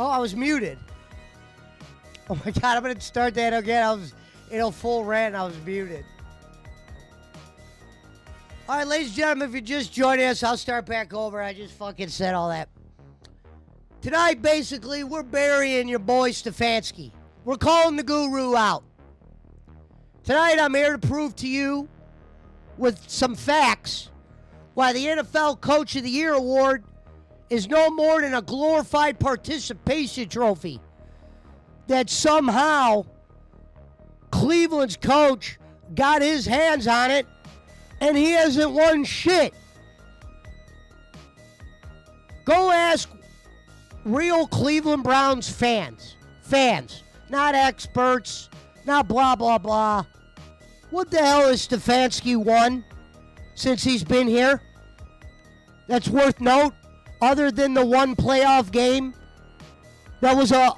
Oh, I was muted. Oh my God, I'm going to start that again. I was in a full rant. I was muted. All right, ladies and gentlemen, if you're just joining us, I'll start back over. I just fucking said all that. Tonight, basically, we're burying your boy Stefanski. We're calling the guru out. Tonight, I'm here to prove to you with some facts why the NFL Coach of the Year award is no more than a glorified participation trophy that somehow Cleveland's coach got his hands on it and he hasn't won shit. Go ask real Cleveland Browns fans, not experts, not blah, blah, blah. What the hell has Stefanski won since he's been here? That's worth note, other than the one playoff game that was a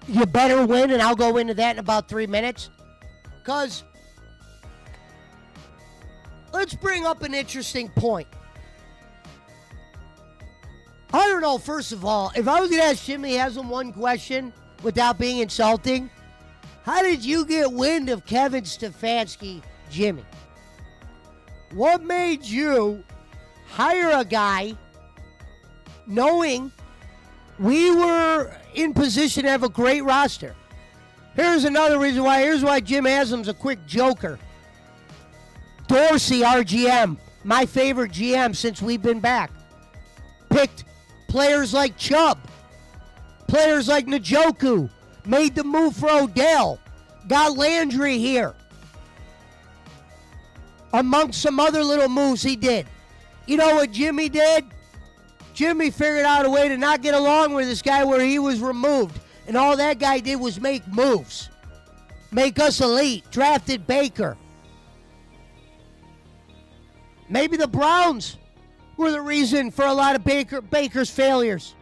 you better win, and I'll go into that in about 3 minutes. Because let's bring up an interesting point. I don't know, first of all, if I was going to ask Jimmy Haslam one question without being insulting, how did you get wind of Kevin Stefanski, Jimmy? What made you hire a guy knowing we were in position to have a great roster? Here's another reason why. Here's why Jim Haslam's a quick joker. Dorsey, our GM, my favorite GM since we've been back, picked players like Chubb, players like Njoku, made the move for Odell, got Landry here, amongst some other little moves he did. You know what Jimmy did? Jimmy figured out a way to not get along with this guy where he was removed. And all that guy did was make moves. Make us elite. Drafted Baker. Maybe the Browns were the reason for a lot of Baker's failures.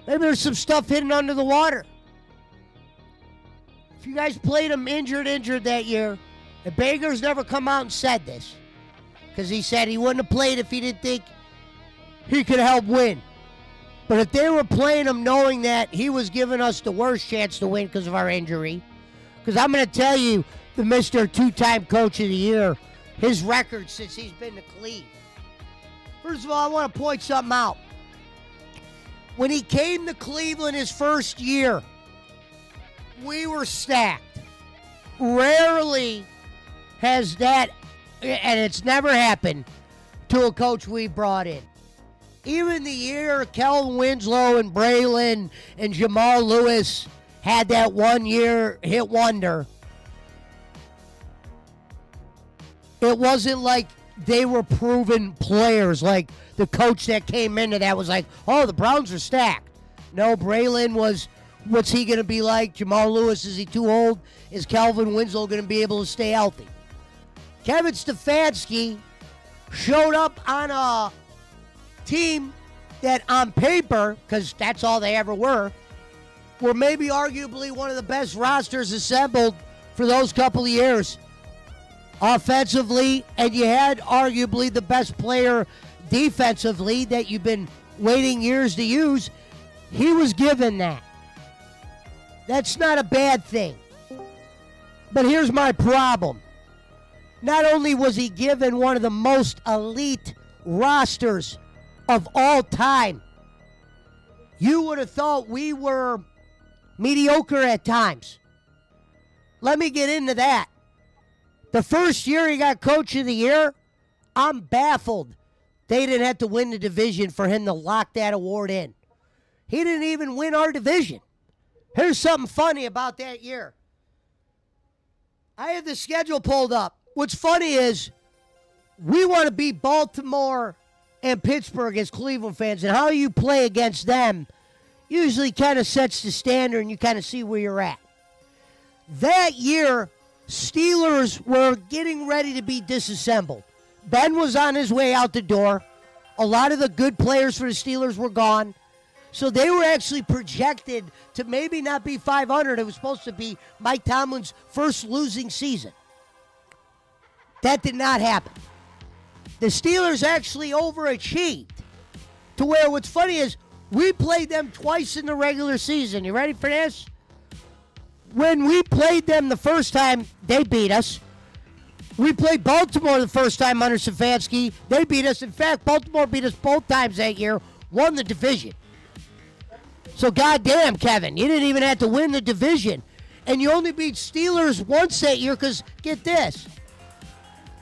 Maybe there's some stuff hidden under the water. If you guys played him injured that year, and Baker's never come out and said this, because he said he wouldn't have played if he didn't think he could help win. But if they were playing him knowing that he was giving us the worst chance to win because of our injury, because I'm going to tell you, the Mr. Two-time Coach of the Year, his record since he's been to Cleveland. First of all, I want to point something out. When he came to Cleveland his first year, we were stacked. Rarely has that, and it's never happened, to a coach we brought in. Even the year Kelvin Winslow and Braylon and Jamal Lewis had that 1 year hit wonder, it wasn't like they were proven players. Like the coach that came into that was like, oh, the Browns are stacked. No, Braylon was, what's he going to be like? Jamal Lewis, is he too old? Is Kelvin Winslow going to be able to stay healthy? Kevin Stefanski showed up on a team that on paper, because that's all they ever were maybe arguably one of the best rosters assembled for those couple of years offensively, and you had arguably the best player defensively that you've been waiting years to use. He was given that. That's not a bad thing. But here's my problem. Not only was he given one of the most elite rosters of all time, you would have thought we were mediocre at times. Let me get into that. The first year he got Coach of the Year, I'm baffled they didn't have to win the division for him to lock that award in. He didn't even win our division. Here's something funny about that year. I have the schedule pulled up. What's funny is we want to beat Baltimore and Pittsburgh as Cleveland fans, and how you play against them usually kind of sets the standard and you kind of see where you're at. That year, Steelers were getting ready to be disassembled. Ben was on his way out the door. A lot of the good players for the Steelers were gone. So they were actually projected to maybe not be 500. It was supposed to be Mike Tomlin's first losing season. That did not happen. The Steelers actually overachieved to where what's funny is We played them twice in the regular season. You ready for this? When we played them the first time, they beat us. We played Baltimore the first time under Stefanski. They beat us. In fact, Baltimore beat us both times that year, won the division. So goddamn, Kevin, you didn't even have to win the division. And you only beat Steelers once that year because, get this.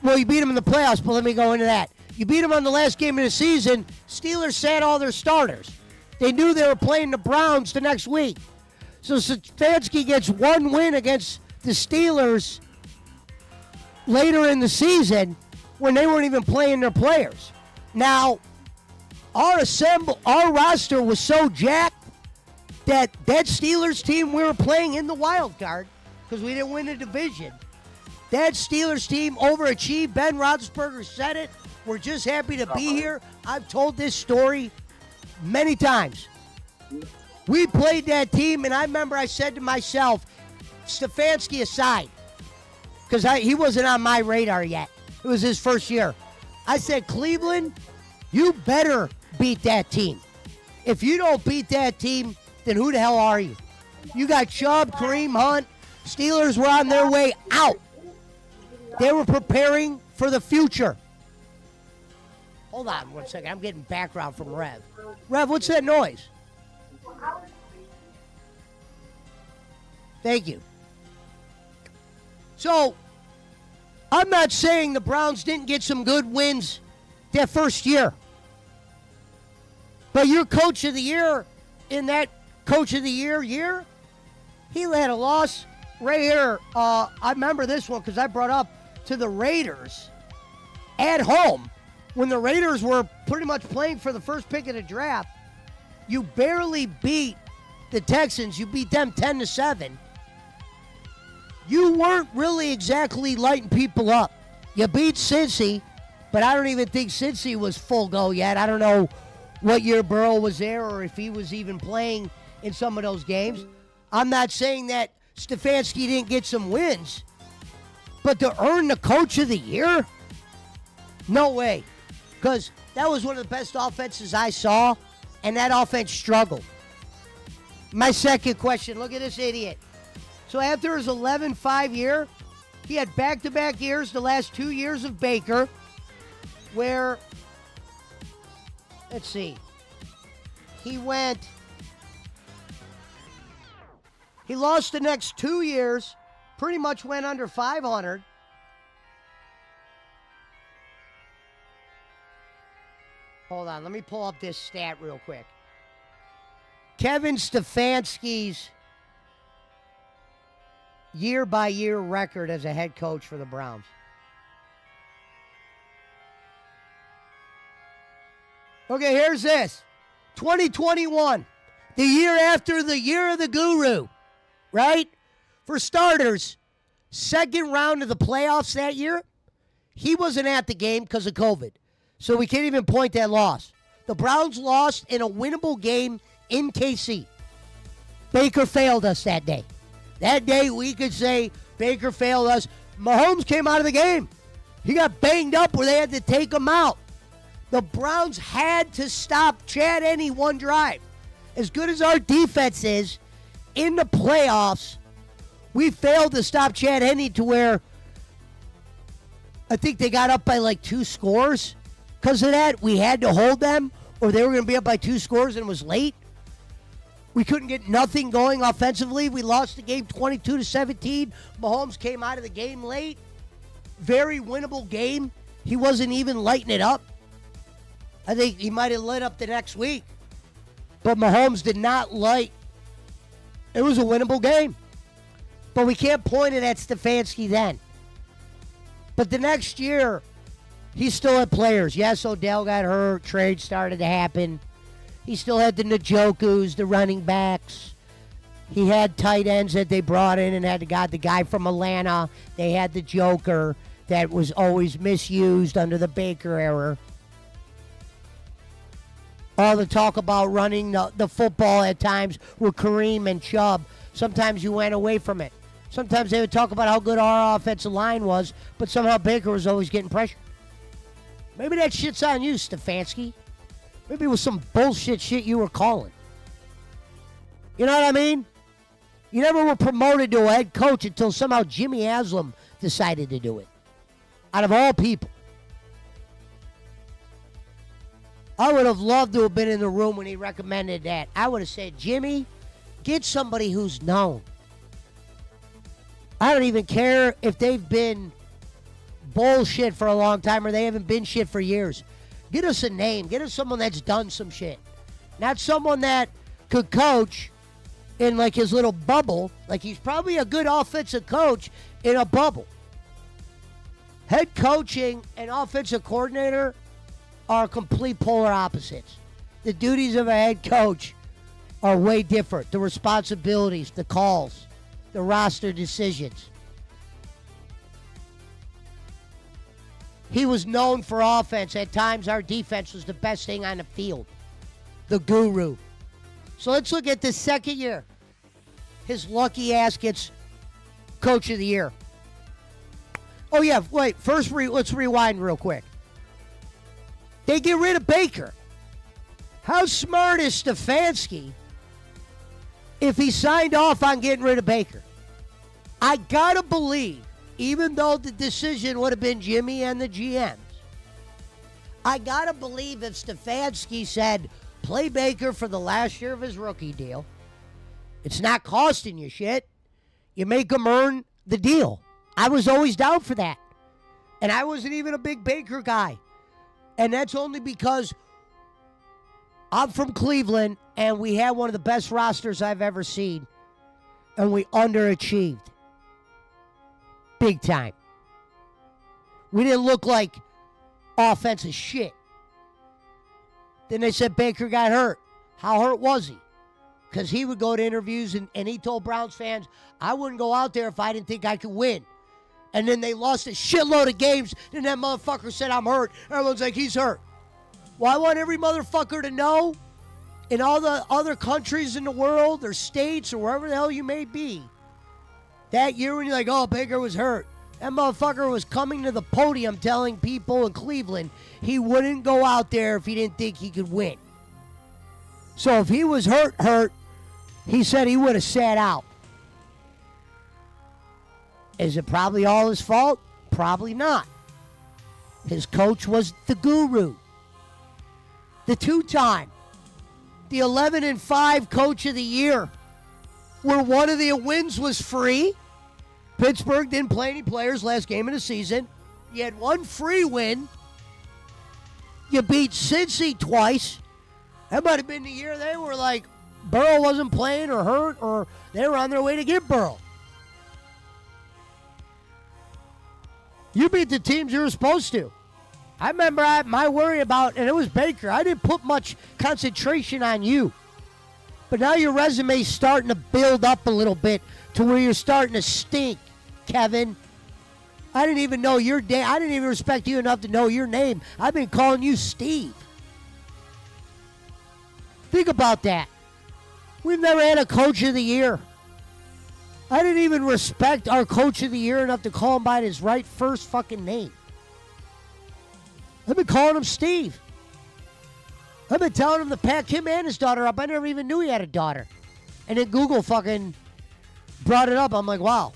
Well, you beat them in the playoffs, but let me go into that. You beat them on the last game of the season. Steelers sat all their starters. They knew they were playing the Browns the next week. So Stefanski gets one win against the Steelers later in the season when they weren't even playing their players. Now, our roster was so jacked that Steelers team we were playing in the wild card because we didn't win the division. That Steelers team overachieved. Ben Roethlisberger said it. We're just happy to be here. I've told this story many times. We played that team, and I remember I said to myself, Stefanski aside, because he wasn't on my radar yet. It was his first year. I said, Cleveland, you better beat that team. If you don't beat that team, then who the hell are you? You got Chubb, Kareem Hunt. Steelers were on their way out. They were preparing for the future. Hold on 1 second. I'm getting background from Rev. Rev, what's that noise? Thank you. So, I'm not saying the Browns didn't get some good wins their first year. But your coach of the year in that coach of the year, he had a loss right here. I remember this one because I brought up to the Raiders at home when the Raiders were pretty much playing for the first pick of the draft. You barely beat the Texans. You beat them 10-7. You weren't really exactly lighting people up. You beat Cincy, but I don't even think Cincy was full go yet. I don't know what year Burrow was there or if he was even playing in some of those games. I'm not saying that Stefanski didn't get some wins, but to earn the coach of the year? No way. Because that was one of the best offenses I saw, and that offense struggled. My second question, look at this idiot. So after his 11-5 year, he had back-to-back years, the last 2 years of Baker, where, let's see, he lost the next 2 years, pretty much went under 500. Hold on, let me pull up this stat real quick. Kevin Stefanski's year-by-year record as a head coach for the Browns. Okay, here's this. 2021, the year after the year of the guru, right? For starters, second round of the playoffs that year, he wasn't at the game because of COVID. So we can't even point that loss. The Browns lost in a winnable game in KC. Baker failed us that day. That day we could say Baker failed us. Mahomes came out of the game. He got banged up where they had to take him out. The Browns had to stop Chad Henne one drive. As good as our defense is, in the playoffs, we failed to stop Chad Henne to where I think they got up by like 2 scores. Because of that, we had to hold them, or they were going to be up by 2 scores and it was late. We couldn't get nothing going offensively. We lost the game 22-17. Mahomes came out of the game late. Very winnable game. He wasn't even lighting it up. I think he might have lit up the next week. But Mahomes did not light. It was a winnable game. But we can't point it at Stefanski then. But the next year, he still had players. Yes, Odell got hurt. Trades started to happen. He still had the Njokus, the running backs. He had tight ends that they brought in and had the guy from Atlanta. They had the Joker that was always misused under the Baker era. All the talk about running the football at times with Kareem and Chubb. Sometimes you went away from it. Sometimes they would talk about how good our offensive line was, but somehow Baker was always getting pressure. Maybe that shit's on you, Stefanski. Maybe it was some bullshit shit you were calling. You know what I mean? You never were promoted to a head coach until somehow Jimmy Haslam decided to do it. Out of all people. I would have loved to have been in the room when he recommended that. I would have said, Jimmy, get somebody who's known. I don't even care if they've been bullshit for a long time or they haven't been shit for years. Get us a name. Get us someone that's done some shit. Not someone that could coach in like his little bubble. Like he's probably a good offensive coach in a bubble. Head coaching and offensive coordinator are complete polar opposites. The duties of a head coach are way different. The responsibilities, the calls, the roster decisions. He was known for offense. At times, our defense was the best thing on the field. The guru. So let's look at the second year. His lucky ass gets Coach of the Year. Oh, yeah, wait. First, let's rewind real quick. They get rid of Baker. How smart is Stefanski if he signed off on getting rid of Baker? I got to believe, even though the decision would have been Jimmy and the GMs, I got to believe if Stefanski said, play Baker for the last year of his rookie deal, it's not costing you shit. You make him earn the deal. I was always down for that. And I wasn't even a big Baker guy. And that's only because I'm from Cleveland and we had one of the best rosters I've ever seen. And we underachieved. Big time. We didn't look like offensive shit. Then they said Baker got hurt. How hurt was he? Because he would go to interviews and he told Browns fans, I wouldn't go out there if I didn't think I could win. And then they lost a shitload of games. Then that motherfucker said, I'm hurt. Everyone's like, he's hurt. Well, I want every motherfucker to know in all the other countries in the world or states or wherever the hell you may be, that year when you're like, oh, Baker was hurt, that motherfucker was coming to the podium telling people in Cleveland he wouldn't go out there if he didn't think he could win. So if he was hurt, he said he would have sat out. Is it probably all his fault? Probably not. His coach was the guru. The two-time. The 11-5 coach of the year. Where one of the wins was free. Pittsburgh didn't play any players last game of the season. You had one free win. You beat Cincy twice. That might have been the year they were like, Burrow wasn't playing or hurt, or they were on their way to get Burrow. You beat the teams you were supposed to. I remember my worry about, and it was Baker, I didn't put much concentration on you. But now your resume's starting to build up a little bit to where you're starting to stink, Kevin. I didn't even know your name. I didn't even respect you enough to know your name. I've been calling you Steve. Think about that. We've never had a coach of the year. I didn't even respect our coach of the year enough to call him by his right first fucking name. I've been calling him Steve. I've been telling him to pack him and his daughter up. I never even knew he had a daughter. And then Google fucking brought it up. I'm like, wow.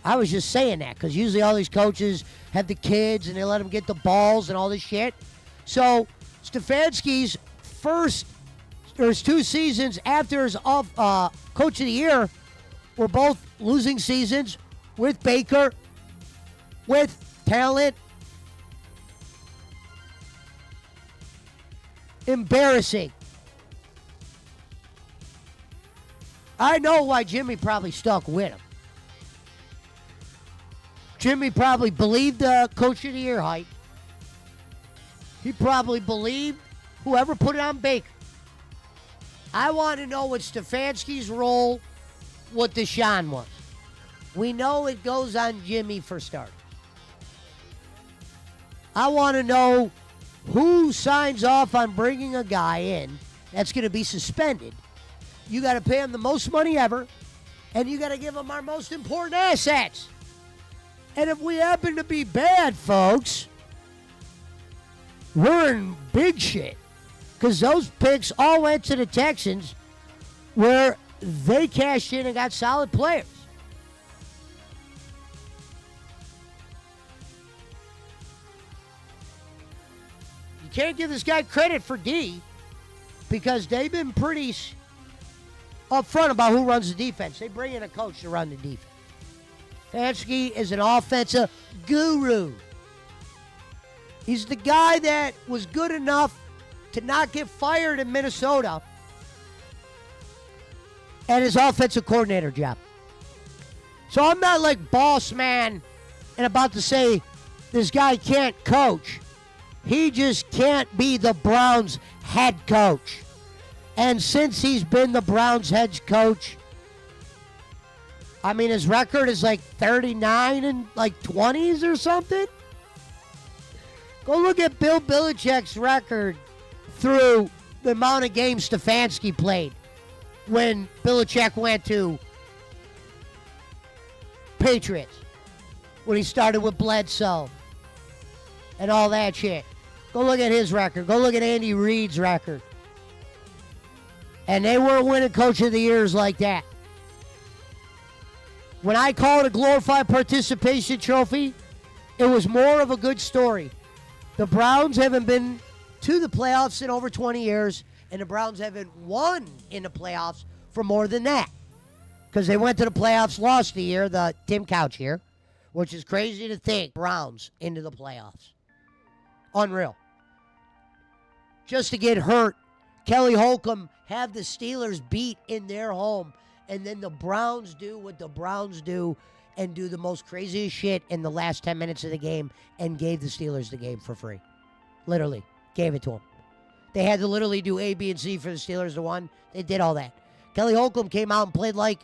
I was just saying that because usually all these coaches have the kids and they let them get the balls and all this shit. So Stefanski's his 2 seasons after his coach of the year were both losing seasons with Baker, with talent. Embarrassing. I know why Jimmy probably stuck with him. Jimmy probably believed the coach of the year hype. He probably believed whoever put it on Baker. I want to know what Stefanski's role with Deshaun was. We know it goes on Jimmy for starters. I want to know who signs off on bringing a guy in that's going to be suspended. You got to pay him the most money ever, and you got to give him our most important assets. And if we happen to be bad, folks, we're in big shit. Because those picks all went to the Texans where they cashed in and got solid players. You can't give this guy credit for D because they've been pretty upfront about who runs the defense. They bring in a coach to run the defense. Stefanski is an offensive guru. He's the guy that was good enough to not get fired in Minnesota at his offensive coordinator job. So I'm not like boss man and about to say this guy can't coach. He just can't be the Browns head coach. And since he's been the Browns head coach, I mean, his record is like 39 and like 20s or something. Go look at Bill Belichick's record through the amount of games Stefanski played when Belichick went to Patriots, when he started with Bledsoe and all that shit. Go look at his record. Go look at Andy Reid's record. And they weren't winning Coach of the Years like that. When I call it a glorified participation trophy, it was more of a good story. The Browns haven't been to the playoffs in over 20 years, and the Browns haven't won in the playoffs for more than that. Because they went to the playoffs, lost the year, the Tim Couch year, which is crazy to think. Browns into the playoffs. Unreal. Just to get hurt, Kelly Holcomb have the Steelers beat in their home, and then the Browns do what the Browns do and do the most craziest shit in the last 10 minutes of the game and gave the Steelers the game for free. Literally. Gave it to them. They had to literally do A, B, and C for the Steelers to win. They did all that. Kelly Holcomb came out and played like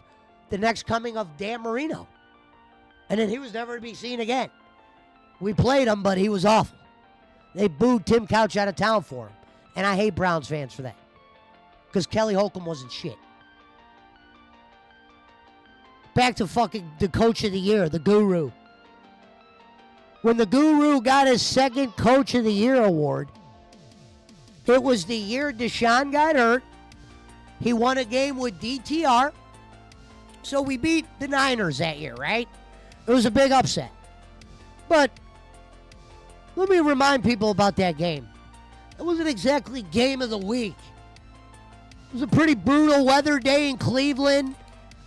the next coming of Dan Marino. And then he was never to be seen again. We played him, but he was awful. They booed Tim Couch out of town for him. And I hate Browns fans for that. Because Kelly Holcomb wasn't shit. Back to fucking the Coach of the Year, the Guru. When the Guru got his second Coach of the Year award, it was the year Deshaun got hurt. He won a game with DTR. So we beat the Niners that year, right? It was a big upset. But let me remind people about that game. It wasn't exactly game of the week. It was a pretty brutal weather day in Cleveland.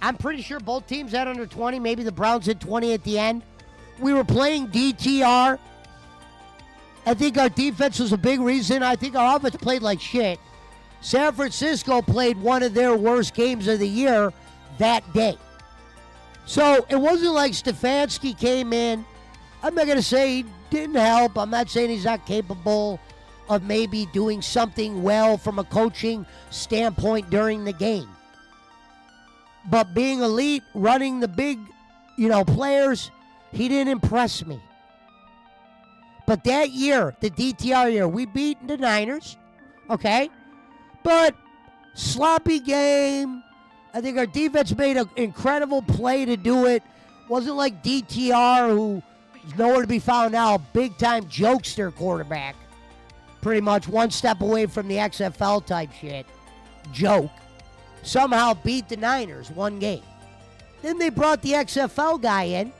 I'm pretty sure both teams had under 20. Maybe the Browns had 20 at the end. We were playing DTR. I think our defense was a big reason. I think our offense played like shit. San Francisco played one of their worst games of the year that day. So it wasn't like Stefanski came in. I'm not going to say he didn't help. I'm not saying he's not capable of maybe doing something well from a coaching standpoint during the game. But being elite, running the big, players, he didn't impress me. But that year, the DTR year, we beat the Niners, okay? But sloppy game. I think our defense made an incredible play to do it. Wasn't like DTR, who is nowhere to be found now, big-time jokester quarterback. Pretty much one step away from the XFL type shit. Joke. Somehow beat the Niners one game. Then they brought the XFL guy in,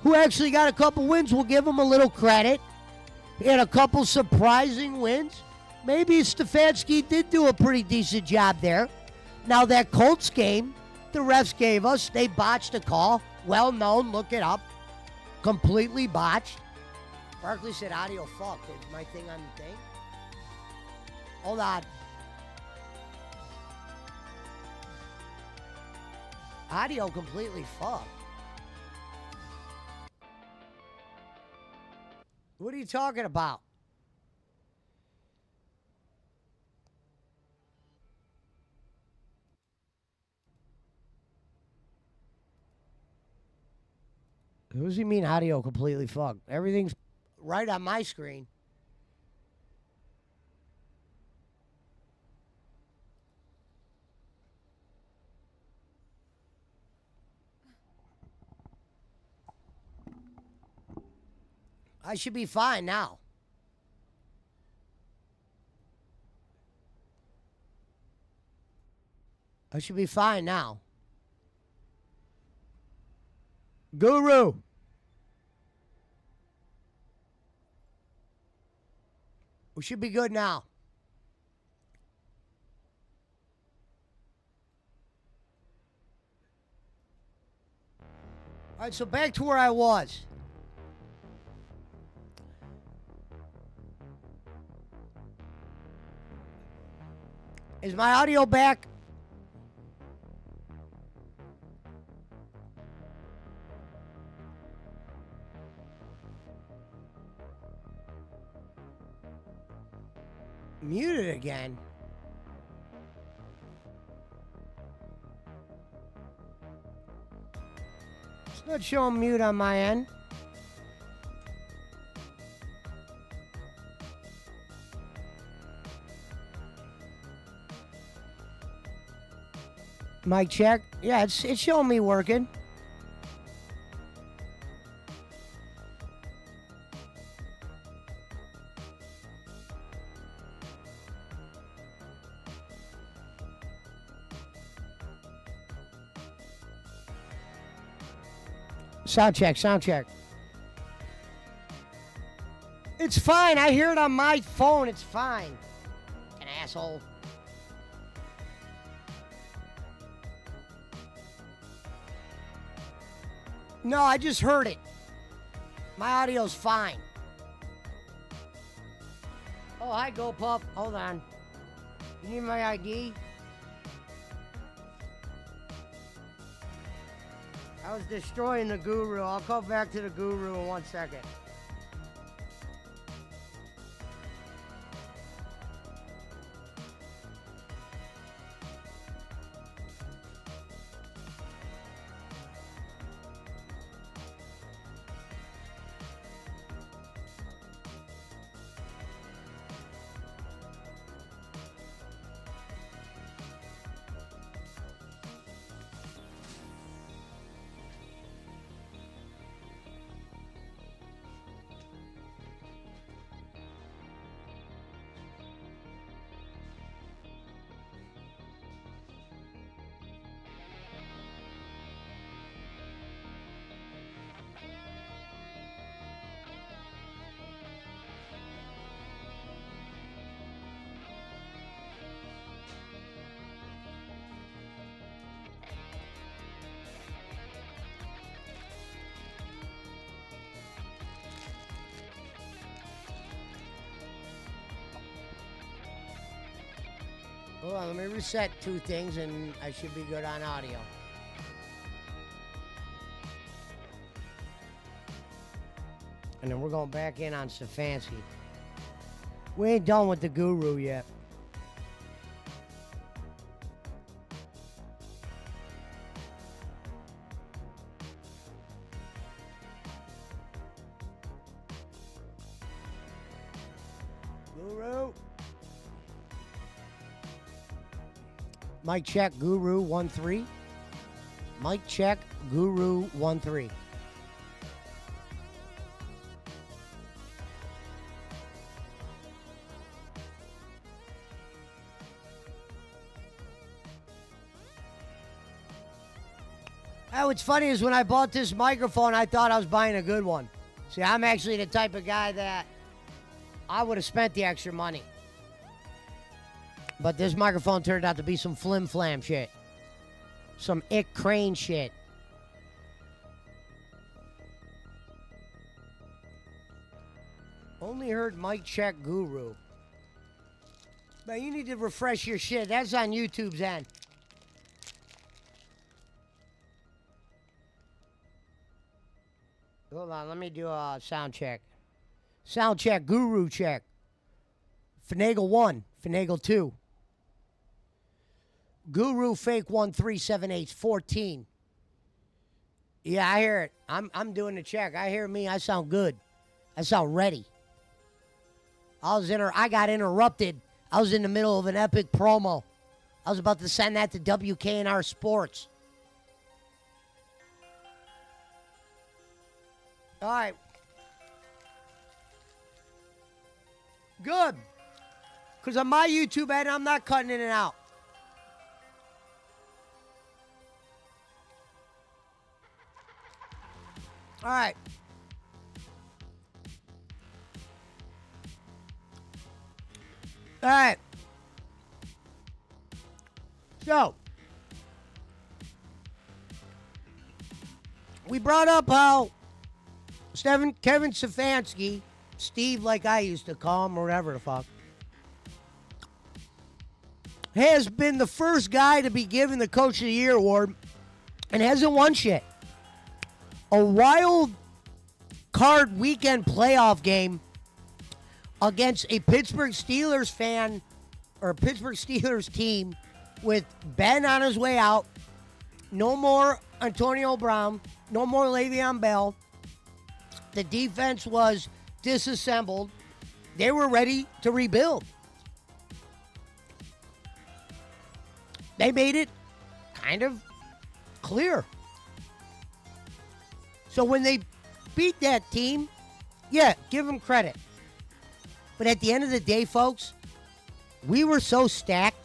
who actually got a couple wins. We'll give him a little credit. He had a couple surprising wins. Maybe Stefanski did do a pretty decent job there. Now that Colts game, the refs gave us, they botched a call. Well known, look it up. Completely botched. Barkley said audio fucked. Is my thing on the thing? Hold on. Audio completely fucked. What are you talking about? What does he mean audio completely fucked? Everything's right on my screen. I should be fine now. I should be fine now. Guru. We should be good now. All right, so back to where I was. Is my audio back? Muted again. It's not showing mute on my end. Mic check. Yeah, it's showing me working. Sound check, sound check. It's fine. I hear it on my phone. It's fine. An asshole. No, I just heard it. My audio's fine. Oh, hi, Go Puff. Hold on. You need my ID? I was destroying the Guru. I'll go back to the Guru in 1 second. Hold on, let me reset 2 things and I should be good on audio. And then we're going back in on Stefanski. We ain't done with the Guru yet. Guru. Mic check, Guru 1-3. Mic check, Guru 1-3. What's funny is when I bought this microphone, I thought I was buying a good one. See, I'm actually the type of guy that I would have spent the extra money. But this microphone turned out to be some flim-flam shit. Some Ick Crane shit. Only heard mic check Guru. But you need to refresh your shit. That's on YouTube's end. Hold on, let me do a sound check. Sound check, Guru check. Finagle 1, Finagle 2. Guru fake 137814. Yeah, I hear it. I'm doing the check. I hear me. I sound good. I sound ready. I got interrupted. I was in the middle of an epic promo. I was about to send that to WKNR Sports. All right. Good. Because on my YouTube ad, I'm not cutting in and out. All right. All right. So, we brought up how Kevin Stefanski, Steve like I used to call him or whatever the fuck, has been the first guy to be given the Coach of the Year award and hasn't won shit. A wild card weekend playoff game against a Pittsburgh Steelers fan or a Pittsburgh Steelers team with Ben on his way out, no more Antonio Brown, no more Le'Veon Bell. The defense was disassembled. They were ready to rebuild. They made it kind of clear. So when they beat that team, yeah, give them credit. But at the end of the day, folks, we were so stacked.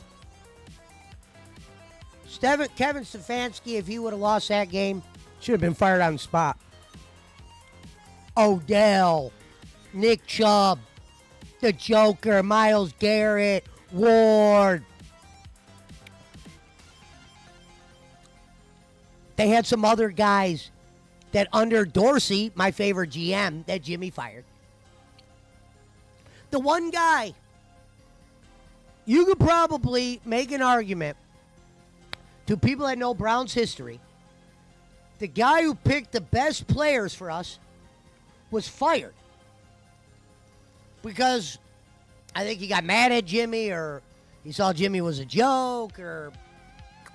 Kevin Stefanski, if he would have lost that game, should have been fired on the spot. Odell, Nick Chubb, the Joker, Myles Garrett, Ward. They had some other guys that under Dorsey, my favorite GM, that Jimmy fired. The one guy, you could probably make an argument to people that know Browns history, the guy who picked the best players for us was fired. Because I think he got mad at Jimmy, or he saw Jimmy was a joke, or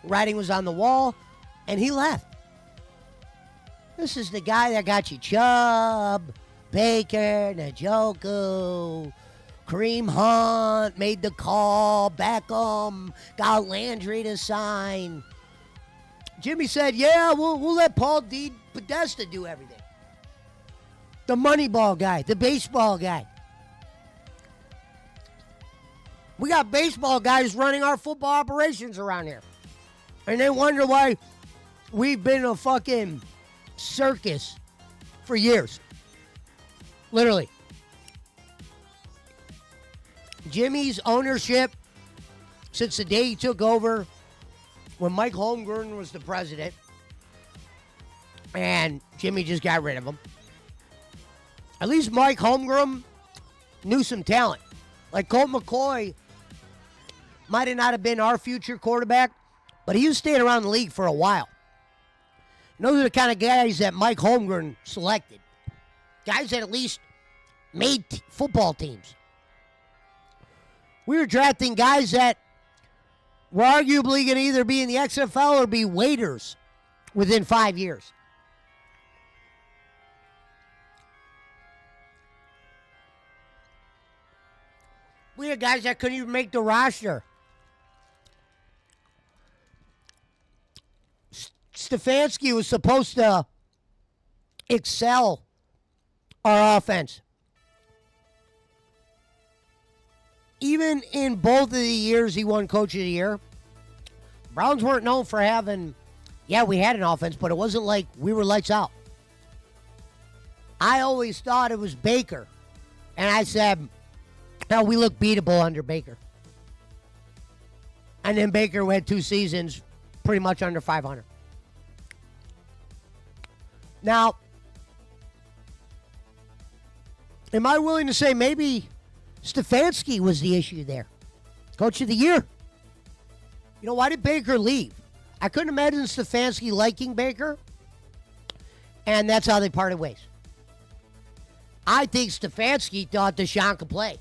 writing was on the wall, and he left. This is the guy that got you Chubb, Baker, Njoku, Kareem Hunt, made the call, Beckham, got Landry to sign. Jimmy said, yeah, we'll let Paul D. Podesta do everything. The Moneyball guy, the baseball guy. We got baseball guys running our football operations around here. And they wonder why we've been a fucking circus for years. Literally. Jimmy's ownership, since the day he took over, when Mike Holmgren was the president, and Jimmy just got rid of him. At least Mike Holmgren knew some talent. Like Colt McCoy might have not have been our future quarterback, but he was staying around the league for a while. And those are the kind of guys that Mike Holmgren selected. Guys that at least made football teams. We were drafting guys that were arguably going to either be in the XFL or be waiters within 5 years. We had guys that couldn't even make the roster. Stefanski was supposed to excel our offense. Even in both of the years he won Coach of the Year, Browns weren't known for having, yeah, we had an offense, but it wasn't like we were lights out. I always thought it was Baker. And I said, no, we look beatable under Baker. And then Baker had 2 seasons pretty much under 500. Now, am I willing to say maybe Stefanski was the issue there? Coach of the Year. You know, why did Baker leave? I couldn't imagine Stefanski liking Baker, and that's how they parted ways. I think Stefanski thought Deshaun could play.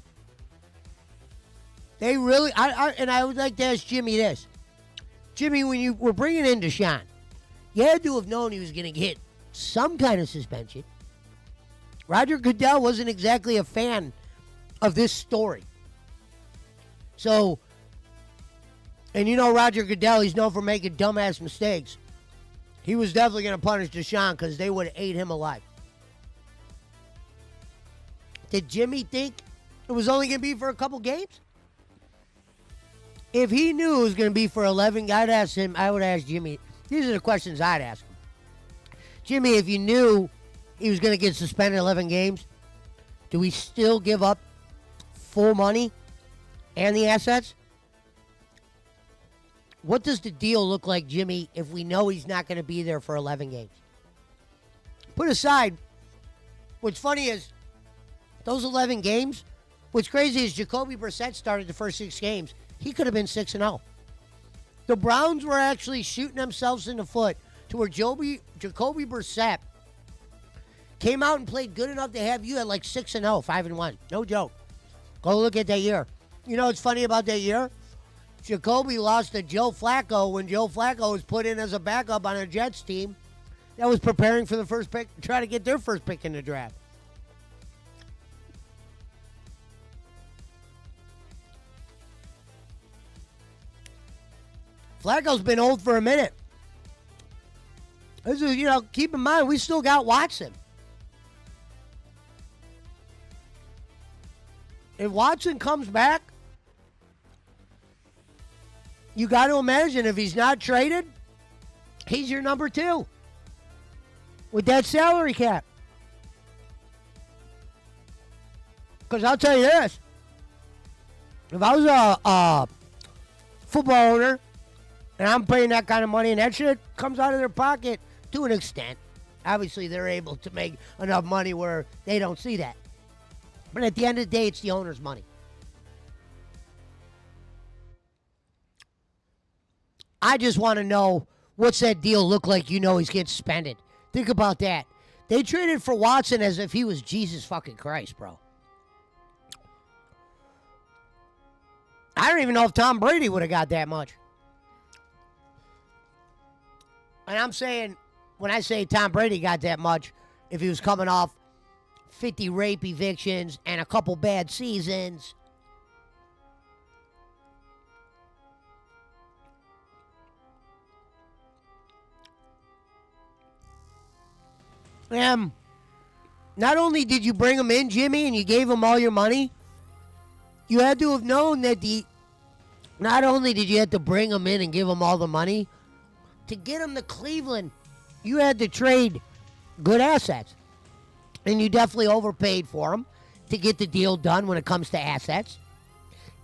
They really, and I would like to ask Jimmy this. Jimmy, when you were bringing in Deshaun, you had to have known he was going to get some kind of suspension. Roger Goodell wasn't exactly a fan of this story. So, and you know Roger Goodell, he's known for making dumbass mistakes. He was definitely going to punish Deshaun because they would have ate him alive. Did Jimmy think it was only going to be for a couple games? If he knew it was going to be for 11, I would ask Jimmy. These are the questions I'd ask him. Jimmy, if you knew he was going to get suspended 11 games, do we still give up full money and the assets? What does the deal look like, Jimmy, if we know he's not going to be there for 11 games? Put aside, what's funny is those 11 games, what's crazy is Jacoby Brissett started the first 6 games. He could have been 6-0. The Browns were actually shooting themselves in the foot to where Jacoby Brissett came out and played good enough to have you at like 6-0, 5-1. No joke. Go look at that year. You know what's funny about that year? Jacoby lost to Joe Flacco when Joe Flacco was put in as a backup on a Jets team that was preparing for the first pick, trying to get their first pick in the draft. Flacco's been old for a minute. This is, keep in mind, we still got Watson. If Watson comes back, you got to imagine if he's not traded, he's your number 2 with that salary cap. Because I'll tell you this, if I was a football owner and I'm paying that kind of money and that shit comes out of their pocket to an extent, obviously they're able to make enough money where they don't see that. But at the end of the day, it's the owner's money. I just want to know, what's that deal look like? He's getting suspended. Think about that. They traded for Watson as if he was Jesus fucking Christ, bro. I don't even know if Tom Brady would have got that much. And I'm saying, when I say Tom Brady got that much, if he was coming off 50 rape evictions and a couple bad seasons. Not only did you bring him in, Jimmy, and you gave him all your money, you had to have known that not only did you have to bring him in and give him all the money, to get him to Cleveland, you had to trade good assets. And you definitely overpaid for him to get the deal done when it comes to assets.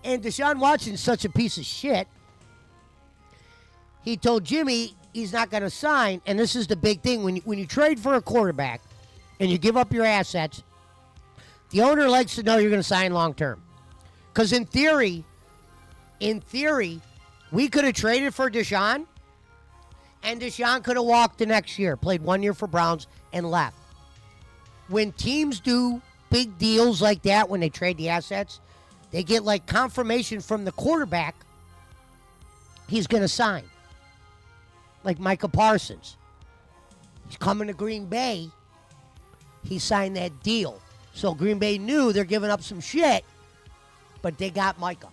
And Deshaun Watson's such a piece of shit. He told Jimmy he's not going to sign. And this is the big thing. When you trade for a quarterback and you give up your assets, the owner likes to know you're going to sign long term. Because in theory, we could have traded for Deshaun. And Deshaun could have walked the next year, played 1 year for Browns, and left. When teams do big deals like that, when they trade the assets, they get like confirmation from the quarterback he's going to sign. Like Micah Parsons. He's coming to Green Bay. He signed that deal. So Green Bay knew they're giving up some shit, but they got Micah.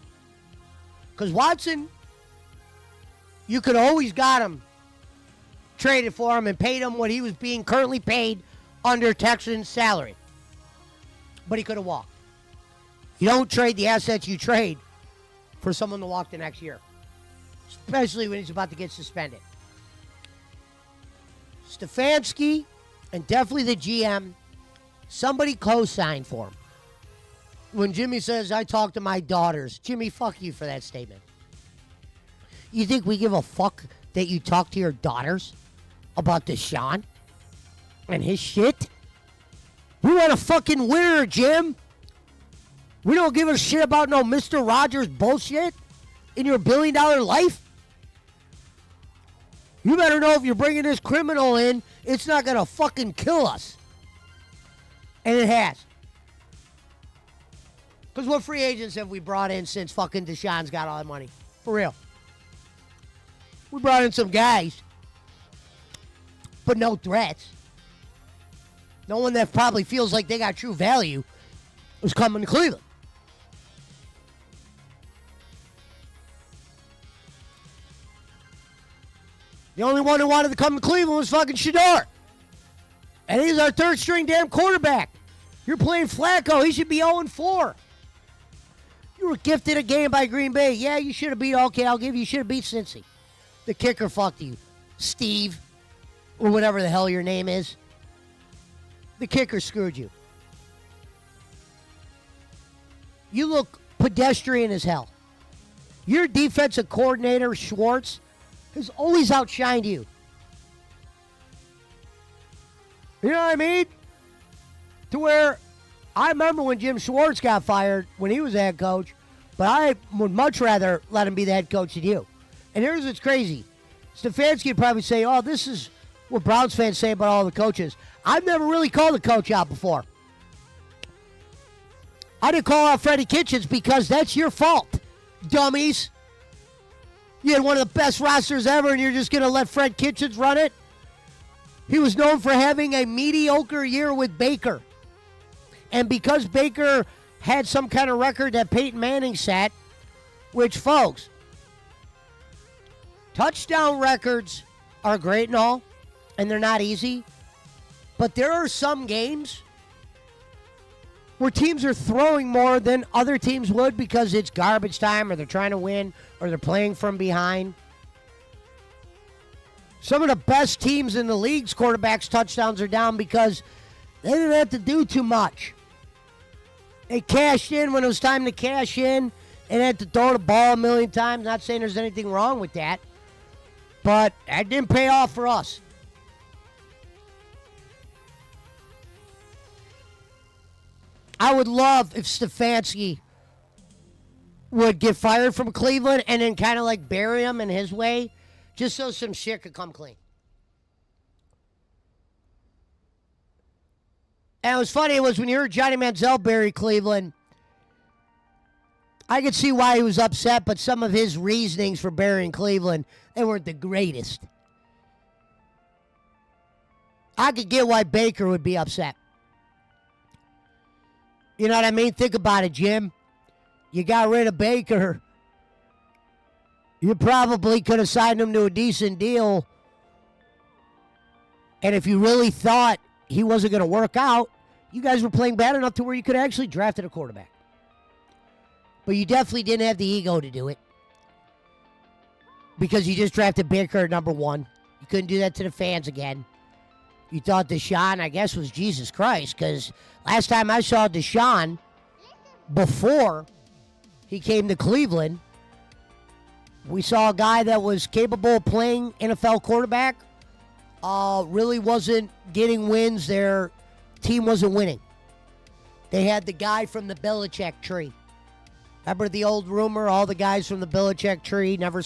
Because Watson, you could always got him, traded for him, and paid him what he was being currently paid under Texans' salary. But he could have walked. You don't trade the assets you trade for someone to walk the next year. Especially when he's about to get suspended. Stefanski and definitely the GM, somebody co-signed for him. When Jimmy says, I talk to my daughters, Jimmy, fuck you for that statement. You think we give a fuck that you talk to your daughters about Deshaun and his shit? We want a fucking winner, Jim. We don't give a shit about no Mr. Rogers bullshit in your billion-dollar life. You better know if you're bringing this criminal in, it's not going to fucking kill us. And it has. Because what free agents have we brought in since fucking Deshaun's got all that money? For real. We brought in some guys, but no threats. No one that probably feels like they got true value was coming to Cleveland. The only one who wanted to come to Cleveland was fucking Shador. And he's our third string damn quarterback. You're playing Flacco. He should be 0-4. You were gifted a game by Green Bay. Yeah, you should have beat, okay, I'll give you, should have beat Cincy. The kicker fucked you. Steve, or whatever the hell your name is. the kicker screwed you. You look pedestrian as hell. Your defensive coordinator, Schwartz, has always outshined you. You know what I mean? To where I remember when Jim Schwartz got fired when he was the head coach, but I would much rather let him be the head coach than you. And here's what's crazy. Stefanski would probably say, oh, this is what Browns fans say about all the coaches. I've never really called a coach out before. I didn't call out Freddie Kitchens because that's your fault, dummies. You had one of the best rosters ever, and you're just going to let Fred Kitchens run it? He was known for having a mediocre year with Baker. And because Baker had some kind of record that Peyton Manning set, which, folks, touchdown records are great and all, and they're not easy. But there are some games where teams are throwing more than other teams would because it's garbage time or they're trying to win or they're playing from behind. Some of the best teams in the league's quarterbacks' touchdowns are down because they didn't have to do too much. They cashed in when it was time to cash in and had to throw the ball a million times. Not saying there's anything wrong with that, but that didn't pay off for us. I would love if Stefanski would get fired from Cleveland and then kind of like bury him in his way, just so some shit could come clean. And it was funny, it was when you heard Johnny Manziel bury Cleveland, I could see why he was upset, but some of his reasonings for burying Cleveland, they weren't the greatest. I could get why Baker would be upset. You know what I mean? Think about it, Jim. You got rid of Baker. You probably could have signed him to a decent deal. And if you really thought he wasn't going to work out, you guys were playing bad enough to where you could have actually drafted a quarterback. But you definitely didn't have the ego to do it. Because you just drafted Baker at number 1. You couldn't do that to the fans again. You thought Deshaun, I guess, was Jesus Christ. Because last time I saw Deshaun, before he came to Cleveland, we saw a guy that was capable of playing NFL quarterback. Really wasn't getting wins. Their team wasn't winning. They had the guy from the Belichick tree. Remember the old rumor? All the guys from the Belichick tree never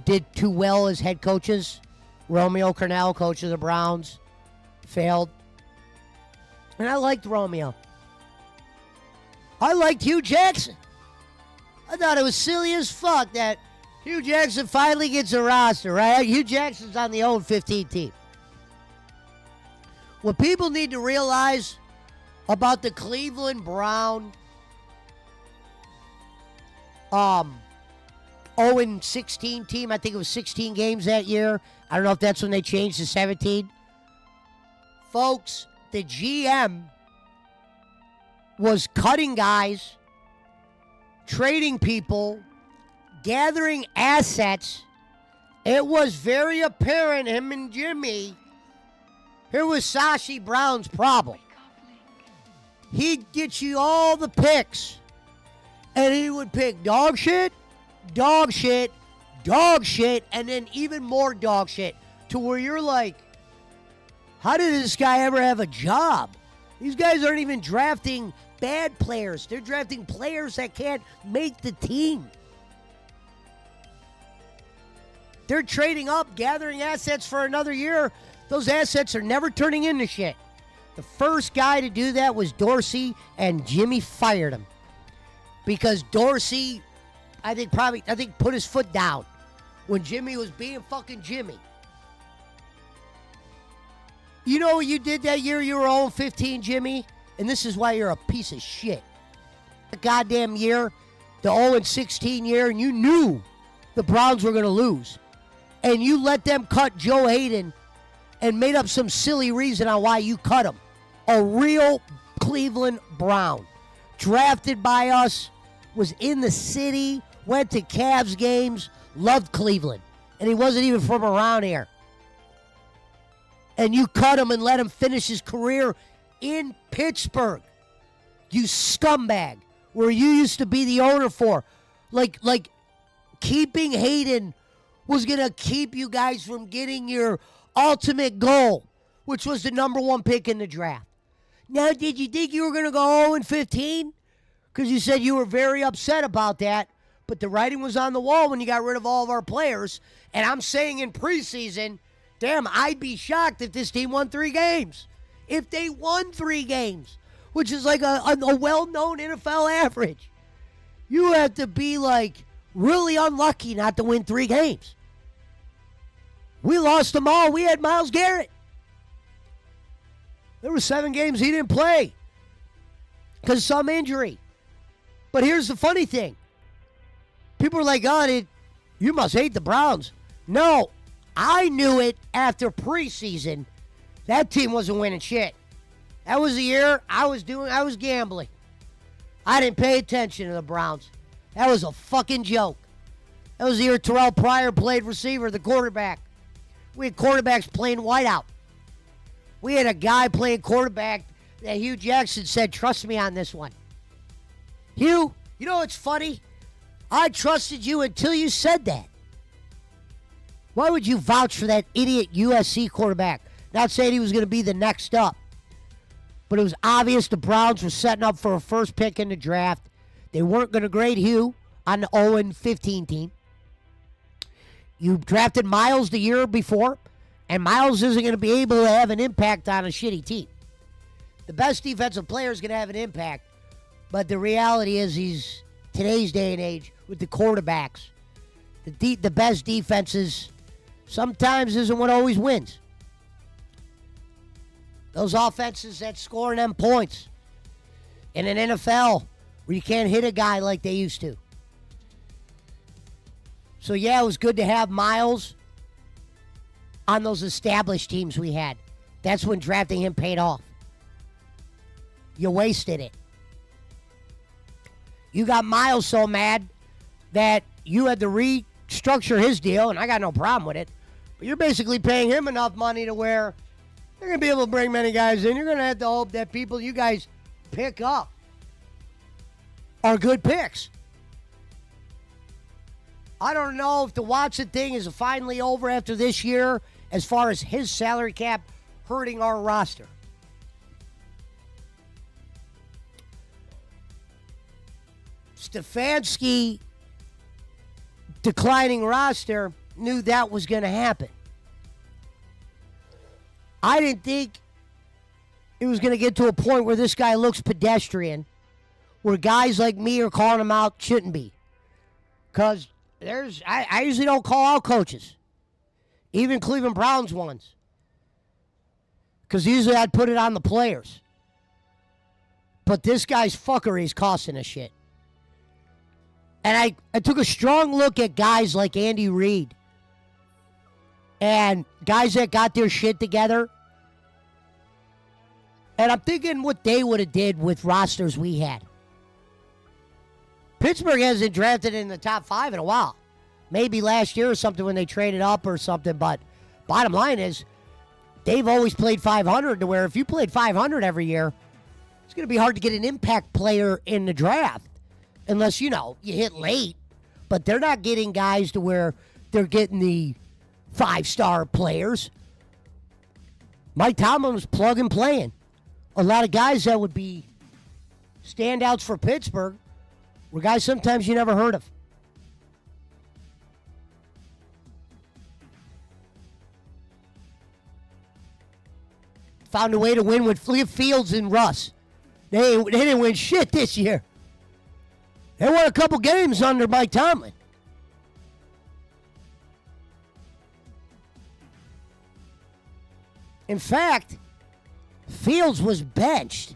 did too well as head coaches. Romeo Crennel, coach of the Browns, failed. And I liked Romeo. I liked Hugh Jackson. I thought it was silly as fuck that Hugh Jackson finally gets a roster, right? Hugh Jackson's on the old 15 team. What people need to realize about the Cleveland Brown 0-16 team, I think it was 16 games that year. I don't know if that's when they changed to 17. Folks, the GM was cutting guys, trading people, gathering assets. It was very apparent, him and Jimmy, here was Sashi Brown's problem. He'd get you all the picks, and he would pick dog shit, dog shit, dog shit, and then even more dog shit, to where you're like, how did this guy ever have a job? These guys aren't even drafting bad players. They're drafting players that can't make the team. They're trading up, gathering assets for another year. Those assets are never turning into shit. The first guy to do that was Dorsey, and Jimmy fired him. Because Dorsey, I think put his foot down when Jimmy was being fucking Jimmy. You know what you did that year you were 0-15, Jimmy? And this is why you're a piece of shit. The goddamn year, the 0-16 year, and you knew the Browns were going to lose. And you let them cut Joe Hayden and made up some silly reason on why you cut him. A real Cleveland Brown. Drafted by us, was in the city, went to Cavs games, loved Cleveland. And he wasn't even from around here. And you cut him and let him finish his career in Pittsburgh. You scumbag. Where you used to be the owner for. Like keeping Hayden was going to keep you guys from getting your ultimate goal, which was the number 1 pick in the draft. Now, did you think you were going to go 0-15? Because you said you were very upset about that, but the writing was on the wall when you got rid of all of our players. And I'm saying in preseason, damn, I'd be shocked if this team won 3 games. If they won 3 games, which is like a well-known NFL average. You have to be like really unlucky not to win 3 games. We lost them all. We had Myles Garrett. There were 7 games he didn't play because of some injury. But here's the funny thing. People are like, oh, you must hate the Browns. No, I knew it after preseason. That team wasn't winning shit. That was the year I was gambling. I didn't pay attention to the Browns. That was a fucking joke. That was the year Terrell Pryor played receiver, the quarterback. We had quarterbacks playing wideout. We had a guy playing quarterback that Hugh Jackson said, trust me on this one. Hugh, you know what's funny? I trusted you until you said that. Why would you vouch for that idiot USC quarterback? Not saying he was going to be the next up. But it was obvious the Browns were setting up for a first pick in the draft. They weren't going to grade Hugh on the 0-15 team. You drafted Myles the year before, and Myles isn't going to be able to have an impact on a shitty team. The best defensive player is going to have an impact, but the reality is he's today's day and age with the quarterbacks. The best defenses sometimes isn't what always wins. Those offenses that score them points in an NFL where you can't hit a guy like they used to. So, yeah, it was good to have Myles on those established teams we had. That's when drafting him paid off. You wasted it. You got Myles so mad that you had to restructure his deal, and I got no problem with it. But you're basically paying him enough money to where you're going to be able to bring many guys in. You're going to have to hope that people you guys pick up are good picks. I don't know if the Watson thing is finally over after this year as far as his salary cap hurting our roster. Stefanski declining roster knew that was going to happen. I didn't think it was going to get to a point where this guy looks pedestrian, where guys like me are calling him out shouldn't be. Because I usually don't call out coaches, even Cleveland Browns ones, because usually I'd put it on the players. But this guy's fuckery is costing us shit. And I took a strong look at guys like Andy Reid and guys that got their shit together. And I'm thinking what they would have did with rosters we had. Pittsburgh hasn't drafted in the top 5 in a while. Maybe last year or something when they traded up or something. But bottom line is, they've always played 500 to where if you played 500 every year, it's going to be hard to get an impact player in the draft. Unless, you hit late. But they're not getting guys to where they're getting the 5-star players. Mike Tomlin was plug and playing. A lot of guys that would be standouts for Pittsburgh were guys sometimes you never heard of. Found a way to win with Fields and Russ. They didn't win shit this year. They won a couple games under Mike Tomlin. In fact, Fields was benched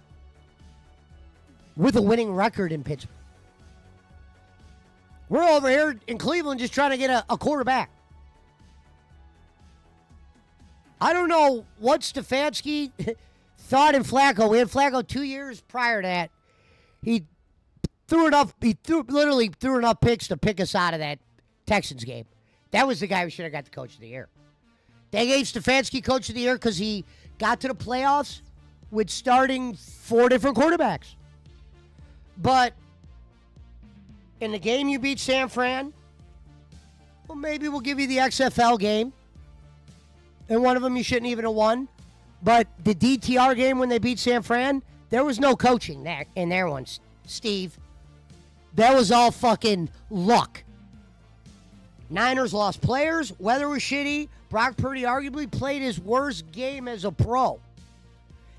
with a winning record in Pittsburgh. We're over here in Cleveland just trying to get a quarterback. I don't know what Stefanski thought in Flacco. We had Flacco 2 years prior to that. He literally threw enough picks to pick us out of that Texans game. That was the guy who should have got the coach of the year. They gave Stefanski coach of the year because he got to the playoffs with starting 4 different quarterbacks. But in the game you beat San Fran, well, maybe we'll give you the XFL game. And one of them you shouldn't even have won. But the DTR game when they beat San Fran, there was no coaching there in their one, Steve. That was all fucking luck. Niners lost players. Weather was shitty. Brock Purdy arguably played his worst game as a pro.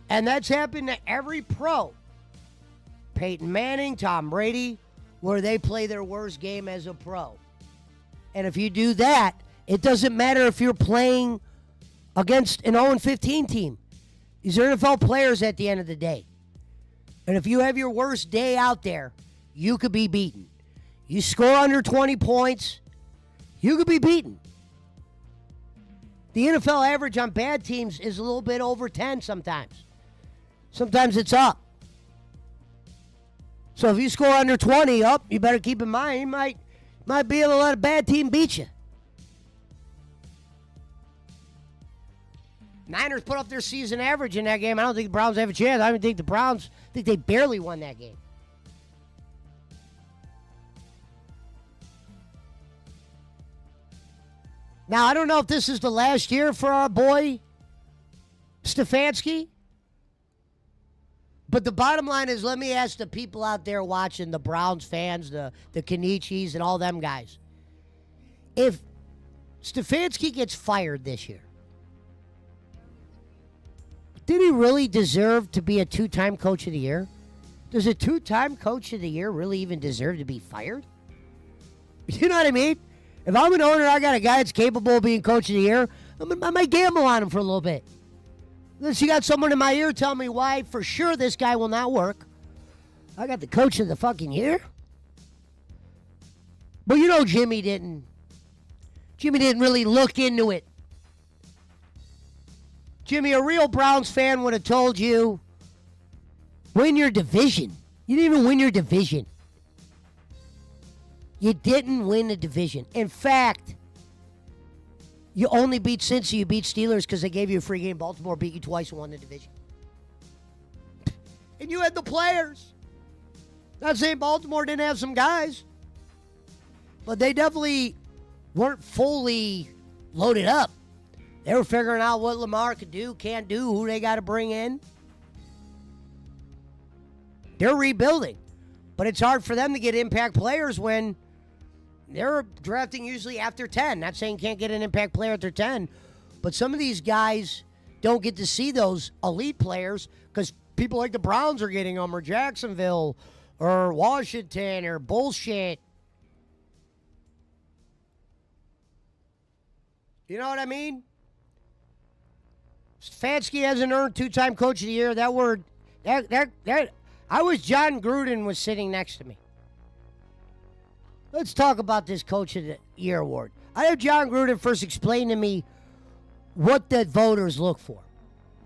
And that's happened to every pro. Peyton Manning, Tom Brady, where they play their worst game as a pro. And if you do that, it doesn't matter if you're playing against an 0-15 team. These are NFL players at the end of the day. And if you have your worst day out there, you could be beaten. You score under 20 points, you could be beaten. The NFL average on bad teams is a little bit over 10 sometimes. Sometimes it's up. So if you score under 20 up, you better keep in mind you might be able to let a bad team beat you. Niners put up their season average in that game. I don't think the Browns have a chance. I don't think the Browns, I think they barely won that game. Now, I don't know if this is the last year for our boy Stefanski. But the bottom line is, let me ask the people out there watching, the Browns fans, the Kenichis, and all them guys. If Stefanski gets fired this year, did he really deserve to be a 2-time coach of the year? Does a 2-time coach of the year really even deserve to be fired? You know what I mean? If I'm an owner, I got a guy that's capable of being coach of the year, I might gamble on him for a little bit. Unless you got someone in my ear telling me why for sure this guy will not work. I got the coach of the fucking year. But you know Jimmy didn't really look into it. Jimmy, a real Browns fan would have told you, win your division. You didn't even win your division. You didn't win the division. In fact, you only beat Cincy, you beat Steelers because they gave you a free game. Baltimore beat you twice and won the division. And you had the players. Not saying Baltimore didn't have some guys, but they definitely weren't fully loaded up. They were figuring out what Lamar could do, can't do, who they got to bring in. They're rebuilding. But it's hard for them to get impact players when they're drafting usually after 10. Not saying can't get an impact player after 10, but some of these guys don't get to see those elite players because people like the Browns are getting them, or Jacksonville, or Washington, or bullshit. You know what I mean? Stefanski hasn't earned 2-time coach of the year. That word, I wish John Gruden was sitting next to me. Let's talk about this coach of the year award. I have John Gruden first explain to me what the voters look for.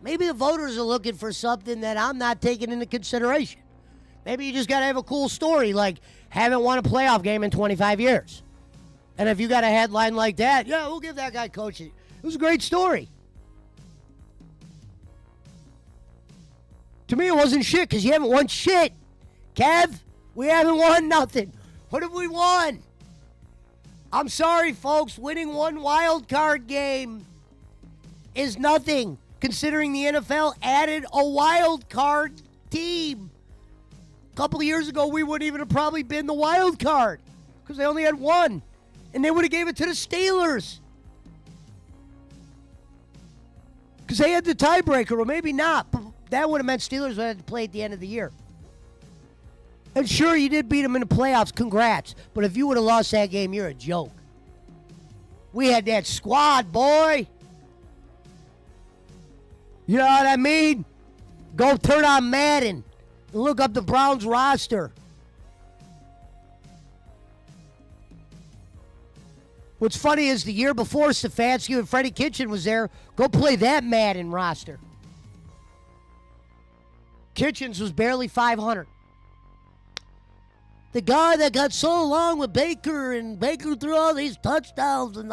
Maybe the voters are looking for something that I'm not taking into consideration. Maybe you just got to have a cool story, like haven't won a playoff game in 25 years. And if you got a headline like that, yeah, we'll give that guy coaching. It was a great story. To me, it wasn't shit because you haven't won shit. Kev, we haven't won nothing. What have we won? I'm sorry, folks. Winning one wild card game is nothing, considering the NFL added a wild card team. A couple of years ago, we wouldn't even have probably been the wild card because they only had one, and they would have gave it to the Steelers because they had the tiebreaker, or maybe not. But that would have meant Steelers would have to play at the end of the year. And sure, you did beat them in the playoffs. Congrats. But if you would have lost that game, you're a joke. We had that squad, boy. You know what I mean? Go turn on Madden and look up the Browns roster. What's funny is the year before Stefanski and Freddie Kitchen was there, go play that Madden roster. Kitchens was barely 500. The guy that got so along with Baker, and Baker threw all these touchdowns, and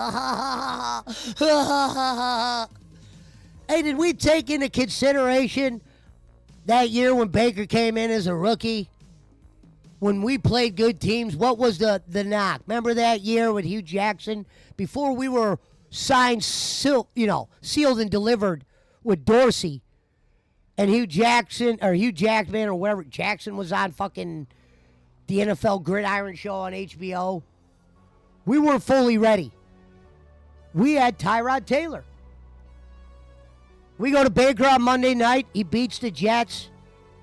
Hey, did we take into consideration that year when Baker came in as a rookie, when we played good teams, what was the knock? Remember that year with Hugh Jackson? Before we were signed, sealed and delivered with Dorsey, and Hugh Jackman or whatever, Jackson was on fucking the NFL Gridiron show on HBO. We weren't fully ready. We had Tyrod Taylor. We go to Baker on Monday night. He beats the Jets.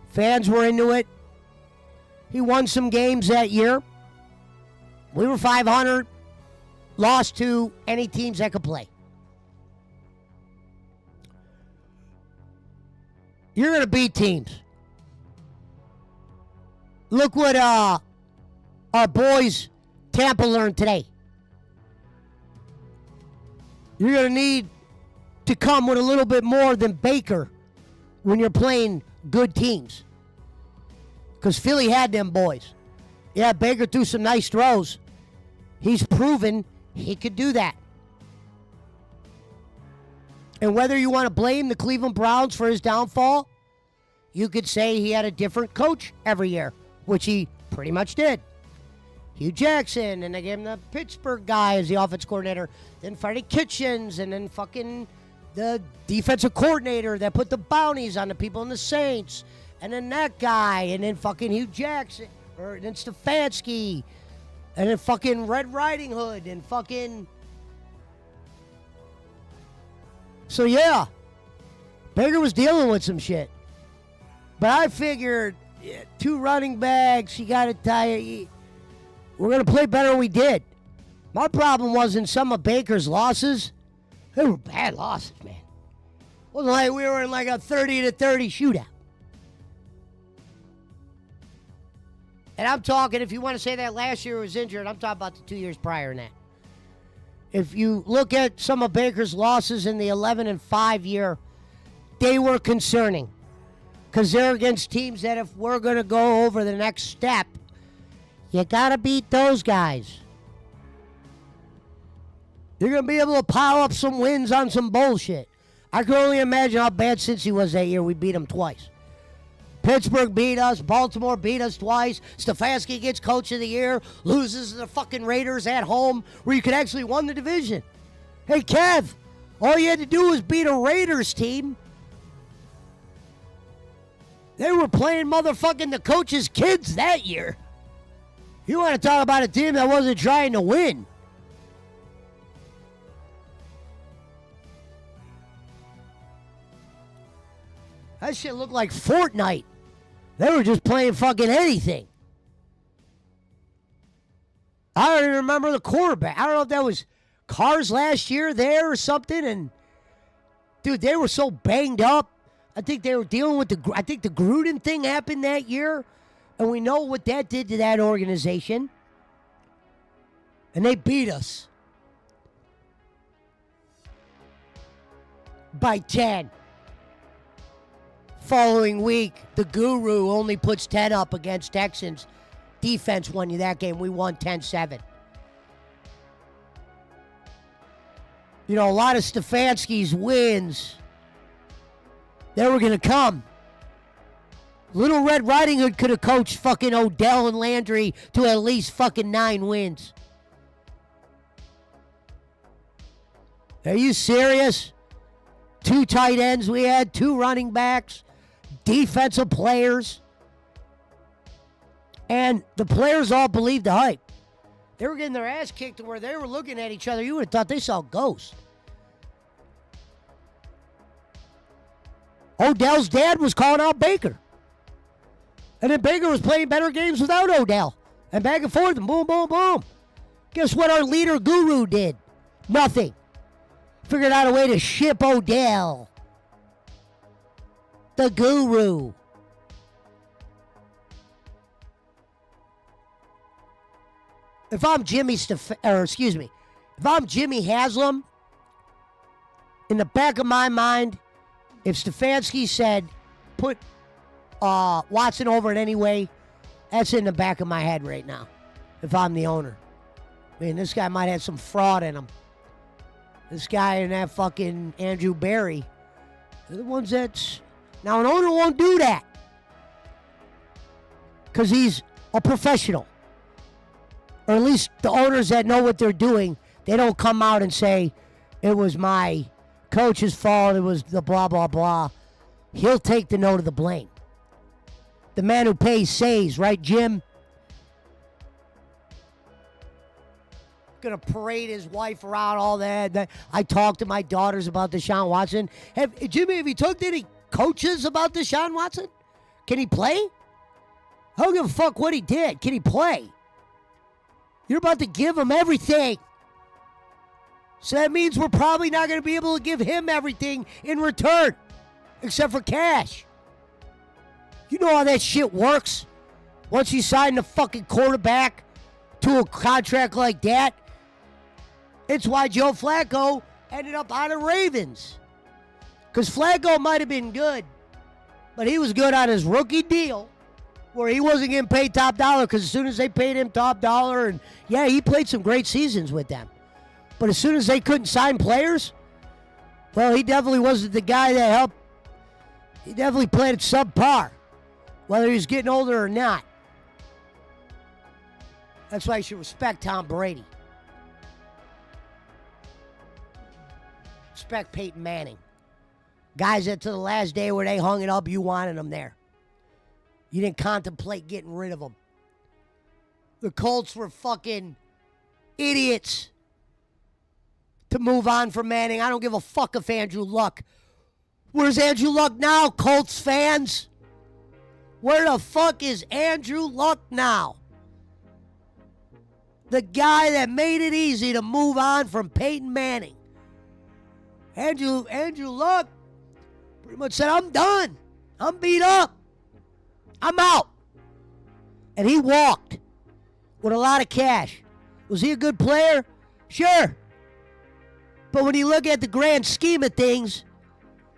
Fans were into it. He won some games that year. We were 500. Lost to any teams that could play. You're going to beat teams. Look what our boys Tampa learned today. You're going to need to come with a little bit more than Baker when you're playing good teams. Because Philly had them boys. Yeah, Baker threw some nice throws. He's proven he could do that. And whether you want to blame the Cleveland Browns for his downfall, you could say he had a different coach every year, which he pretty much did. Hugh Jackson, and they gave him the Pittsburgh guy as the offense coordinator. Then Freddie Kitchens, and then fucking the defensive coordinator that put the bounties on the people in the Saints. And then that guy, and then fucking Hugh Jackson, or then Stefanski, and then fucking Red Riding Hood, and fucking... So yeah, Baker was dealing with some shit. But I figured, two running backs, you got to tie... We're going to play better than we did. My problem was in some of Baker's losses, they were bad losses, man. It wasn't like we were in like a 30-30 shootout. And I'm talking, if you want to say that last year was injured, I'm talking about the 2 years prior than that. If you look at some of Baker's losses in the 11-5 year, they were concerning. Because they're against teams that if we're going to go over the next step, you got to beat those guys. You're going to be able to pile up some wins on some bullshit. I can only imagine how bad Cincy was that year. We beat them twice. Pittsburgh beat us. Baltimore beat us twice. Stefanski gets coach of the year. Loses to the fucking Raiders at home where you could actually won the division. Hey, Kev, all you had to do was beat a Raiders team. They were playing motherfucking the coach's kids that year. You want to talk about a team that wasn't trying to win. That shit looked like Fortnite. They were just playing fucking anything. I don't even remember the quarterback. I don't know if that was Carr's last year there or something. And, dude, they were so banged up. I think they were dealing with the Gruden thing happened that year. And we know what that did to that organization. And they beat us. By 10. Following week, the Guru only puts 10 up against Texans. Defense won you that game. We won 10-7. You know, a lot of Stefanski's wins, they were going to come. Little Red Riding Hood could have coached fucking Odell and Landry to at least fucking 9 wins. Are you serious? 2 tight ends we had, 2 running backs, defensive players. And the players all believed the hype. They were getting their ass kicked to where they were looking at each other. You would have thought they saw ghosts. Odell's dad was calling out Baker. And then Baker was playing better games without Odell. And back and forth and boom, boom, boom. Guess what our leader Guru did? Nothing. Figured out a way to ship Odell. The Guru. If I'm if I'm Jimmy Haslam, in the back of my mind, if Stefanski said, put Watson over it anyway, that's in the back of my head right now. If I'm the owner. I mean, this guy might have some fraud in him. This guy and that fucking Andrew Barry. They're the ones that's... Now, an owner won't do that. because he's a professional. Or at least the owners that know what they're doing, they don't come out and say, it was my coach's fault, it was the blah, blah, blah. He'll take the note of the blame. The man who pays says, right, Jim? Gonna parade his wife around, all that. I talked to my daughters about Deshaun Watson. Jimmy, have you talked to any coaches about Deshaun Watson? Can he play? I don't give a fuck what he did. Can he play? You're about to give him everything. So that means we're probably not going to be able to give him everything in return, except for cash. You know how that shit works? Once you sign the fucking quarterback to a contract like that, it's why Joe Flacco ended up on the Ravens. Because Flacco might have been good, but he was good on his rookie deal where he wasn't getting paid top dollar, because as soon as they paid him top dollar, and yeah, he played some great seasons with them. But as soon as they couldn't sign players, well, he definitely wasn't the guy that helped. He definitely played at subpar, whether he was getting older or not. That's why you should respect Tom Brady. Respect Peyton Manning. Guys that to the last day where they hung it up, you wanted them there. You didn't contemplate getting rid of them. The Colts were fucking idiots to move on from Manning. I don't give a fuck if Andrew Luck. Where's Andrew Luck now, Colts fans? Where the fuck is Andrew Luck now? The guy that made it easy to move on from Peyton Manning. Andrew Luck pretty much said, I'm done. I'm beat up. I'm out. And he walked with a lot of cash. Was he a good player? Sure. But when you look at the grand scheme of things,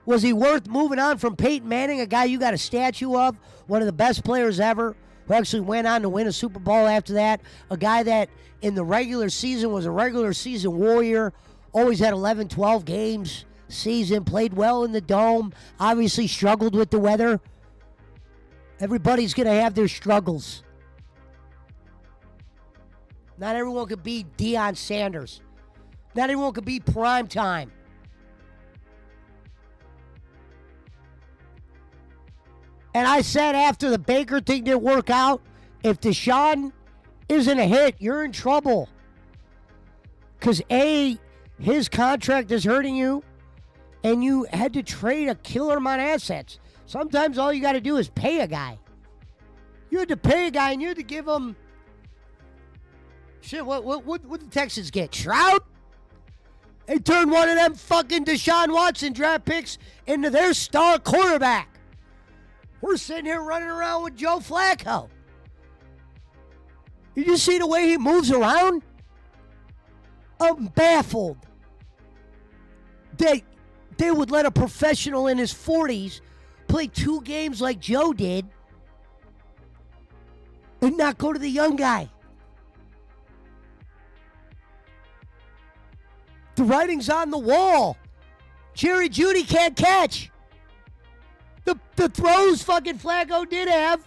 was he worth moving on from Peyton Manning, a guy you got a statue of, one of the best players ever, who actually went on to win a Super Bowl after that, a guy that in the regular season was a regular season warrior, always had 11, 12 games season, played well in the dome, obviously struggled with the weather. Everybody's going to have their struggles. Not everyone could be Deion Sanders. Not everyone could be prime time. And I said after the Baker thing didn't work out, if Deshaun isn't a hit, you're in trouble. Because A, his contract is hurting you, and you had to trade a killer amount of assets. Sometimes all you got to do is pay a guy. You had to pay a guy, and you had to give him... Shit, what the Texans get? Shroud? They turned one of them fucking Deshaun Watson draft picks into their star quarterback. We're sitting here running around with Joe Flacco. Did you see the way he moves around? I'm baffled. They would let a professional in his 40s play 2 games like Joe did and not go to the young guy. The writing's on the wall. Jerry Jeudy can't catch. The throws fucking Flacco did have.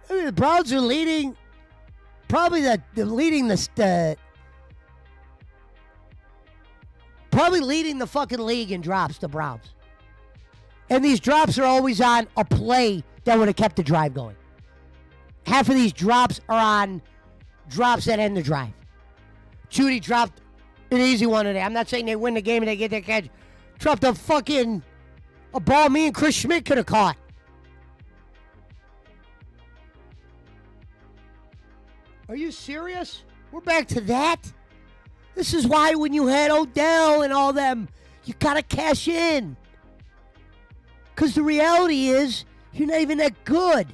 I mean, the Browns are leading, probably leading the fucking league in drops, the Browns. And these drops are always on a play that would have kept the drive going. Half of these drops are on drops that end the drive. Jeudy dropped an easy one today. I'm not saying they win the game and they get their catch. Dropped a ball me and Chris Schmidt could have caught. Are you serious? We're back to that? This is why when you had Odell and all them, you got to cash in. Because the reality is, you're not even that good.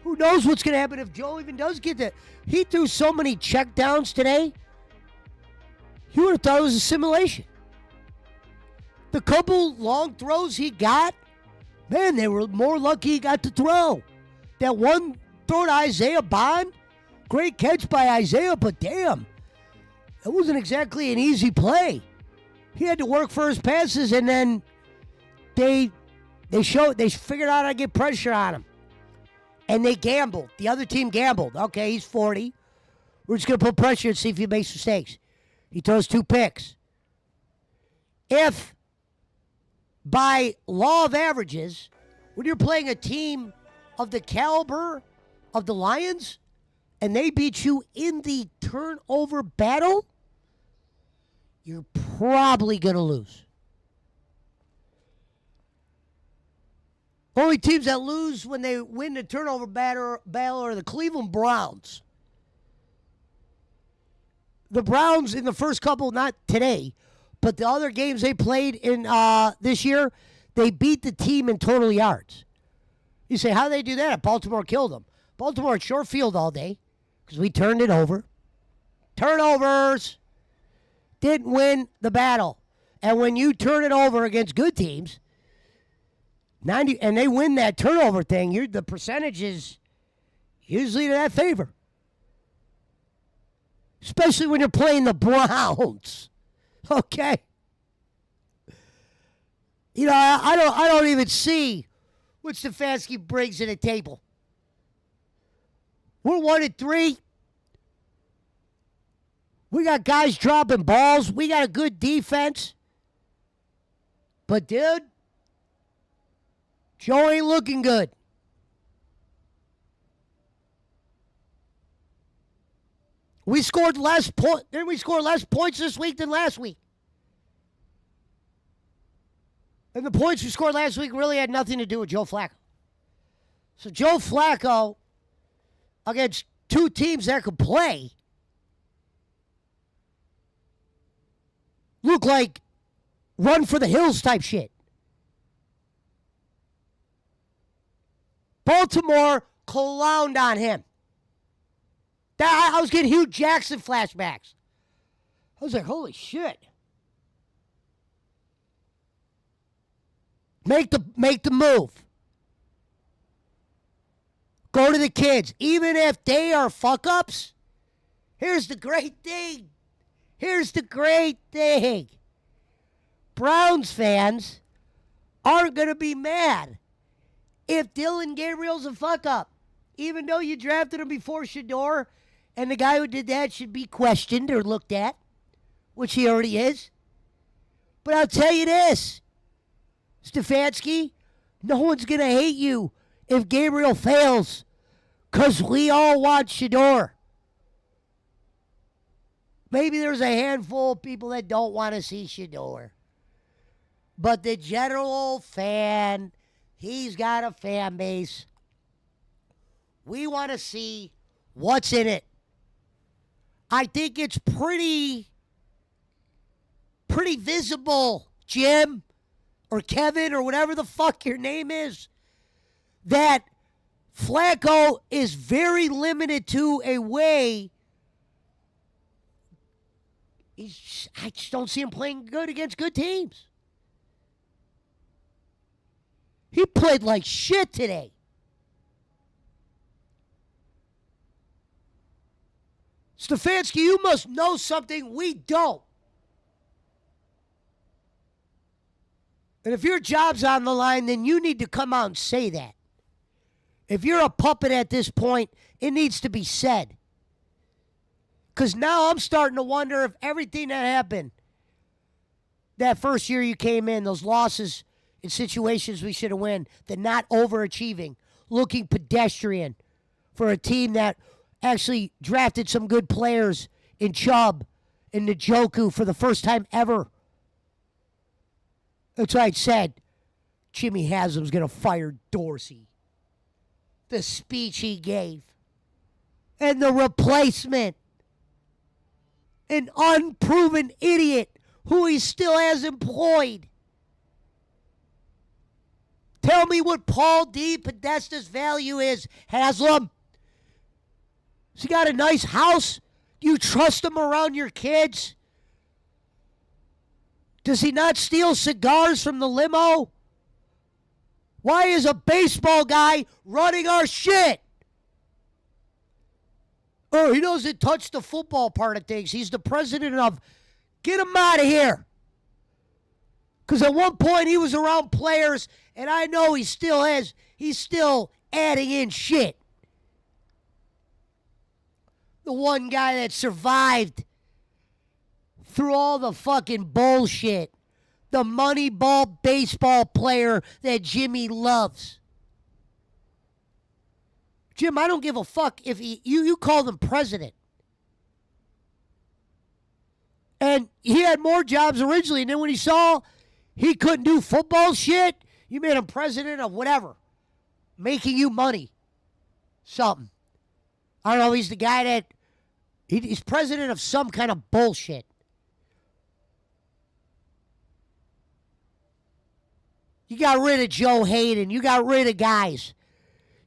Who knows what's going to happen if Joe even does get that? He threw so many checkdowns today, you would have thought it was a simulation. The couple long throws he got, man, they were more lucky he got to throw. That one throw to Isaiah Bond, great catch by Isaiah, but damn, that wasn't exactly an easy play. He had to work for his passes, and then they They figured out how to get pressure on him. And they gambled. The other team gambled. Okay, he's 40. We're just going to put pressure and see if he makes mistakes. He throws 2 picks. If, by law of averages, when you're playing a team of the caliber of the Lions and they beat you in the turnover battle, you're probably going to lose. Only teams that lose when they win the turnover battle are the Cleveland Browns. The Browns in the first couple, not today, but the other games they played in this year, they beat the team in total yards. You say, how do they do that? Baltimore killed them. Baltimore at short field all day because we turned it over. Turnovers. Didn't win the battle. And when you turn it over against good teams, 90, and they win that turnover thing, the percentage is usually to that favor. Especially when you're playing the Browns. Okay. You know, I don't even see what Stefanski brings to the table. We're 1-3. We got guys dropping balls. We got a good defense. But, dude, Joe ain't looking good. We scored less points. Didn't we score less points this week than last week? And the points we scored last week really had nothing to do with Joe Flacco. So Joe Flacco, against 2 teams that could play, look like run for the hills type shit. Baltimore clowned on him. I was getting Hugh Jackson flashbacks. I was like, holy shit. Make the move. Go to the kids. Even if they are fuck-ups, here's the great thing. Browns fans aren't going to be mad if Dylan Gabriel's a fuck-up. Even though you drafted him before Shador, and the guy who did that should be questioned or looked at, which he already is. But I'll tell you this, Stefanski, no one's going to hate you if Gabriel fails, because we all want Shador. Maybe there's a handful of people that don't want to see Shador. But the general fan, he's got a fan base. We want to see what's in it. I think it's pretty visible, Jim or Kevin or whatever the fuck your name is, that Flacco is very limited to a way. I just don't see him playing good against good teams. He played like shit today. Stefanski, you must know something we don't. And if your job's on the line, then you need to come out and say that. If you're a puppet at this point, it needs to be said. Because now I'm starting to wonder if everything that happened that first year you came in, those losses in situations we should have won, the not overachieving, looking pedestrian for a team that actually drafted some good players in Chubb and Njoku for the first time ever. That's why I said Jimmy Haslam's going to fire Dorsey. The speech he gave. And the replacement. An unproven idiot who he still has employed. Tell me what Paul D. Podesta's value is, Haslam. Has he got a nice house? Do you trust him around your kids? Does he not steal cigars from the limo? Why is a baseball guy running our shit? Oh, he doesn't touch the football part of things. He's the president of... Get him out of here. Because at one point he was around players And I know he's still adding in shit. The one guy that survived through all the fucking bullshit. The Moneyball baseball player that Jimmy loves. Jim, I don't give a fuck if you call him president. And he had more jobs originally, and then when he saw he couldn't do football shit, you made him president of whatever. Making you money. Something. I don't know, he's the guy that he's president of some kind of bullshit. You got rid of Joe Hayden. You got rid of guys.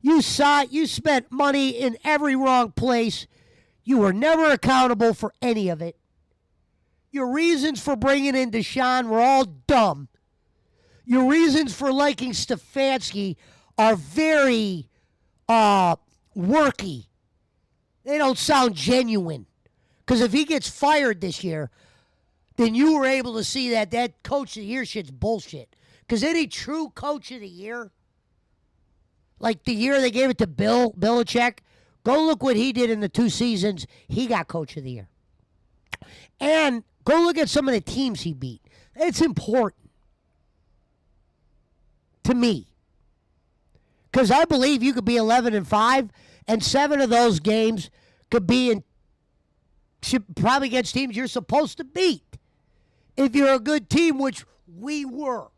You spent money in every wrong place. You were never accountable for any of it. Your reasons for bringing in Deshaun were all dumb. Your reasons for liking Stefanski are very worky. They don't sound genuine. Because if he gets fired this year, then you were able to see that coach of the year shit's bullshit. Because any true coach of the year, like the year they gave it to Bill Belichick, go look what he did in the 2 seasons he got coach of the year. And go look at some of the teams he beat. It's important to me. Because I believe you could be 11-5, and 7 of those games could be probably against teams you're supposed to beat. If you're a good team, which we were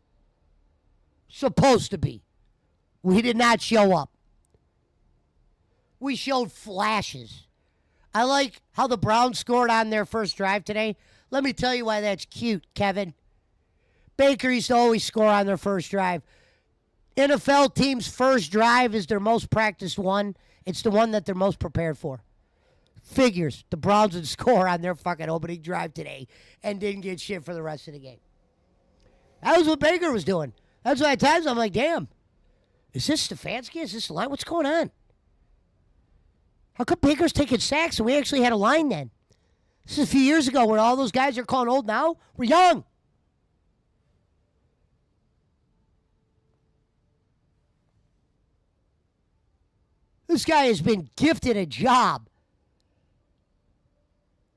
supposed to be. We did not show up. We showed flashes. I like how the Browns scored on their first drive today. Let me tell you why that's cute, Kevin. Baker used to always score on their first drive. NFL teams' first drive is their most practiced one. It's the one that they're most prepared for. Figures the Browns would score on their fucking opening drive today and didn't get shit for the rest of the game. That was what Baker was doing. That's why at times I'm like, damn, is this Stefanski? Is this the line? What's going on? How come Baker's taking sacks and we actually had a line then? This is a few years ago where all those guys are calling old now. We're young. This guy has been gifted a job.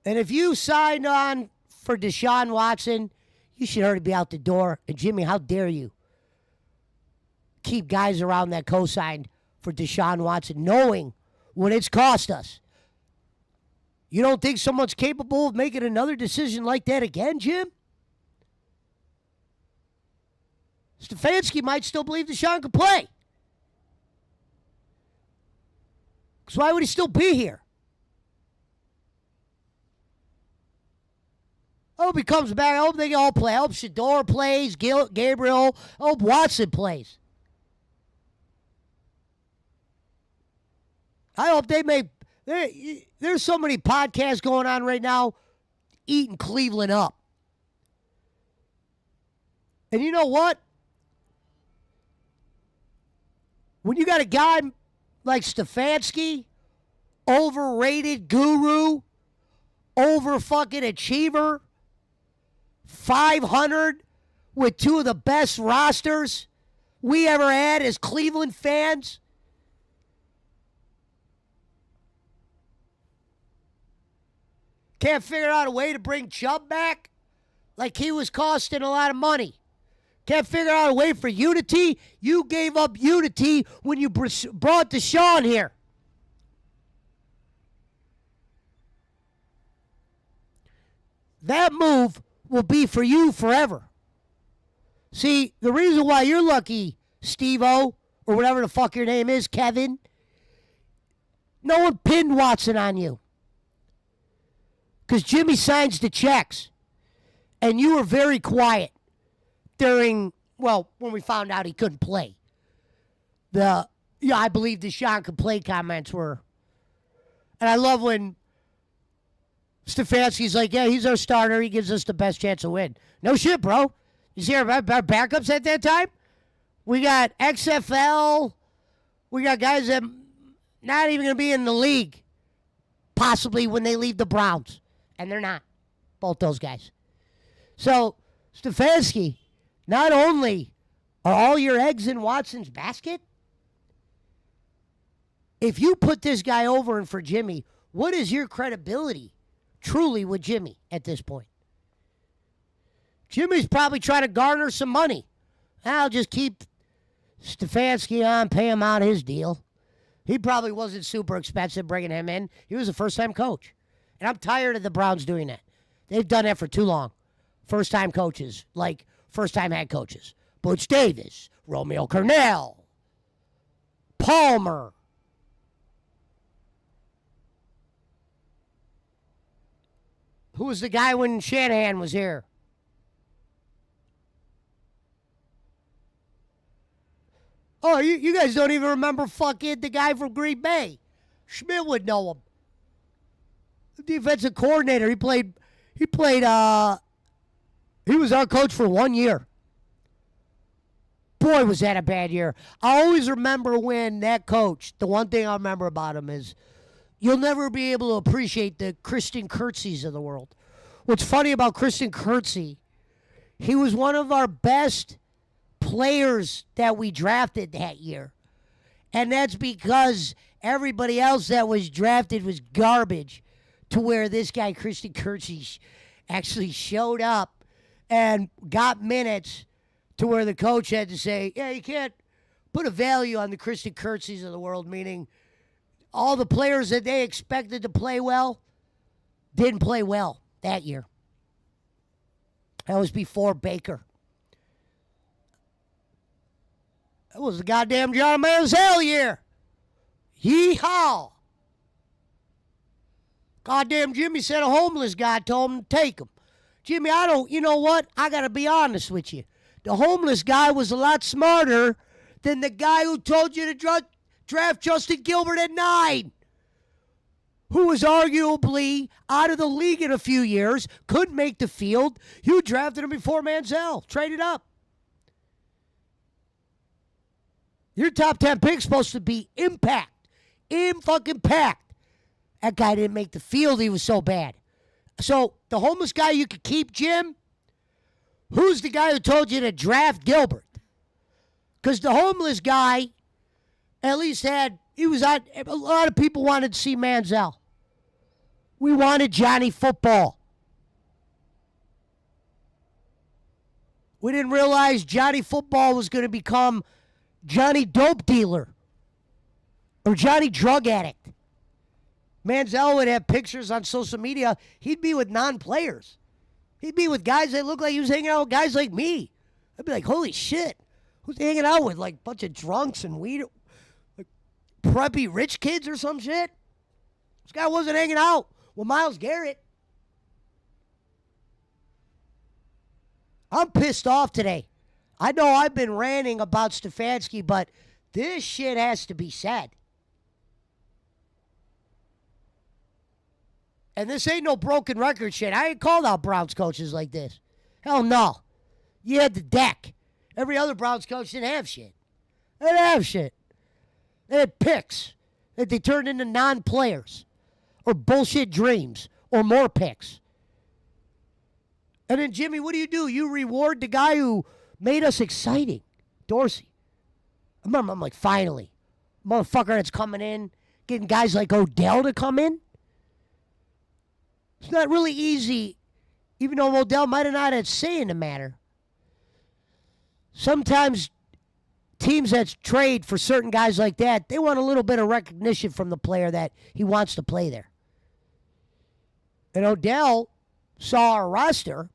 And if you signed on for Deshaun Watson, you should already be out the door. And Jimmy, how dare you keep guys around that co-signed for Deshaun Watson, knowing what it's cost us. You don't think someone's capable of making another decision like that again, Jim? Stefanski might still believe Deshaun could play. Because why would he still be here? I hope he comes back. I hope they all play. I hope Shador plays, Gabriel. I hope Watson plays. I hope they make... There's so many podcasts going on right now eating Cleveland up. And you know what? When you got a guy like Stefanski, overrated guru, over fucking achiever, 500 with 2 of the best rosters we ever had as Cleveland fans. Can't figure out a way to bring Chubb back like he was costing a lot of money. Can't figure out a way for unity. You gave up unity when you brought Deshaun here. That move will be for you forever. See, the reason why you're lucky, Steve-O, or whatever the fuck your name is, Kevin, no one pinned Watson on you. Because Jimmy signs the checks. And you were very quiet during, well, when we found out he couldn't play. I believe Deshaun could play comments were. And I love when Stefanski's like, yeah, he's our starter. He gives us the best chance to win. No shit, bro. You see our backups at that time? We got XFL. We got guys that not even going to be in the league. Possibly when they leave the Browns. And they're not. Both those guys. So, Stefanski, not only Are all your eggs in Watson's basket? If you put this guy over and for Jimmy, what is your credibility truly with Jimmy at this point? Jimmy's probably trying to garner some money. I'll just keep Stefanski on, pay him out his deal. He probably wasn't super expensive bringing him in. He was a first-time coach. And I'm tired of the Browns doing that. They've done that for too long. First-time coaches, like first-time head coaches. Butch Davis, Romeo Cornell, Palmer. Who was the guy when Shanahan was here? Oh, you guys don't even remember fucking the guy from Green Bay. Schmidt would know him. The defensive coordinator. He was our coach for 1 year. Boy, was that a bad year. I always remember when that coach, the one thing I remember about him is you'll never be able to appreciate the Kristen Kirtzies of the world. What's funny about Kristen Kirtsey, he was one of our best players that we drafted that year. And that's because everybody else that was drafted was garbage, to where this guy, Kristen Kirtsey, actually showed up and got minutes to where the coach had to say, yeah, you can't put a value on the Kristen Kirtzies of the world, meaning all the players that they expected to play well didn't play well that year. That was before Baker. That was the goddamn John Manziel year. Yeehaw. Goddamn Jimmy said a homeless guy told him to take him. Jimmy, you know what? I got to be honest with you. The homeless guy was a lot smarter than the guy who told you to draft Justin Gilbert at 9, who was arguably out of the league in a few years, couldn't make the field. You drafted him before Manziel. Traded up. Your top 10 pick's supposed to be impact. Fucking-pact. That guy didn't make the field. He was so bad. So, the homeless guy you could keep, Jim? Who's the guy who told you to draft Gilbert? Because the homeless guy at least a lot of people wanted to see Manziel. We wanted Johnny Football. We didn't realize Johnny Football was going to become Johnny Dope Dealer or Johnny Drug Addict. Manziel would have pictures on social media. He'd be with non-players. He'd be with guys that look like he was hanging out with guys like me. I'd be like, holy shit. Who's he hanging out with? Like a bunch of drunks and weed, like preppy rich kids or some shit? This guy wasn't hanging out with Myles Garrett. I'm pissed off today. I know I've been ranting about Stefanski, but this shit has to be said. And this ain't no broken record shit. I ain't called out Browns coaches like this. Hell no. You had the deck. Every other Browns coach didn't have shit. They didn't have shit. They had picks that they turned into non-players or bullshit dreams or more picks. And then, Jimmy, what do? You reward the guy who made us exciting, Dorsey. I remember, I'm like, finally. Motherfucker that's coming in, getting guys like Odell to come in. It's not really easy, even though Odell might have not had say in the matter. Sometimes teams that trade for certain guys like that, they want a little bit of recognition from the player that he wants to play there. And Odell saw our roster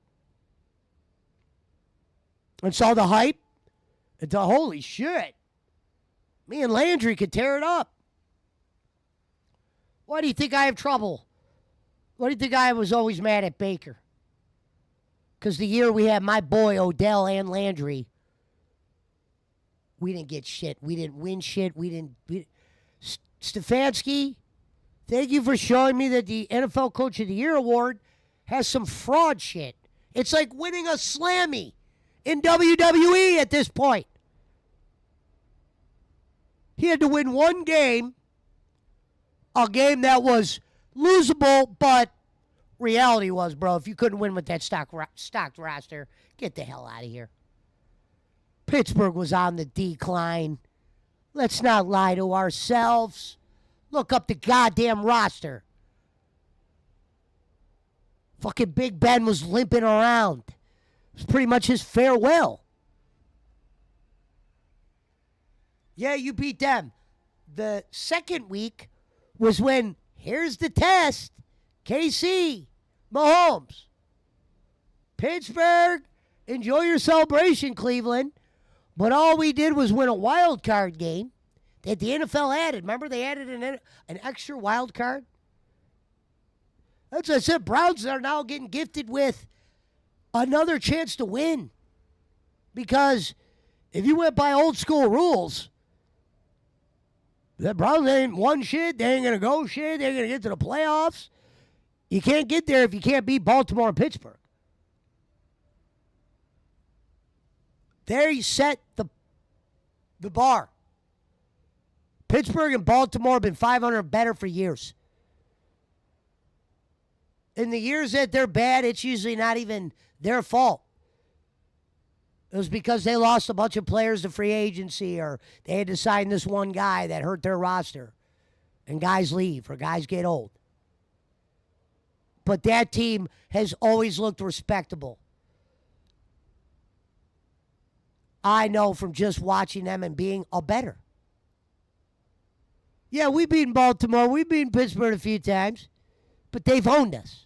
and saw the hype and thought, holy shit, me and Landry could tear it up. Why do you think I have trouble? Why do you think I was always mad at Baker? Because the year we had my boy Odell and Landry, we didn't get shit. We didn't win shit. Stefanski, thank you for showing me that the NFL Coach of the Year award has some fraud shit. It's like winning a Slammy in WWE at this point. He had to win one game, a game that was losable, but reality was, bro, if you couldn't win with that stocked roster, get the hell out of here. Pittsburgh was on the decline. Let's not lie to ourselves. Look up the goddamn roster. Fucking Big Ben was limping around. It was pretty much his farewell. Yeah, you beat them. The second week was when, here's the test, KC, Mahomes. Pittsburgh, enjoy your celebration, Cleveland. But all we did was win a wild card game that the NFL added. Remember, they added an extra wild card? That's what I said. Browns are now getting gifted with another chance to win. Because if you went by old school rules, the Browns ain't won shit. They ain't going to go shit. They ain't going to get to the playoffs. You can't get there if you can't beat Baltimore and Pittsburgh. There you set the bar. Pittsburgh and Baltimore have been 500 better for years. In the years that they're bad, it's usually not even their fault. It was because they lost a bunch of players to free agency, or they had to sign this one guy that hurt their roster. And guys leave or guys get old. But that team has always looked respectable. I know from just watching them and being a better. Yeah, we've beaten Baltimore. We've beaten Pittsburgh a few times. But they've owned us.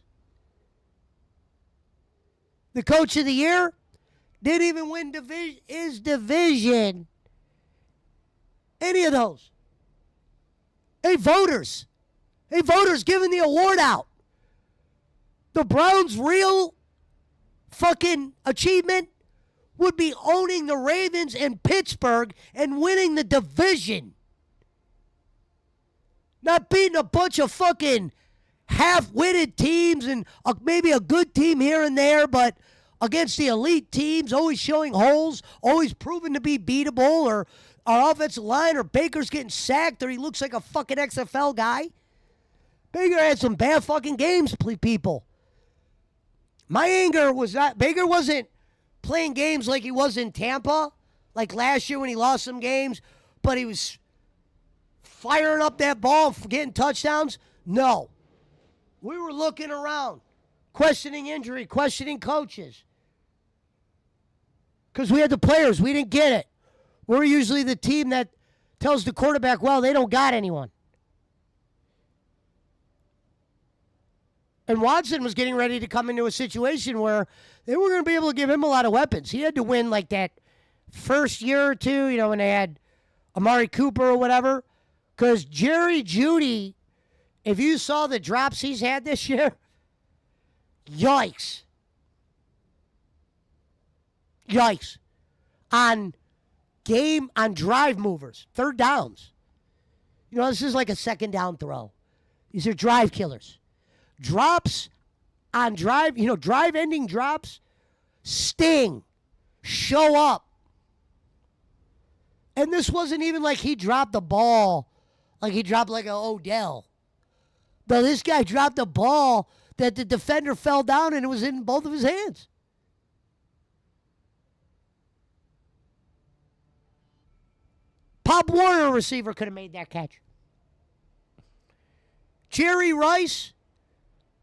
The coach of the year didn't even win his division. Any of those. Hey, voters. Hey, voters, giving the award out. The Browns' real fucking achievement would be owning the Ravens and Pittsburgh and winning the division. Not beating a bunch of fucking half-witted teams and maybe a good team here and there, but against the elite teams, always showing holes, always proving to be beatable, or our offensive line, or Baker's getting sacked, or he looks like a fucking XFL guy. Baker had some bad fucking games, people. My anger was not, Baker wasn't playing games like he was in Tampa, like last year when he lost some games, but he was firing up that ball, getting touchdowns. No. We were looking around, questioning injury, questioning coaches. Because we had the players. We didn't get it. We're usually the team that tells the quarterback, well, they don't got anyone. And Watson was getting ready to come into a situation where they were going to be able to give him a lot of weapons. He had to win like that first year or two, you know, when they had Amari Cooper or whatever. Because Jerry Jeudy, if you saw the drops he's had this year, yikes. Yikes. On drive movers, third downs. You know, this is like a second down throw. These are drive killers. Drops on drive, you know, drive-ending drops, sting, show up. And this wasn't even like he dropped the ball, like he dropped like an Odell. No, this guy dropped the ball that the defender fell down and it was in both of his hands. Pop Warner, receiver, could have made that catch. Jerry Rice,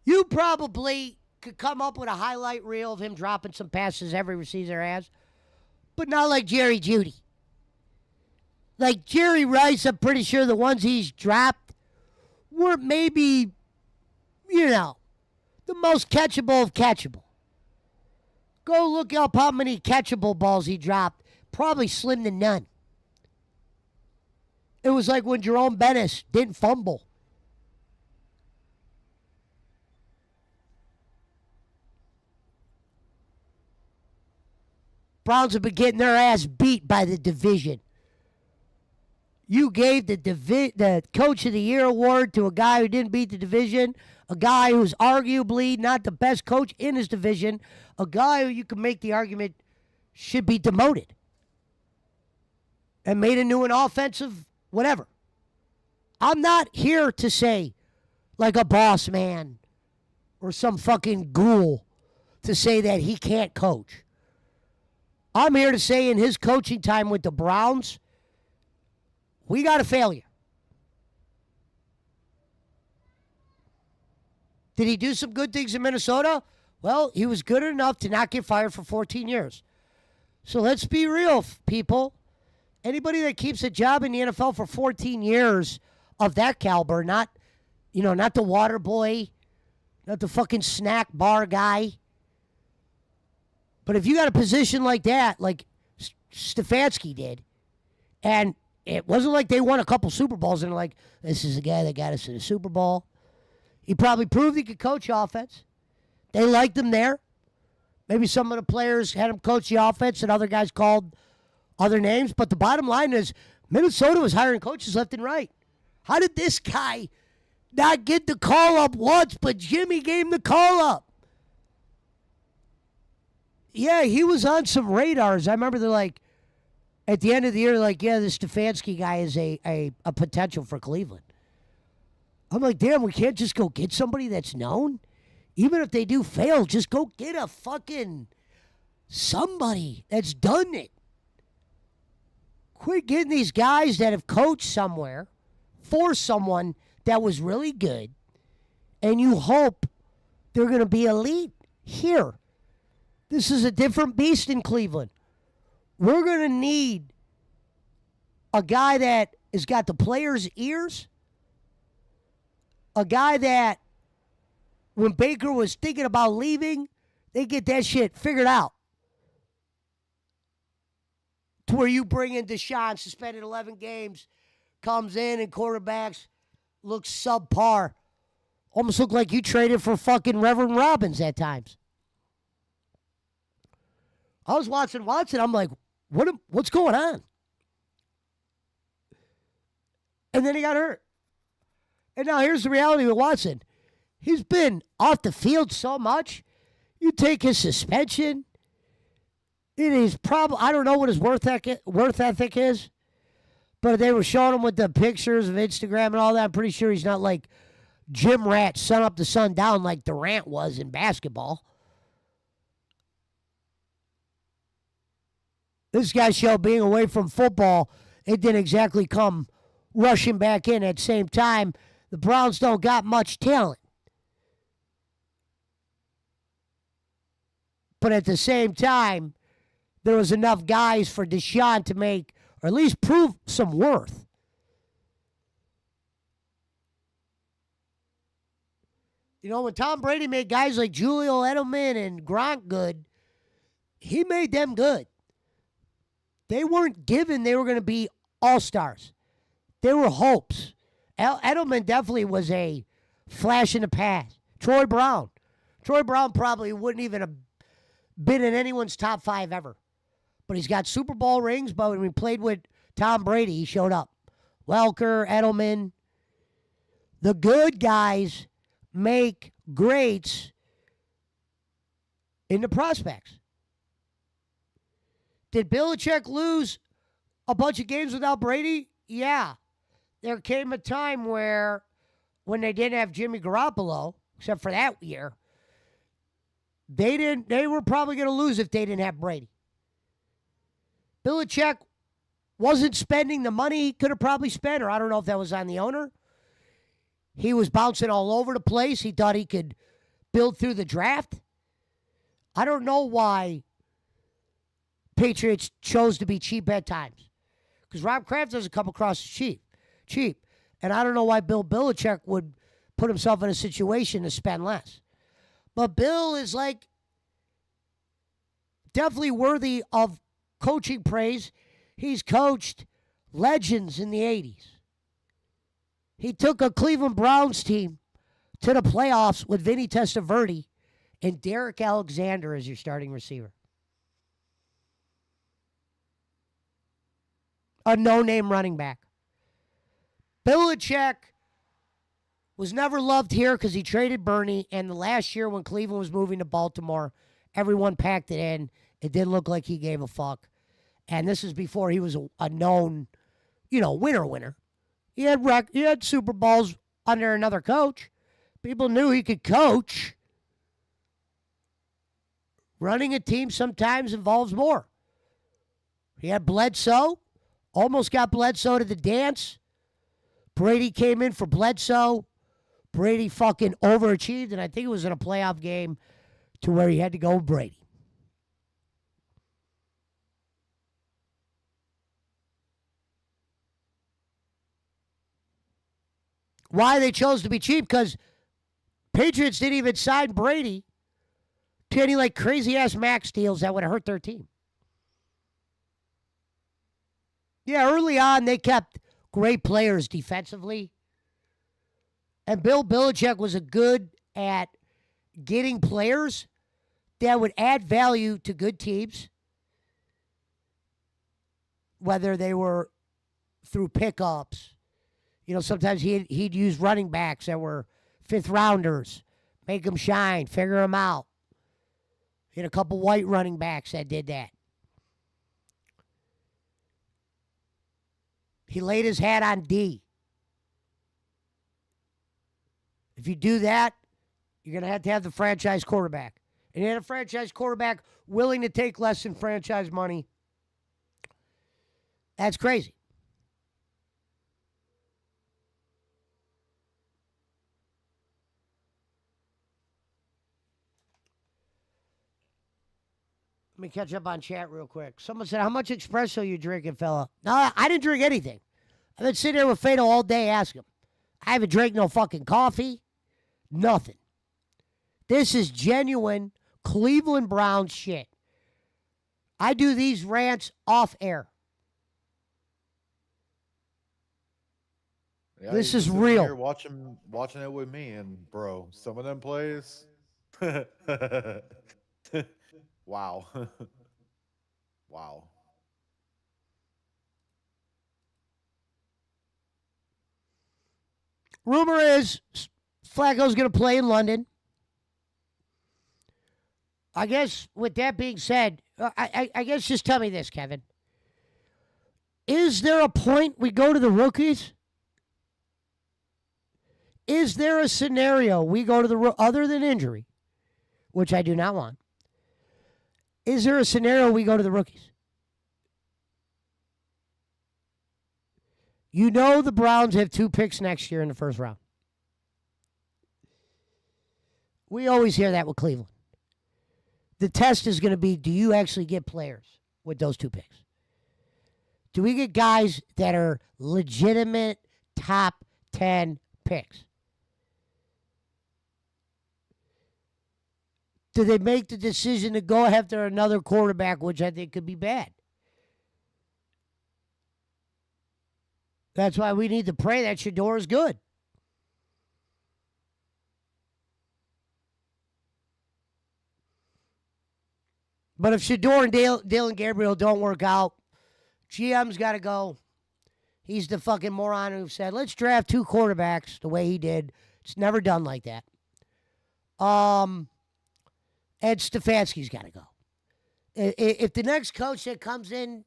you probably could come up with a highlight reel of him dropping some passes every receiver has, but not like Jerry Jeudy. Like Jerry Rice, I'm pretty sure the ones he's dropped were maybe, you know, the most catchable of catchable. Go look up how many catchable balls he dropped. Probably slim to none. It was like when Jerome Bettis didn't fumble. Browns have been getting their ass beat by the division. You gave the Coach of the Year award to a guy who didn't beat the division, a guy who's arguably not the best coach in his division, a guy who you can make the argument should be demoted, and made a new and offensive whatever. I'm not here to say, like a boss man or some fucking ghoul, to say that he can't coach. I'm here to say in his coaching time with the Browns, we got a failure. Did he do some good things in Minnesota? Well, he was good enough to not get fired for 14 years. So let's be real, people. Anybody that keeps a job in the NFL for 14 years of that caliber, not the water boy, not the fucking snack bar guy. But if you got a position like that, like Stefanski did, and it wasn't like they won a couple Super Bowls and they're like, this is the guy that got us to the Super Bowl. He probably proved he could coach offense. They liked him there. Maybe some of the players had him coach the offense and other guys called other names. But the bottom line is Minnesota was hiring coaches left and right. How did this guy not get the call up once, but Jimmy gave him the call up? Yeah, he was on some radars. I remember they're like, at the end of the year, like, yeah, this Stefanski guy is a potential for Cleveland. I'm like, damn, we can't just go get somebody that's known? Even if they do fail, just go get a fucking somebody that's done it. Quit getting these guys that have coached somewhere for someone that was really good, and you hope they're going to be elite here. This is a different beast in Cleveland. We're going to need a guy that has got the players' ears, a guy that when Baker was thinking about leaving, they get that shit figured out. To where you bring in Deshaun, suspended 11 games, comes in and quarterbacks look subpar. Almost look like you traded for fucking Reverend Robbins at times. I was watching Watson. I'm like, what's going on? And then he got hurt. And now here's the reality with Watson. He's been off the field so much. You take his suspension. It is probably, I don't know what his worth ethic is, but they were showing him with the pictures of Instagram and all that. I'm pretty sure he's not like gym rat, sun up to sun down like Durant was in basketball. This guy show being away from football, it didn't exactly come rushing back in at the same time. The Browns don't got much talent. But at the same time, there was enough guys for Deshaun to make, or at least prove some worth. You know, when Tom Brady made guys like Julio Edelman and Gronk good, he made them good. They weren't given they were going to be all-stars. They were hopes. Edelman definitely was a flash in the past. Troy Brown probably wouldn't even have been in anyone's top 5 ever. But he's got Super Bowl rings, but when he played with Tom Brady, he showed up. Welker, Edelman. The good guys make greats into prospects. Did Belichick lose a bunch of games without Brady? Yeah. There came a time where when they didn't have Jimmy Garoppolo, except for that year, they were probably going to lose if they didn't have Brady. Belichick wasn't spending the money he could have probably spent, or I don't know if that was on the owner. He was bouncing all over the place. He thought he could build through the draft. I don't know why Patriots chose to be cheap at times. Because Rob Kraft doesn't come across as cheap. And I don't know why Bill Belichick would put himself in a situation to spend less. But Bill is like definitely worthy of coaching praise. He's coached legends in the 80s. He took a Cleveland Browns team to the playoffs with Vinny Testaverde and Derek Alexander as your starting receiver. A no-name running back. Belichick was never loved here because he traded Bernie, and the last year when Cleveland was moving to Baltimore, everyone packed it in. It didn't look like he gave a fuck. And this is before he was a known, winner. He had Super Bowls under another coach. People knew he could coach. Running a team sometimes involves more. He had Bledsoe, almost got Bledsoe to the dance. Brady came in for Bledsoe. Brady fucking overachieved, and I think it was in a playoff game to where he had to go with Brady. Why they chose to be cheap? Because Patriots didn't even sign Brady to any like crazy ass max deals that would have hurt their team. Yeah, early on they kept great players defensively. And Bill Belichick was a good at getting players that would add value to good teams, whether they were through pickups. You know, sometimes he'd use running backs that were fifth rounders, make them shine, figure them out. He had a couple white running backs that did that. He laid his hat on D. If you do that, you're going to have the franchise quarterback. And you had a franchise quarterback willing to take less than franchise money. That's crazy. Let me catch up on chat real quick. Someone said, how much espresso you drinking, fella? No, I didn't drink anything. I've been sitting there with Fado all day. Ask him. I haven't drank no fucking coffee. Nothing. This is genuine Cleveland Browns shit. I do these rants off air. Yeah, this you is sit real. Here watching it with me, and bro, some of them plays. Wow. Wow. Rumor is Flacco's going to play in London. I guess with that being said, I guess just tell me this, Kevin. Is there a point we go to the rookies? Is there a scenario we go to the other than injury, which I do not want? Is there a scenario we go to the rookies? You know the Browns have 2 picks next year in the first round. We always hear that with Cleveland. The test is going to be, do you actually get players with those 2 picks? Do we get guys that are legitimate top 10 picks? Do they make the decision to go after another quarterback, which I think could be bad? That's why we need to pray that Shador is good. But if Shador and Dillon Gabriel don't work out, GM's got to go. He's the fucking moron who said, let's draft 2 quarterbacks the way he did. It's never done like that. Ed Stefanski's got to go. If the next coach that comes in,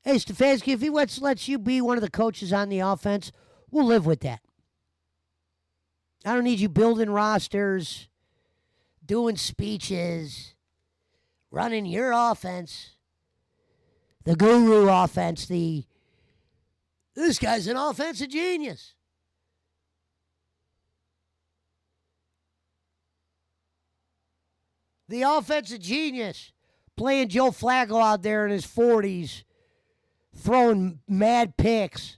hey, Stefanski, if he lets you be one of the coaches on the offense, we'll live with that. I don't need you building rosters, doing speeches, running your offense, the guru offense, this guy's an offensive genius. The offensive genius playing Joe Flacco out there in his 40s, throwing mad picks.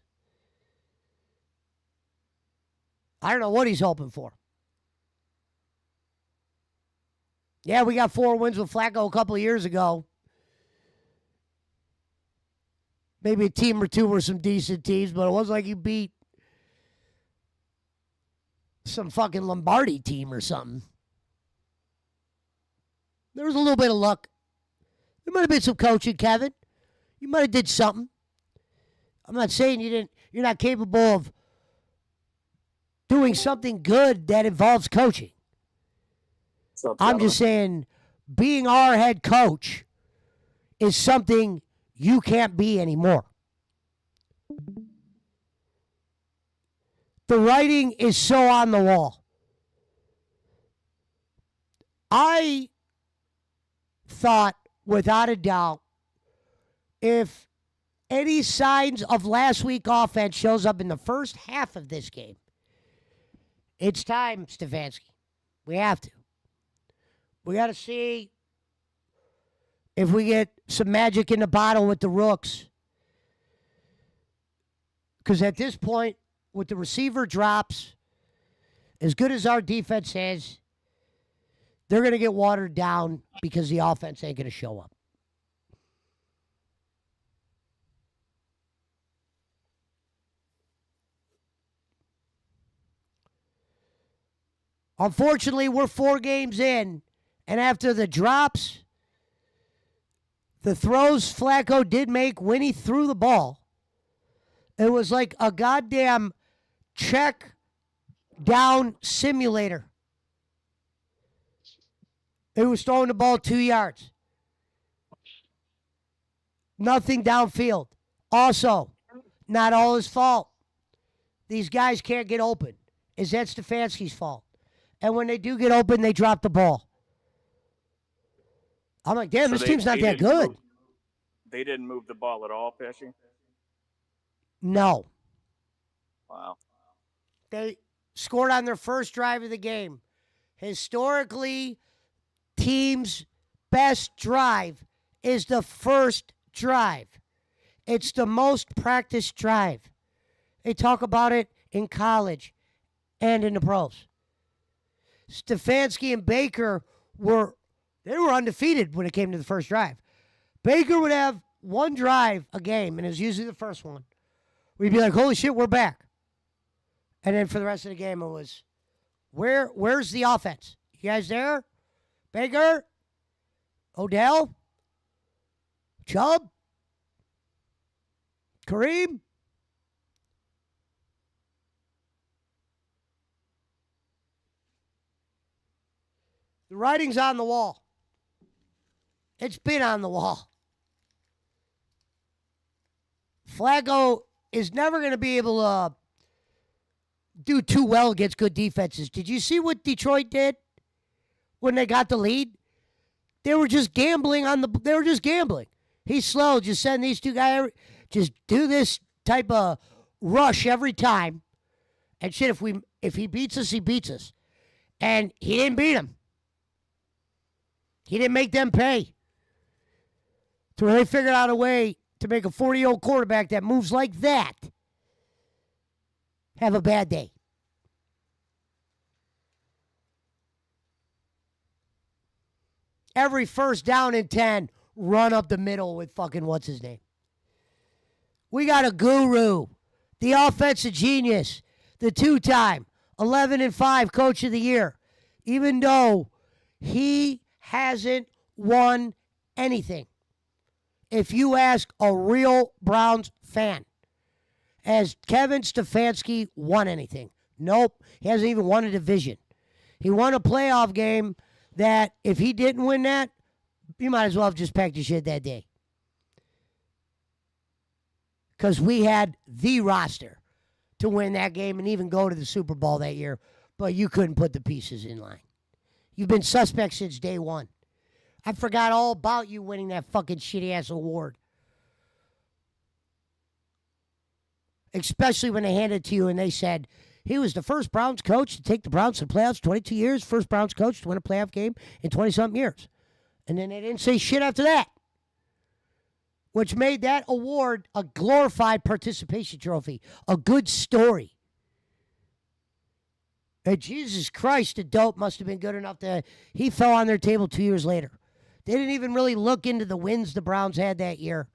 I don't know what he's hoping for. Yeah, we got 4 wins with Flacco a couple of years ago. Maybe a team or two were some decent teams, but it wasn't like you beat some fucking Lombardi team or something. There was a little bit of luck. There might have been some coaching, Kevin. You might have did something. I'm not saying you're not capable of doing something good that involves coaching. I'm just saying being our head coach is something you can't be anymore. The writing is so on the wall. I thought, without a doubt, if any signs of last week offense shows up in the first half of this game, it's time, Stefanski. We have to. We got to see if we get some magic in the bottle with the Rooks. Because at this point, with the receiver drops, as good as our defense is, they're going to get watered down because the offense ain't going to show up. Unfortunately, we're 4 games in, and after the drops, the throws Flacco did make when he threw the ball, it was like a goddamn check down simulator. It was throwing the ball 2 yards. Nothing downfield. Also, not all his fault. These guys can't get open. Is that Stefanski's fault? And when they do get open, they drop the ball. I'm like, damn, this team's not that good. They didn't move the ball at all, Pesci? No. Wow. They scored on their first drive of the game. Historically, team's best drive is the first drive. It's the most practiced drive. They talk about it in college and in the pros. Stefanski and Baker were undefeated when it came to the first drive. Baker would have one drive a game, and it was usually the first one. We'd be like, holy shit, we're back. And then for the rest of the game, it was, where's the offense? You guys there? Baker? Odell? Chubb? Kareem? The writing's on the wall. It's been on the wall. Flacco is never going to be able to do too well against good defenses. Did you see what Detroit did when they got the lead? They were just gambling they were just gambling. He's slow. Just send these two guys, just do this type of rush every time. And shit, if he beats us, he beats us. And he didn't beat him. He didn't make them pay. So they figured out a way to make a 40-year-old quarterback that moves like that have a bad day. Every first down and 10, run up the middle with fucking what's his name. We got a guru, the offensive genius, the 2-time 11-5 coach of the year, even though he hasn't won anything. If you ask a real Browns fan, has Kevin Stefanski won anything? Nope. He hasn't even won a division. He won a playoff game that if he didn't win that, you might as well have just packed your shit that day. Because we had the roster to win that game and even go to the Super Bowl that year, but you couldn't put the pieces in line. You've been suspect since day one. I forgot all about you winning that fucking shitty-ass award. Especially when they handed it to you and they said, he was the first Browns coach to take the Browns to the playoffs 22 years, first Browns coach to win a playoff game in 20-something years. And then they didn't say shit after that, which made that award a glorified participation trophy, a good story. And Jesus Christ, the dope must have been good enough that he fell on their table 2 years later. They didn't even really look into the wins the Browns had that year.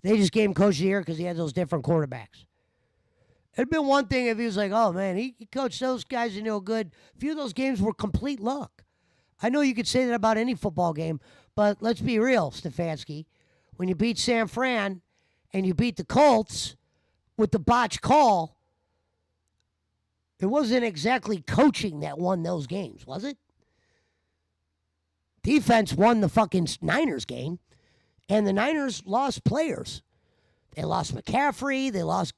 They just gave him coach of the year because he had those different quarterbacks. It'd been one thing if he was like, oh, man, he coached those guys and they were good. A few of those games were complete luck. I know you could say that about any football game, but let's be real, Stefanski. When you beat San Fran and you beat the Colts with the botch call, it wasn't exactly coaching that won those games, was it? Defense won the fucking Niners game, and the Niners lost players. They lost McCaffrey, they lost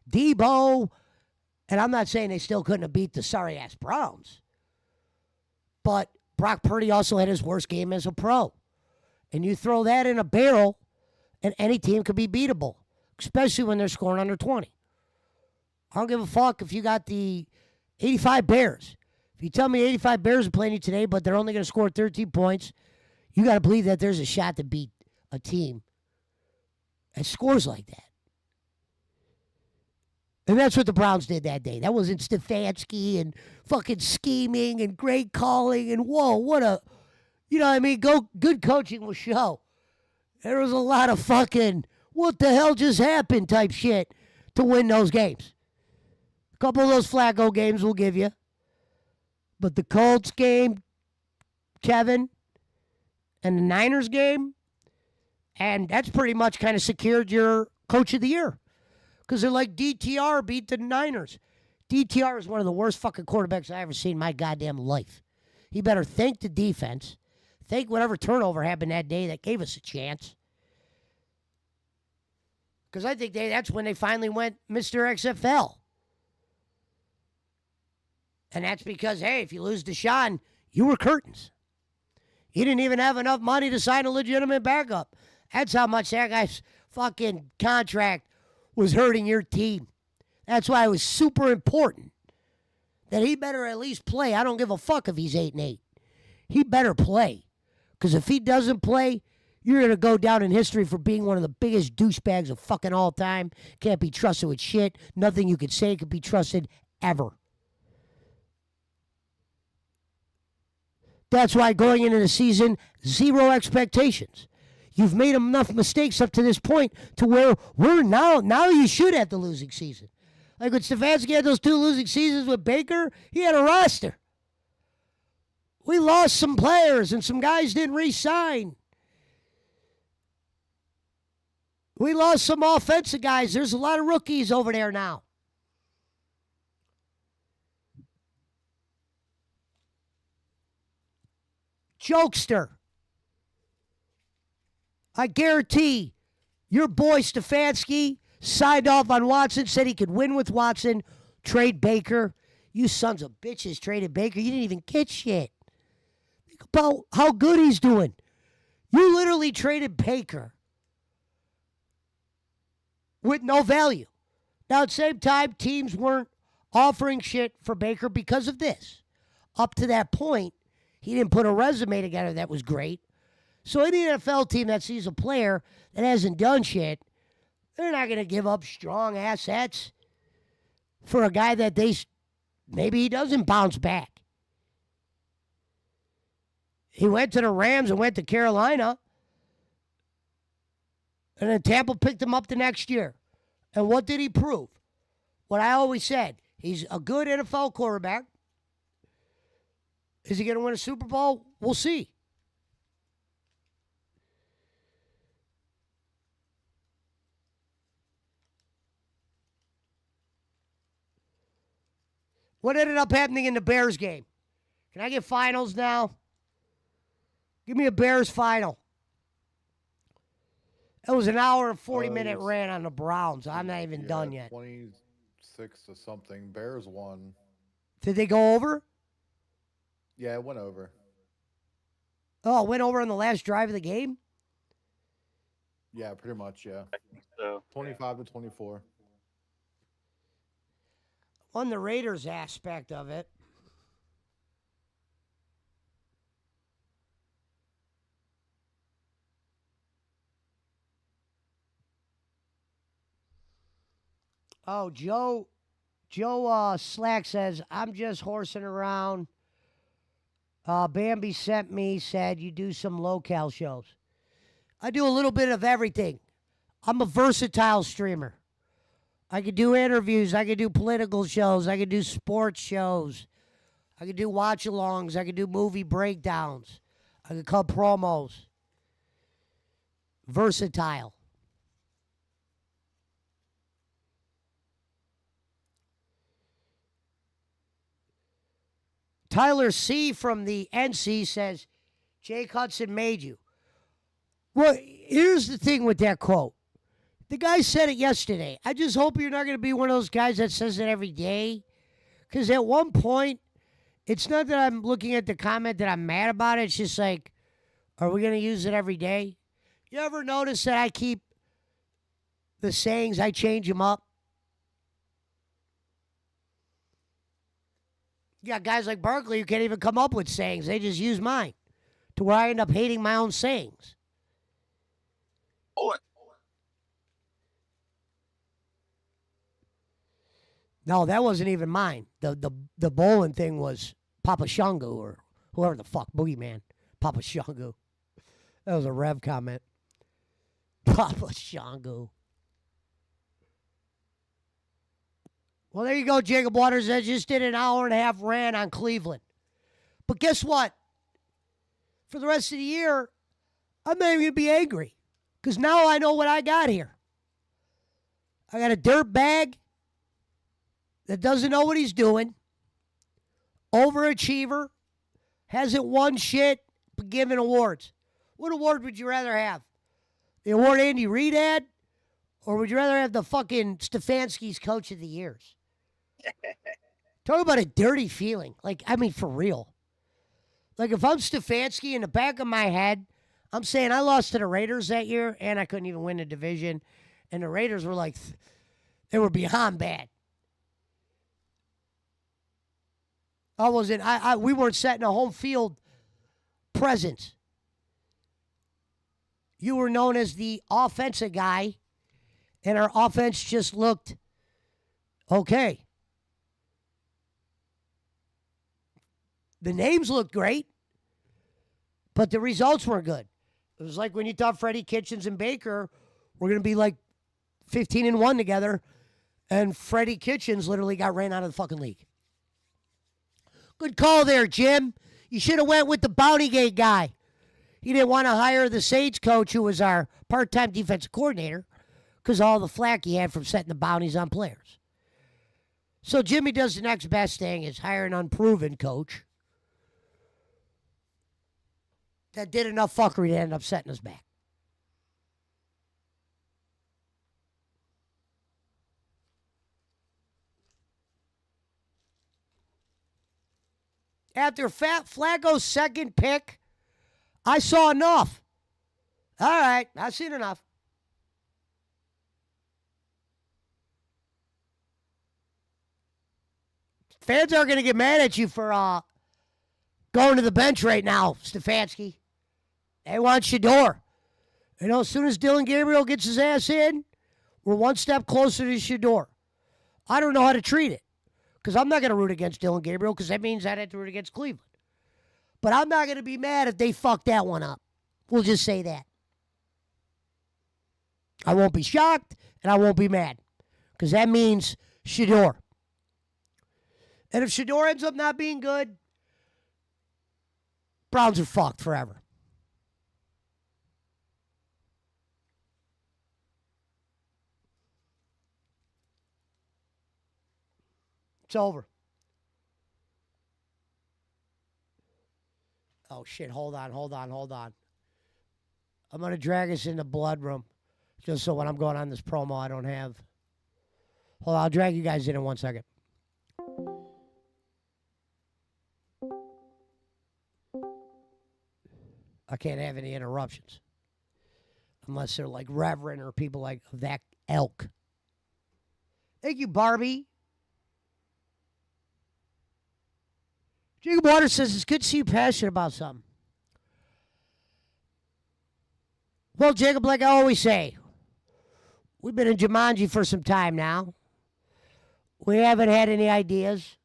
Debo, and I'm not saying they still couldn't have beat the sorry-ass Browns, but Brock Purdy also had his worst game as a pro. And you throw that in a barrel, and any team could be beatable. especially when they're scoring under 20. I don't give a fuck if you got the 85 Bears. If you tell me 85 Bears are playing you today, but they're only going to score 13 points, you got to believe that there's a shot to beat a team that scores like that. And that's what the Browns did that day. That wasn't Stefanski and fucking scheming and great calling and whoa, what a, you know what I mean? Good coaching will show. There was a lot of fucking what the hell just happened type shit to win those games. A couple of those Flacco games will give you. But the Colts game, Kevin, and the Niners game, and that's pretty much kind of secured your coach of the year. Because they're like DTR beat the Niners. DTR is one of the worst fucking quarterbacks I ever seen in my goddamn life. He better thank the defense. Thank whatever turnover happened that day that gave us a chance. Because I think that's when they finally went Mr. XFL. And that's because, hey, if you lose Deshaun, you were curtains. You didn't even have enough money to sign a legitimate backup. That's how much that guy's fucking contract was hurting your team. That's why it was super important that he better at least play. I don't give a fuck if he's 8-8. He better play. Because if he doesn't play, you're going to go down in history for being one of the biggest douchebags of fucking all time. Can't be trusted with shit. Nothing you could say could be trusted ever. That's why going into the season, zero expectations. You've made enough mistakes up to this point to where we're now you should have the losing season. Like when Stefanski had those 2 losing seasons with Baker, he had a roster. We lost some players and some guys didn't re-sign. We lost some offensive guys. There's a lot of rookies over there now. Jokester. I guarantee your boy Stefanski signed off on Watson, said he could win with Watson, trade Baker. You sons of bitches traded Baker. You didn't even get shit. Think about how good he's doing. You literally traded Baker with no value. Now, at the same time, teams weren't offering shit for Baker because of this. Up to that point, he didn't put a resume together that was great. So any NFL team that sees a player that hasn't done shit, they're not going to give up strong assets for a guy that maybe he doesn't bounce back. He went to the Rams and went to Carolina. And then Tampa picked him up the next year. And what did he prove? What I always said. He's a good NFL quarterback. Is he going to win a Super Bowl? We'll see. What ended up happening in the Bears game? Can I get finals now? Give me a Bears final. It was an hour and 40-minute rant on the Browns. I'm not even done yet. 26 to something. Bears won. Did they go over? Yeah, it went over. Oh, it went over on the last drive of the game? Yeah, pretty much, yeah. So 25 to 24. On the Raiders aspect of it, Joe Slack says, I'm just horsing around. Bambi sent me, said you do some locale shows. I do a little bit of everything. I'm a versatile streamer. I could do interviews. I could do political shows. I could do sports shows. I could do watch-alongs. I could do movie breakdowns. I could cut promos. Versatile. Tyler C. from the NC says, Jake Hudson made you. Well, here's the thing with that quote. The guy said it yesterday. I just hope you're not going to be one of those guys that says it every day. Because at one point, it's not that I'm looking at the comment that I'm mad about it. It's just like, are we going to use it every day? You ever notice that I keep the sayings, I change them up. You got guys like Barkley who can't even come up with sayings. They just use mine to where I end up hating my own sayings. Oh, No, that wasn't even mine. The bowling thing was Papa Shango or whoever the fuck, Boogeyman. Papa Shango. That was a Rev comment. Papa Shango. Well, there you go, Jacob Waters. I just did an hour and a half rant on Cleveland. But guess what? For the rest of the year, I'm not even going to be angry. Because now I know what I got here. I got a dirt bag that doesn't know what he's doing. Overachiever. Hasn't won shit, but given awards. What award would you rather have? The award Andy Reid had? Or would you rather have the fucking Stefanski's Coach of the Years? Talk about a dirty feeling. Like, I mean, for real. Like, if I'm Stefanski, in the back of my head, I'm saying I lost to the Raiders that year, and I couldn't even win the division. And the Raiders were like, they were beyond bad. We weren't setting a home field presence. You were known as the offensive guy, and our offense just looked okay. The names looked great, but the results weren't good. It was like when you thought Freddie Kitchens and Baker were going to be like 15-1 together, and Freddie Kitchens literally got ran out of the fucking league. Good call there, Jim. You should have went with the Bounty Gate guy. He didn't want to hire the Sage coach, who was our part-time defensive coordinator, because all the flack he had from setting the bounties on players. So Jimmy does the next best thing, is hire an unproven coach that did enough fuckery to end up setting us back. After Flacco's second pick, I saw enough. All right, I've seen enough. Fans are going to get mad at you for going to the bench right now, Stefanski. They want Shador. You know, as soon as Dylan Gabriel gets his ass in, we're one step closer to Shador. I don't know how to treat it, because I'm not going to root against Dylan Gabriel, because that means I'd have to root against Cleveland. But I'm not going to be mad if they fuck that one up. We'll just say that. I won't be shocked, and I won't be mad, because that means Shador. And if Shador ends up not being good, Browns are fucked forever. It's over. Oh, shit. Hold on. I'm going to drag us in the blood room, just so when I'm going on this promo, I don't have... Hold on. I'll drag you guys in 1 second. I can't have any interruptions. Unless they're like Reverend or people like that elk. Thank you, Barbie. Jacob Waters says, it's good to see you passionate about something. Well, Jacob, like I always say, we've been in Jumanji for some time now. We haven't had any ideas.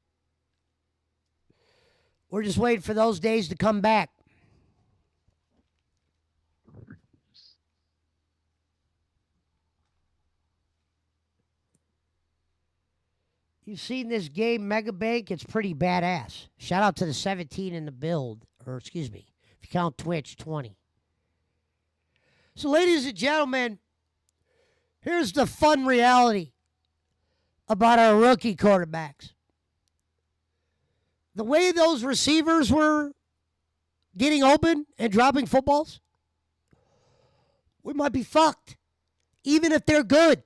We're just waiting for those days to come back. You've seen this game, Mega Bank. It's pretty badass. Shout out to the 17 in the build. Or, excuse me, if you count Twitch, 20. So, ladies and gentlemen, here's the fun reality about our rookie quarterbacks. The way those receivers were getting open and dropping footballs, we might be fucked, even if they're good.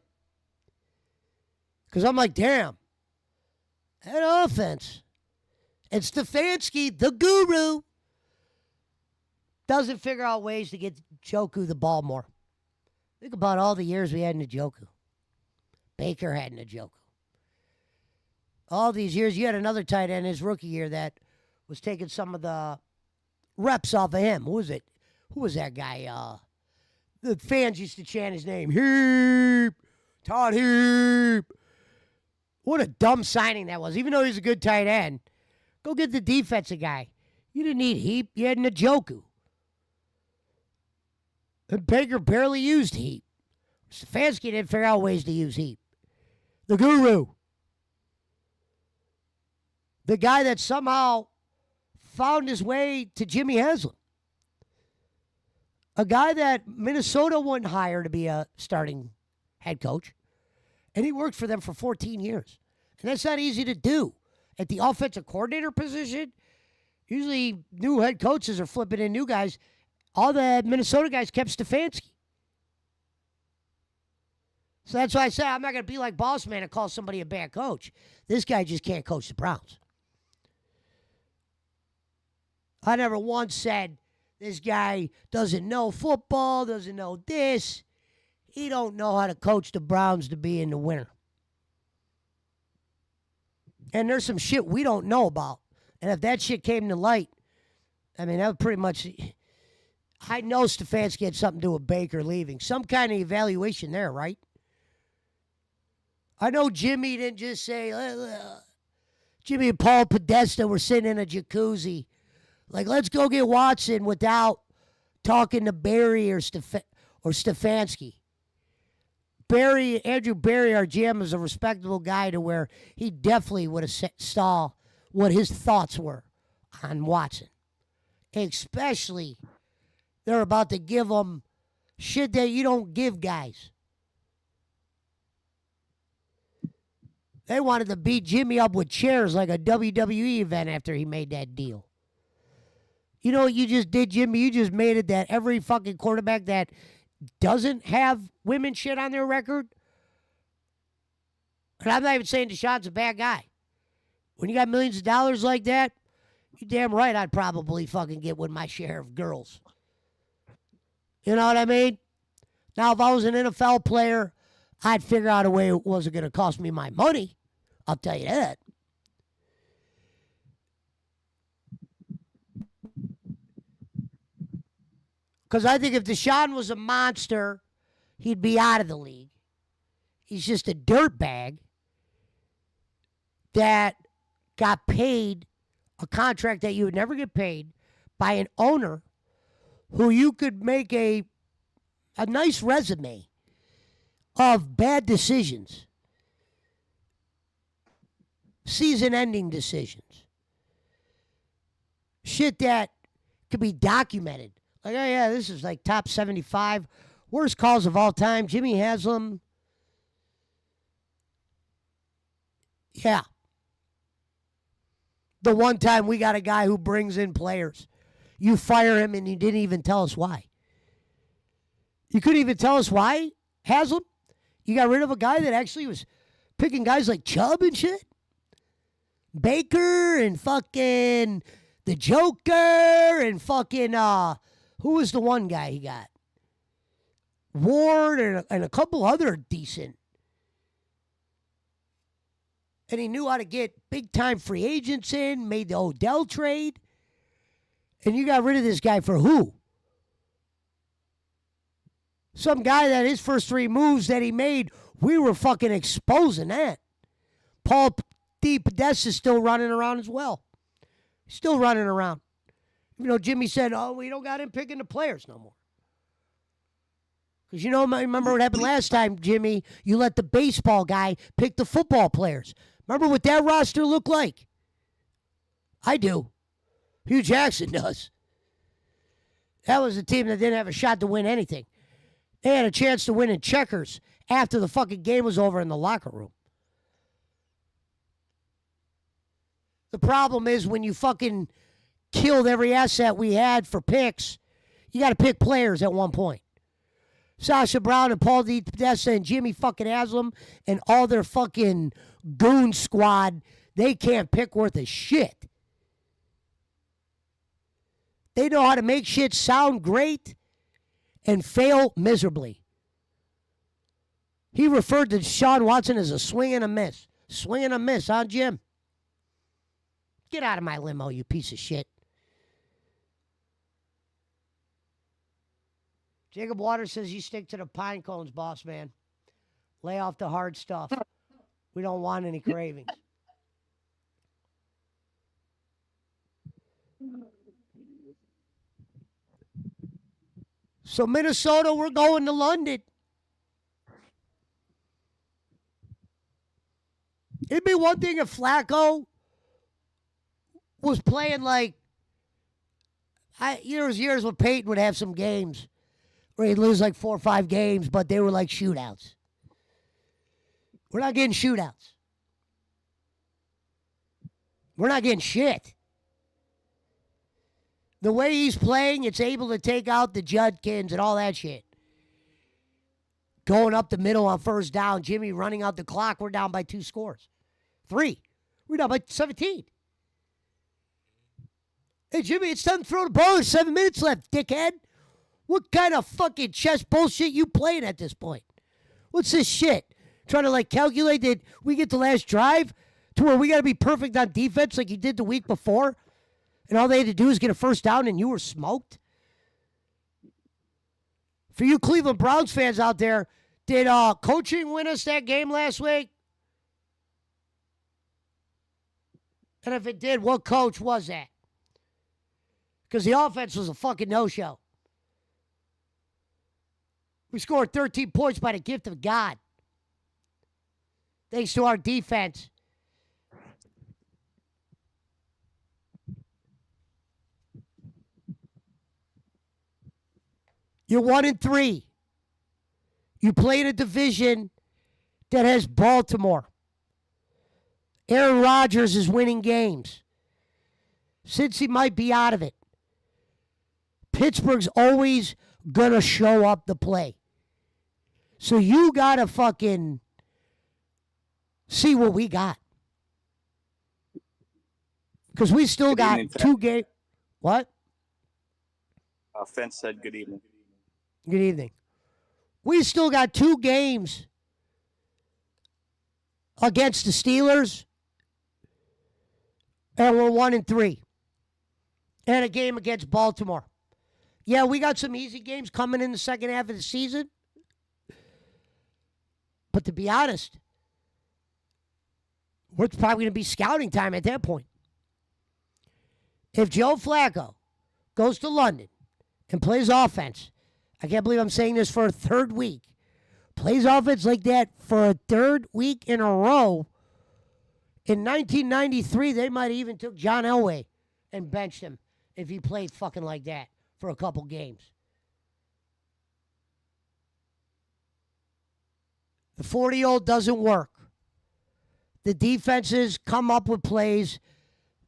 Because I'm like, damn. That offense. And Stefanski, the guru, doesn't figure out ways to get Njoku the ball more. Think about all the years we had in Njoku. Baker had Njoku. All these years, you had another tight end his rookie year that was taking some of the reps off of him. Who was it? Who was that guy? The fans used to chant his name. Heap! Todd Heap! What a dumb signing that was. Even though he's a good tight end, go get the defensive guy. You didn't need Heap. You had Njoku. And Baker barely used Heap. Stefanski didn't figure out ways to use Heap. The guru. The guy that somehow found his way to Jimmy Haslam. A guy that Minnesota wouldn't hire to be a starting head coach. And he worked for them for 14 years. And that's not easy to do. At the offensive coordinator position, usually new head coaches are flipping in new guys. All the Minnesota guys kept Stefanski. So that's why I say I'm not going to be like Boss Man and call somebody a bad coach. This guy just can't coach the Browns. I never once said this guy doesn't know football, doesn't know this. He don't know how to coach the Browns to be in the winner. And there's some shit we don't know about. And if that shit came to light, I mean, that would pretty much... I know Stefanski had something to do with Baker leaving. Some kind of evaluation there, right? I know Jimmy didn't just say... Jimmy and Paul Podesta were sitting in a jacuzzi. Like, let's go get Watson without talking to Buries or Stefanski. Andrew Buries, our GM, is a respectable guy to where he definitely would have saw what his thoughts were on Watson. Especially, they're about to give him shit that you don't give guys. They wanted to beat Jimmy up with chairs like a WWE event after he made that deal. You know what you just did, Jimmy? You just made it that every fucking quarterback that doesn't have women shit on their record. And I'm not even saying Deshaun's a bad guy. When you got millions of dollars like that, you're damn right I'd probably fucking get with my share of girls. You know what I mean? Now, if I was an NFL player, I'd figure out a way it wasn't going to cost me my money. I'll tell you that. Because I think if Deshaun was a monster, he'd be out of the league. He's just a dirtbag that got paid a contract that you would never get paid by an owner who you could make a nice resume of bad decisions, season-ending decisions, shit that could be documented. Like, oh, yeah, this is like top 75 worst calls of all time. Jimmy Haslam. Yeah. The one time we got a guy who brings in players. You fire him and you didn't even tell us why. You couldn't even tell us why, Haslam? You got rid of a guy that actually was picking guys like Chubb and shit? Baker and fucking the Joker and fucking... who was the one guy he got? Ward and a couple other decent. And he knew how to get big-time free agents in, made the Odell trade. And you got rid of this guy for who? Some guy that his first three moves that he made, we were fucking exposing that. Paul D. Podesta's still running around as well. Still running around. Even though Jimmy said, oh, we don't got him picking the players no more. Because you know, remember what happened last time, Jimmy? You let the baseball guy pick the football players. Remember what that roster looked like? I do. Hugh Jackson does. That was a team that didn't have a shot to win anything. They had a chance to win in checkers after the fucking game was over in the locker room. The problem is when you fucking killed every asset we had for picks, you got to pick players at one point. Sasha Brown and Paul D. Podesta and Jimmy fucking Haslam and all their fucking goon squad, they can't pick worth a shit. They know how to make shit sound great and fail miserably. He referred to Sean Watson as a swing and a miss. Swing and a miss, huh, Jim? Get out of my limo, you piece of shit. Jacob Waters says you stick to the pine cones, boss man. Lay off the hard stuff. We don't want any cravings. So Minnesota, we're going to London. It'd be one thing if Flacco was playing like, there was years when Peyton would have some games where he'd lose like 4 or 5 games, but they were like shootouts. We're not getting shootouts. We're not getting shit. The way he's playing, it's able to take out the Judkins and all that shit. Going up the middle on first down, Jimmy running out the clock, we're down by 2 scores. 3. We're down by 17. Hey, Jimmy, it's time to throw the ball. There's 7 minutes left, dickhead. What kind of fucking chess bullshit you playing at this point? What's this shit? Trying to, like, calculate that we get the last drive to where we got to be perfect on defense like you did the week before? And all they had to do is get a first down and you were smoked? For you Cleveland Browns fans out there, did coaching win us that game last week? And if it did, what coach was that? Because the offense was a fucking no-show. We scored 13 points by the gift of God. Thanks to our defense. You're 1-3. You play in a division that has Baltimore. Aaron Rodgers is winning games. Cincy might be out of it. Pittsburgh's always going to show up to play. So you got to fucking see what we got. Because we still got 2 games. What? Fence said good evening. Good evening. We still got 2 games against the Steelers. And we're 1-3. And a game against Baltimore. Yeah, we got some easy games coming in the second half of the season. But to be honest, it's probably going to be scouting time at that point. If Joe Flacco goes to London and plays offense, I can't believe I'm saying this for a 3rd week, plays offense like that for a 3rd week in a row, in 1993, they might have even took John Elway and benched him if he played fucking like that for a couple games. The 40-year-old doesn't work. The defenses come up with plays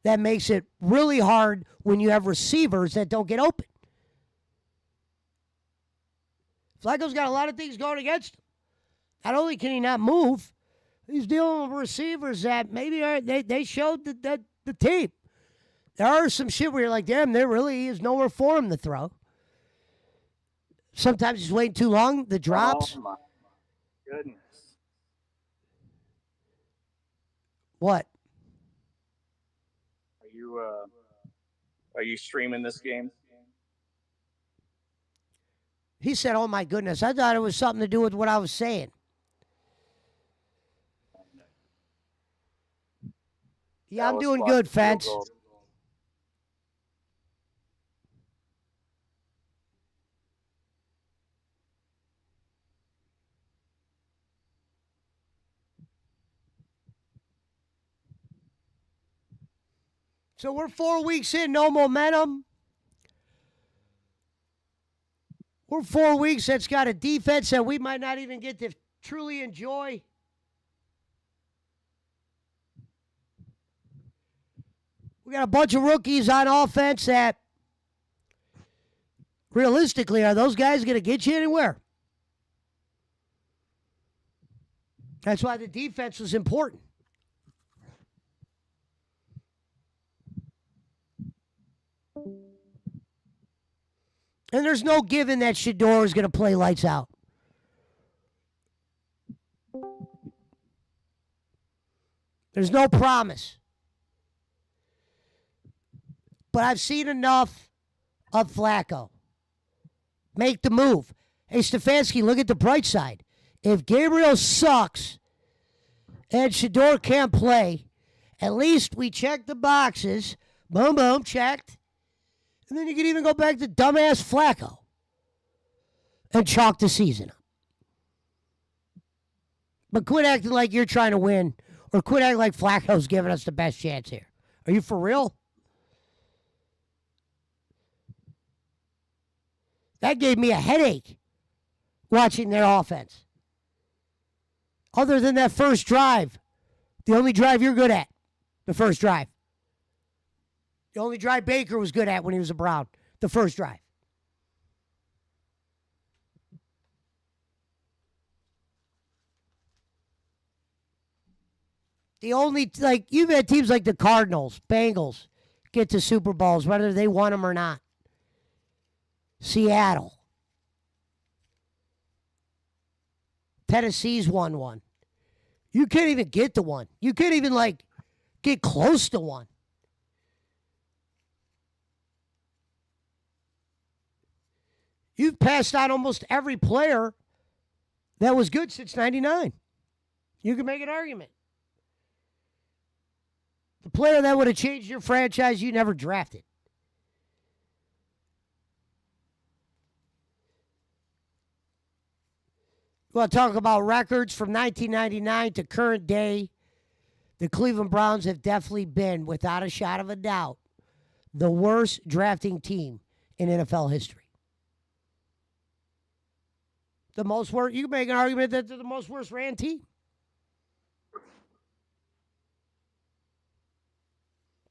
that makes it really hard when you have receivers that don't get open. Flacco's got a lot of things going against him. Not only can he not move, he's dealing with receivers that maybe they showed the tape. There are some shit where you're like, damn, there really is nowhere for him to throw. Sometimes he's waiting too long. The drops. Oh, my goodness. What? Are you streaming this game? He said, oh, my goodness. I thought it was something to do with what I was saying. Yeah, I'm doing good, Fence. So we're 4 weeks in, no momentum. We're 4 weeks that's got a defense that we might not even get to truly enjoy. We got a bunch of rookies on offense that, realistically, are those guys going to get you anywhere? That's why the defense was important. And there's no giving that Shador is going to play lights out. There's no promise. But I've seen enough of Flacco. Make the move. Hey, Stefanski, look at the bright side. If Gabriel sucks and Shador can't play, at least we check the boxes. Boom, boom, checked. And then you can even go back to dumbass Flacco and chalk the season up. But quit acting like you're trying to win, or quit acting like Flacco's giving us the best chance here. Are you for real? That gave me a headache watching their offense. Other than that first drive, the only drive you're good at, the first drive. The only drive Baker was good at when he was a Brown, the first drive. The only, like, you've had teams like the Cardinals, Bengals, get to Super Bowls, whether they won them or not. Seattle. Tennessee's won one. You can't even get to one. You can't even, like, get close to one. You've passed on almost every player that was good since 99. You can make an argument. The player that would have changed your franchise, you never drafted. You want to talk about records from 1999 to current day? The Cleveland Browns have definitely been, without a shot of a doubt, the worst drafting team in NFL history. The most worst. You can make an argument that they're the most worst ran team.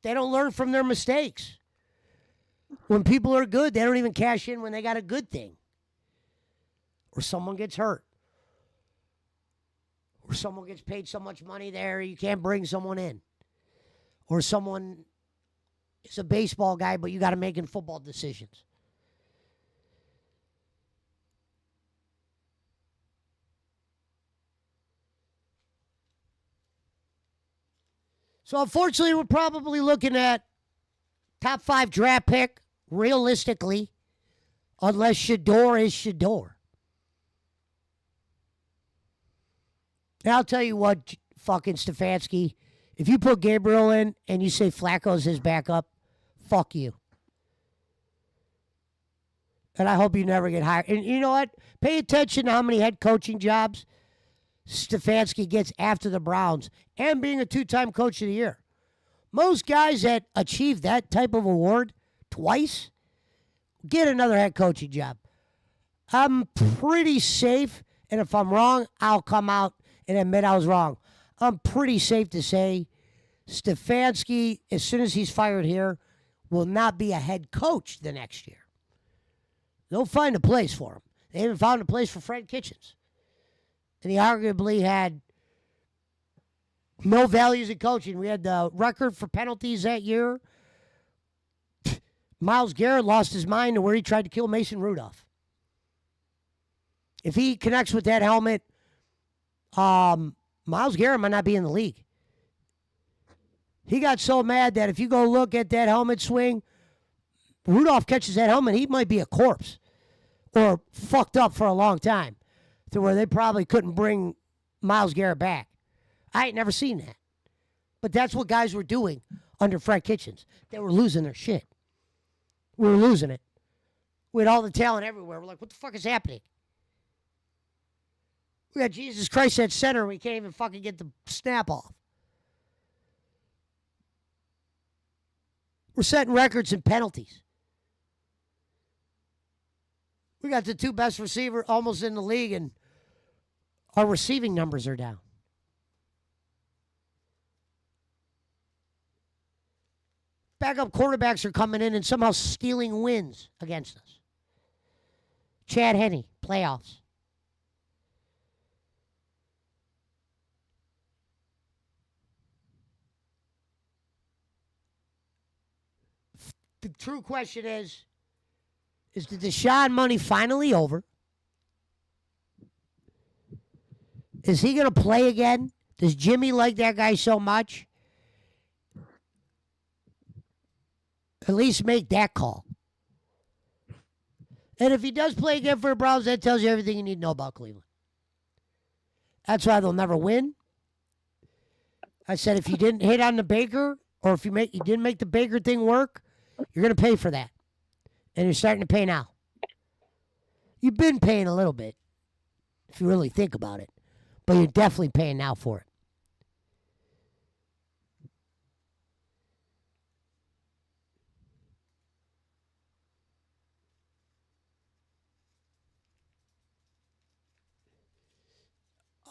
They don't learn from their mistakes. When people are good, they don't even cash in when they got a good thing. Or someone gets hurt. Or someone gets paid so much money there, you can't bring someone in. Or someone is a baseball guy, but you got to make in football decisions. So, unfortunately, we're probably looking at top 5 draft pick, realistically, unless Shador is Shador. And I'll tell you what, fucking Stefanski, if you put Gabriel in and you say Flacco's his backup, fuck you. And I hope you never get hired. And you know what? Pay attention to how many head coaching jobs Stefanski gets after the Browns and being a 2-time coach of the year. Most guys that achieve that type of award twice get another head coaching job. I'm pretty safe, and if I'm wrong, I'll come out and admit I was wrong. I'm pretty safe to say Stefanski, as soon as he's fired here, will not be a head coach the next year. They'll find a place for him. They even found a place for Fred Kitchens. And he arguably had no values in coaching. We had the record for penalties that year. Myles Garrett lost his mind to where he tried to kill Mason Rudolph. If he connects with that helmet, Myles Garrett might not be in the league. He got so mad that if you go look at that helmet swing, Rudolph catches that helmet, he might be a corpse or fucked up for a long time to where they probably couldn't bring Myles Garrett back. I ain't never seen that. But that's what guys were doing under Fred Kitchens. They were losing their shit. We were losing it. We had all the talent everywhere. We're like, what the fuck is happening? We got Jesus Christ at center and we can't even fucking get the snap off. We're setting records in penalties. We got the 2 best receivers almost in the league, and our receiving numbers are down. Backup quarterbacks are coming in and somehow stealing wins against us. Chad Henne, playoffs. The true question is the Deshaun money finally over? Is he going to play again Does Jimmy like that guy so much? At least make that call. And if he does play again for the Browns, that tells you everything you need to know about Cleveland. That's why they'll never win. I said if you didn't hit on the Baker, or if you didn't make the Baker thing work, you're going to pay for that. And you're starting to pay now. You've been paying a little bit, if you really think about it. But you're definitely paying now for it.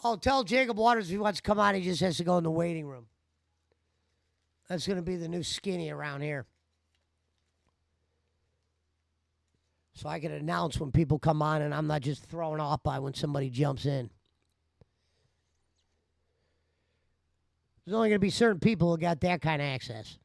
Oh, tell Jacob Waters if he wants to come on, he just has to go in the waiting room. That's going to be the new skinny around here. So I can announce when people come on and I'm not just thrown off by when somebody jumps in. There's only going to be certain people who got that kind of access.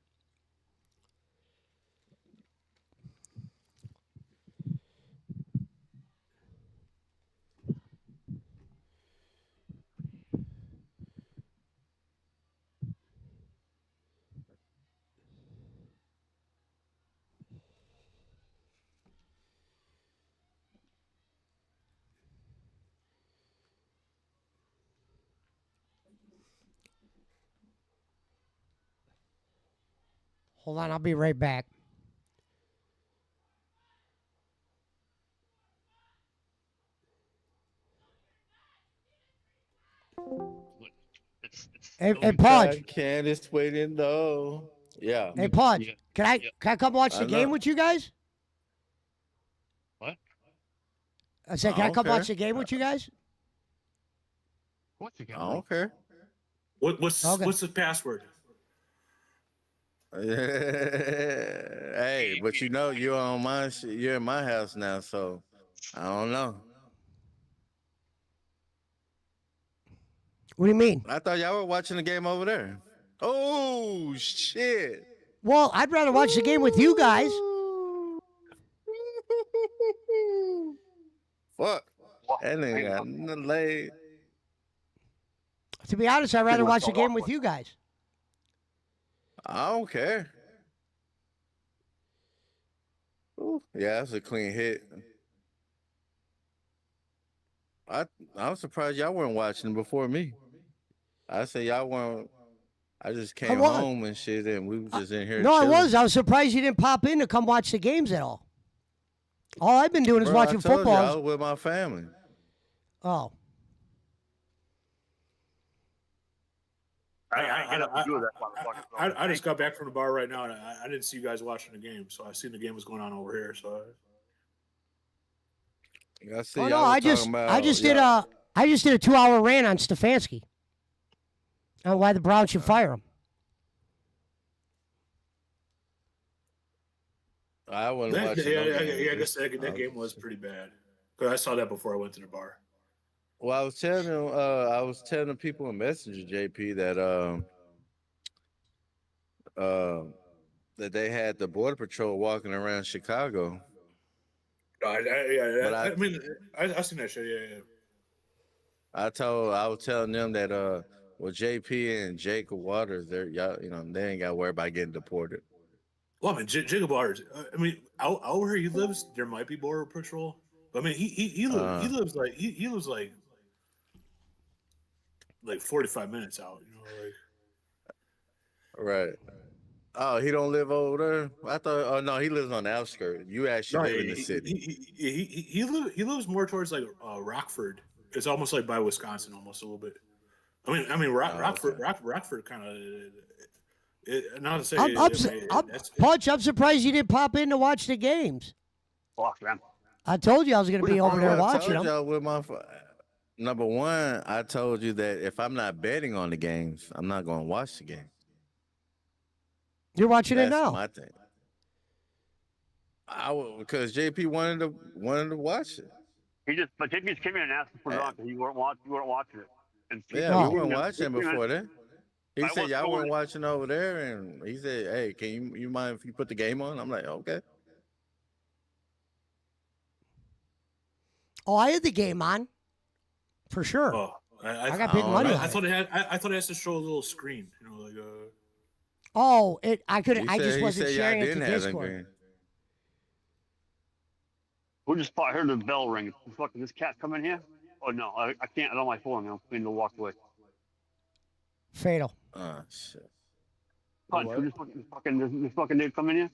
Hold on, I'll be right back. Hey, Podge. Candace waiting though. Yeah. Hey, Podge. Can I come watch the game with you guys? What? I said, can I come watch the game with you guys? What's the game? I don't care. What's the password? Hey, but you know you're on my you're in my house now, so I don't know. What do you mean? I thought y'all were watching the game over there. Oh shit! Well, I'd rather watch the game with you guys. Fuck. That nigga got nothing laid. To be honest, I'd rather watch the game with you guys. I don't care. Ooh, yeah, that's a clean hit. I'm surprised y'all weren't watching before me. I said y'all weren't. I just came home and shit, and we were just in here. No, chilling. I was. I was surprised you didn't pop in to come watch the games at all. All I've been doing is watching I told football. you, I was with my family. Oh. I just got back from the bar right now, and I didn't see you guys watching the game, so I seen the game was going on over here. So. I see. Oh no, I just did a 2-hour rant on Stefanski on why the Browns should fire him. I wasn't watching. I guess that game was pretty bad because I saw that before I went to the bar. Well, I was telling the people in Messenger, JP, that they had the border patrol walking around Chicago. I seen that shit. Yeah. I was telling them that well, JP and Jacob Waters, they ain't got to worry about getting deported. Well, I mean, Jacob Waters. I mean, out where he lives, there might be border patrol. But I mean, he lives like 45 minutes out. You know, Right. Oh, he don't live over there. I thought. Oh no, he lives on the outskirts. You actually live in the city. He lives more towards like Rockford. It's almost like by Wisconsin, almost a little bit. I mean, Rockford kind of. Not to say. Punch, I'm surprised you didn't pop in to watch the games. Fuck, man. I told you I was going to be over there watching them. Number one, I told you that if I'm not betting on the games, I'm not going to watch the game. You're watching it now. That's my thing. Because JP wanted to watch it. But JP just came in and asked for it on because you weren't watching it. And we weren't watching before that. He said y'all weren't watching over there, and he said, "Hey, can you mind if you put the game on?" I'm like, "Okay." Oh, I had the game on, for sure. Oh, I got big money. I thought it had. I thought it has to show a little screen. You know, like Oh, I could. He I said- just he wasn't said y'all sharing it to didn't have them Discord. green. Who just heard the bell ring? Fucking this cat come in here? Oh no, I can't. I don't like phone. I'm going to walk away. Fatal. Oh shit. Punch. What? Who just this fucking dude come in here?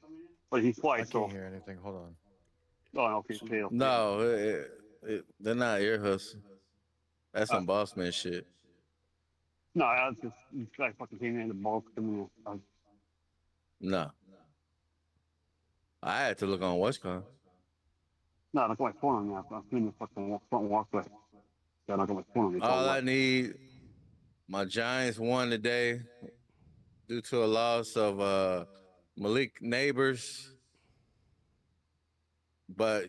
But he's I quiet. So can't hear anything. Hold on. oh no, okay, fatal. No, they're not ear hustle. That's some boss man shit. No, I was just this guy fucking came in the ball coming in. No. I had to look on what's called. No, I don't got my phone on me. I'm in the fucking front walkway. I don't got my phone on me. It's all All I white. need, my Giants won today due to a loss of Malik Neighbors. But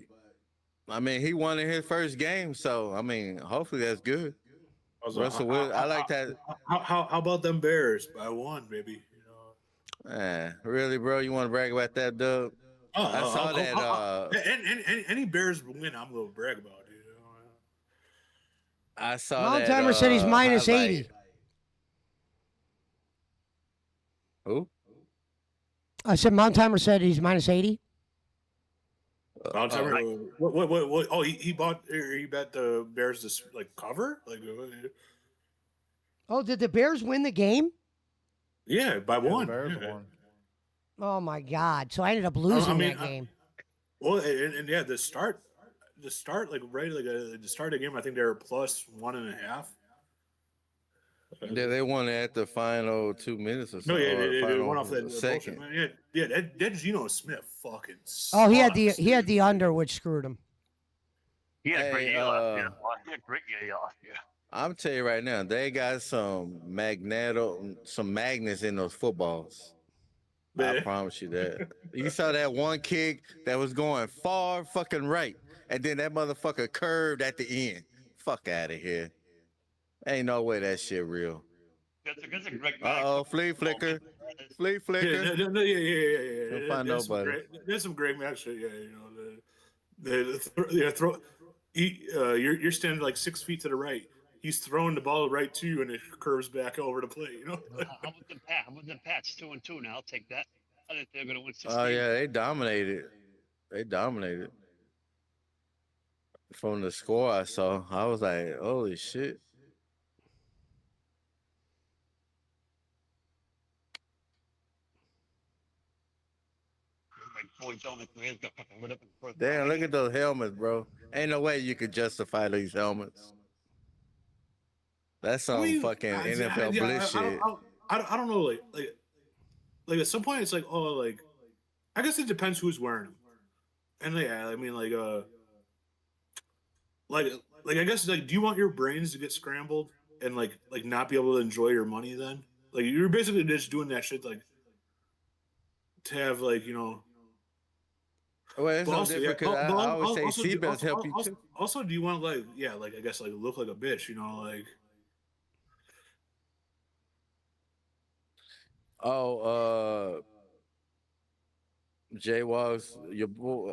I mean, he won in his first game, so I mean, hopefully that's good. Russell Wilson, I like that. How about them Bears by 1, baby? You know. Really, bro? You want to brag about that, Dub? I saw that. Any Bears win, I'm gonna brag about it. You know? I saw Mount that. Timer said he's minus highlight. 80. Who? I said Mount Timer said he's minus 80. What? Oh, he bet the Bears this like cover, like. Oh, did the Bears win the game? Yeah, by Yeah, the 1. Bears Yeah. won. Oh my God! So I ended up losing mean, that game. Well, and yeah, the start, like right, like the start of the game, I think they were plus 1.5. Yeah, they won at the final 2 minutes or so. No, yeah, or they final went off that second. bullshit. Yeah, that Geno Smith fucking. Oh, he had sucks, the dude. under, which screwed him. He had a great Hey, year last year. He had a great year last year. I'm telling you right now, they got some magnets in those footballs. I Man. promise you that. You saw that one kick that was going far fucking right, and then that motherfucker curved at the end. Fuck out of here. Ain't no way that shit real. That's a great. Flea flicker. Flea Yeah, flicker. yeah. Don't find There's some nobody. great- There's some great match shit. Yeah, you know throw. You're standing like 6 feet to the right. He's throwing the ball right to you, and it curves back over the plate. You know. How about the Pats 2-2 now? I'll take that. I think they're gonna win 16. Oh yeah, they dominated. They dominated. From the score I saw, I was like, holy shit. Damn, look at those helmets, bro. Ain't no way you could justify these helmets. That's some fucking NFL bliss shit. I don't know, like at some point it's like, oh, like I guess it depends who's wearing them, and yeah, I mean like I guess like, do you want your brains to get scrambled and like not be able to enjoy your money then? Like you're basically just doing that shit like to have like, you know. Well, it's But no also, different because I always say seatbelts help you too. Also, do you want like, yeah, like I guess like look like a bitch, you know, like. Jay Walls, your boy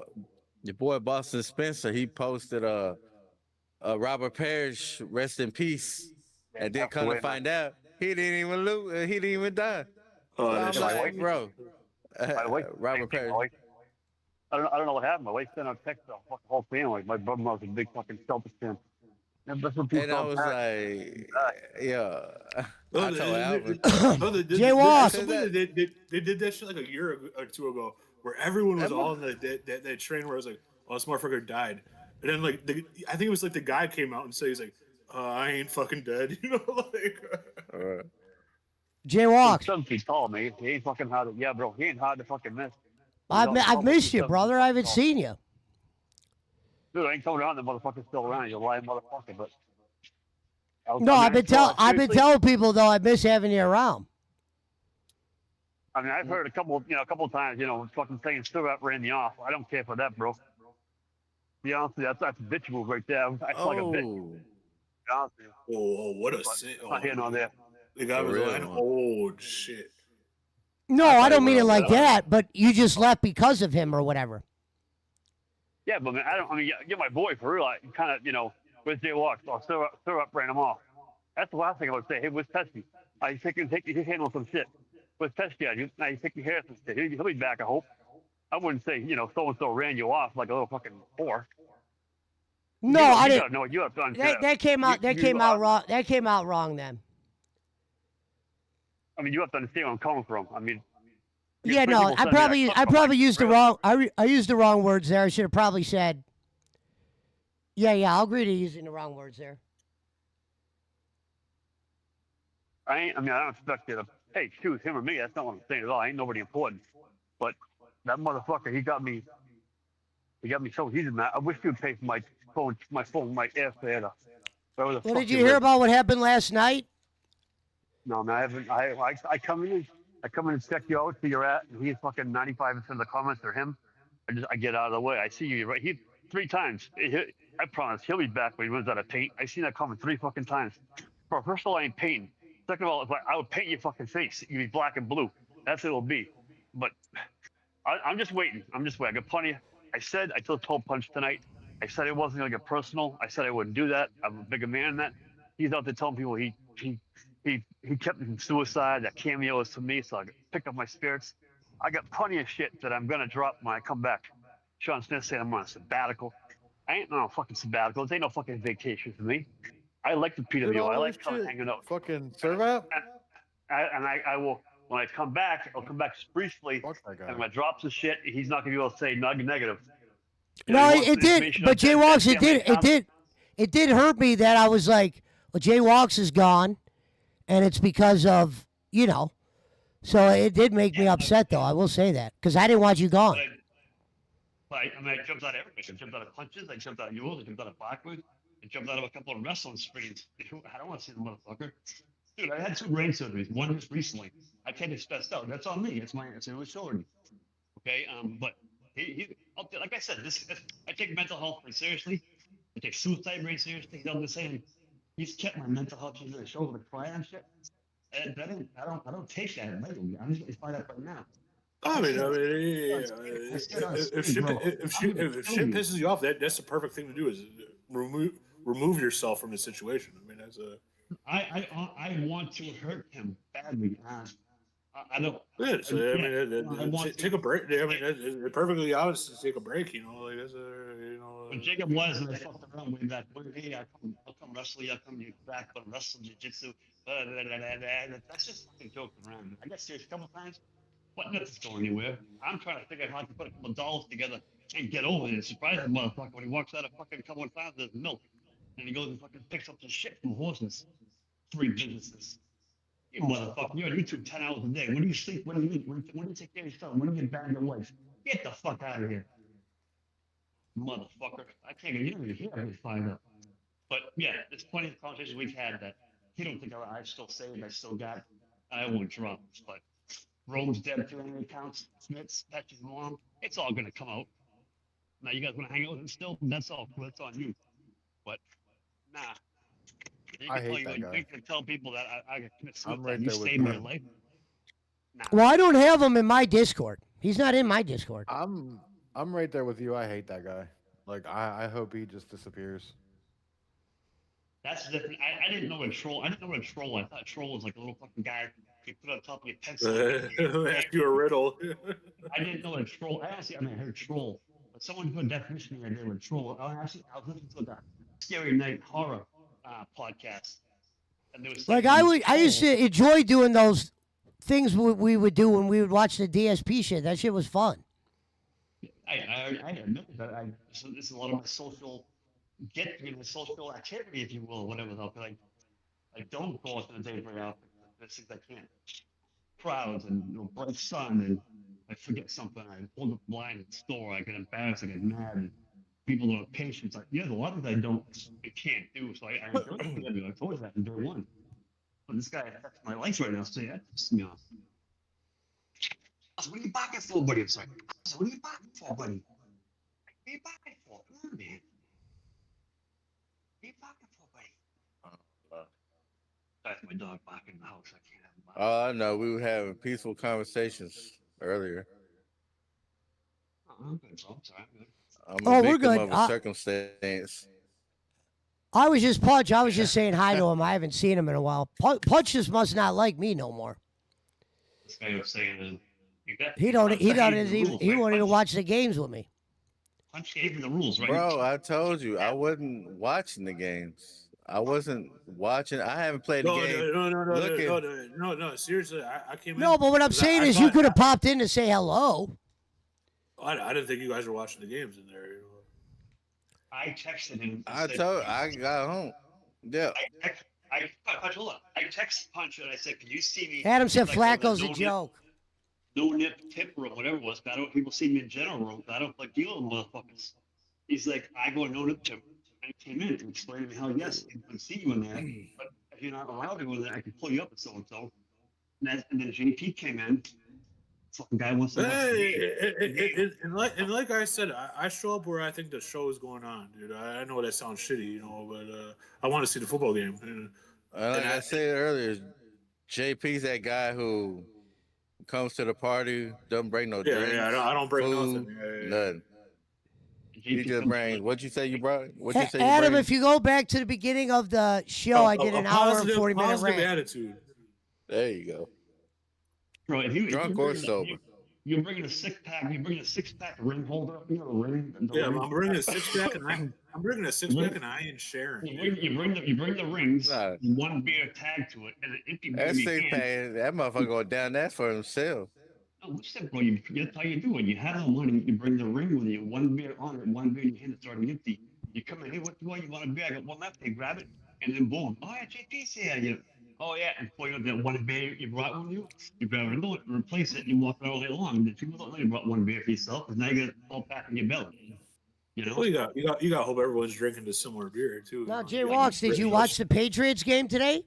Boston Spencer, he posted Robert Parrish, rest in peace, and then come to find out he didn't even lose, he didn't even die. Oh, So I'm that's like, bro, By the way, Robert Parrish. I don't know what happened. My wife sent out a text to the whole family. My brother-in-law's a big fucking Celtics fan. And that's what And I was like, yeah. I told Alvin. Jay Walsh. They did that shit like a year or two ago, where everyone was all in that train where it was like, oh, this motherfucker died. And then like I think it was like the guy came out and said, he's like, I ain't fucking dead, you know, like. Jaywalk. Some kids call me. He ain't fucking hard. Yeah, bro. He ain't hard to fucking miss. I've missed you, brother. I haven't seen you. Dude, I ain't coming around. The motherfucker's still around. You're lying, motherfucker. But No, I've been telling people though I miss having you around. I mean, I've heard a couple of times, fucking saying Syrup ran me off. I don't care for that, bro. To be honest with you, that's a bitch move right there. That's like a bitch. To be honest with you. Oh, what a sin! Not here nor there. The guy was like, oh shit. No, I don't mean it like that, but you just left because of him or whatever. Yeah, but man, you're my boy for real. I kind of, with Jay Walk, so Syrup ran him off. That's the last thing I would say. Hey, where's Pesci? He's he's handling some shit. Where's Pesci at? He's taking care of some shit. He'll be back, I hope. I wouldn't say, so and so ran you off like a little fucking whore. No, I you didn't. gotta know what you have done. That came out. That came out wrong. That came out wrong then. I mean, you have to understand where I'm coming from. I mean, Yeah, no, I probably used the wrong. I used the wrong words there. I should have probably said. Yeah, I'll agree to using the wrong words there. I don't expect you to, hey, choose him or me. That's not what I'm saying at all. I ain't nobody important. But that motherfucker, he got me so heated, man. I wish you'd pay for my phone, my airfare. Well, did you hear about what happened last night? No, man, I haven't. I come in and check you out, see you're at, and he's fucking 95% of the comments are him. I get out of the way. I see you right. He 3 times. I promise he'll be back when he runs out of paint. I seen that coming 3 fucking times. First of all, I ain't painting. Second of all, if I would paint your fucking face, you'd be black and blue. That's what it'll be. But I'm just waiting. I got plenty. I told 12 Punch tonight. I said it wasn't gonna get personal. I said I wouldn't do that. I'm a bigger man than that. He's out there telling people he kept me from suicide. That cameo is to me, so I pick up my spirits. I got plenty of shit that I'm gonna drop when I come back. Sean Smith said I'm on a sabbatical. I ain't on a fucking sabbatical. It ain't no fucking vacation for me. I like the PWO. I like hanging out. Fucking serve out. And I will, when I come back, I'll come back briefly. And when I drop some shit, he's not gonna be able to say negative. No, it did. But Jay Walks, it did hurt me that I was like, well, Jay Walks is gone, and it's because of So it did make me upset, though. I will say that because I didn't want you gone. I jumped out of everything. I jumped out of punches. I jumped out of yours. I jumped out of backwards. I jumped out of a couple of wrestling screens. I don't want to see the motherfucker. Dude, I had 2 brain surgeries. One just recently. I can't get stressed out. That's on me. It's my shoulder. Okay, but he like I said, I take mental health very seriously. I take suicide very seriously. He's on the same. He's kept my mental health on the shoulder to cry and shit. And I don't take that lightly. I'm just gonna find out right now. I mean, if shit pisses you off, that's the perfect thing to do is remove yourself from the situation. I mean, that's a. I want to hurt him badly. I don't. Take a break. I mean, it's perfectly honest to take a break. Like that's When Jacob was, and I fucked around with that. Hey, I'll come wrestle you. I'll come you back, but wrestle jiu-jitsu. That's just fucking joking around. I got serious a couple times. But nothing's going anywhere. I'm trying to figure out how to put a couple of dollars together and get over it. Surprise the motherfucker when he walks out of fucking couple of times, there's milk. And he goes and fucking picks up some shit from horses. 3 businesses. You motherfucker, you're on YouTube 10 hours a day. When do you sleep? When do you eat? When do you take care of yourself? When do you get back to your wife? Get the fuck out of here. Motherfucker. I can't get you here to find out. But yeah, there's plenty of conversations we've had that he don't think I still saved, I still got. I won't drop. But Rome's dead to any accounts. Smith's, Pesci's mom. It's all gonna come out. Now you guys want to hang out with him still? That's all. That's on you. But nah. I hate that guy. You can tell people that I commit suicide. You saved my life. Nah. Well, I don't have him in my Discord. He's not in my Discord. I'm right there with you. I hate that guy. Like I hope he just disappears. That's different. I didn't know what a troll. I thought troll was like a little fucking guy you put on top of your pencil. Ask you a riddle. I didn't know what a troll. I heard troll, but someone put a definition in there with troll. I was listening to the Scary Night horror podcast, and there was I used to enjoy doing those things we would do when we would watch the DSP shit. That shit was fun. I admit that so this is a lot of my social social activity, if you will, whatever. I don't go out in the day very often. There's things I can't. Crowds and bright sun, and I forget something. I hold up the line at the store. I get embarrassed. I get mad. And people don't have patience. There's a lot of things I can't do. So I enjoy it. I've always had to do one. But this guy affects my life right now. So that pisses me off. So what are you backing for, buddy? I'm sorry. So what are you backing for, buddy? What are you backing for? Come on, man. What are you backing for, buddy? That's my dog barking in the house. I can't have him barking. No, we were having peaceful conversations earlier. I'm good, bro. I'm sorry. I'm good. I'm a victim of a circumstance. I was just Punch. I was just saying hi to him. I haven't seen him in a while. Punch just must not like me no more. This guy was saying you got. He don't. He Punch doesn't gave you the even. rules, He right? won't even Punch- watch the games with me. Punch gave you the rules, right? Bro, I told you I wasn't watching the games. I wasn't watching. I haven't played the game. No. Seriously, I came in. No, but what I'm saying I is, you thought- could have popped in to say hello. I didn't think you guys were watching the games in there. I texted him. I got home. Yeah. Punch, hold on. I texted Punch and I said, "Can you see me?" Adam said like, Flacco's no a nip- joke. No nip tip room, whatever it was. But I don't. People see me in general room. But I don't like dealing with motherfuckers. He's like, I go no nip tip. And he came in and explained to me how yes, I can see you in there, but if you're not allowed to go in there, I can pull you up at so and so. And then JP came in. Fucking guy wants to watch the game. And like I said, I show up where I think the show is going on, dude. I know that sounds shitty, but I want to see the football game. Like I said earlier, JP's that guy who comes to the party, doesn't bring no drinks. I don't bring food, nothing. nothing. You just bring. What'd you say you brought? What'd you say Adam, you bring? if you go back to the beginning of the show, I did an hour and 40-minute positive rant. attitude. There you go. Bro, if you Drunk or sober. You're bringing a 6-pack. You bring a 6-pack ring holder. You know, a ring. Yeah, I'm bringing a 6-pack, and I ain't sharing. You bring the rings. Nah. One beer tagged to it, and an empty beer. That in your six hand. pack, that motherfucker go down that for himself. No, what's that, bro? That's how you do it. You have no money. You bring the ring with you. One beer on it. One beer in your hand. It's already empty. You come in. Hey, what do you want a beer? I got one left. They grab it, and then boom. Oh yeah, JP's here. You. Oh yeah, and pull you that one beer you brought with you. You grab it, replace it, and you walk it all day long. And the people don't know you brought one beer for yourself, because now you got it all back in your belly. You know. Well, you got to hope everyone's drinking the similar beer too. Now, Jay Walks, did you watch the Patriots game today?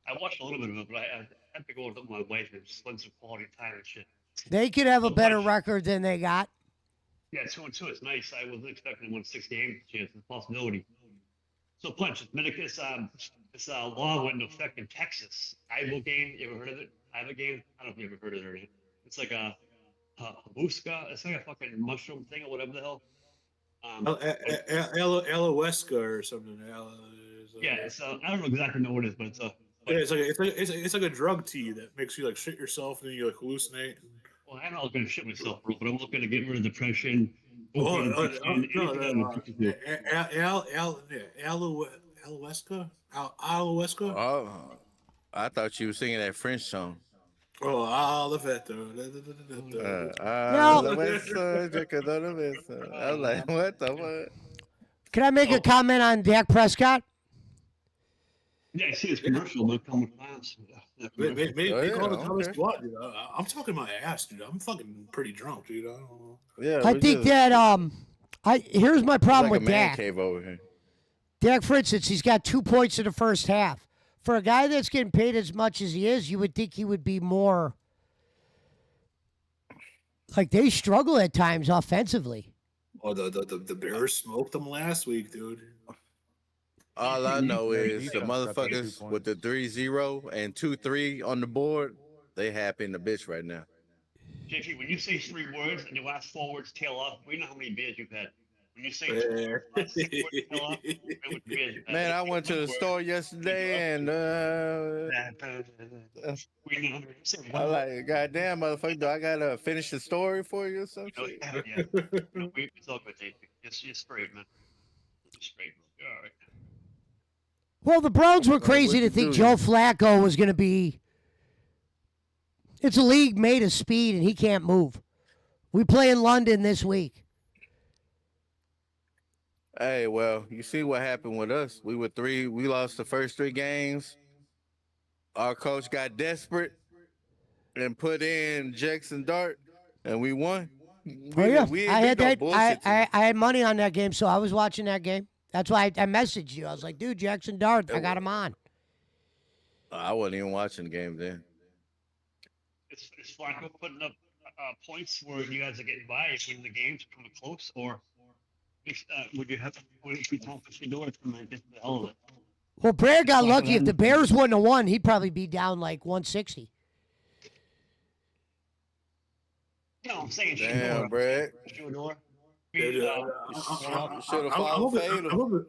I watched a little bit of it, but I had to go with my wife and spend some quality time and shit. They could have a So better Punch. record than they got. Yeah, 2-2. It's nice. I wasn't expecting to win 6 games. Chance, it's a possibility. So, Punch, this law went into effect in Texas. Iowa game. You ever heard of it? Iowa game. I don't know if you ever heard of it or not. It's like a habuska. It's like a fucking mushroom thing or whatever the hell. Alahuesca or something. Yeah, it's I don't know exactly know what it is, but it's a. It's like a drug tea that makes you like shit yourself and then you like hallucinate. Well, I'm not looking to shit myself, bro, but I'm looking to get rid of depression. Alahuesca. Oh, I thought you were singing that French song. Oh, Oliveto. I was like, what the fuck? Can I make a comment on Dak Prescott? Yeah, I see this commercial. They'll come with class. Maybe Oh, yeah, call it Thomas okay. Squad, dude. I'm talking my ass, dude. I'm fucking pretty drunk, dude. I don't know. Yeah, I we think just- that here's my problem like a with man Dak. cave over here. Dak, for instance, he's got 2 points in the first half. For a guy that's getting paid as much as he is, you would think he would be more. Like, they struggle at times offensively. Oh, the Bears smoked them last week, dude. All I know is He the got 2 motherfuckers points. with the 3-0 and 2-3 on the board, they happy in the bitch right now. JP, when you say 3 words and your last 4 words tail off, we know how many beers you've had. When you say 2 words, last 6 words tail off, we know how many beers you've had. Man, I went to the store yesterday and We know. I'm like, goddamn, motherfucker, do I gotta finish the story for you or something? It's all good, JP. You're straight, man. You're straight. You're all right. Well, the Browns were Like, crazy what to you think do? Joe Flacco was going to be. It's a league made of speed, and he can't move. We play in London this week. Hey, well, you see what happened with us. We lost the first 3 games. Our coach got desperate and put in Jackson Dart, and we won. Oh yeah, we I had no that. bullshit I team. had money on that game, so I was watching that game. That's why I messaged you. I was like, dude, Jackson Dart, I got him on. I wasn't even watching the game then. Is Flacco putting up points where you guys are getting by if winning the games coming close, or would it be time for Shador to come and get the hell of it? Well, Brad got Flacco lucky. If hadn't- the Bears wouldn't have won, he'd probably be down like 160. No, I'm saying Damn, Shador. Brad. Shador. Dude, Should've followed Fatal.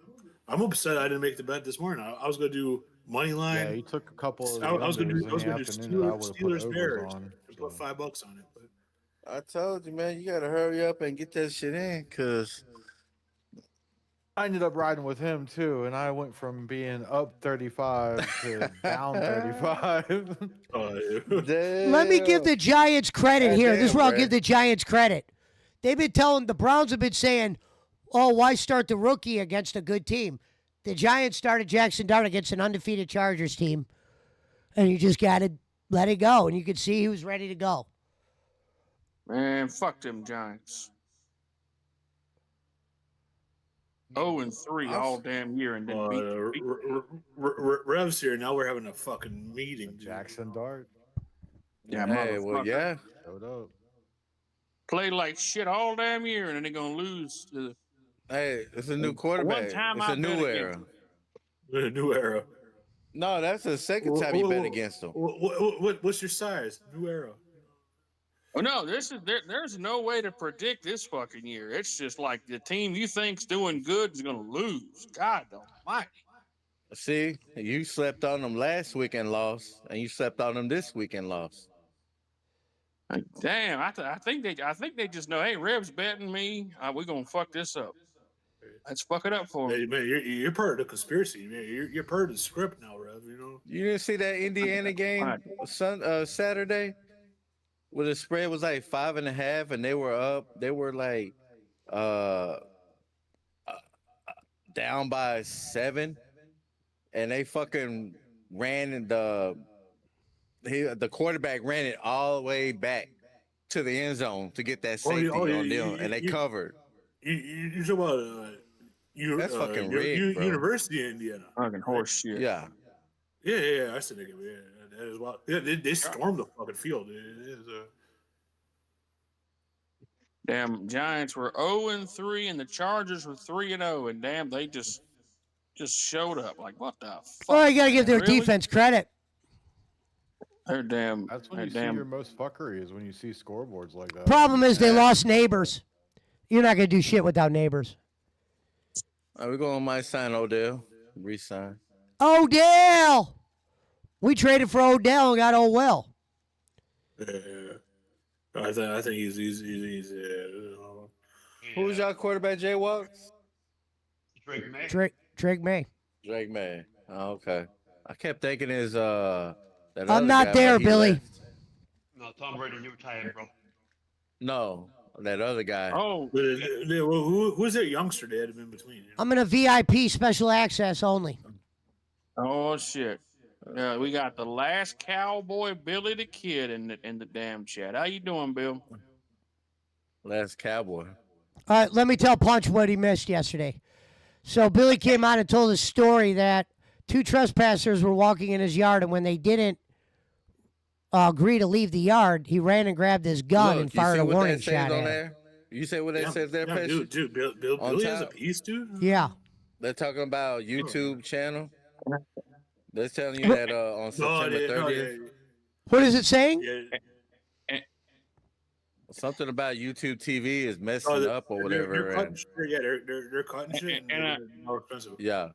I'm upset I didn't make the bet this morning. I was gonna do money line. Yeah, he took a couple of I was gonna unders do in the afternoon that I would have put Steelers overs Bears on. and So. put $5 on it. But I told you, man, you gotta hurry up and get that shit in, cause I ended up riding with him too, and I went from being up 35 to down 35. Let me give the Giants credit here. This is where I'll give the Giants credit. They've been telling the Browns have been saying, "Oh, why start the rookie against a good team?" The Giants started Jackson Dart against an undefeated Chargers team, and you just got to let it go. And you could see he was ready to go. Man, fuck them Giants. 0-3 all damn year and then beat. Rev's here. Now we're having a fucking meeting. Jackson Dart. Yeah, hey, well, yeah. Showed up. Play like shit all damn year and then they're gonna lose to Hey, it's a new quarterback. time It's I a new bet era. A new era. No, that's the second time you bet against them. What's your size? New era. Oh no, there's no way to predict this fucking year. It's just like the team you think's doing good is gonna lose. God almighty. See, you slept on them last week and lost, and you slept on them this week and lost. Like, damn, I think they just know. Hey, Rev's betting me. We're gonna fuck this up. Let's fuck it up for him. Hey, man, you're part of the conspiracy, man. You're part of the script now, Rev. You know. You didn't see that Indiana game Saturday? Where the spread was like 5.5, and they were up. They were like down by 7, and they fucking ran the quarterback ran it all the way back to the end zone to get that safety on them, and they covered. You're talking about That's fucking rigged, bro. University of Indiana. Fucking horse shit. Yeah. Yeah. I said that. Yeah, that is wild. Yeah, they stormed the fucking field. It is. Damn, Giants were 0-3 and the Chargers were 3-0, and damn, they just showed up. Like, what the fuck? Well, you got to give their Really? defense credit. They're damn. That's when you see your most fuckery is when you see scoreboards like that. Problem is they lost neighbors. You're not going to do shit without neighbors. We're going to sign Odell. Resign. Odell! We traded for Odell and got Odell. Yeah. I think he's Who's y'all quarterback, Jay Walks? Drake May. Drake May. Drake May. Oh, okay. I kept thinking is that I'm other not guy, there, but he Billy. left. No, Tom Brady, you retired, bro. No, that other guy. Oh, who's that youngster they had him in between? You know? I'm in a VIP special access only. oh shit. We got the last cowboy, Billy the Kid, in the damn chat. How you doing, Bill? Last Cowboy. All right, let me tell Punch what he missed yesterday. So Billy came out and told a story that 2 trespassers were walking in his yard, and when they didn't agree to leave the yard, he ran and grabbed his gun and fired a warning shot at him. You say what that says there, Pesci? Dude, Billy has a piece, dude. Yeah. They're talking about YouTube channel. They're telling you that on September 30th. What is it saying? Yeah. Something about YouTube TV is messing up or whatever. They're cutting shit. Yeah, they're cutting shit. And they're more expensive. Yeah.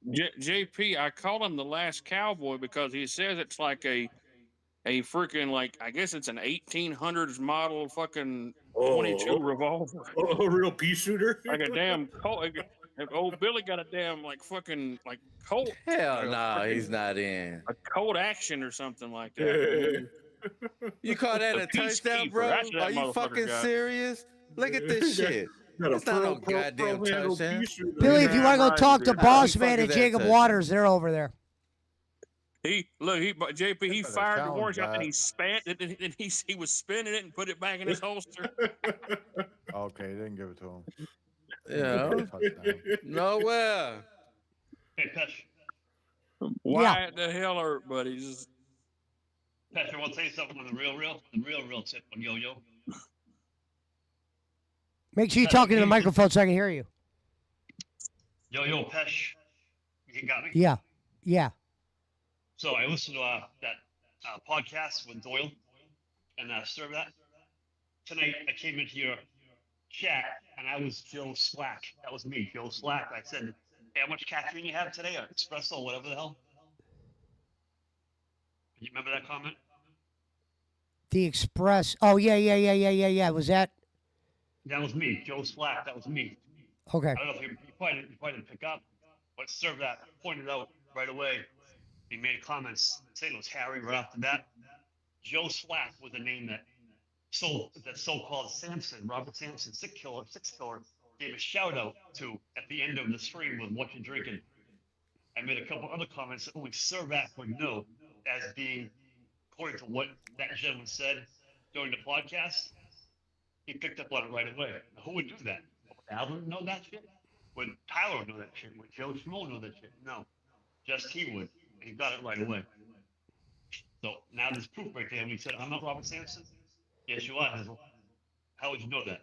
JP, I call him the last cowboy because he says it's like a freaking, like, I guess it's an 1800s model fucking 22 revolver. Oh, a real pea shooter. Like a damn Colt. If old Billy got a damn like fucking like Colt. Hell no, he's not in. A Colt Action or something like that. You call that a touchdown, bro? That's what that Are you motherfucker fucking got. serious? Look at this shit. It's not no goddamn touchdown. Billy, if you want to go talk to Boss Man and that Jacob touchdown? Waters, they're over there. JP, he That's a fired the challenge, warning shot and guy. he spat it, and he was spinning it and put it back in his holster. Okay, didn't give it to him. Yeah. Touchdown. Nowhere. Hey, Pesh. Why the hell are buddy? Just Pesh, I want to tell you something on the real tip on Yo-Yo. Make sure you're talking to the microphone so I can hear you. Yo-Yo, Pesh. You got me? Yeah. Yeah. So I listened to that podcast with Doyle and served that. Tonight I came into your chat and I was Joe Slack. That was me, Joe Slack. I said, how much caffeine you have today, or espresso, whatever the hell. You remember that comment? The Express. Oh, yeah. Was that? That was me, Joe Slack. That was me. Okay. I don't know if you probably didn't pick up, but Serve that pointed out right away. He made comments saying it was Harry right off the bat. Joe Slack was the name that so-called Samson, Robert Samson, six killer, gave a shout out to at the end of the stream with what you're drinking. I made a couple other comments that only Servac would know as being according to what that gentleman said during the podcast. He picked up on it right away. Now, who would do that? Would Alvin know that shit? Would Tyler know that shit? Would Joe Schmo know that shit? No. Just he would. And he got it right away. So now there's proof right there. And he said, I'm not Robert Sampson. Yes, you are, Hazel. How would you know that?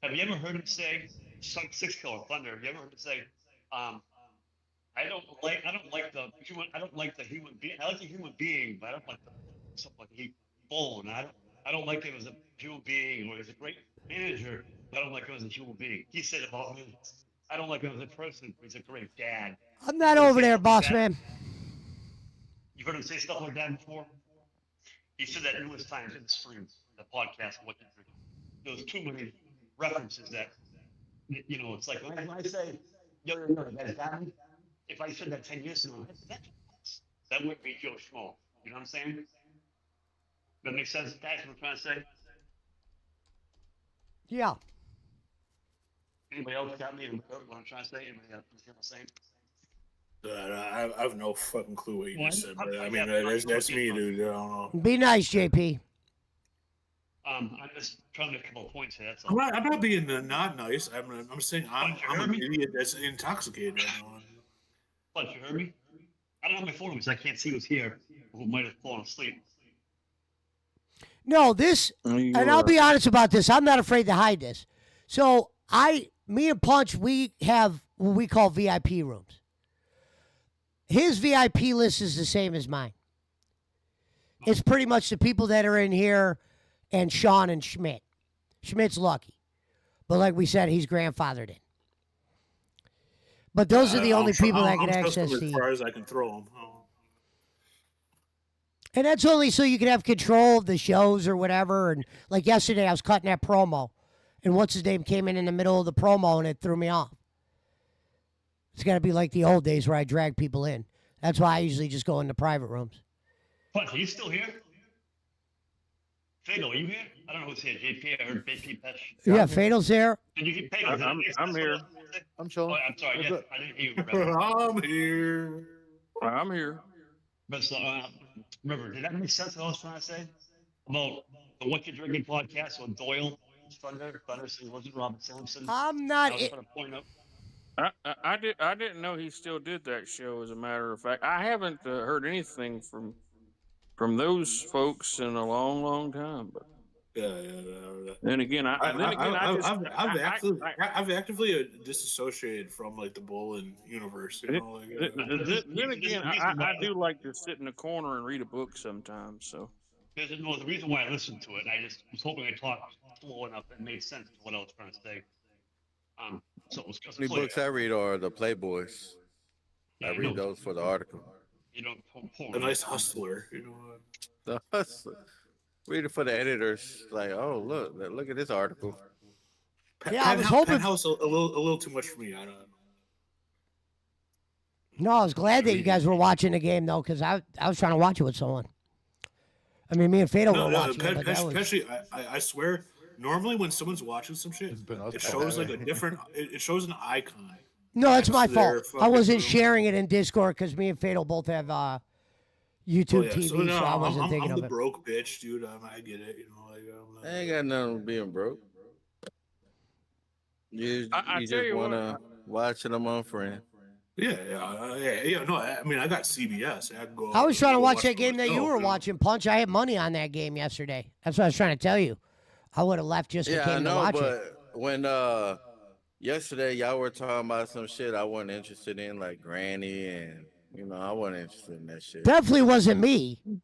Have you ever heard him say, Six Killer Thunder, have you ever heard him say, I don't like the human being. I like the human being, but I don't like the stuff like he bone. I don't like him as a human being, or as a great manager. But I don't like him as a human being. He said about me, I don't like him as a person, but he's a great dad. I'm not over there, boss man. You've heard him say stuff like that before? He said that numerous times in the stream, the podcast, what you drink. There was too many references that, it's like when I say, yo, that's daddy. If I said that 10 years ago, that wouldn't be Joe Schmo. You know what I'm saying? That makes sense? That's what I'm trying to say. Yeah. Anybody else got me? What I'm trying to say? Anybody else what I'm saying? I have no fucking clue what you just said, but I mean, I'm that's me, dude. I don't know. Be nice, JP. I'm just trying to make a couple of points here. That's all. I'm not being not nice. I'm saying I'm an idiot that's intoxicated right now. But you heard me? I don't have my phone because I can't see who's here who might have fallen asleep. No, and I'll be honest about this. I'm not afraid to hide this. So me and Punch, we have what we call VIP rooms. His VIP list is the same as mine. It's pretty much the people that are in here and Sean and Schmidt. Schmidt's lucky. But like we said, he's grandfathered in. But those are the only people that can access as far as I can throw them. And that's only so you can have control of the shows or whatever. And like yesterday, I was cutting that promo. And what's his name came in the middle of the promo and it threw me off. It's got to be like the old days where I drag people in. That's why I usually just go into private rooms. Punch, are you still here? Fatal, are you here? I don't know who's here. JP, I heard JP Pesci. Yeah, Fatal's here. Did you get I'm here. I'm chilling. Oh, I'm sorry. Yes, I didn't hear you, brother. I'm here. I'm here. But River, did that make sense what I was trying to say? About the What You're Drinking podcast with Doyle, Thunder, wasn't Robert Sampson? I'm not. I was trying to point out. I didn't know he still did that show. As a matter of fact, I haven't heard anything from those folks in a long time. But Yeah. then again, I've actively disassociated from like the Bullen universe. You know, then again, I do like to sit in the corner and read a book sometimes. So The reason why I listened to it, I just was hoping I talked slow enough that made sense to what I was trying to say. So it was just The books I read are the Playboys. I read those for the article. You know, a nice hustler. You know. The Hustler. Read it for the editors. Like, oh look at this article. Yeah, I was hoping. Penthouse a little too much for me. I don't know. No, I was glad that you guys were watching the game though, because I was trying to watch it with someone. I mean, me and Fatal were watching it. But Pesci, I swear. Normally, when someone's watching some shit, it shows like a different. It shows an icon. No, that's my fault. I wasn't sharing it in Discord because me and Fatal both have YouTube TV, so I wasn't thinking I'm of the it. broke bitch, dude. I get it. You know, like I ain't got nothing with being broke. You just wanna watch it. I'm on friend. Yeah. No, I mean, I got CBS. I can go. I was trying to watch that game that you were watching. watching, Punch. I had money on that game yesterday. That's what I was trying to tell you. I would have left just in Yeah, I case to know, watch but it. when yesterday y'all were talking about some shit I wasn't interested in, like Granny, and I wasn't interested in that shit. Definitely wasn't me. No,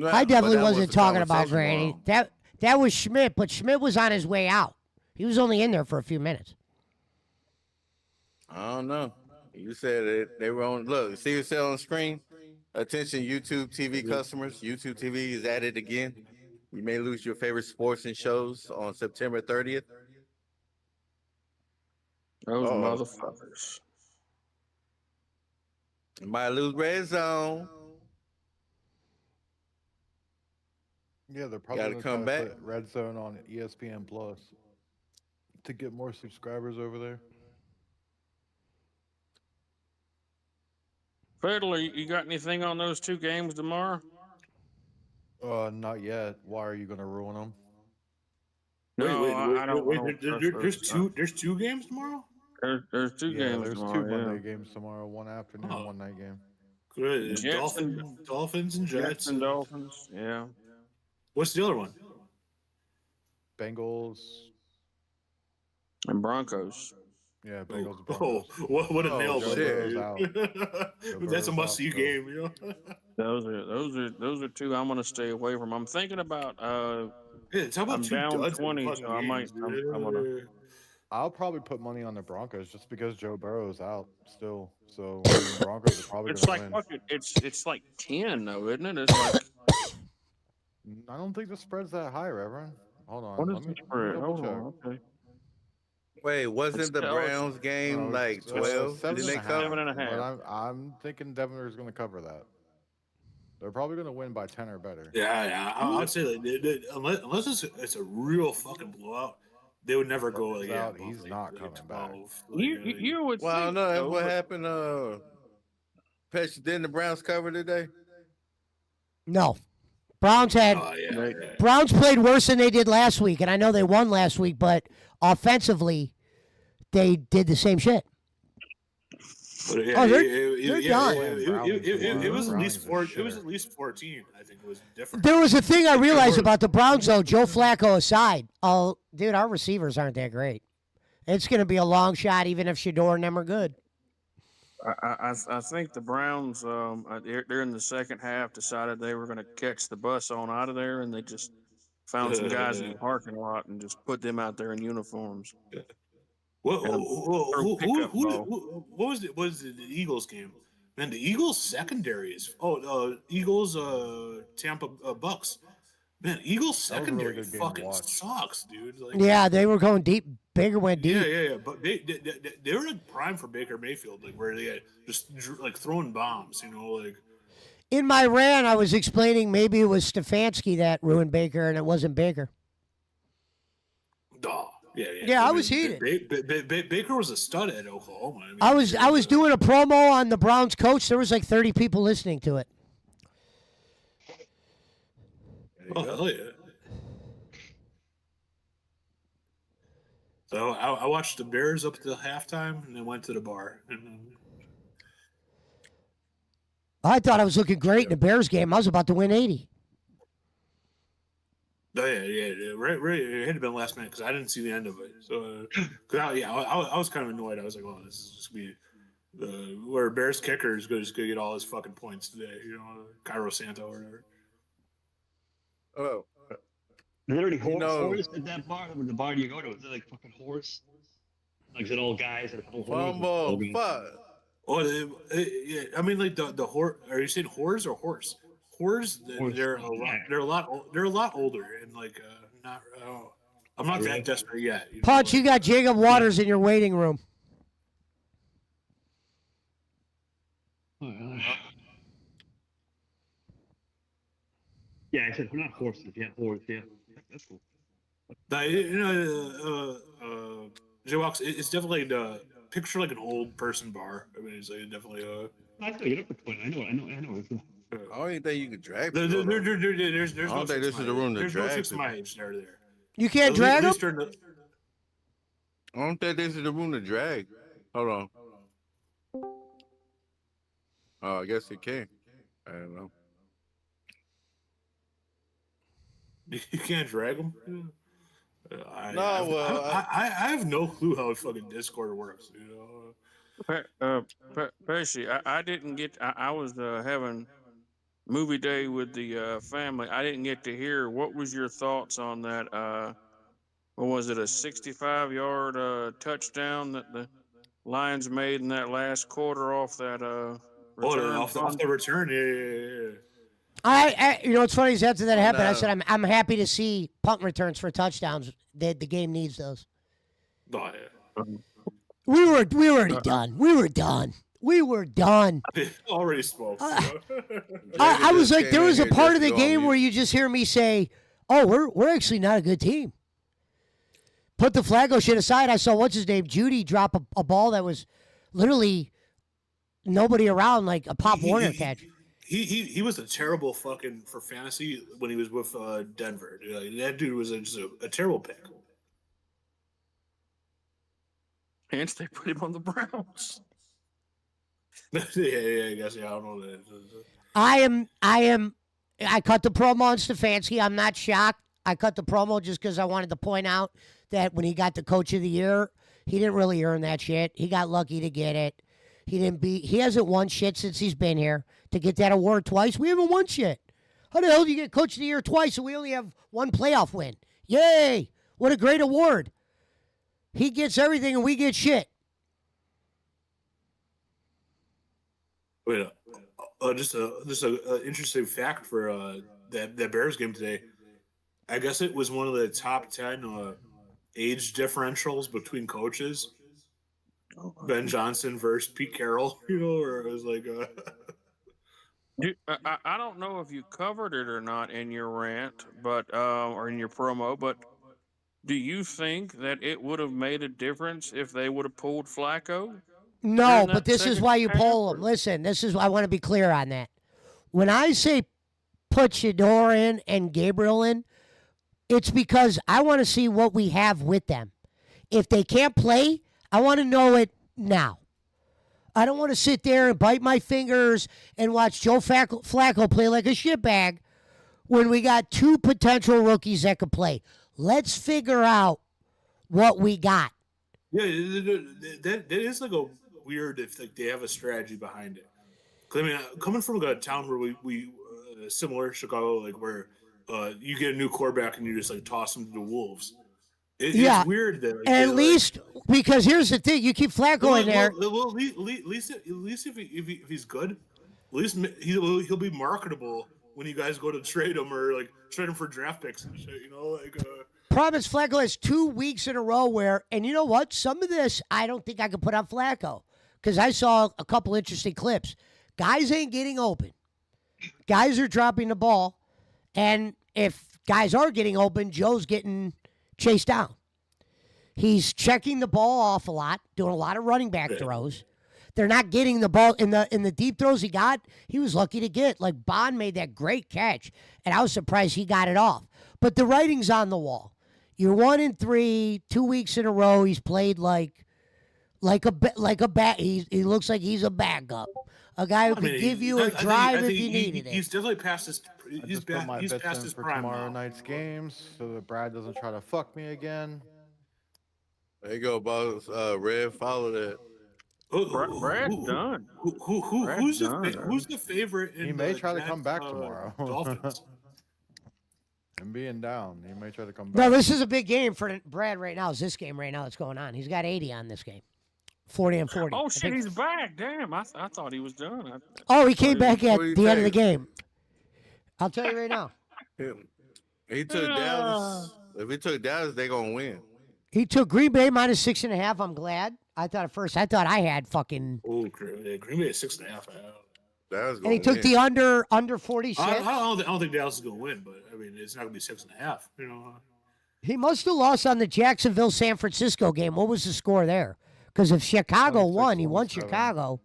I but definitely that was wasn't the talking about conversation Granny. wrong. That was Schmidt, but Schmidt was on his way out. He was only in there for a few minutes. I don't know. You said they were on. Look, see yourself on screen. Attention, YouTube TV customers. YouTube TV is at it again. You may lose your favorite sports and shows on September 30th. Those Oh, motherfuckers. might lose Red Zone. Yeah, they're probably Got to going to try come to back. put Red Zone on ESPN Plus to get more subscribers over there. Fiddler, you got anything on those two games tomorrow? Not yet. Why are you going to ruin them? No, I don't. There's two games tomorrow. There's two Yeah, games there's tomorrow. two Monday games tomorrow. One afternoon, Oh. one night game. Good. Jets and- Dolphins and Jets. Jets and Dolphins. Yeah. What's the other one? Bengals. And Broncos. Yeah, Bengals. Oh, Broncos. what a Oh, nail shit. biter. That's a Burrow's must-see out, so- game, you know. Those are two I'm gonna stay away from. I'm thinking about Yeah, talk about I'm two down duds in 20, fucking so I might- games, dude. I'm gonna- I'll probably put money on the Broncos just because Joe Burrow's out still. So the Broncos are probably it's going like to win. fucking it's like 10 though, isn't it? It's like I don't think the spread's that high, Reverend. Hold on. what is let the me spread? double Hold check. on, okay. Wait, wasn't the It's- Browns game No, like it's, 12? seven Didn't they and a half, cover? 7.5. But I'm thinking Denver's going to cover that. They're probably going to win by 10 or better. Yeah. I'd say like, unless it's a real fucking blowout, they would never go Burrow's like out, above, he's like, not like coming back. 12. You would Well, I don't think know. That's so, what but- happened. Pesci, didn't the Browns cover today? No. Browns had Oh, yeah. Browns played worse than they did last week, and I know they won last week, but offensively, they did the same shit. But yeah, Oh, they're yeah, done. it was at Browns least are 4. It shitter. was at least 14. I think it was different. There was a thing I realized were- about the Browns, though, Joe Flacco aside. Oh, dude, our receivers aren't that great. It's going to be a long shot, even if Shador and them are good. I think the Browns they're in the second half decided they were going to catch the bus on out of there, and they just found some guys in the parking lot and just put them out there in uniforms. What And pickup ball. was it? Was it the Eagles game? Man, the Eagles secondary is Eagles Tampa Bucks. Man, Eagles That was a really secondary good game to fucking watch. sucks, dude. Like, Yeah, they were going deep. Baker went deep. yeah. But they were like prime for Baker Mayfield, like where they had just like throwing bombs, you know, like. In my rant, I was explaining maybe it was Stefanski that ruined Baker, and it wasn't Baker. Duh. Yeah. Yeah, I was heated. Baker was a stud at Oklahoma. I was doing a promo on the Browns coach. There was like 30 people listening to it. Oh hell yeah! So I watched the Bears up to halftime, and then went to the bar. And I thought I was looking great in the Bears game. I was about to win 80. oh yeah. Right. It had to been last minute because I didn't see the end of it. So, I was kind of annoyed. I was like, "Well, this is just gonna be where Bears kicker is going to get all his fucking points today." You know, Cairo Santo or whatever. Oh, Literally You know- horse at that bar. The bar you go to, is it like fucking horse? Like is it all guys and all fumble, horses? fuck. Oh, yeah. I mean, like the horse. Are you saying whores or horse? Whores. Horse. They're a lot older and like not. I'm not Really? that desperate yet. You know, Punch, you got Jacob Waters in your waiting room. Yeah, I said we're not horses. Yeah, horse. Yeah, that's cool. Jaywalks. It's definitely the picture like an old person bar. I mean, it's like definitely I know you're up at 20. I know. I don't even think you could drag There's people. no I don't think this is the room to There's no drag fix people. my age there. You can't drag him? I don't think this is the room to drag. Hold on. Oh, I guess it can. I don't know. You can't drag them. No, I have no clue how fucking Discord works. You know. Pesci, I didn't get. I was having movie day with the family. I didn't get to hear. What was your thoughts on that? What was it? A 65-yard touchdown that Lions made in that last quarter off that return off punt. the return. Yeah. You know what's funny is after that happened, I no. said I'm happy to see punt returns for touchdowns. The game needs those. Oh, yeah. We were already done. We were done. We were done. Already spoke. I was like, came there in was a here part just of the to go on game mute. where you just hear me say, "Oh, we're actually not a good team." Put the Flacco shit aside. I saw what's his name, Judy, drop a ball that was literally nobody around, like a Pop Warner catch. He was a terrible fucking for fantasy when he was with Denver. Like, that dude was just a terrible pick. Hence, they put him on the Browns. yeah, I guess. Yeah, I don't know that. I cut the promo on Stefanski. I'm not shocked. I cut the promo just because I wanted to point out that when he got the Coach of the Year, he didn't really earn that shit. He got lucky to get it. He hasn't won shit since he's been here. To get that award twice, we haven't won shit. How the hell do you get Coach of the Year twice and we only have one playoff win? Yay! What a great award. He gets everything and we get shit. Wait, just a interesting fact for that Bears game today. I guess it was one of the top 10 age differentials between coaches. Ben Johnson versus Pete Carroll, or it was like. I don't know if you covered it or not in your rant, but or in your promo, but do you think that it would have made a difference if they would have pulled Flacco? No, in but that this is second why you half, poll him. or- Listen, I want to be clear on that. When I say put Shador in and Gabriel in, it's because I want to see what we have with them. If they can't play, I want to know it now. I don't want to sit there and bite my fingers and watch Joe Flacco play like a shitbag when we got two potential rookies that could play. Let's figure out what we got. Yeah, that is like a weird if like they have a strategy behind it. 'Cause, I mean, coming from a town where we similar Chicago, like where you get a new quarterback and you just like toss them to the wolves. Yeah. It's weird that like, At least, because here's the thing, you keep Flacco in there. Well, at least if he's good, at least he'll be marketable when you guys go to trade him or like trade him for draft picks and shit. Problem is Flacco has 2 weeks in a row where, and you know what? Some of this I don't think I could put on Flacco because I saw a couple interesting clips. Guys ain't getting open. Guys are dropping the ball. And if guys are getting open, Joe's getting chased down. He's checking the ball off a lot, doing a lot of running back throws. They're not getting the ball in the deep throws he got. He was lucky to get. Like Bond made that great catch, and I was surprised he got it off. But the writing's on the wall. You're 1-3, 2 weeks in a row. He's played like a bat. He looks like he's a backup, a guy who could give you a drive if you needed it. He's definitely past his. I He's just put my he's bets past in his for prime tomorrow now. night's games so that Brad doesn't try to fuck me again. There you go, boss. Red, follow that. Brad's done. Who's the favorite? He In may the try to Jets, come back tomorrow. Dolphins. And being down, he may try to come back. No, this is a big game for Brad right now. Is this game right now that's going on? He's got 80 on this game, 40 and 40. Oh shit, he's back! Damn, I thought he was done. He came back at What do you the end of the think? game. I'll tell you right now. He took Dallas. If he took Dallas, they gonna win. He took Green Bay minus 6.5. I'm glad. I thought I had fucking. Oh, Green Bay is 6.5. Dallas And gonna he took win. the under 46. I don't think Dallas is going to win, but I mean, it's not going to be 6.5. He must have lost on the Jacksonville San Francisco game. What was the score there? Because if Chicago won, he won 26-27. Chicago.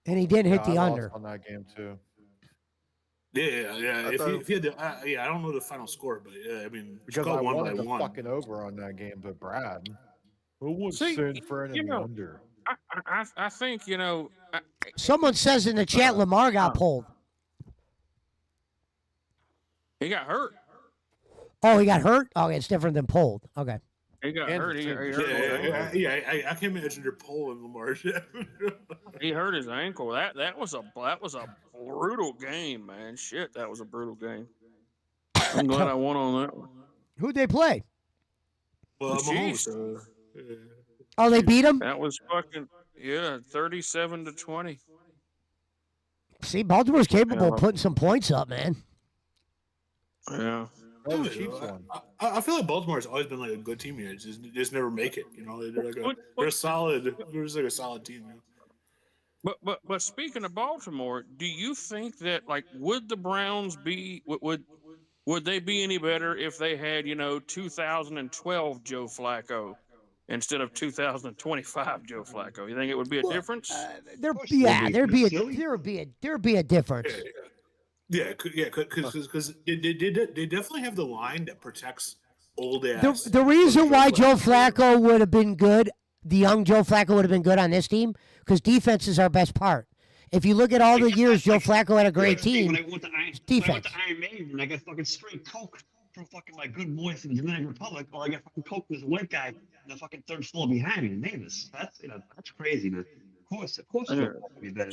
And he didn't hit I the lost under. on that game too. Yeah. I If he had the, I don't know the final score, but yeah, I mean, Because Chicago I won by wanted the 1. fucking over on that game, but Brad. Who would See, send for an you know, under? I think Someone says in the chat Lamar got pulled. he got hurt. Oh, he got hurt? Okay, it's different than pulled. Okay. He got And hurt. He hurt his ankle. I can't imagine they're pulling Lamar. He hurt his ankle. That was a brutal game, man. Shit, that was a brutal game. I'm glad I won on that one. Who'd they play? Well, Chiefs. Mahomes, Oh, they beat them? That was fucking 37-20. See, Baltimore's capable Yeah. of putting some points up, man. Yeah. Oh, the Chiefs won. I feel like Baltimore's always been like a good team here. Just never make it. You know, they're a solid. They're just like a solid team. You know? But speaking of Baltimore, do you think that like would the Browns be would they be any better if they had 2012 Joe Flacco instead of 2025 Joe Flacco? You think it would be a difference? There'd be a difference. Because they definitely have the line that protects old ass. The reason why Joe Flacco would have been good, the young Joe Flacco would have been good on this team, because defense is our best part. If you look at all the years Joe Flacco had a great team, When I went to defense. Iron Maiden, I got fucking straight coke from fucking my good boy from the Dominican Republic, or I got fucking coke with this white guy in the fucking third floor behind me in Davis. That's that's crazy, man. Of course, Yeah. would be better.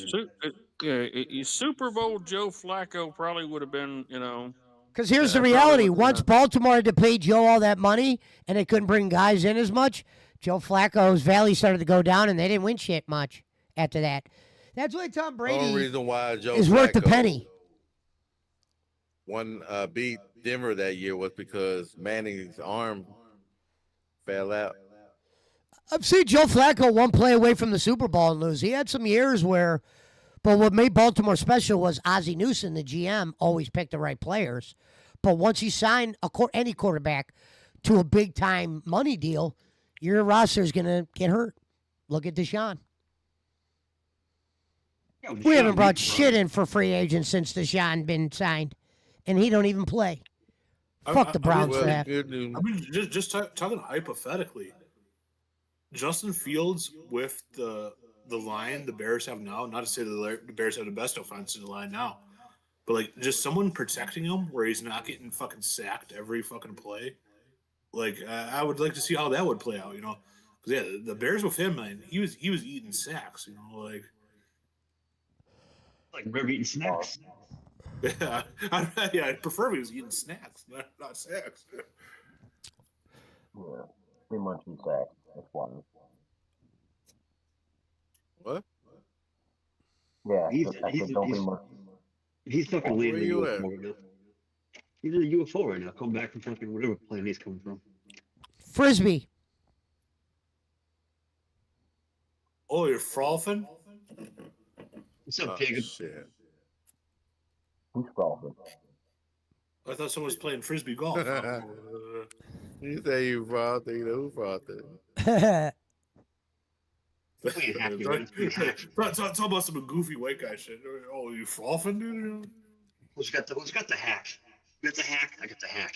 Super Bowl Joe Flacco probably would have been, Because here's the probably reality. would've Once Baltimore had to pay Joe all that money and they couldn't bring guys in as much, Joe Flacco's value started to go down and they didn't win shit much after that. That's why Tom The only Brady reason why Joe is worth the Flacco penny. beat Denver that year was because Manning's arm fell out. I've seen Joe Flacco one play away from the Super Bowl and lose. He had some years where, but what made Baltimore special was Ozzie Newsome, the GM, always picked the right players. But once you sign any quarterback to a big time money deal, your roster is going to get hurt. Look at Deshaun. We haven't brought shit in for free agents since Deshaun been signed, and he don't even play. Fuck the Browns for that. I mean, just talking hypothetically, Justin Fields with the line the Bears have now. Not to say the Bears have the best offensive line now, but like just someone protecting him where he's not getting fucking sacked every fucking play. Like I would like to see how that would play out. Because the Bears with him, man, he was eating sacks. Like we're eating snacks. Yeah, I'd prefer if he was eating snacks, not sacks. Yeah, pretty much in sacks. That's one. What? Yeah, He's fucking Where leading the you at? UFO right now. He's in the UFO right now. Come back from fucking whatever plane he's coming from. Frisbee. Oh, you're frothing? What's up, Oh, Jacob? shit. Who's golfing? I thought someone was playing frisbee golf. You say you frothy, who frothy? Talk about some goofy white guy shit. Oh, you frothing, dude? Who's got the hack? You got the hack? I got the hack.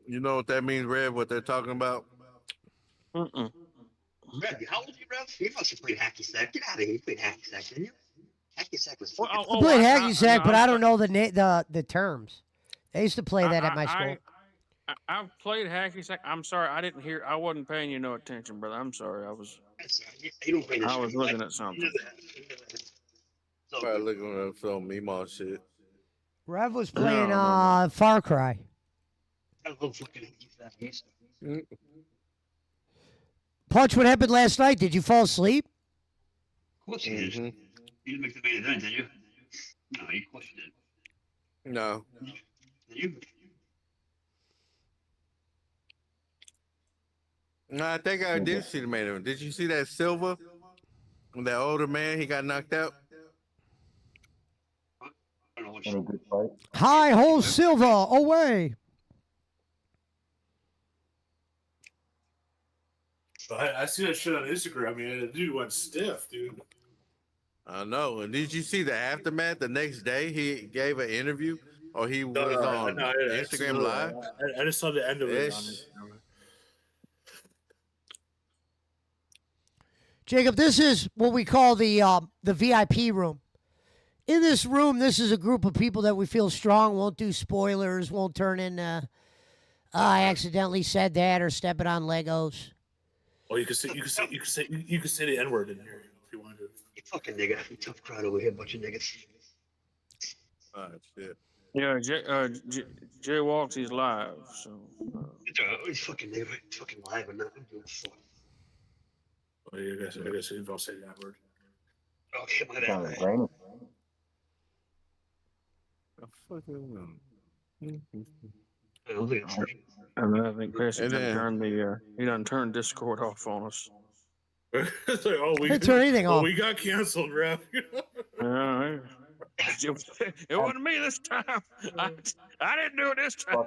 You know what that means, Red? What they're talking about? Mm-mm. Red, how old are you, Rev? You must have played hacky sack. Get out of here. You played hacky sack, didn't you? Hacky sack was Well, fucking. I played hacky sack, but I don't know the terms. They used to play that at my school. I've played hacky sack. I'm sorry, I didn't hear. I wasn't paying you no attention, brother. I'm sorry. I was looking at something. Probably looking at some Meemaw shit. Rev was playing No. Far Cry. I love fucking hacky sack. Punch, what happened last night? Did you fall asleep? Of course you did. You didn't make the main event, did you? No, of course you did. No. Did you? No, I think I did see the main event. Did you see that Silva? That older man, he got knocked out. I don't know what Any good fight? High hole Silva away. I see that shit on Instagram, man. The dude went stiff, dude. I know. And did you see the aftermath? The next day, he gave an interview, or he was on Instagram Live. I just saw the end of it. Yes. Jacob, this is what we call the VIP room. In this room, this is a group of people that we feel strong, won't do spoilers, won't turn in, I accidentally said that or stepping on Legos. Oh, you could say the N-word in here if you wanted to. You fucking nigga. Tough crowd over here, bunch of niggas. Oh, shit. Yeah, Jay walks. He's live. So He's fucking there. He's fucking live or not. I'm doing fuck. Oh, yeah, I guess if I'll say that word. Okay, my Kind of bad. grainy. I don't think it's and I think Pesci And done then- turned the he done turned Discord off on us. It's like, oh, Can't turn anything off. we got canceled, ref. Yeah, it wasn't me this time. I didn't do it this time.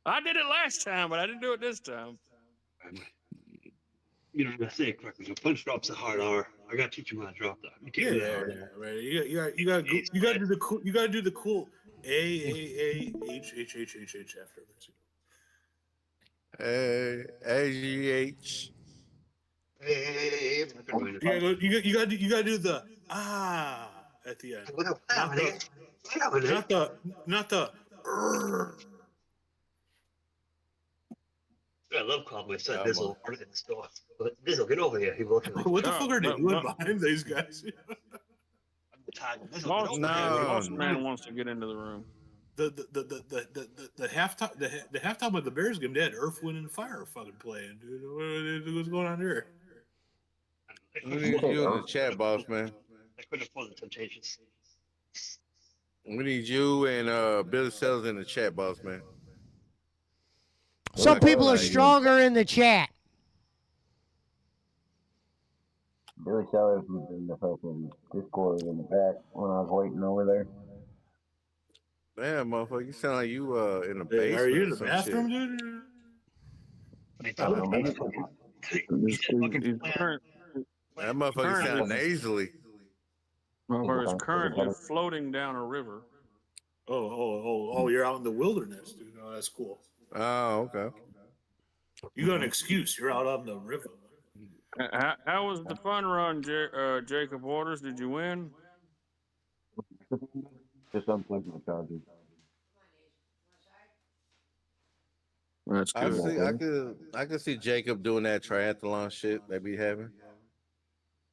I did it last time, but I didn't do it this time. You know, I say it correctly. So punch drop's a hard R. I gotta teach you how to drop that. You can't do that hard R. Right. You got to do the cool. You got to do the cool. A H H H H H after everything. AGH. Hey, You got to do the at the end. Not the. I love calling my son Dizzle in the store. But Dizzle, get over here. He will look like, What the fuck are they doing behind these guys? Boss man wants to get into the room. The halftime of the Bears game, they had Earth, Wind, and Fire fucking playing, dude. What's going on here? We need you in the chat, boss man. I couldn't afford the Temptations. We need you and Billy Sellers in the chat, boss man. Some people are stronger in the chat. Billy Sellers was in the fucking Discord in the back when I was waiting over there. Damn, motherfucker, you sound like you in the Hey, basement. are you in the or some bathroom, shit. dude? That motherfucker sound nasally. Motherfucker's currently floating down a river. Oh, you're out in the wilderness, dude. Oh, that's cool. Oh, okay. You got an excuse. You're out on the river. How was the fun run, Jacob Waters? Did you win? Just unplugged my charger. That's good. I could see Jacob doing that triathlon shit they be having.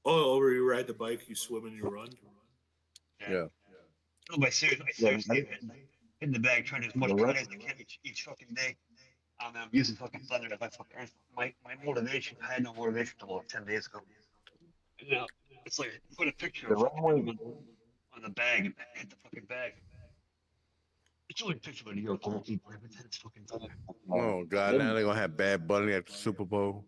Oh, where you ride the bike, you swim and you run. Yeah. No, but seriously, in the bag, trying to as much credit as I can each fucking day. I'm using fucking Thunder as my motivation. I had no motivation until about 10 days ago. You know, it's like I put a picture of on the bag and hit the fucking bag. It's only a picture of a New York goalkeeper, but then it's fucking Thunder. Oh God! Now they're gonna have Bad Bunny at the Super Bowl.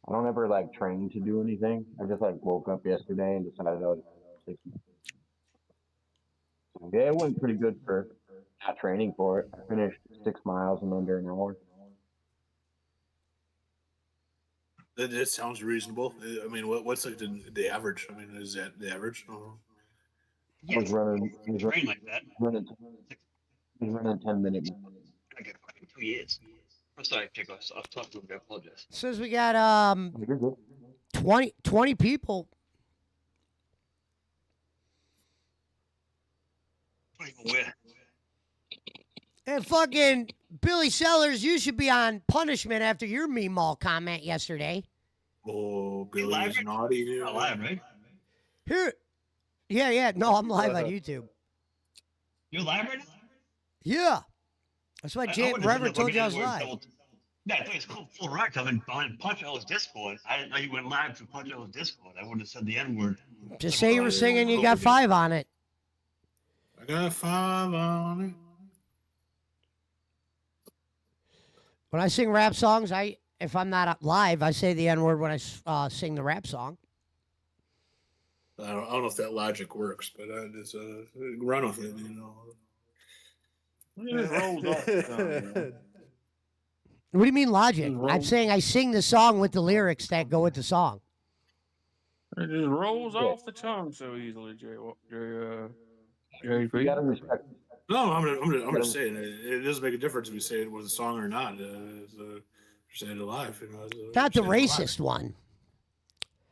I don't ever like train to do anything. I just like woke up yesterday and decided I was 60. So, yeah, it went pretty good for not training for it. I finished 6 miles in under an hour. That sounds reasonable. I mean, what's like the average? I mean, is that the average? I was running. Train like that. Running 10 minutes. I got fucking 2 years. I'm sorry, Jake. I was talking to him. I apologize. Says we got 20 people. Where? And fucking Billy Sellers, you should be on punishment after your Meemaw comment yesterday. Oh, Billy's naughty. You're not live, right? Here. Yeah. No, I'm live on YouTube. You're live right now? Yeah. That's why Reverend told you I was live. Yeah, I thought it's called Full Rock. I've been behind Punch Out's Discord. I didn't know you went live to Punch Out's Discord. I wouldn't have said the N-word. Just say you were singing, you got 5 on it. I got 5 on it. When I sing rap songs, if I'm not live, I say the N-word when I sing the rap song. I don't know if that logic works, but it's run with it, you know. It just rolls off the tongue. What do you mean logic? I'm saying I sing the song with the lyrics that go with the song. It just rolls off the tongue so easily, JP. You gotta respect. No, I'm just saying it doesn't make a difference if you say it was a song or not. You're saying it live, you know. Not the racist one.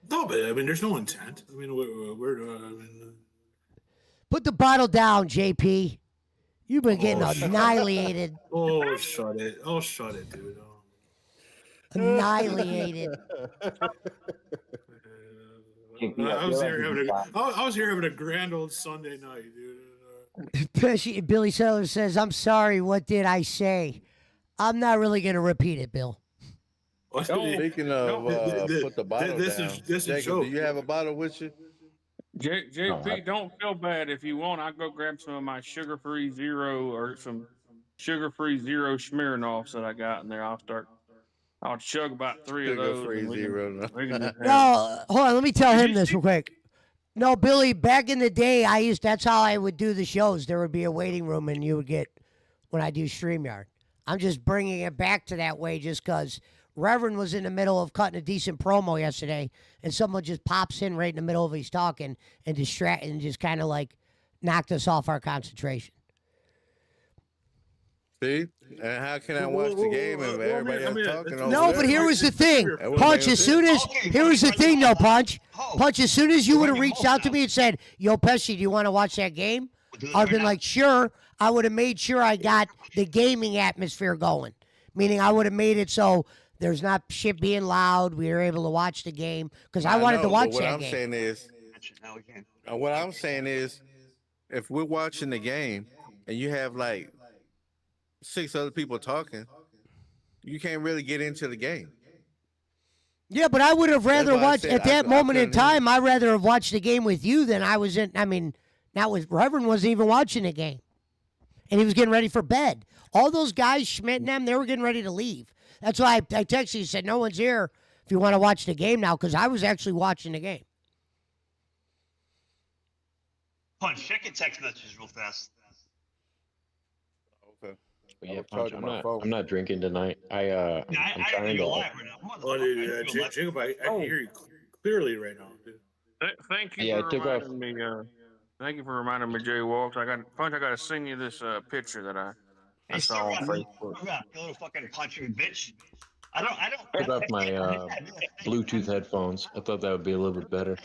No, but I mean, there's no intent. I mean, Put the bottle down, JP. You've been getting annihilated. Shut it, dude. Annihilated. I was here having a grand old Sunday night, dude. Pesci, Billy Sellers says, "I'm sorry. What did I say?" I'm not really going to repeat it, Bill. Speaking of put the bottle down, this is a Jacob, do joke. you have a bottle with you? JP, don't feel bad if you want. I'll go grab some of my sugar-free zero or some sugar-free zero Smirnoffs that I got in there. I'll chug about 3 of Sugar those, free and zero. we can just have. No, hold on. Let me tell Did him you this see- real quick. No, Billy, back in the day, that's how I would do the shows. There would be a waiting room, and you would get, when I do StreamYard. I'm just bringing it back to that way just because Reverend was in the middle of cutting a decent promo yesterday, and someone just pops in right in the middle of his talking and distract and just kind of like knocked us off our concentration. See? And how can I watch the game and everybody else talking over No, there? but here was the thing. That would've Punch, made as soon as, Okay, here was the Punch, thing, though, hold on. Punch. Hold. Punch, as soon as you You're would have running reached out to both me now. and said, "Yo, Pesci, do you want to watch that game?" We'll do it I'd right been now. like, sure. I would have made sure I got the gaming atmosphere going. Meaning I would have made it so there's not shit being loud. We were able to watch the game because I wanted to know, watch but what that I'm game. saying is, Now we can. what I'm saying is, if we're watching the game and you have like 6 other people talking, you can't really get into the game. Yeah, but I would have rather why I watched said at that I moment in couldn't hear time. I'd rather have watched the game with you than I was in. I mean, that was Reverend wasn't even watching the game, and he was getting ready for bed. All those guys, Schmidt and them, they were getting ready to leave. That's why I texted you and said, "No one's here if you want to watch the game now," because I was actually watching the game. Punch, check your text messages real fast. Okay. But I yeah, was Punch, charging my phone. I'm not drinking tonight. I'm Yeah, trying I think to. you're live right now. Oh, dude, Jacob, I can hear you clearly right now. Dude. Thank you Yeah, for I took off. reminding me. Thank you for reminding me, Jay Walks. I got to send you this picture that I Hey, saw on Sarah, Facebook. you little fucking punching bitch. I don't. Took off my Bluetooth headphones. I thought that would be a little bit better.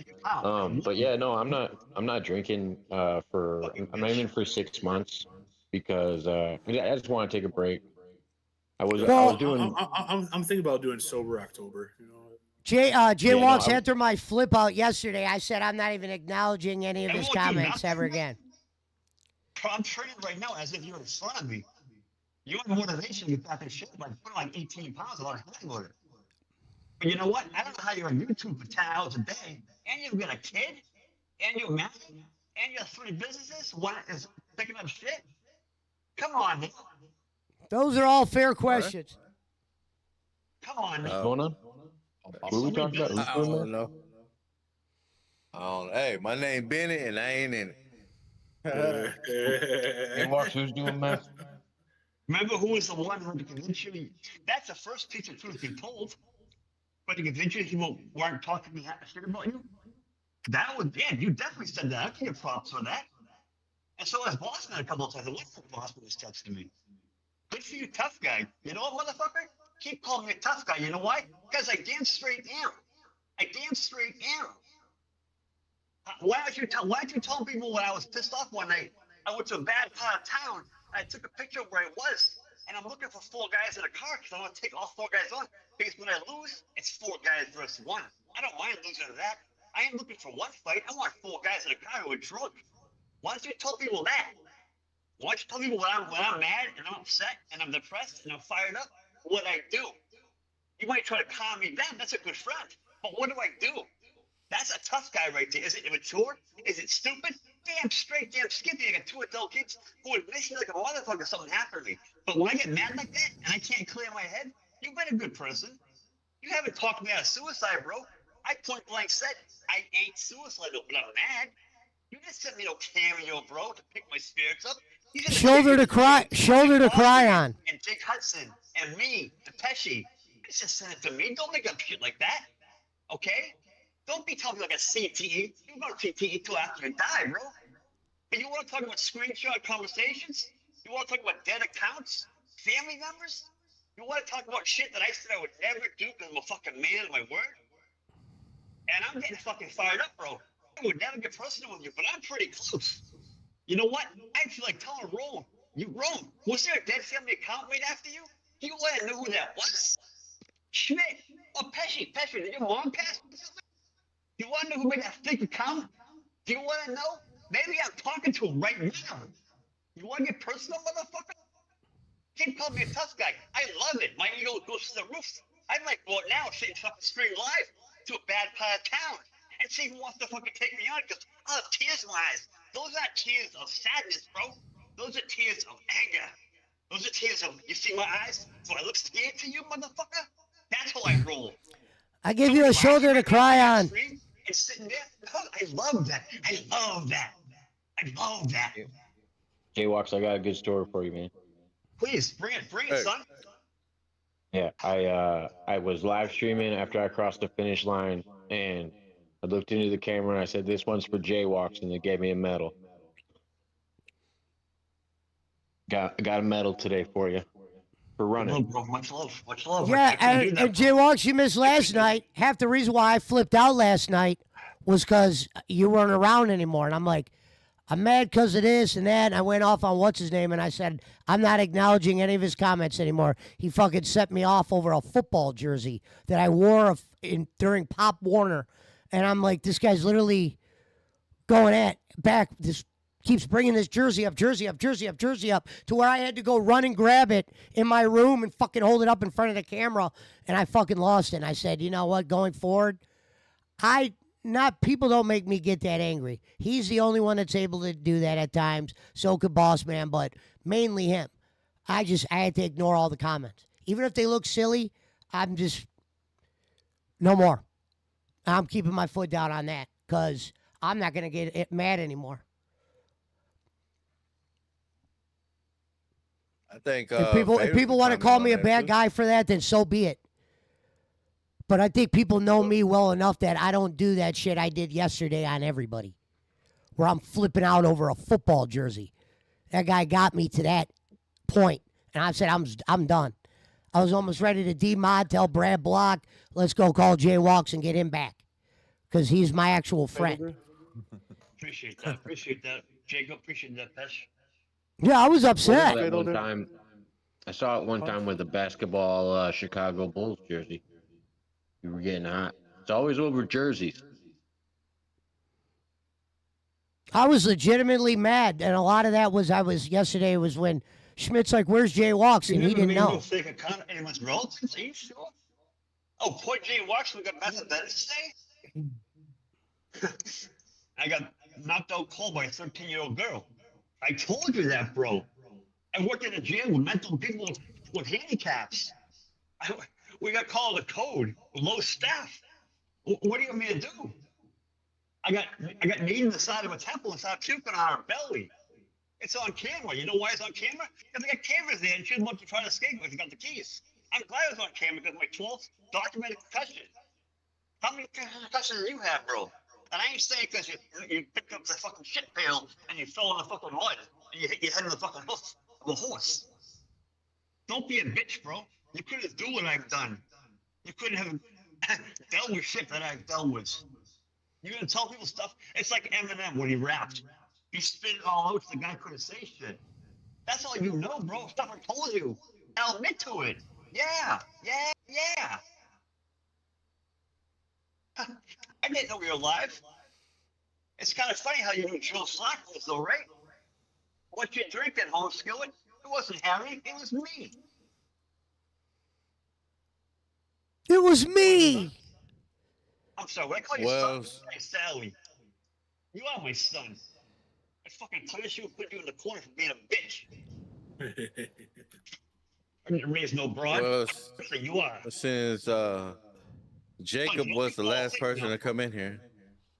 But yeah, no, I'm not drinking for. I'm not even for 6 months because I just want to take a break. I was doing. I'm thinking about doing sober October. You know. Jay Yeah, no, Walks, I- after my flip out yesterday, I said I'm not even acknowledging any of I his won't do comments nothing, ever bro. again. I'm training right now as if you're in front of me. You have motivation to get back in shape, like put like 18 pounds a lot of hang with it. But you know what? I don't know how you're on YouTube for 10 hours a day, and you've got a kid, and you're married, and you have 3 businesses. One is picking up shit. Come on, man. Those are all fair questions. Come on, man. What's going on? What are we talking about? Who's I doing don't know. Hey, my name Bennett, and I ain't in it. Hey, Mark, who's doing math? Remember who was the one who convinced you? That's the first piece of truth you told. But to convince you people weren't talking shit about you? That was, yeah, you definitely said that. I give you props for that. And so has Boston a couple of times. I wonder if Boston was texting me. Good for you, tough guy. You know what, motherfucker? Keep calling me a tough guy. You know why? Because I damn straight am. I damn straight am. Why don't you tell people when I was pissed off one night? I went to a bad part of town. I took a picture of where I was, and I'm looking for 4 guys in a car because I want to take all 4 guys on. Because when I lose, it's 4 guys versus 1. I don't mind losing to that. I ain't looking for one fight. I want 4 guys in a car who are drunk. Why don't you tell people that? Why don't you tell people when I'm mad and I'm upset and I'm depressed and I'm fired up, what I do? You might try to calm me down. That's a good friend. But what do I do? That's a tough guy right there. Is it immature? Is it stupid? Damn straight, damn skippy. I got 2 adult kids who would miss me like a motherfucker if something happened to me. But when I get mad like that and I can't clear my head, you've been a good person. You haven't talked me out of suicide, bro. I point blank said I ain't suicidal, but I'm mad. You just sent me no cameo, bro, to pick my spirits up. You just Shoulder to cry on. And Jake Hudson and me and Pesci. You just send it to me. Don't make up shit like that. Okay? Don't be telling me like a CTE. You go to CTE till after you die, bro. And you want to talk about screenshot conversations? You want to talk about dead accounts? Family members? You want to talk about shit that I said I would never do because I'm a fucking man of my word? And I'm getting fucking fired up, bro. I would never get personal with you, but I'm pretty close. You know what? I feel like telling Rome. Rome, was there a dead family account made after you? Do you want to know who that was? Schmidt or Pesci? Pesci, did your mom pass? Do you want to know who made that fake account? Do you want to know? Maybe I'm talking to him right now. You want to get personal, motherfucker? Kid called me a tough guy. I love it. My ego goes to the roof. I might go out now, say fucking stream live to a bad part of town and see who wants to fucking take me on because I'll have tears in my eyes. Those aren't tears of sadness, bro. Those are tears of anger. Those are tears of, you see my eyes? So I look scared to you, motherfucker? That's how I roll. I give you a shoulder to cry on. And sitting there, I love that. I love that. I love that. J-Walks, I got a good story for you, man. Please, bring it, son. Yeah, I was live streaming after I crossed the finish line, and I looked into the camera and I said, "This one's for J-Walks," and they gave me a medal. Got a medal today for you for running. Much love, much love. Yeah, and J-Walks, you missed last night. Half the reason why I flipped out last night was because you weren't around anymore, and I'm like, I'm mad because of this and that. And I went off on what's his name, and I said, I'm not acknowledging any of his comments anymore. He fucking set me off over a football jersey that I wore during Pop Warner. And I'm like, this guy's literally going back. This keeps bringing this jersey up to where I had to go run and grab it in my room and fucking hold it up in front of the camera. And I fucking lost it. And I said, you know what, going forward, people don't make me get that angry. He's the only one that's able to do that at times. So could Boss Man, but mainly him. I had to ignore all the comments. Even if they look silly, I'm just no more. I'm keeping my foot down on that because I'm not going to get mad anymore. I think if people want to call me a bad guy for that, then so be it. But I think people know me well enough that I don't do that shit I did yesterday on everybody, where I'm flipping out over a football jersey. That guy got me to that point, and I said, I'm done. I was almost ready to demod, tell Brad Block, let's go call Jay Walks and get him back, because he's my actual friend. Appreciate that. Jacob, appreciate that, Pesci. Yeah, I was upset. I saw it one time with the basketball Chicago Bulls jersey. You were getting hot. It's always over jerseys. I was legitimately mad, and a lot of that was yesterday was when Schmidt's like, "Where's Jay Walks?" and he didn't know. Fake account of anyone's relatives? Are you sure? Oh, poor Jay Walks, we got methods today. I got knocked out cold by a 13-year-old girl. I told you that, bro. I worked in a jail with mental people with handicaps. We got called a code, low staff. What do you want me to do? I got kneed in the side of a temple and started puking on her belly. It's on camera. You know why it's on camera? Because they got cameras there and she was about to try to escape because they got the keys. I'm glad it was on camera because my 12th documented concussion. How many concussions do you have, bro? And I ain't saying because you picked up the fucking shit pail and you fell in the fucking mud and you hit your head in the fucking hoof of a horse. Don't be a bitch, bro. You couldn't do what I've done. You couldn't have dealt with shit that I've dealt with. You're gonna tell people stuff. It's like Eminem when he rapped. He spit it all out so the guy couldn't say shit. That's all you know, bro. Stuff I told you. I'll admit to it. Yeah. I didn't know we were live. It's kind of funny how you knew Joe Slack was, though, right? What you drink at home, Skillet? It wasn't Harry. It was me. It was me. I'm sorry. When I call you son, hey, Sally. You are my son. I fucking punish you and put you in the corner for being a bitch. I didn't raise no broad. So you are. Since Jacob was the last person to come in here.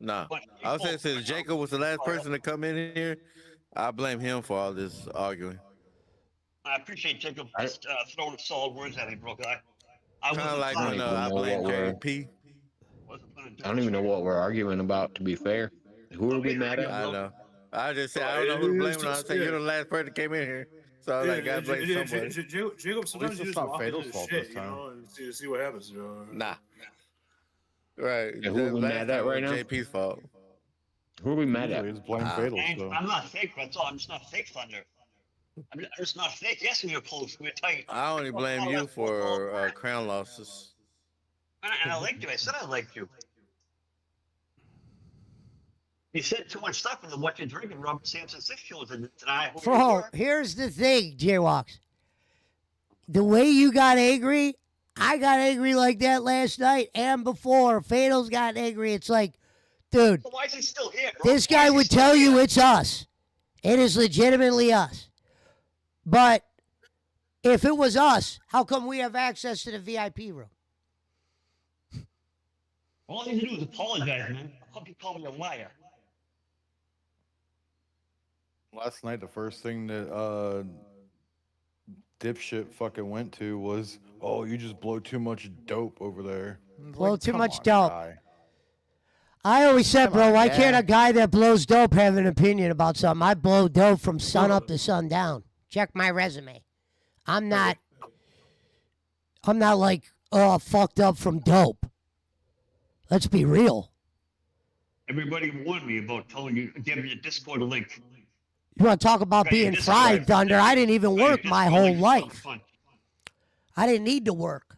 Nah. I was saying since Jacob was the last person to come in here, I blame him for all this arguing. I appreciate Jacob throwing solid words at me, bro. Kind of like when I blame JP. I don't even know what we're arguing about, to be fair. Who are we mad at? I know. I just said, I don't know who to blame when I say you're the last person that came in here. So I like, gotta blame somebody. Jacob, sometimes you just walk into the shit, you know, and see what happens. You know? Nah. Right. Yeah, who are we mad at right now? JP's fault. Who are we mad at? I'm not fake, that's all. I'm just not fake, Thunder. I'm just not fake. Yes, we were close. We were tight. I only blame you for crown losses. And I liked you. I said I liked you. You said too much stuff and what you're drinking. Robert Sampson 6 shows tonight. Bro, here's the thing, Jaywalks. The way you got angry, I got angry like that last night and before. Fatal's got angry. It's like, dude, Why is he still here, bro? this guy would tell you it's us. It is legitimately us. But if it was us, how come we have access to the VIP room? All you need to do is apologize, man. I hope you call me a liar. Last night, the first thing that dipshit fucking went to was, "Oh, you just blow too much dope over there." Blow too come much on, dope. guy. I always said, Come bro, on, why man. can't a guy that blows dope have an opinion about something? I blow dope from sun up to sundown. Check my resume. I'm not like, oh, fucked up from dope. Let's be real. Everybody warned me about telling you, giving you a Discord link. You want to talk about Right, being Discord. fried, Thunder? I didn't even Right, work my Discord whole link is fucking life. fun. I didn't need to work.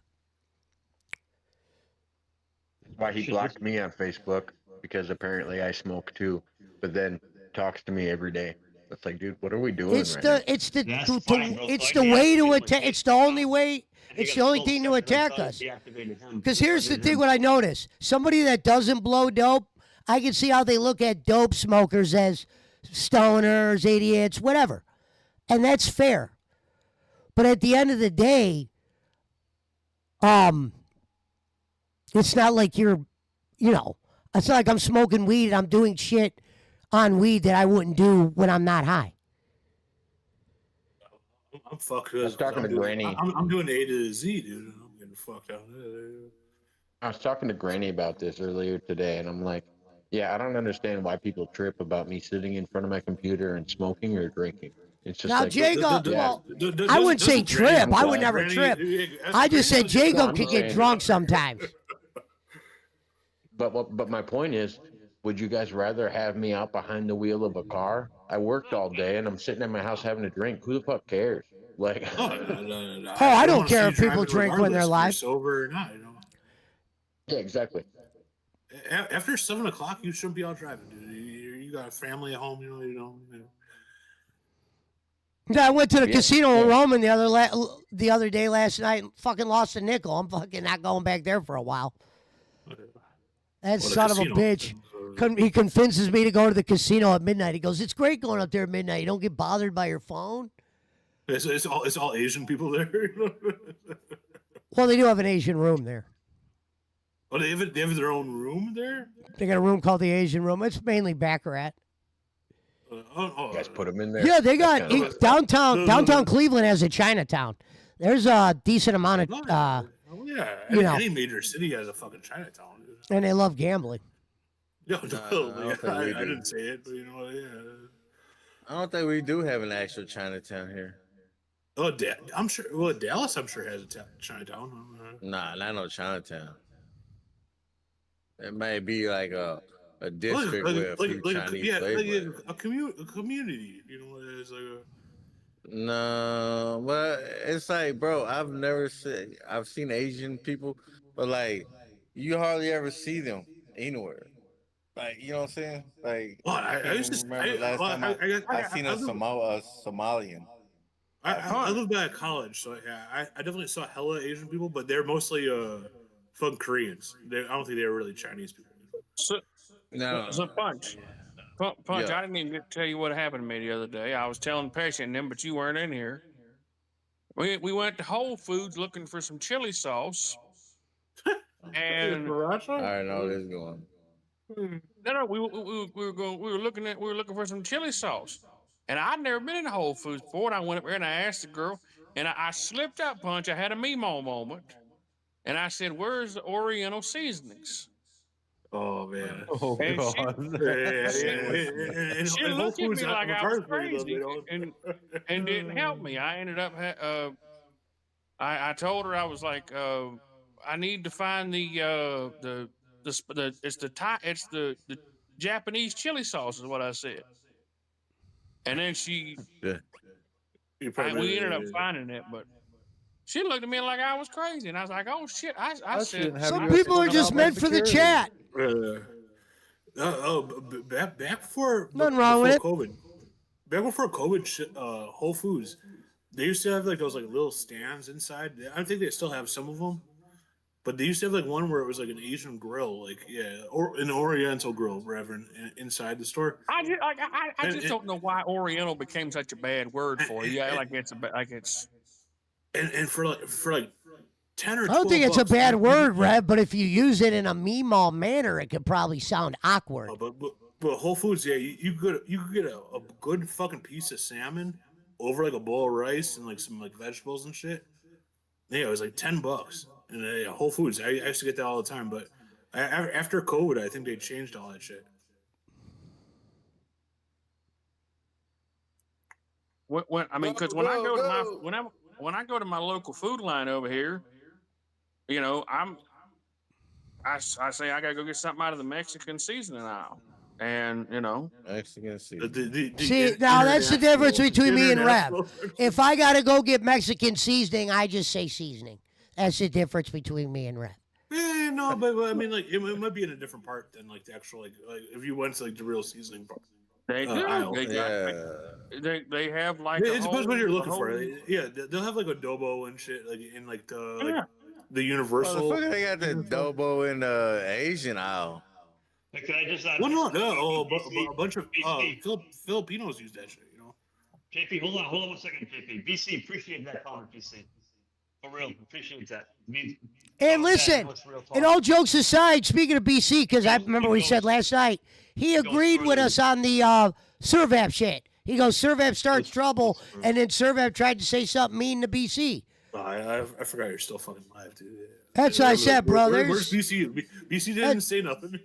Why he blocked me on Facebook because apparently I smoke too, but then talks to me every day. It's like, dude, what are we doing It's right the now? it's the That's to- fine, bro. it's So the I way to deactivated attack. my It's the only way. And he It's got the only so thing to upset that I attack thought I us. deactivated him. Because here's the Deactivated thing: him. what I notice, somebody that doesn't blow dope, I can see how they look at dope smokers as stoners, idiots, whatever, and that's fair. But at the end of the day, it's not like you're, it's not like I'm smoking weed and I'm doing shit on weed that I wouldn't do when I'm not high. I'm fucked. I was talking to Granny. I'm doing A to Z, dude. I'm getting fucked out. I was talking to Granny about this earlier today, and I'm like, yeah, I don't understand why people trip about me sitting in front of my computer and smoking or drinking. It's just Now, like, Jacob, yeah. well, I wouldn't say trip. I would never Granny- trip. that's I just Granny said was- Jacob I'm could saying- get drunk sometimes. But my point is, would you guys rather have me out behind the wheel of a car? I worked all day and I'm sitting in my house having a drink. Who the fuck cares? Like, No. I don't wanna care see if you people driving drink when they're regardless if you're live. sober or not. yeah, exactly. After 7 o'clock, you shouldn't be out driving, dude. You got a family at home, you know. Yeah, I went to the Yeah, casino in yeah. Roman the other day last night and fucking lost a nickel. I'm fucking not going back there for a while. That the son of a casino. bitch. He convinces me to go to the casino at midnight. He goes, "It's great going up there at midnight. You don't get bothered by your phone." It's all Asian people there. Well, they do have an Asian room there. Oh, they have their own room there. They got a room called the Asian room. It's mainly Baccarat. Oh, You guys put them in there. Yeah, they got That's kinda- downtown Cleveland has a Chinatown. There's a decent amount of yeah. you know. Any major city has a fucking Chinatown, dude. And they love gambling. No, I don't think we I do. didn't say it, but yeah. I don't think we do have an actual Chinatown here. Oh, I'm sure. Well, Dallas, I'm sure has a Chinatown. Nah, not no Chinatown. It may be like a district where a few Chinese live. A community. You know, it's like a. No, but it's like, bro, I've seen Asian people, but like you hardly ever see them anywhere. Like, you know what I'm saying? Like, Well, I I can't used to. remember last time I seen a Somalian. I lived by a college, so yeah, I definitely saw hella Asian people, but they're mostly fucking Koreans. I don't think they were really Chinese people. So Punch. Punch, Yeah. I didn't even get to tell you what happened to me the other day. I was telling Pesci and them, but you weren't in here. We went to Whole Foods looking for some chili sauce. And I already know where this is going. no, we were looking for some chili sauce. And I'd never been in Whole Foods before, and I went up there and I asked the girl, and I slipped up, Punch. I had a Mimo moment. And I said, "Where's the Oriental seasonings?" Oh man! Oh And god! she looked at me like I was crazy and didn't help me. I ended up, I told her I was like, I need to find the Japanese chili sauce is what I said. And then we ended up finding it, but she looked at me like I was crazy, and I was like, "Oh shit!" I said, shouldn't have Some you people are asking just about meant for the security. chat. Back before Nothing wrong with it. COVID, back before COVID, Whole Foods, they used to have like those like little stands inside. I think they still have some of them, but they used to have like one where it was like an Asian grill, like or an Oriental grill, rather inside the store. I just don't know why Oriental became such a bad word for it. Yeah, like it's and for like 10 or I don't think it's a $12, bad word, Rev, but if you use it in a meemaw manner, it could probably sound awkward. But Whole Foods, yeah, you could get a good fucking piece of salmon over like a bowl of rice and like some like vegetables and shit. Yeah, it was like $10. And Whole Foods, I used to get that all the time. But after COVID, I think they changed all that shit. When I mean, because when I go to when I go to my local food line over here, you know, I say I gotta go get something out of the Mexican seasoning aisle, and you know, Mexican seasoning. See, now that's the difference between me and Rev. If I gotta go get Mexican seasoning, I just say seasoning. That's the difference between me and Rev. Yeah, no, but I mean, like it might be in a different part than like the actual like if you went to like the real seasoning part. They do. Aisle. They have like it depends what you're looking for. Yeah, they'll have like adobo and shit like in like the universal. Motherfucker, they got the adobo in the Asian aisle. Can I just a bunch of Filipinos use that shit, you know. JP, hold on 1 second, JP. BC, appreciate that comment, BC. For real, appreciate that. And listen, and all jokes aside, speaking of BC, because I remember what he said last night, he agreed with us on the Servap shit. He goes, Servap starts trouble, and then Servap tried to say something mean to BC. I forgot you're still fucking live, dude. That's what I said, brother. Where's BC? BC didn't say nothing.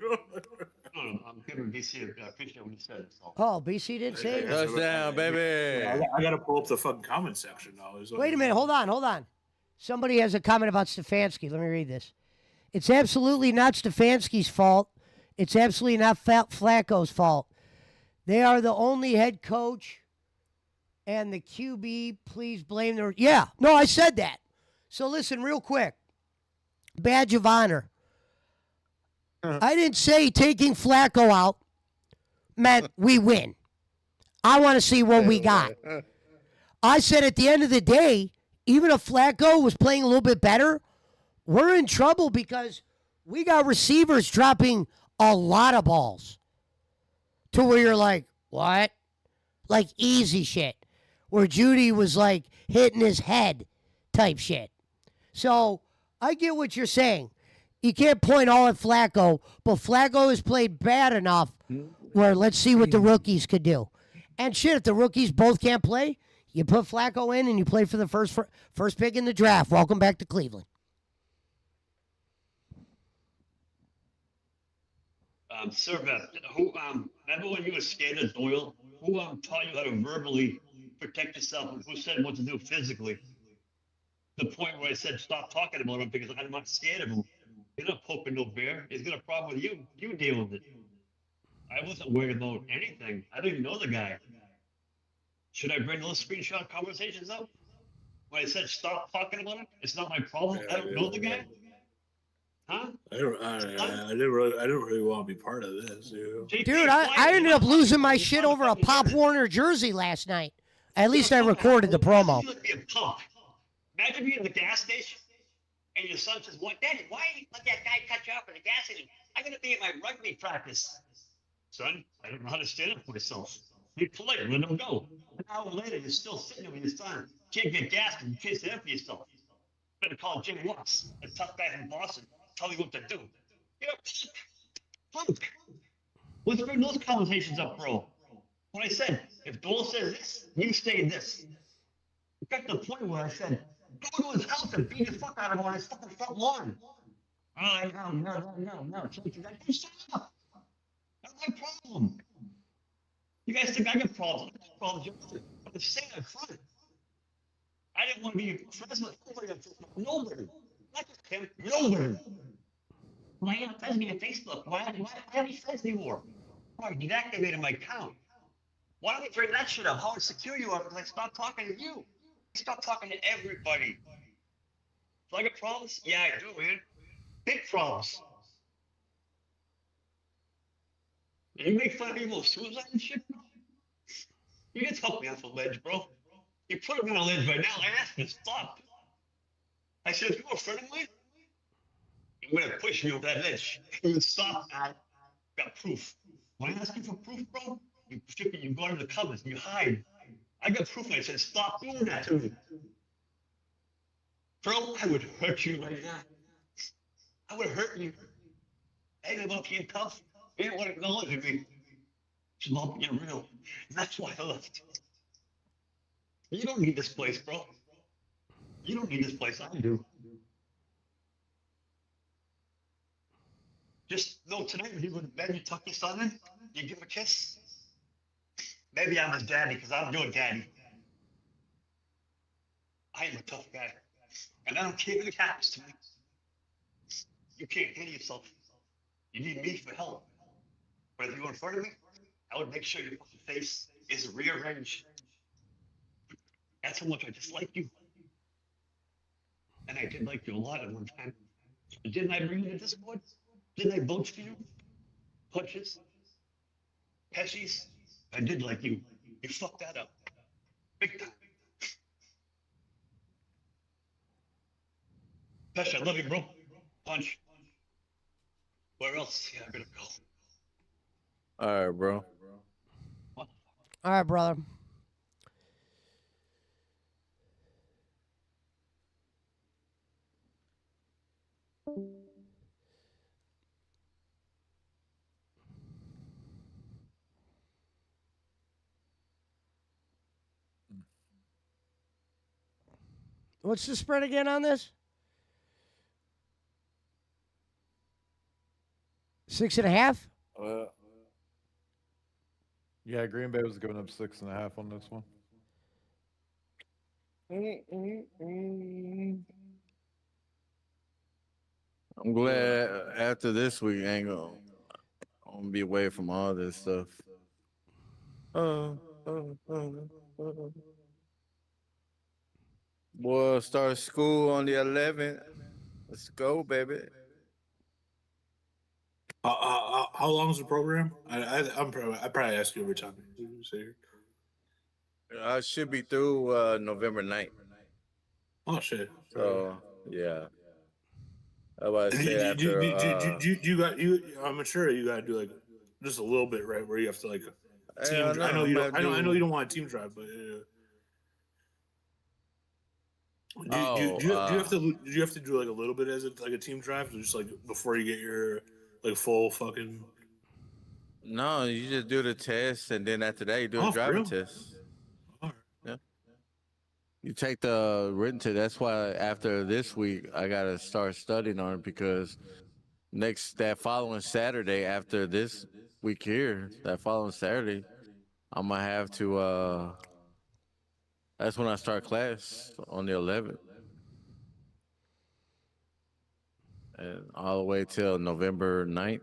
No, I'm giving BC. I appreciate what he said. Oh, BC didn't say it. Touchdown, baby. I gotta pull up the fucking comment section now. Wait a minute. Hold on. Somebody has a comment about Stefanski. Let me read this. It's absolutely not Stefanski's fault. It's absolutely not Flacco's fault. They are the only head coach and the QB. Please blame their... Yeah, no, I said that. So listen real quick. Badge of honor. I didn't say taking Flacco out meant we win. I want to see what we got. I said at the end of the day, even if Flacco was playing a little bit better, we're in trouble because we got receivers dropping a lot of balls to where you're like, what? Like easy shit. Where Judy was like hitting his head type shit. So I get what you're saying. You can't point all at Flacco, but Flacco has played bad enough where let's see what the rookies could do. And shit, if the rookies both can't play, you put Flacco in and you play for the first pick in the draft. Welcome back to Cleveland. Servap, who remember when you were scared of Doyle? Who taught you how to verbally protect yourself, and who said what to do physically? The point where I said stop talking about him because I'm not scared of him. You're not poking no bear. He's got a problem with you. You deal with it. I wasn't worried about anything. I don't even know the guy. Should I bring those screenshot conversations up? When I said stop talking about him, it's not my problem. I don't know the guy. Huh? I didn't really want to be part of this, dude. I ended up losing my shit over a Pop Warner jersey last night. At least I recorded the promo. Imagine being at the gas station and your son says, "What, Daddy? Why you let that guy cut you off at the gas station? I'm gonna be at my rugby practice." Son, I don't know how to stand up for myself. Be polite, let him go. An hour later, you're still sitting there with your son. Can't get gas and you can't stand up for yourself. Better call Jim Watts, a tough guy from Boston. Tell you what to do. You're a punk. Let's bring those conversations up, bro. When I said, if Dole says this, you say this. It got to the point where I said, go to his house and beat the fuck out of him on his fucking front lawn. No. Shut up. That's my problem. You guys think I got problems. I got problems. I'm saying up front. I didn't want to be friends with nobody. Not just him, nobody. Why are you not friends with me on Facebook? Why are we friends anymore? I deactivated my account. Why don't we bring that shit up? How insecure you are because I stopped talking to you. I stopped talking to everybody. So I got problems? Yeah, I do, man. Big problems. You make fun of people with suicide and shit, bro. You can talk me off a ledge, bro. You put him on a ledge right now. I asked him to stop. I said, if you were a friend of mine, you're gonna push me over that ledge. You would stop, man. Got proof. When I ask you for proof, bro, you go under the covers, you hide. I got proof, and I said, stop doing that to me. Bro, I would hurt you right now. I would hurt you. I ain't about being tough. You didn't want to acknowledge me. It's about being real. And that's why I left. You don't need this place, bro. You don't need this place. I do. Just know tonight when you go to bed, you tuck your son in, you give him a kiss. Maybe I'm his daddy because I'm your daddy. I am a tough guy. And I don't care if it happens to me. You can't handle yourself. You need me for help. But if you were in front of me, I would make sure your fucking face is rearranged. That's how much I dislike you. And I did like you a lot at one time. But didn't I bring you to this board? Didn't I vote for you? Punches? Pesci's? I did like you. You fucked that up. Big time. Pesci, I love you, bro. Punch. Where else? Yeah, I gotta go. All right, bro. All right, brother. What's the spread again on this? 6.5? Yeah, Green Bay was giving up 6.5 on this one. I'm glad after this week, I'm gonna be away from all this stuff. Boy, start school on the 11th. Let's go, baby. How long is the program? I probably ask you every time. I should be through November 9th. Oh shit! So yeah. How about I say after? I'm sure you got to do like just a little bit, right? Where you have to like team. I know you don't want a team drive, but. Do you have to do like a little bit as like a team drive, just like before you get your like full fucking? No, you just do the test, and then after that, you do a driving test. Right. Yeah. You take the written test. That's why after this week, I gotta start studying on it because that following Saturday after this week here, that following Saturday, I'm gonna have to. That's when I start class on the 11th. And all the way till November 9th.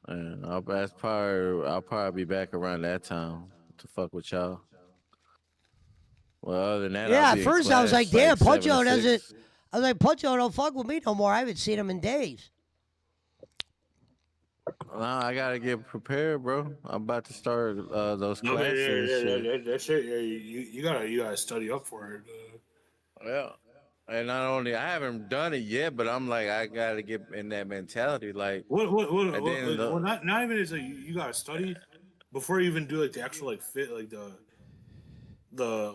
And I'll probably be back around that time to fuck with y'all. Well, other than that, yeah. I'll be At first, in class I was like, "Damn, 7 Puncho to doesn't." 6. I was like, "Puncho don't fuck with me no more. I haven't seen him in days." Nah, I gotta get prepared, bro. I'm about to start those classes. That's it. Yeah, you gotta study up for it. Yeah. And not only I haven't done it yet, but I'm like I gotta get in that mentality. Like not even is like you gotta study before you even do like the actual like fit like the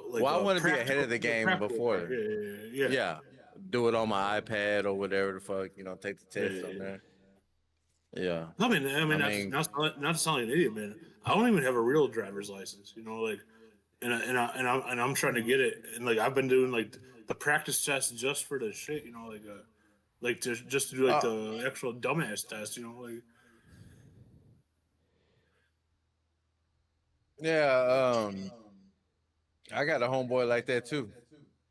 like. Well, I want to be ahead of the game before. Yeah. Do it on my iPad or whatever the fuck. Take the test on there. Yeah. I mean, not to sound like an idiot, man. I don't even have a real driver's license. Like, and I'm trying to get it, and like I've been doing like the practice test just for the shit. Like just to do like the actual dumbass test. Like. Yeah. I got a homeboy like that too.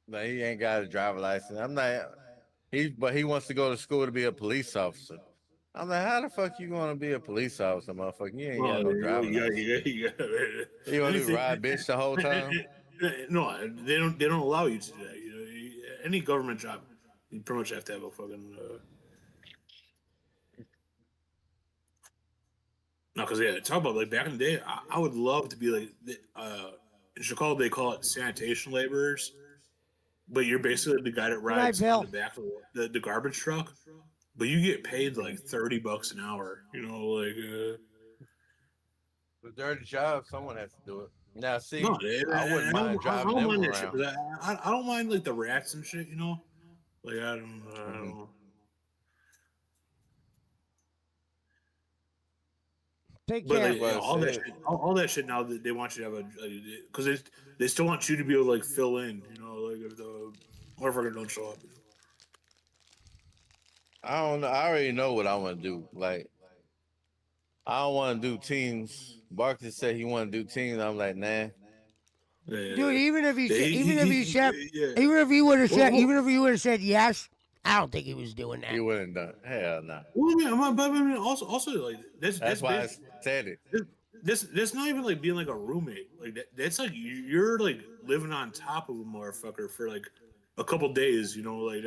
Like he ain't got a driver license. I'm not. But he wants to go to school to be a police officer. I'm like, how the fuck you gonna be a police officer, motherfucker? You ain't got no driving license. You gonna do ride bitch the whole time? No, they don't allow you to do that. Any government job, you pretty much have to have a fucking. No, because yeah, talk about like back in the day, I would love to be like in Chicago they call it sanitation laborers, but you're basically the guy that Good night, rides on the Bill. back of the garbage truck, but you get paid like $30 an hour. You know, like The dirty job, someone has to do it. Now, no, see, I wouldn't mind I driving don't them mind that shit. around. 'Cause I don't mind like the rats and shit. You know, like I Hmm. don't know. Take But care. like But all that shit, shit, all that shit now that they want you to have because they still want you to be able to like fill in. You know, like if the motherfucker don't show up. I don't know. I already know what I want to do. Like, I don't want to do teams. Barkley said he want to do teams. I'm like, nah. Dude, even if Yeah, you said, yeah. even if you would have said, Well, even if you would have said yes, I don't think he was doing that. He wouldn't done. Hell no. well, I mean, but I mean, also like That's why I said it. that's not even like being like a roommate. Like that's like you're like living on top of a motherfucker for like a couple days. You know, like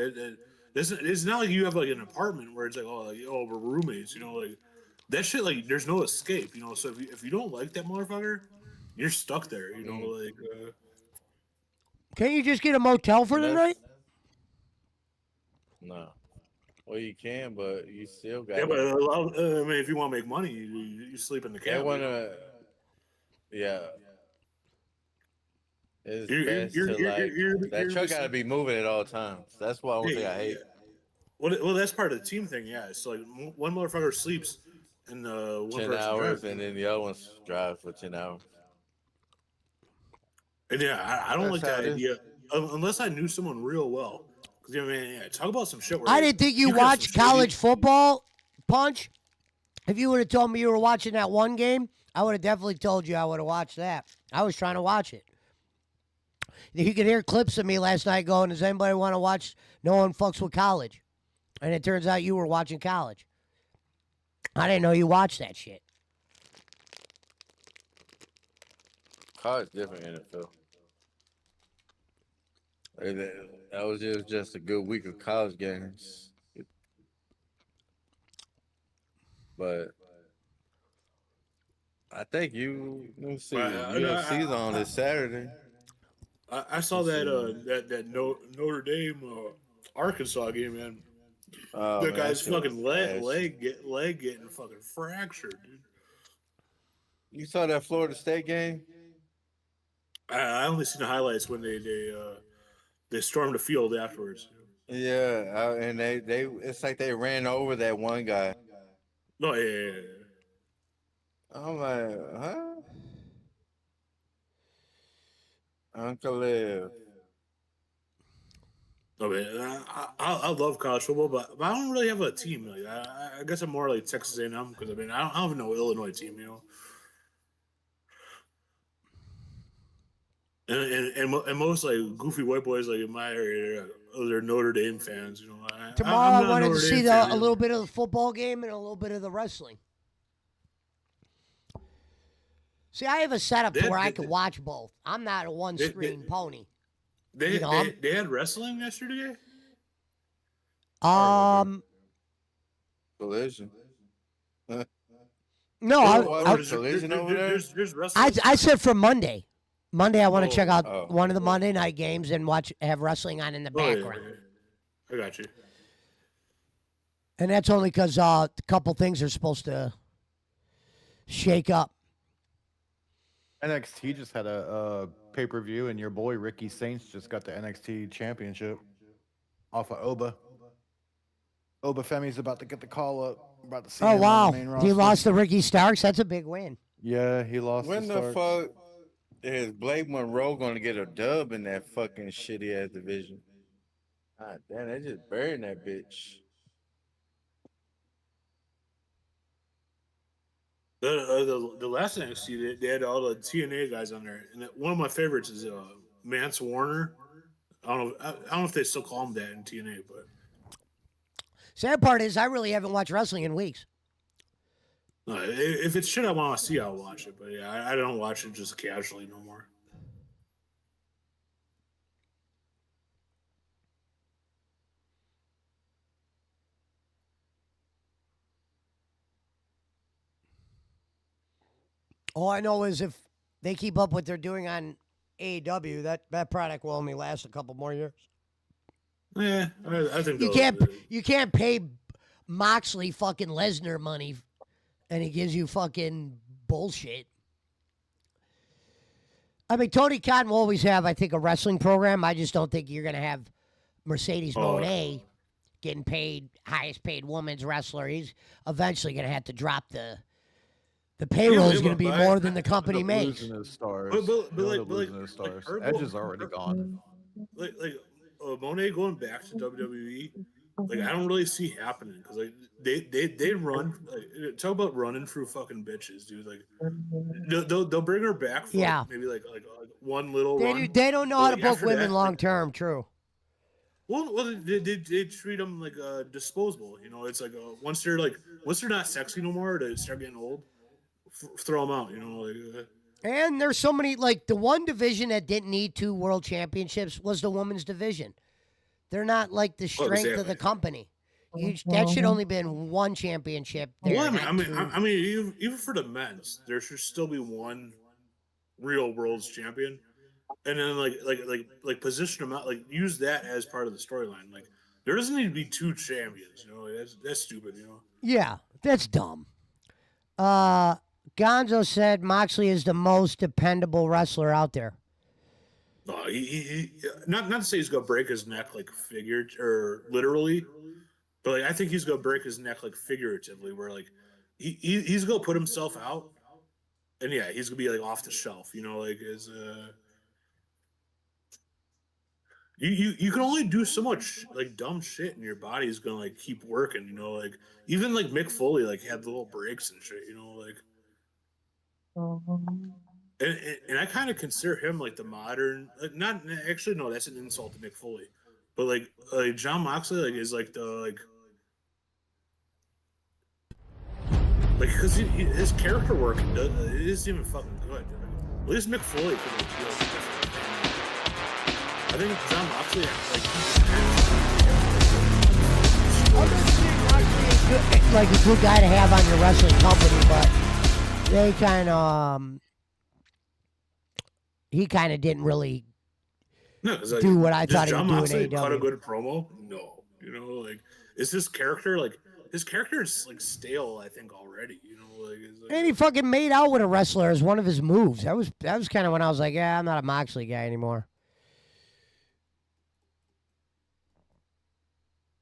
this. It's not like you have like an apartment where it's like we're roommates. You know, like that shit. Like there's no escape. You know, so if you don't like that motherfucker, you're stuck there. You know, Mm. like. Can't you just get a motel for And the that's night? no. Well, you can, but you still Yeah, but gotta. I mean, if you want to make money, you sleep in the They cab. You know? wanna. Yeah. It's You're best to like that truck missing. gotta be moving at all times. That's why one Yeah, thing I yeah. hate. Well, that's part of the team thing. Yeah, it's like one motherfucker sleeps, and one 10 person drives. hours, and then the other one drives for 10 hours. And yeah, I don't That's like how that it is. idea unless I knew someone real well. Because man, yeah, talk about some shit where I like, didn't think you you could have some watched college shady. football, Punch. If you would have told me you were watching that one game, I would have definitely told you I would have watched that. I was trying to watch it. You could hear clips of me last night going, does anybody want to watch No One Fucks with College? And it turns out you were watching college. I didn't know you watched that shit. College different NFL. That was just a good week of college games. But I think let me see, But UFC's on this Saturday. I saw Let's that see. Notre Dame Arkansas game, man. Oh The man, that guy's shit was fucking ass. leg getting fucking fractured, dude. You saw that Florida State game? I only seen the highlights when they stormed the field afterwards. Yeah, and they it's like they ran over that one guy. No, yeah. I'm like, huh? Uncle Liv. No, man, I love college football, but I don't really have a team. Like I guess I'm more like Texas A&M because I mean I don't have no Illinois team, you know. And most like goofy white boys like in my area, they're Notre Dame fans. You know, I'm Tomorrow I not a wanted to Notre see Dame fan. a little bit of the football game and a little bit of the wrestling. See, I have a setup to where I can watch both. I'm not a one-screen pony. They had wrestling yesterday. Collision. No, Collision over there. There's wrestling. I said for Monday. Monday, I want to check out Oh. one of the Monday night games and have wrestling on in the background. I got you. And that's only because a couple things are supposed to shake up. NXT just had a pay-per-view, and your boy Ricky Saints just got the NXT championship off of Oba. Oba Femi's about to get the call up. About to see Oh, him wow. on the main roster. He lost to Ricky Starks. That's a big win. Yeah, he lost. When to the Starks. fuck is Blake Monroe gonna get a dub in that fucking shitty ass division? God damn, they just buried that bitch. The last NXT they had all the TNA guys on there, and one of my favorites is Mance Warner. I don't know if they still call him that in TNA, but Sad part is I really haven't watched wrestling in weeks. if it's shit I want to see, I'll watch it. But yeah, I don't watch it just casually no more. All I know is if they keep up what they're doing on AEW, that product will only last a couple more years. Yeah, I think You can't pay Moxley fucking Lesnar money, and he gives you fucking bullshit. I mean, Tony Khan will always have, I think, a wrestling program. I just don't think you're gonna have Mercedes Moné getting paid highest paid women's wrestler. He's eventually gonna have to drop the payroll is going to be more than the company makes. Losing his stars. But losing his stars. Edge is already gone. Like Monet going back to WWE, like I don't really see happening because like they run. Like, talk about running through fucking bitches, dude. Like they'll bring her back for maybe like one little run. They don't know how to book women long term. True. Well, they treat them like disposable. You know, it's like once they're not sexy no more, they start getting old. Throw them out, you know. Like, and there's so many, like, the one division that didn't need 2 world championships was the women's division. They're not like the strength of the company. That should only been 1 championship. Well, I mean, even for the men's, there should still be 1 real world's champion, and then like position them out, like use that as part of the storyline. Like there doesn't need to be 2 champions, you know. Like, that's stupid, you know. Yeah, that's dumb. Gonzo said Moxley is the most dependable wrestler out there. No, he not to say he's gonna break his neck like figured or literally, but like I think he's gonna break his neck like figuratively, where like he's gonna put himself out, and yeah, he's gonna be like off the shelf, you know, like as you can only do so much like dumb shit, and your body's gonna like keep working, you know, like even like Mick Foley like had little breaks and shit, you know, like. And I kind of consider him like the modern, like not actually no, that's an insult to Mick Foley, but like John Moxley like is like the like because his character work it isn't even fucking good. At least Mick Foley could like, I think John Moxley like a good guy to have on your wrestling company, but they kind of he kind of didn't really do what I thought he would do in AEW. Cut a good promo? No, you know, like is his character like his character is like stale? I think already, you know, like. And he fucking made out with a wrestler as one of his moves. That was kind of when I was like, yeah, I'm not a Moxley guy anymore.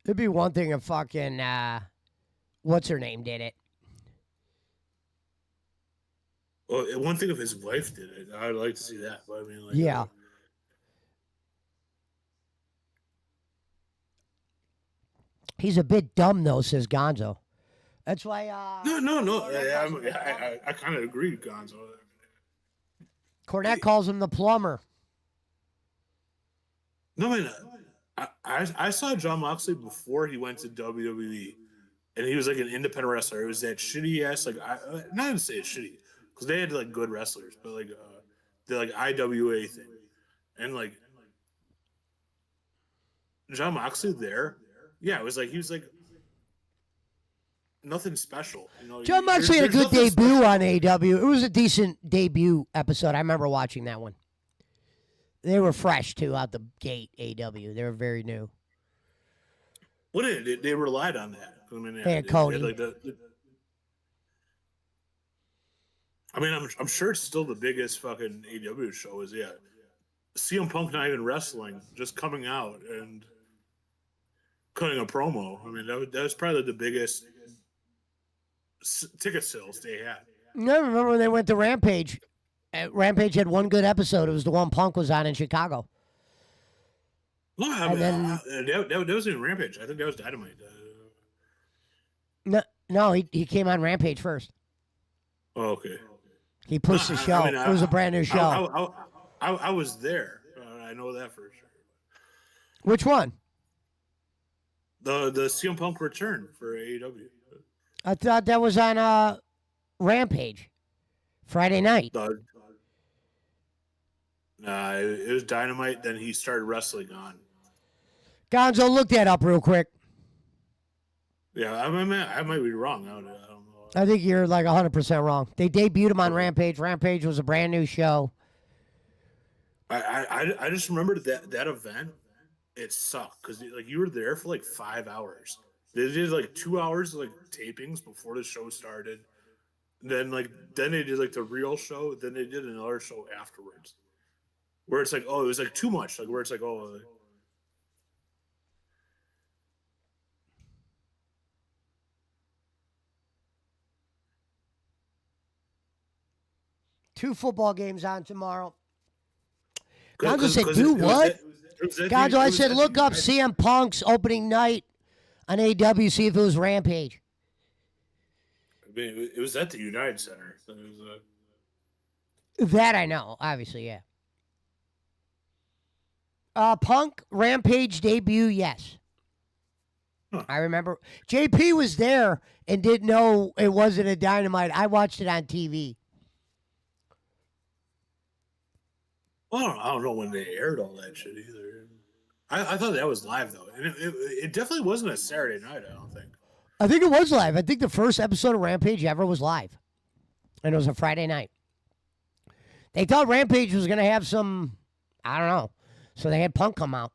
It'd be one thing if fucking what's her name did it. Well, one thing if his wife did it, I'd like to see that. But I mean, like, yeah. He's a bit dumb though, says Gonzo. That's why. No. I kind of agree with Gonzo. Cornette calls him the plumber. No, man. I saw John Moxley before he went to WWE, and he was like an independent wrestler. It was that shitty ass, like not even say it's shitty. Because they had like good wrestlers, but like the like IWA thing, and like John Moxley there, yeah, it was like he was like nothing special, you know. John Moxley had a good debut on AEW. It was a decent debut episode. I remember watching that one. They were fresh too out the gate. AEW, they were very new. What they relied on that? I mean, they had Cody. They had like I mean, I'm sure it's still the biggest fucking AEW show is CM Punk not even wrestling, just coming out and cutting a promo. I mean, that was probably the biggest ticket sales they had. No, remember when they went to Rampage? Rampage had one good episode. It was the one Punk was on in Chicago. No, I mean, that wasn't Rampage. I think that was Dynamite. No, he came on Rampage first. Oh, okay. He pushed the show. It was a brand new show. I was there. I know that for sure. Which one? The CM Punk return for AEW. I thought that was on Rampage, Friday night. Nah, it was Dynamite. Then he started wrestling on. Gonzo, look that up real quick. Yeah, I might be wrong. I don't know. I think you're like 100% wrong. They debuted him on Rampage. Rampage was a brand new show. I just remember that event. It sucked because like you were there for like 5 hours. They did like 2 hours of like tapings before the show started. Then they did like the real show. Then they did another show afterwards, where it's like, oh, it was like too much. Like where it's like, oh. Two football games on tomorrow. 'Cause- Gonzo said, 'cause do it was what? that Gonzo, the- I it was said, at look the up United- CM Punk's opening night on AW, see if it was Rampage. I mean, it was at the United Center. So it was, That I know, obviously, yeah. Punk Rampage debut, yes. I remember JP was there and didn't know it wasn't a Dynamite. I watched it on TV. well, I don't know when they aired all that shit either. I thought that was live though, and it definitely wasn't a Saturday night. I don't think. I think it was live. I think the first episode of Rampage ever was live. And it was a Friday night. They thought Rampage was going to have some, I don't know. So they had Punk come out.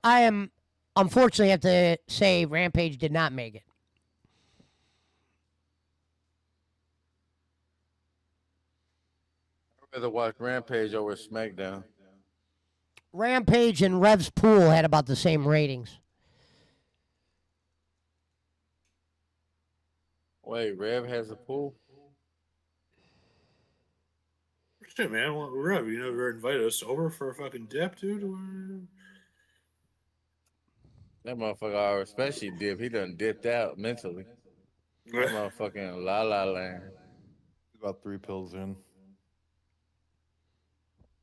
I am, unfortunately, have to say Rampage did not make it. I'd rather watch Rampage over SmackDown. Rampage and Rev's Pool had about the same ratings. Wait, Rev has a pool? Shit, man, Rev, you never invited us over for a fucking dip, dude. That motherfucker, especially dip. He done dipped out mentally. That motherfucking la la land. About 3 pills in.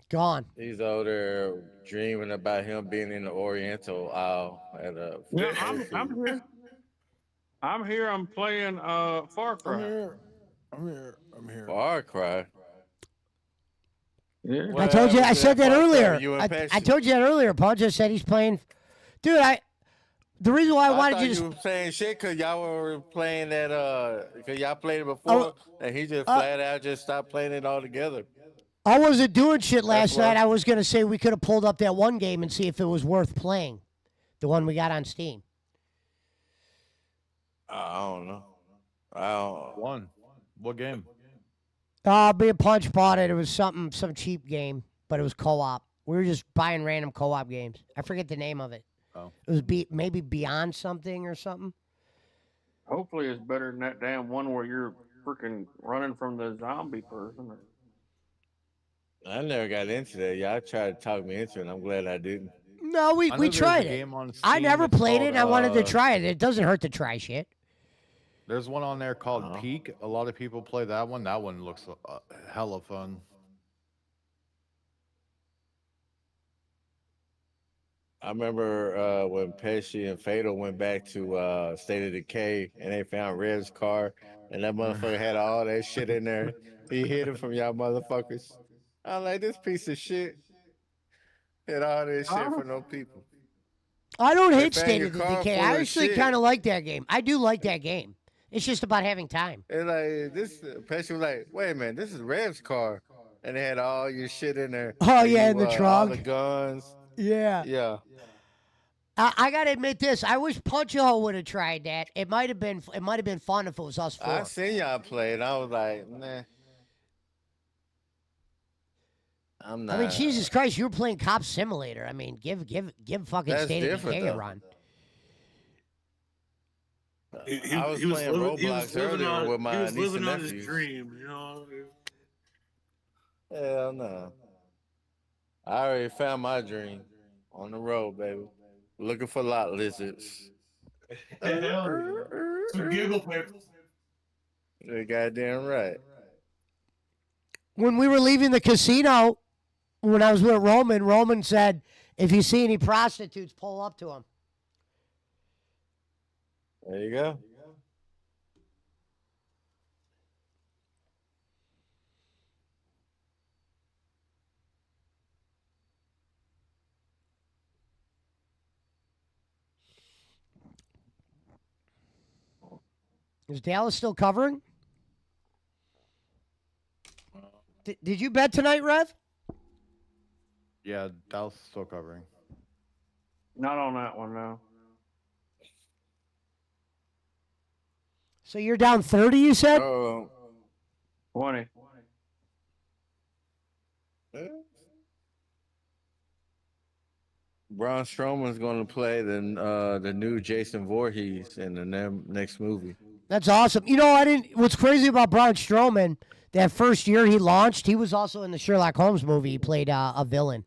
Gone. He's over there dreaming about him being in the Oriental aisle at a. Yeah, I'm here. I'm here. I'm playing Far Cry. I'm here. Far Cry. Yeah. I told you, I said that earlier. You and I Pesci? told you that earlier. Paul just said he's playing. Dude, the reason why I wanted thought you to. you were saying shit because y'all were playing that, because y'all played it before, and he just flat out just stopped playing it altogether. I wasn't doing shit last why- night. I was going to say we could have pulled up that one game and see if it was worth playing. The one we got on Steam. I don't know. I don't. One. What game? Me and Punch bought it. It was some cheap game, but it was co-op. We were just buying random co-op games. I forget the name of it. Oh. It was maybe Beyond something or something. Hopefully, it's better than that damn one where you're freaking running from the zombie person. I never got into that. Y'all tried to talk me into it, and I'm glad I didn't. No, we tried it. I never played it, and I wanted to try it. It doesn't hurt to try shit. There's one on there called Peak. A lot of people play that one. That one looks hella fun. I remember when Pesci and Fatal went back to State of Decay, and they found Rev's car, and that motherfucker had all that shit in there. He hid it from y'all motherfuckers. I'm like, this piece of shit had all this shit for no people. I don't hate found State your of the car Decay. full I of actually shit. kind of like that game. I do like that game. It's just about having time. And like this, Pesci was like, "Wait a minute, this is Rev's car," and they had all your shit in there. Oh, yeah, in the All trunk. the guns. Yeah. Yeah. I gotta admit this. I wish Punch-A-Hole would have tried that. It might have been fun if it was us four. I seen y'all play, and I was like, nah. I'm not. I mean, Jesus Christ, you were playing Cop Simulator. I mean, give fucking That's State of different, Decay a though. run. I was playing Roblox earlier with my He was niece living and on his nephews. dream, you know. Hell no. I already found my dream on the road, baby. Looking for lot lizards. Some giggle pickles. You're goddamn right. When we were leaving the casino, when I was with Roman said, if you see any prostitutes, pull up to them. There you go. Is Dallas still covering? Did you bet tonight, Rev? Yeah, Dallas is still covering. Not on that one, no. So you're down 30, you said? 20. Braun Strowman's going to play the new Jason Voorhees in the next movie. That's awesome. You know, I didn't. What's crazy about Braun Strowman? That first year he launched, he was also in the Sherlock Holmes movie. He played a villain.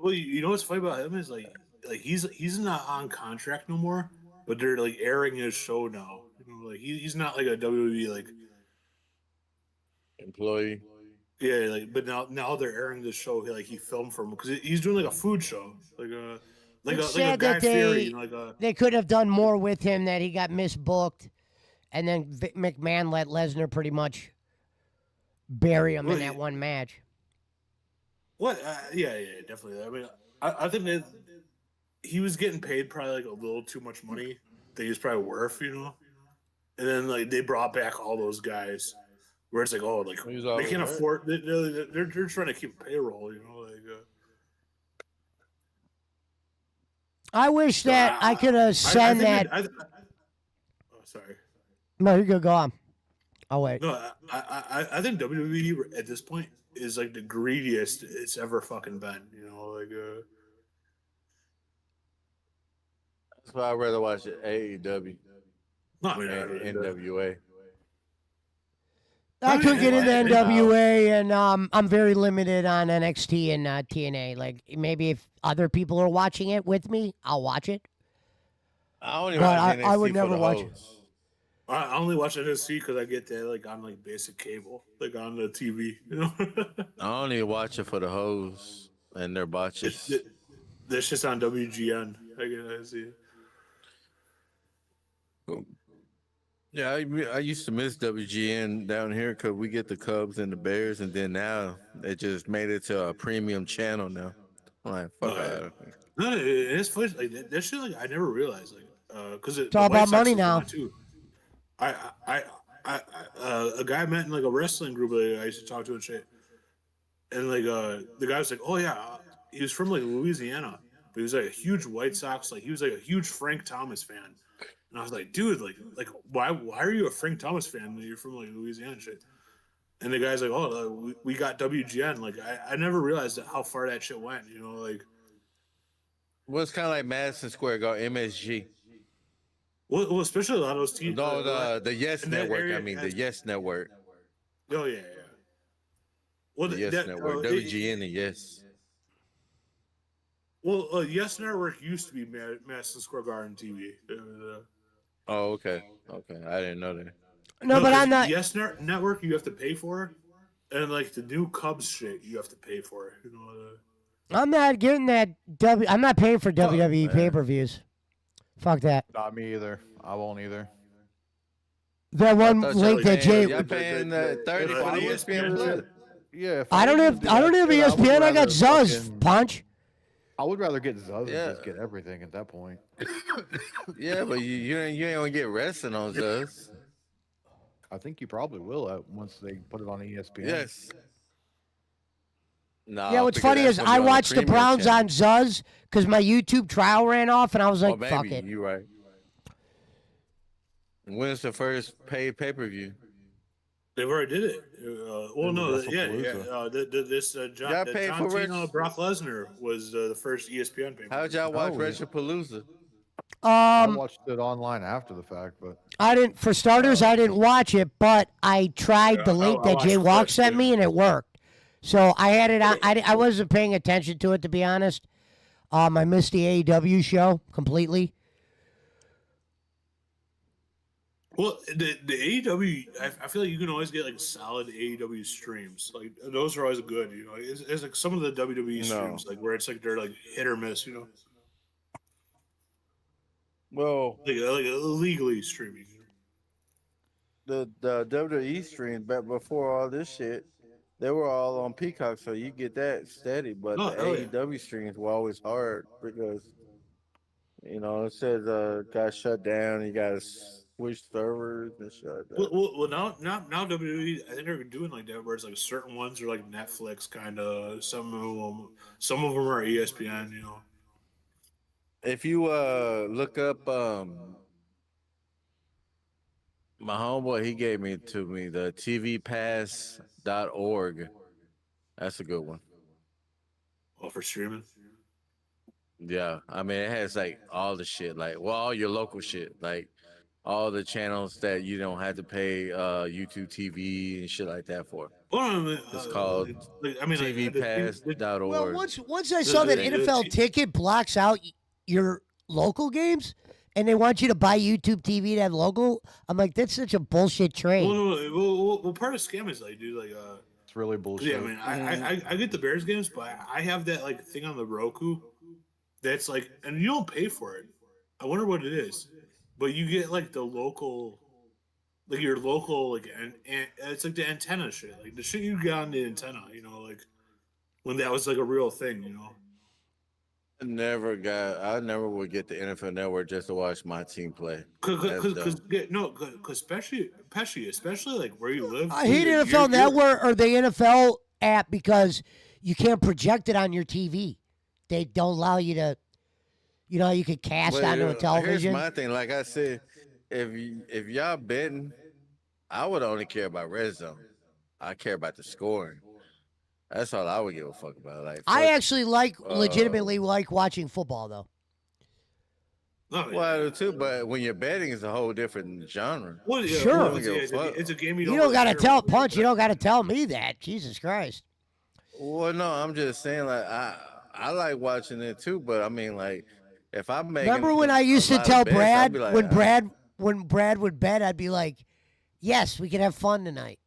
Well, you know what's funny about him is like he's not on contract no more, but they're like airing his show now. You know, like he's not like a WWE like employee. Yeah, like but now they're airing this show. Like he filmed for him because he's doing like a food show, It's a sad Guy that Fieri, you know, they could have done more with him. That he got misbooked, and then McMahon let Lesnar pretty much bury him in that one match. What? Yeah, definitely. I mean, I think that he was getting paid probably like a little too much money that he was probably worth, you know. And then like they brought back all those guys, where it's like, oh, like they can't afford. They're trying to keep payroll, you know. Like, I wish that I could have sent that. oh, sorry. No, you go on. I'll wait. No, I think WWE at this point is like the greediest it's ever fucking been. You know, like. That's why I'd rather watch AEW. Not NWA. I couldn't get into NWA, and I'm very limited on NXT and TNA. Like maybe if other people are watching it with me, I'll watch it. I would never watch it. I only watch NXT because I get that like on like basic cable, like on the TV. You know. I only watch it for the hoes and their botches. This shit's on WGN. I see it. Yeah, I used to miss WGN down here because we get the Cubs and the Bears, and then now they just made it to a premium channel now. I'm like, fuck out. No, it's funny. Like that shit. Like I never realized. Like, because it's all about money now. Too. A guy I met in like a wrestling group that I used to talk to and shit, and like the guy was like, oh yeah, he was from like Louisiana, but he was like a huge White Sox. Like he was like a huge Frank Thomas fan. And I was like, dude, like, why are you a Frank Thomas fan when you're from like Louisiana and shit? And the guy's like, oh, we got WGN. Like, I never realized how far that shit went. You know, like. Well, it's kind of like Madison Square Garden, MSG. Well, especially a lot of those teams. No, the Yes Network. The Yes Network. Oh yeah. Well, the Yes Network, WGN, and Yes. Well, Yes Network used to be Madison Square Garden TV. Oh, okay. I didn't know that. No, but I'm not. Yes Network you have to pay for, and like the new Cubs shit you have to pay for. You know. I'm not getting that. I'm not paying for WWE pay-per-views. Fuck that. Not me either. I won't either. That one link that Jay. You're paying 30 for the ESPN Plus. Yeah. I don't have ESPN. I got Zuz. Punch. I would rather get Zuz and just get everything at that point. Yeah, but you ain't gonna get wrestling on Zuz. I think you probably will once they put it on ESPN. Yes. No. Yeah, what's funny is I watched the Browns on Zuz because my YouTube trial ran off, and I was like, fuck it. You're right. When's the first paid pay-per-view? They've already did it. This John Cena, Brock Lesnar was the first ESPN pay. How'd y'all watch Retropalooza? I watched it online after the fact, but I didn't. For starters, I didn't watch it, but I tried the link that Jay Walk sent me, and it worked. So I had it on. I wasn't paying attention to it, to be honest. I missed the AEW show completely. Well, the AEW, I feel like you can always get like solid AEW streams. Like those are always good. You know, it's like some of the WWE streams, like where it's like they're like hit or miss. You know. Well, like illegally streaming. The WWE streams back before all this shit, they were all on Peacock, so you get that steady. But the AEW streams were always hard because You know, it says got shut down. You got to switch servers and shut down. Well, now WWE, I think they're doing like that, where it's like certain ones are like Netflix kind of. Some of them are ESPN. You know. If you look up my homeboy, he gave me the tvpass.org. That's a good one. Oh, for streaming. Yeah, I mean it has like all the shit, like all your local shit, like all the channels that you don't have to pay YouTube TV and shit like that for. Well, I mean, It's called tvpass.org. Well, once I saw that NFL Ticket blocks out your local games, and they want you to buy YouTube TV to have local, I'm like, that's such a bullshit trade. Well, part of scam is like, dude, like, it's really bullshit. Yeah, I mean, I get the Bears games, but I have that like thing on the Roku that's like, and you don't pay for it. I wonder what it is, but you get like the local, like your local, like, and it's like the antenna shit, like the shit you got on the antenna, you know, like when that was like a real thing, you know. I never would get the NFL Network just to watch my team play. Because especially like where you live. I hate NFL Network or the NFL app because you can't project it on your TV. They don't allow you to, you know, you could cast onto a television. Here's my thing. Like I said, if y'all betting, I would only care about red zone. I care about the scoring. That's all I would give a fuck about. Like, I actually legitimately like watching football though. Well, I do too, but when you're betting, it's a whole different genre. Well, yeah, sure, it's a game you don't got to tell Punch. You don't got to tell me that. Jesus Christ. Well, no, I'm just saying, like, I like watching it too, but I mean, like, if I'm making. Remember when I used to tell Brad like, when Brad would bet, I'd be like, "Yes, we can have fun tonight."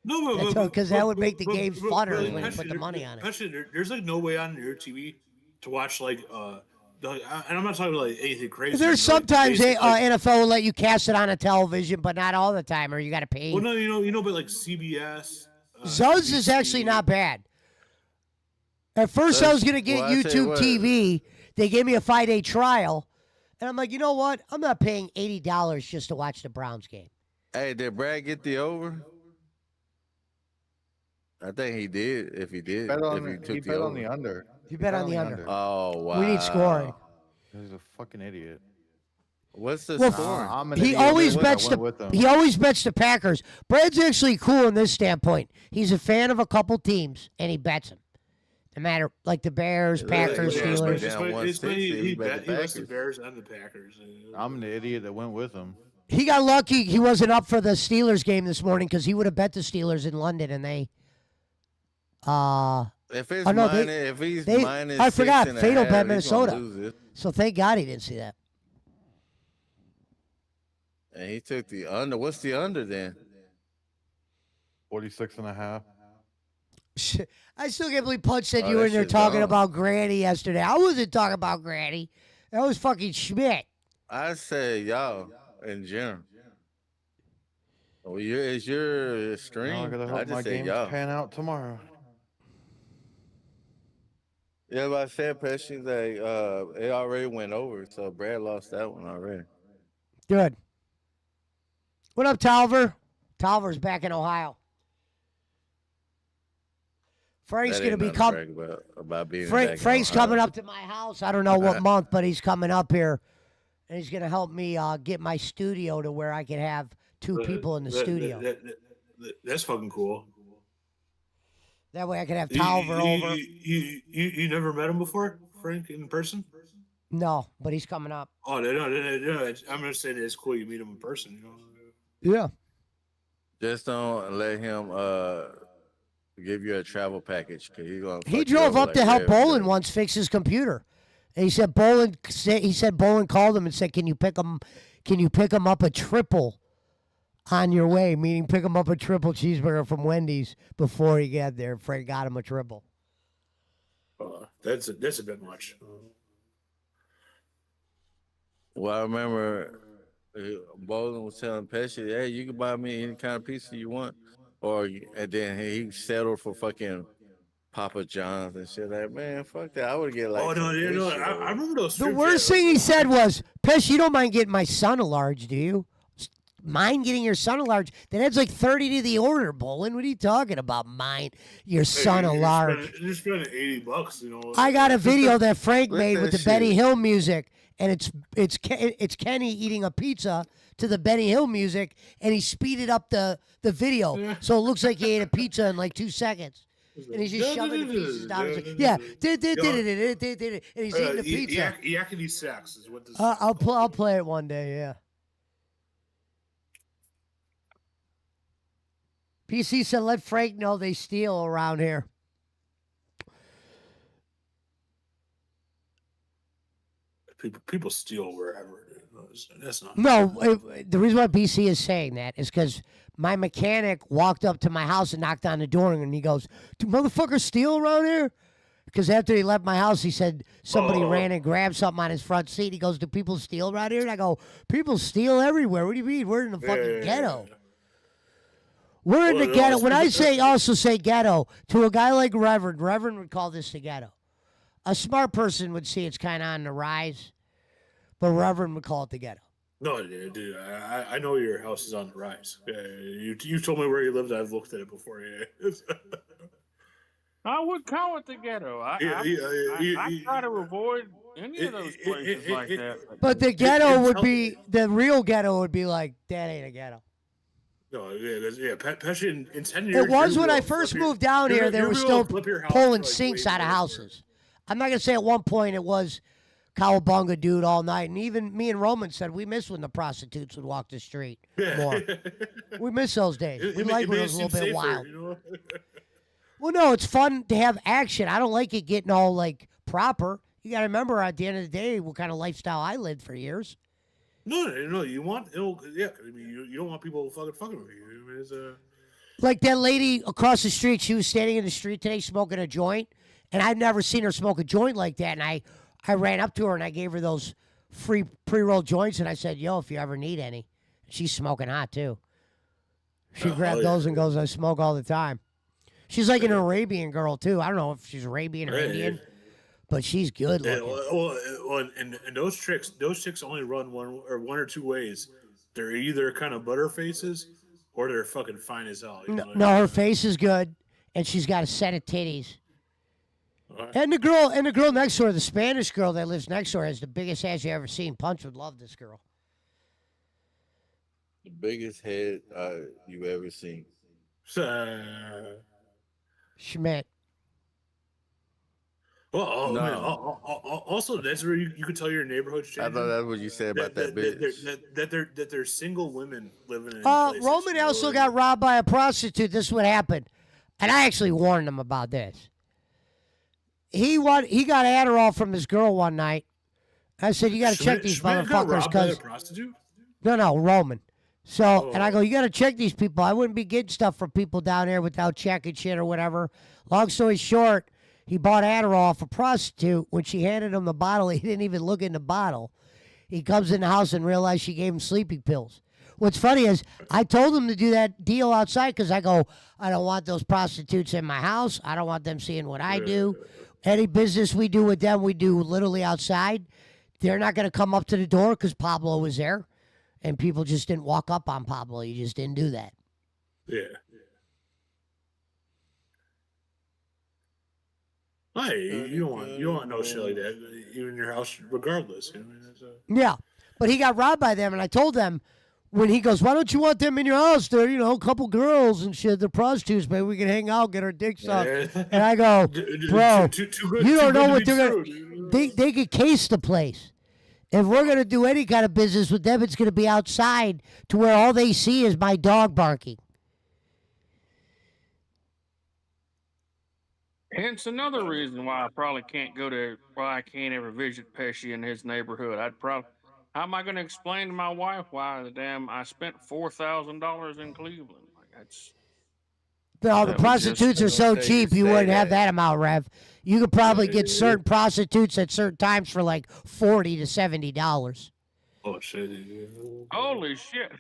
No, because that would make the game funner when you put the money on it. Actually, there's like no way on your TV to watch like and I'm not talking about like anything crazy. There's sometimes NFL will let you cast it on a television, but not all the time, or you got to pay. Well, no, you know, but like CBS. Zuz is actually not bad. At first, I was gonna get YouTube TV. They gave me a 5-day trial, and I'm like, you know what? I'm not paying $80 just to watch the Browns game. Hey, did Brad get the over? I think he did. If he did, he bet on the under. He bet on the under. Oh wow! We need scoring. He's a fucking idiot. What's the score? He always bets the Packers. Brad's actually cool in this standpoint. He's a fan of a couple teams, and he bets them. No matter like the Bears, Packers, Steelers. He bets the Bears and the Packers. I'm the idiot that went with him. He got lucky. He wasn't up for the Steelers game this morning because he would have bet the Steelers in London, and they. If it's minus I forgot. 6.5, Fatal bet Minnesota. So thank God he didn't see that. And he took the under. What's the under then? 46.5. I still can't believe Punch said you were in there talking about Granny yesterday. I wasn't talking about Granny. That was fucking Schmidt. I said y'all in general. Oh, it's your stream. I gotta hope my games pan out tomorrow. Yeah, but I said Pesci, like, it already went over, so Brad lost that one already. Good. What up, Tolver? Tolver's back in Ohio. Frank's going to be coming. Frank's coming up to my house. I don't know what month, but he's coming up here, and he's going to help me get my studio to where I can have two people in the studio. That's fucking cool. That way I can have Tolver over. You never met him before, Frank, in person? No, but he's coming up. Oh, no. I'm going to say that it's cool you meet him in person. You know? Yeah. Just don't let him give you a travel package. Cause he drove up to help Bolin once fix his computer. And he said Bolin called him and said, Can you pick him up a triple on your way, meaning pick him up a triple cheeseburger from Wendy's before he got there. Frank got him a triple. That's a bit much. Well, I remember Bolin was telling Pesci, hey, you can buy me any kind of pizza you want. And then he settled for fucking Papa John's and shit. Like, man, fuck that. I would get like. Oh no, some you good know, shit I over remember those. The strip worst jabs, thing he like, said was, Pesci, you don't mind getting my son a large, do you? Mind getting your son a large? That adds like 30 to the order, Bolin. What are you talking about? Mind your son a large? You're spending $80, you know. I got a video that Frank Look made that with the shit. Benny Hill music, and it's Kenny eating a pizza to the Benny Hill music, and he speeded up the video so it looks like he ate a pizza in like 2 seconds. And he's just shoving the pieces down his throat. Yeah, and he's eating the pizza. Yakety sax is what this. I'll play it one day. Yeah. PC said, "Let Frank know they steal around here." People steal wherever. That's not. No, the reason why PC is saying that is because my mechanic walked up to my house and knocked on the door, and he goes, "Do motherfuckers steal around here?" Because after he left my house, he said somebody ran and grabbed something on his front seat. He goes, "Do people steal around here?" And I go, "People steal everywhere. What do you mean? We're in the fucking ghetto." We're in the ghetto. When I say ghetto, to a guy like Reverend would call this the ghetto. A smart person would see it's kind of on the rise, but Reverend would call it the ghetto. No, dude. I know your house is on the rise. You told me where you lived. I've looked at it before. Yeah. I would call it the ghetto. I try to avoid any of those places like that. But the ghetto would be, the real ghetto would be like, that ain't a ghetto. No, Pesci in 10 years. It was when I first moved down here, they were still pulling sinks out of houses. I'm not going to say at one point it was cowabunga dude all night. And even me and Roman said we miss when the prostitutes would walk the street more. We miss those days. We like when it was a little bit wild. You know? Well, no, it's fun to have action. I don't like it getting all like proper. You got to remember at the end of the day what kind of lifestyle I lived for years. No. You want, I mean, you don't want people fucking with you. I mean, it's like that lady across the street. She was standing in the street today smoking a joint, and I've never seen her smoke a joint like that. And I ran up to her and I gave her those free pre-rolled joints, and I said, "Yo, if you ever need any," she's smoking hot too. She grabbed those and goes, "I smoke all the time." She's like an Arabian girl too. I don't know if she's Arabian or Indian, but she's good looking. Well, and those chicks only run one or two ways. They're either kind of butter faces or they're fucking fine as hell. No, her face is good, and she's got a set of titties. Right. And the girl next door, the Spanish girl that lives next door, has the biggest ass you ever seen. Punch would love this girl. The biggest head you ever seen. Schmidt. Well, man, also that's where you could tell your neighborhood's changing. I thought that's what you said about that bitch. That there's single women living in. Roman also got robbed by a prostitute. This is what happened, and I actually warned him about this. He got Adderall from his girl one night. I said, "You got to check these motherfuckers." Because prostitute? No, Roman. So, and I go, "You got to check these people. I wouldn't be getting stuff from people down there without checking shit or whatever." Long story short, he bought Adderall off a prostitute. When she handed him the bottle, he didn't even look in the bottle. He comes in the house and realized she gave him sleeping pills. What's funny is I told him to do that deal outside because I go, "I don't want those prostitutes in my house. I don't want them seeing what I do. Any business we do with them, we do literally outside. They're not going to come up to the door because Pablo was there. And people just didn't walk up on Pablo. He just didn't do that." Yeah. Hey, you don't want no shit like that, even in your house, regardless. I mean, yeah, but he got robbed by them, and I told them when he goes, "Why don't you want them in your house? They're a couple girls and shit. They're prostitutes, maybe we can hang out, get our dicks sucked." And I go, "Bro, you don't know what they're gonna. They could case the place. If we're going to do any kind of business with them, it's going to be outside to where all they see is my dog barking." Hence another reason why I probably can't why I can't ever visit Pesci in his neighborhood. How am I going to explain to my wife why I spent $4,000 in Cleveland? Like that's. No, the prostitutes are so cheap, you wouldn't have that amount, Rev. You could probably get certain prostitutes at certain times for like $40 to $70. Oh, shit. Holy shit.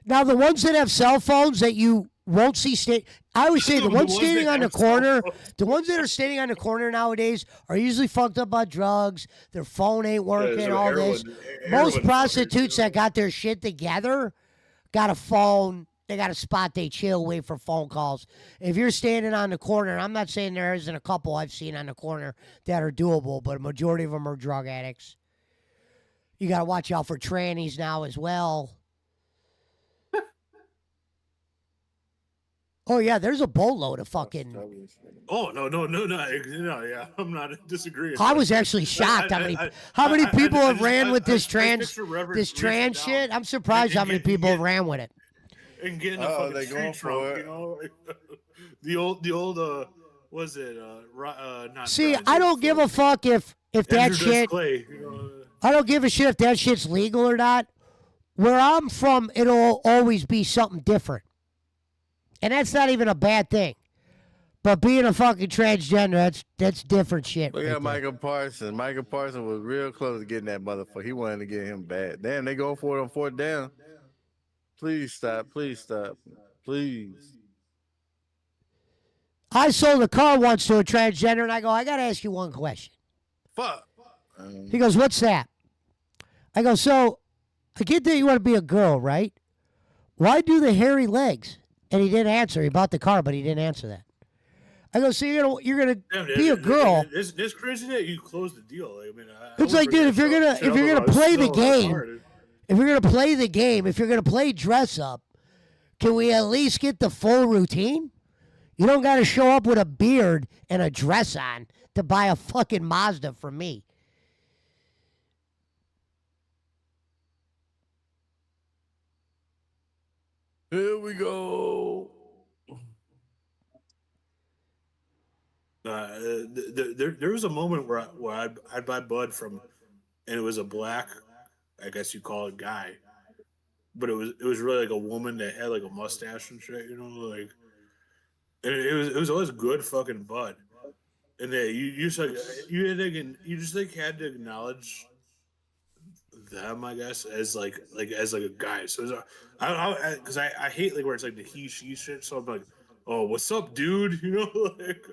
Now, the ones that have cell phones that you won't see I always say the The ones ones standing that on the have cell corner, phones. the ones that are standing on the corner nowadays are usually fucked up on drugs. Their phone ain't working. so All this. heroin Most fuckers, prostitutes you know? that got their shit together got a phone. They got a spot they chill, wait for phone calls. If you're standing on the corner, I'm not saying there isn't a couple I've seen on the corner that are doable, but a majority of them are drug addicts. You got to watch out for trannies now as well. Oh, yeah, there's a boatload of fucking. Oh no! Yeah, I'm not disagreeing. I was actually shocked how many people have ran with this trans shit. I'm surprised how many people ran with it. And getting a fucking street trunk, you know, the old was it not? See, Brian, I don't give a fuck if that Andrew Dice shit. Clay, you know, I don't give a shit if that shit's legal or not. Where I'm from, it'll always be something different. And that's not even a bad thing. But being a fucking transgender, that's different shit. Look right at there. Michael Parsons. Michael Parsons was real close to getting that motherfucker. He wanted to get him bad. Damn, they going for it on fourth down. Please stop. Please stop. Please. I sold a car once to a transgender, and I go, I got to ask you one question. Fuck. He goes, what's that? I go, so I get that you want to be a girl, right? Why do the hairy legs? And he didn't answer. He bought the car, but he didn't answer that. I go, so you're gonna be a girl. This crazy that you closed the deal. I mean, It's like, dude, if you're gonna play the game, if you're gonna play dress up, can we at least get the full routine? You don't got to show up with a beard and a dress on to buy a fucking Mazda from me. Here we go. There was a moment where I'd buy Bud from, and it was a black, I guess you call it, guy, but it was really like a woman that had like a mustache and shit, you know, like, and it was always good fucking Bud, and then you just had to acknowledge them, I guess, as like a guy. So because I hate like where it's like the he she shit. So I'm like, oh, what's up, dude? You know, like.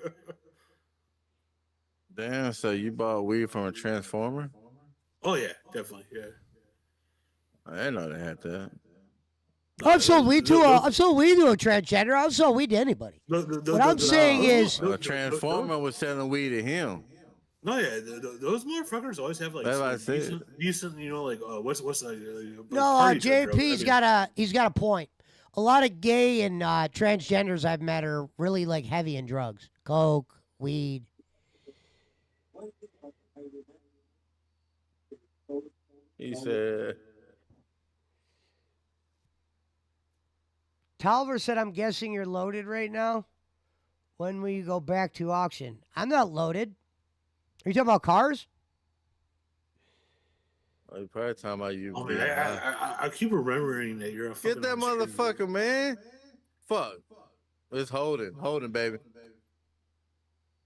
Damn, so you bought weed from a transformer? Oh yeah, definitely, yeah. I didn't know they had that. I've sold weed to a transgender. I've sold weed to anybody. What I'm saying is, a transformer was selling weed to him. No, yeah, those motherfuckers always have like decent, you know, like what's like. no, JP's got a point. A lot of gay and transgenders I've met are really like heavy in drugs, coke, weed. He said. Tolliver said, I'm guessing you're loaded right now. When will you go back to auction? I'm not loaded. Are you talking about cars? Oh, you probably talking about you. Oh, man, I keep remembering that you're a fucking. Get that motherfucker, man. Fuck. It's holding, baby.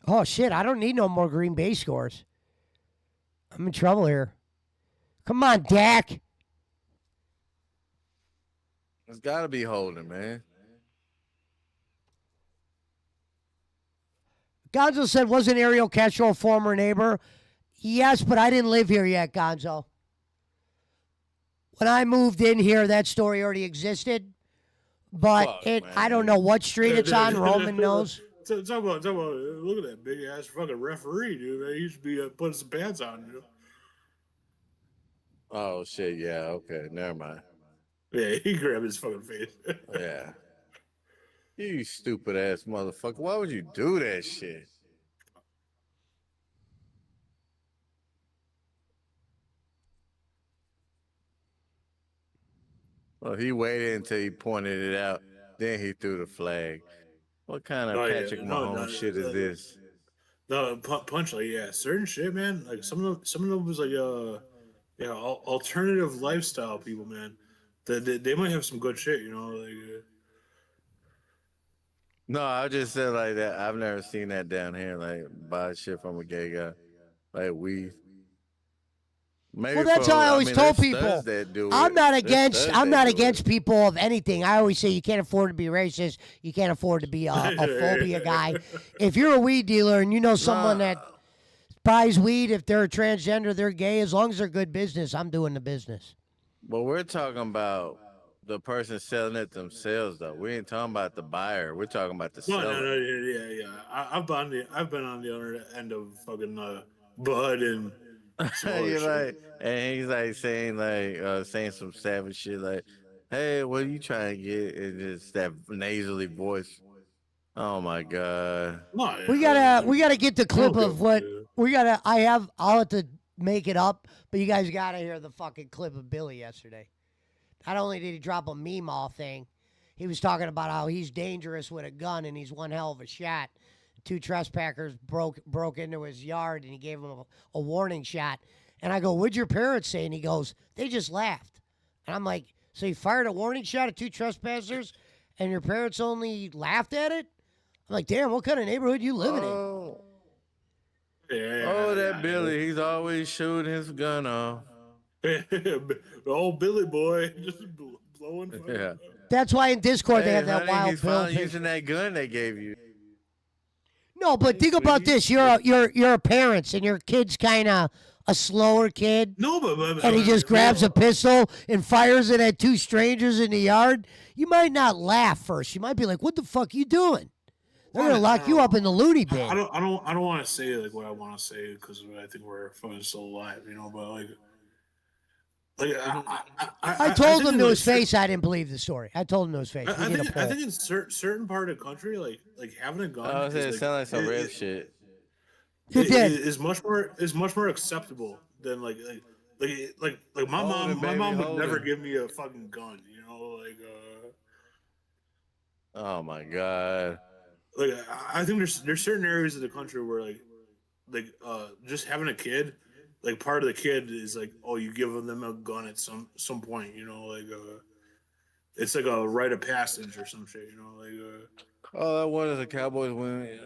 Oh, shit. I don't need no more Green Bay scores. I'm in trouble here. Come on, Dak. It's got to be holding, man. Gonzo said, wasn't Ariel Castro a former neighbor? Yes, but I didn't live here yet, Gonzo. When I moved in here, that story already existed. But I don't know what street it's on. Roman knows. Talk about, look at that big ass fucking referee, dude. Man. He used to be putting some pants on, you know? Oh, shit, yeah, okay, never mind. Yeah, he grabbed his fucking face. Yeah. You stupid ass motherfucker. Why would you do that shit? Well, he waited until he pointed it out. Then he threw the flag. What kind of Patrick Mahomes shit is this? No, punch, like, yeah, certain shit, man. Like some of them was like alternative lifestyle people, man. They might have some good shit, you know. Like, no, I just said like that. I've never seen that down here. Like buy shit from a gay guy, like weed. Maybe Well, that's how I always told there's studs people. that do I'm it. not There's against. studs I'm that not do against it. people of anything. I always say you can't afford to be racist. You can't afford to be a phobia guy. If you're a weed dealer and you know someone that buys weed, if they're a transgender, they're gay, as long as they're good business, I'm doing the business. But we're talking about the person selling it themselves, though. We ain't talking about the buyer. We're talking about the No, seller. yeah. I've been on the other end of fucking bud and some other You're shit. like, and he's like saying some savage shit like, "Hey, what are you trying to get?" And just that nasally voice. Oh my god. No, We gotta get the clip of what we gotta. I'll have to make it up, but you guys gotta hear the fucking clip of Billy yesterday. Not only did he drop a Meemaw thing, he was talking about how he's dangerous with a gun and he's one hell of a shot. 2 trespassers broke into his yard and he gave him a warning shot. And I go, "What'd your parents say?" And he goes, "They just laughed." And I'm like, "So you fired a warning shot at 2 trespassers and your parents only laughed at it?" I'm like, "Damn, what kind of neighborhood you living in?" That Billy, he's always shooting his gun off. Old Billy boy just blowing. Yeah. That's why in Discord they have that honey, wild he's Bill finally picture. using that gun they gave you. No, but think about this: you're a parents, and your kid's kind of a slower kid. No, but and he just grabs a pistol and fires it at 2 strangers in the yard. You might not laugh first. You might be like, "What the fuck you doing?" They're gonna lock you up in the loony bin. I don't want to say like what I want to say because I think we're fucking still alive, you know. But I told him to his face I didn't believe the story. I told him to his face. I think in certain part of the country, like having a gun. Oh, it sound like some real shit. It did. Is much more acceptable than like my mom would never give me a fucking gun, you know, Oh my god. Like I think there's certain areas of the country where just having a kid, like part of the kid is like, oh, you give them a gun at some point, you know, it's like a rite of passage or some shit, you know, Oh, that one is a Cowboys win.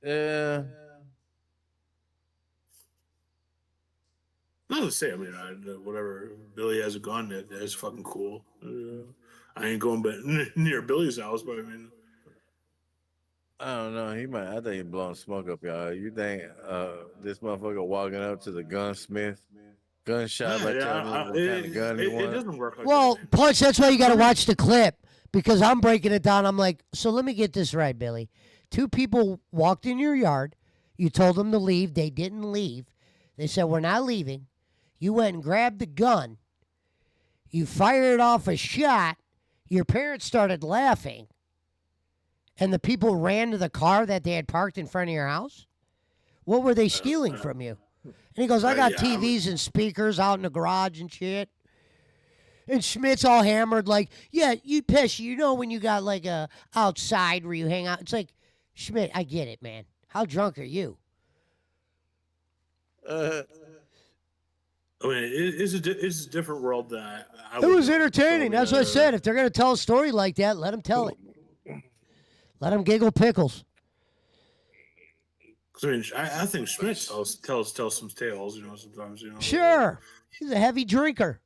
Yeah. Not to say, I mean, whatever. Billy has a gun. That's fucking cool. I ain't going near Billy's house, but I mean, I don't know. I think he's blowing smoke up, y'all. You think this motherfucker walking up to the gunsmith, gunshot, telling him what kind of gun he wants? It doesn't work like Well, that. Punch, that's why you got to watch the clip because I'm breaking it down. I'm like, so let me get this right, Billy. 2 people walked in your yard. You told them to leave. They didn't leave. They said, "We're not leaving." You went and grabbed the gun. You fired off a shot. Your parents started laughing. And the people ran to the car that they had parked in front of your house? What were they stealing from you? And he goes, "I got TVs and speakers out in the garage and shit." And Schmidt's all hammered like, "Yeah, you Pesci, you know when you got like a outside where you hang out." It's like, Schmidt, I get it, man. How drunk are you? I mean, it's a different world than I It was entertaining. That's what I said. If they're going to tell a story like that, let them tell it. Let them giggle pickles. I mean, I think Schmidt tells some tales, you know, sometimes, you know. Sure. He's a heavy drinker.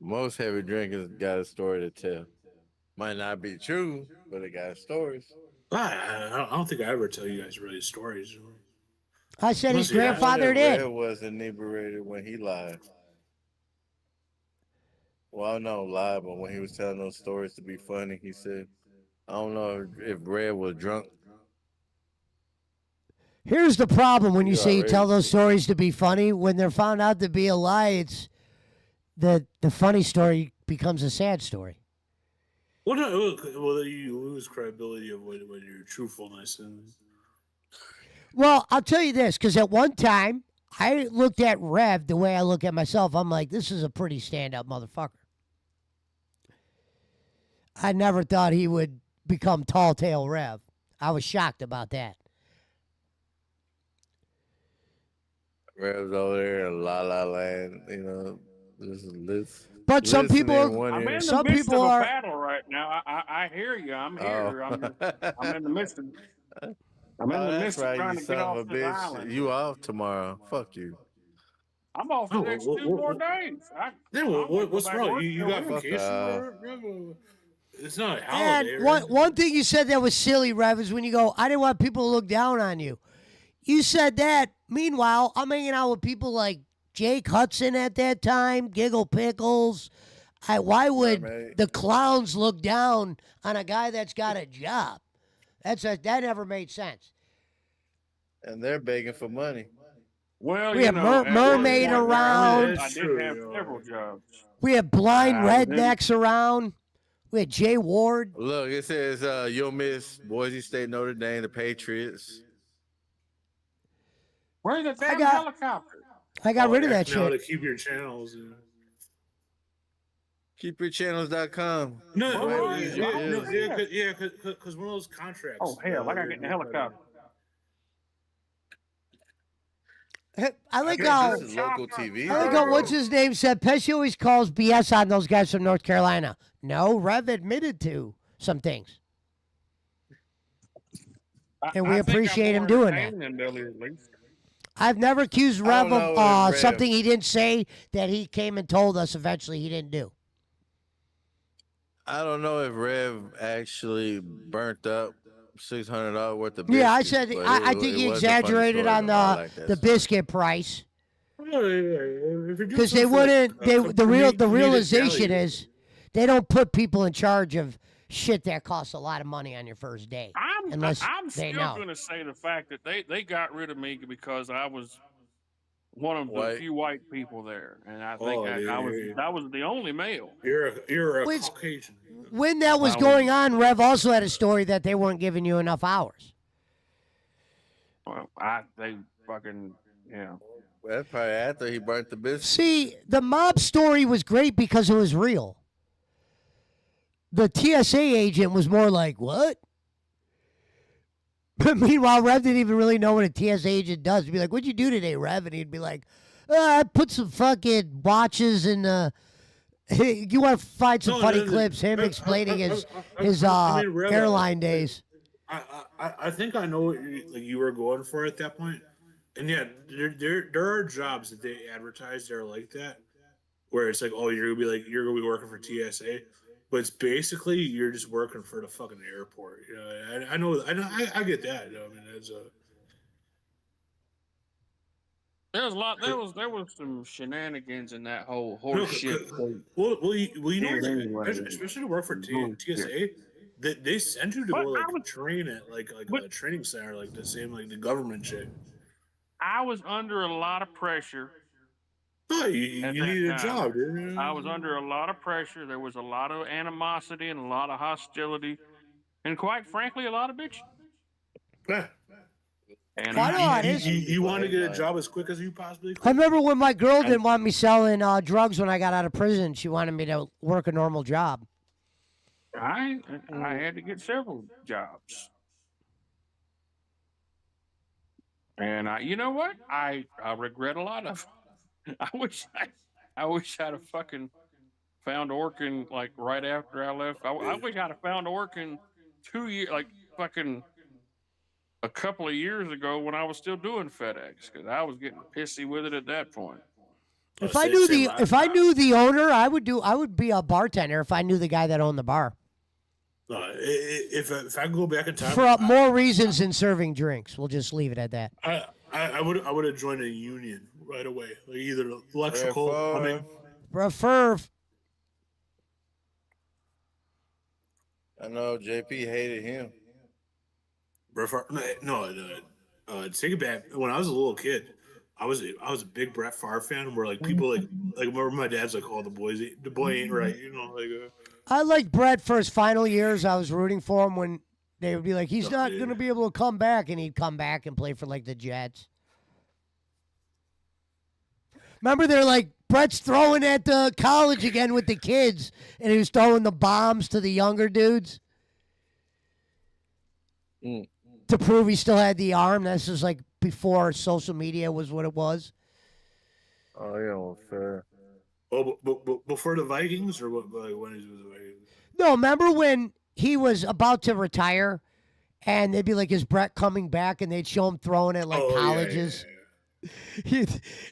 Most heavy drinkers got a story to tell. Might not be true, but they got stories. I don't think I ever tell you guys really stories. You know? I said his Yeah, grandfather Red did. was inebriated when he lied. Well, I know lied, but when he was telling those stories to be funny, he said, I don't know if Red was drunk. Here's the problem when you say you already tell those stories to be funny. When they're found out to be a lie, it's the funny story becomes a sad story. Well, you lose credibility of when your truthfulness and. Well, I'll tell you this, because at one time, I looked at Rev the way I look at myself. I'm like, this is a pretty stand-up motherfucker. I never thought he would become Tall Tale Rev. I was shocked about that. Rev's over there in La La Land, you know, just But some people are. I'm in the Some midst people of a are. battle right now. I hear you. I'm here. I'm in the midst of. I'm in Oh, the that's midst of right, trying you to get son of off a this bitch. island. You off tomorrow. Fuck you. I'm off the Oh, next 2 more days. Then I'm gonna go what's back to wrong? work You till got Fuck Wednesday. vacation? off. It's not a And holiday, right? one thing you said that was silly, Rev, is when you go, I didn't want people to look down on you. You said that. Meanwhile, I'm hanging out with people like Jake Hudson at that time, Giggle Pickles. Why would mate. the clowns look down on a guy that's got a job? That never made sense. And they're begging for money. Well, We you had know, at one mermaid point, around. I did have several jobs. We had blind I was in- rednecks around. We had Jay Ward. Look, it says you'll miss Boise State, Notre Dame, the Patriots. Where's the damn got- helicopter? I got rid of that Now shit. to keep your channels. KeepYourChannels.com. Because one of those contracts. Oh, hell, I got to get in the helicopter. I like This how is local TV. I like how what's his name said. Pesci always calls BS on those guys from North Carolina. No, Rev admitted to some things, and we appreciate him doing that. I've never accused Rev of something he didn't say that he came and told us eventually he didn't do. I don't know if Rev actually burnt up $600 worth of biscuits. Yeah, I said but I it think he was a funny exaggerated story, on though. I like that the story. biscuit price Because because they wouldn't. The realization is they don't put people in charge of shit that costs a lot of money on your first day. unless I'm they still know. going to say the fact that they got rid of me because I was one of the few white people there, and I think I was the only male. You're a Caucasian. When that was going on, Rev also had a story that they weren't giving you enough hours. Well, they fucking Well, that's probably after he burnt the biscuits. See, the mob story was great because it was real. The TSA agent was more like, what? But meanwhile, Rev didn't even really know what a TSA agent does. He'd be like, what'd you do today, Rev? And he'd be like, I put some fucking watches in the... You want to find some funny clips, him explaining his Rev, airline days. I think I know what you were going for at that point. And yeah, there are jobs that they advertise that are like that, where it's like, oh, you're gonna be working for TSA, but it's basically you're just working for the fucking airport. You know, I get that. I mean, it's a. There was some shenanigans in that whole shit. Well, you know, especially to work for TSA, they send you to go train at like a training center, like the same like the government shit. I was under a lot of pressure. Oh, you needed a job, dude. I was under a lot of pressure. There was a lot of animosity and a lot of hostility, and quite frankly, a lot of bitching. Yeah. And you want to get a job as quick as you possibly could. I remember when my girl didn't want me selling drugs when I got out of prison. She wanted me to work a normal job. I had to get several jobs. And you know what? I regret a lot of. I wish I'd have fucking found Orkin like right after I left. I wish I'd have found Orkin 2 years, like fucking a couple of years ago when I was still doing FedEx, because I was getting pissy with it at that point. If I knew the owner, I would be a bartender if I knew the guy that owned the bar. If I go back in time For more reasons than serving drinks, we'll just leave it at that. I would have joined a union right away, like either electrical, plumbing. Refer. I know JP hated him. Take it back. When I was a little kid, I was a big Brett Favre fan. Where like people like remember my dad's like, "Oh, the boy ain't right," you know, like. I liked Brett for his final years. I was rooting for him when they would be like, he's not going to be able to come back, and he'd come back and play for like the Jets. Remember, they're like, Brett's throwing at the college again with the kids, and he was throwing the bombs to the younger dudes to prove he still had the arm. This is like before social media was what it was. Oh, yeah, well, fair. Oh, but before the Vikings, or what? Like when he was the Vikings? No, remember when he was about to retire, And they'd be like, is Brett coming back? And they'd show him throwing it like Oh, yeah, colleges. yeah.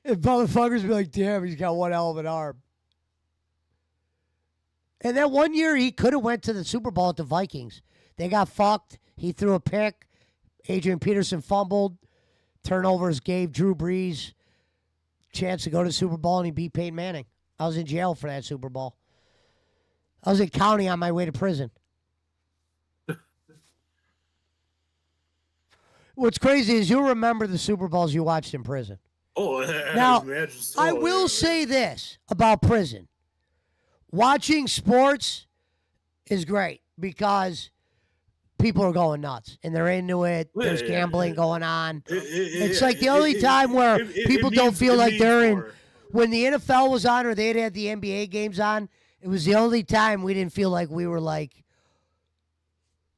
And motherfuckers be like, damn, he's got one hell of an arm. And then one year he could have went to the Super Bowl at the Vikings. They got fucked. He threw a pick. Adrian Peterson fumbled. Turnovers gave Drew Brees chance to go to the Super Bowl, and he beat Peyton Manning. I was in jail for that Super Bowl. I was in county on my way to prison. What's crazy is you'll remember the Super Bowls you watched in prison. Oh, Now, so, I will say this about prison. Watching sports is great because people are going nuts and they're into it. There's gambling going on. It's like the only time where people don't feel like they're in. When the NFL was on or they'd had the NBA games on, it was the only time we didn't feel like we were like,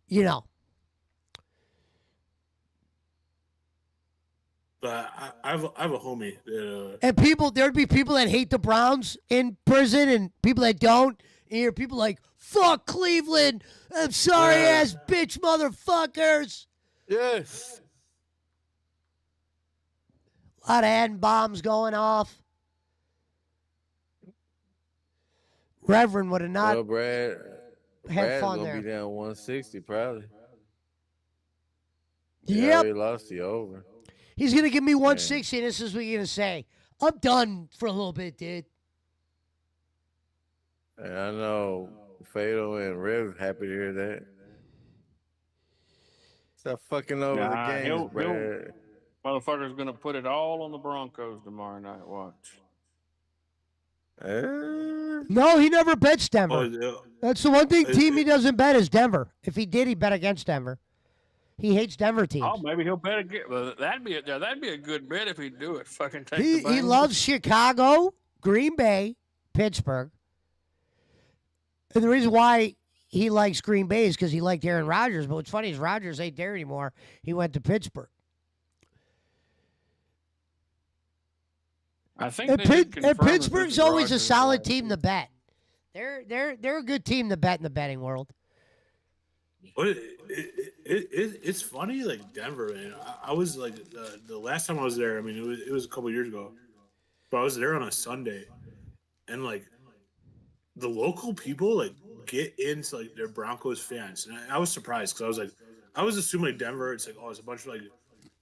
you know. But I have a homie. And there'd be people that hate the Browns in prison and people that don't. And you hear people like, fuck Cleveland. I'm sorry ass bitch motherfuckers. Yes. A lot of N bombs going off. Reverend would have not Brad had fun gonna there. be down 160 probably. Yep. He lost the over. He's going to give me 160, and this is what you're going to say. I'm done for a little bit, dude. And I know Fado and Rev happy to hear that. Stop fucking over the games, Brad. Motherfucker's gonna put it all on the Broncos tomorrow night. Watch. No, he never bets Denver. Oh, yeah. That's the one team he doesn't bet is Denver. If he did, he'd bet against Denver. He hates Denver teams. Oh, maybe he'll bet again. Well, that'd be a good bet if he'd do it. Fucking take He the Bengals. loves Chicago, Green Bay, Pittsburgh. And the reason why he likes Green Bay is because he liked Aaron Rodgers. But what's funny is Rodgers ain't there anymore. He went to Pittsburgh. I think And, they did confirm that Pittsburgh's this is always a Rodgers' solid last team to bet. They're a good team to bet in the betting world. But it's funny, like Denver, man. I was like the last time I was there. I mean, it was a couple years ago, but I was there on a Sunday, and like the local people like get into like their Broncos fans, and I was surprised because I was assuming like Denver. It's like it's a bunch of like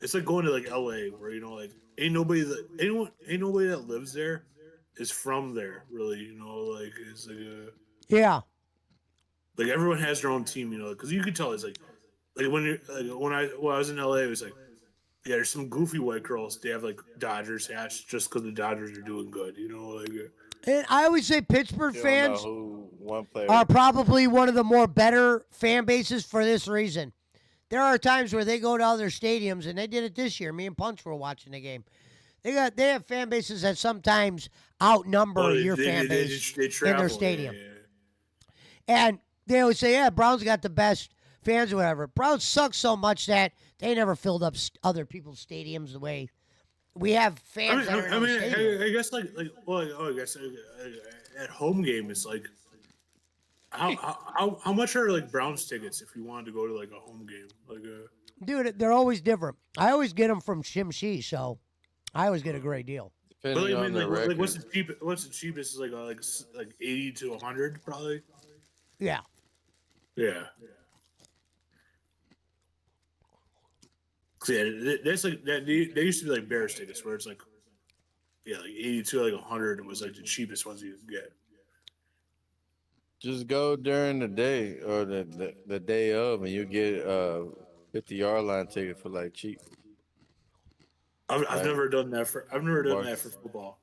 it's like going to like LA where like ain't nobody that lives there is from there really. Like it's like Yeah. like everyone has their own team, because you could tell it's like when you're like when I was in LA, it was like there's some goofy white girls. They have like Dodgers hats just because the Dodgers are doing good, like. And I always say Pittsburgh You fans don't know who one player. are probably one of the more better fan bases for this reason. There are times where they go to other stadiums, and they did it this year. Me and Punch were watching the game. They have fan bases that sometimes outnumber your fan base they in travel, their stadium. yeah. And they always say, yeah, Browns got the best fans or whatever. Browns suck so much that they never filled up other people's stadiums the way we have fans. I guess I guess at home game it's like how much are like Browns tickets if you wanted to go to like a home game Dude, they're always different. I always get them from Shimshi, so I always get a great deal. Depending on the record. what's the cheapest is like 80 to 100 probably. Yeah. Yeah. Yeah, that's like that. They used to be like Bears tickets, where it's like, like 82, like 100 was like the cheapest ones you could get. Just go during the day or the day of, and you get 50-yard line ticket for like cheap. I've never done that for football.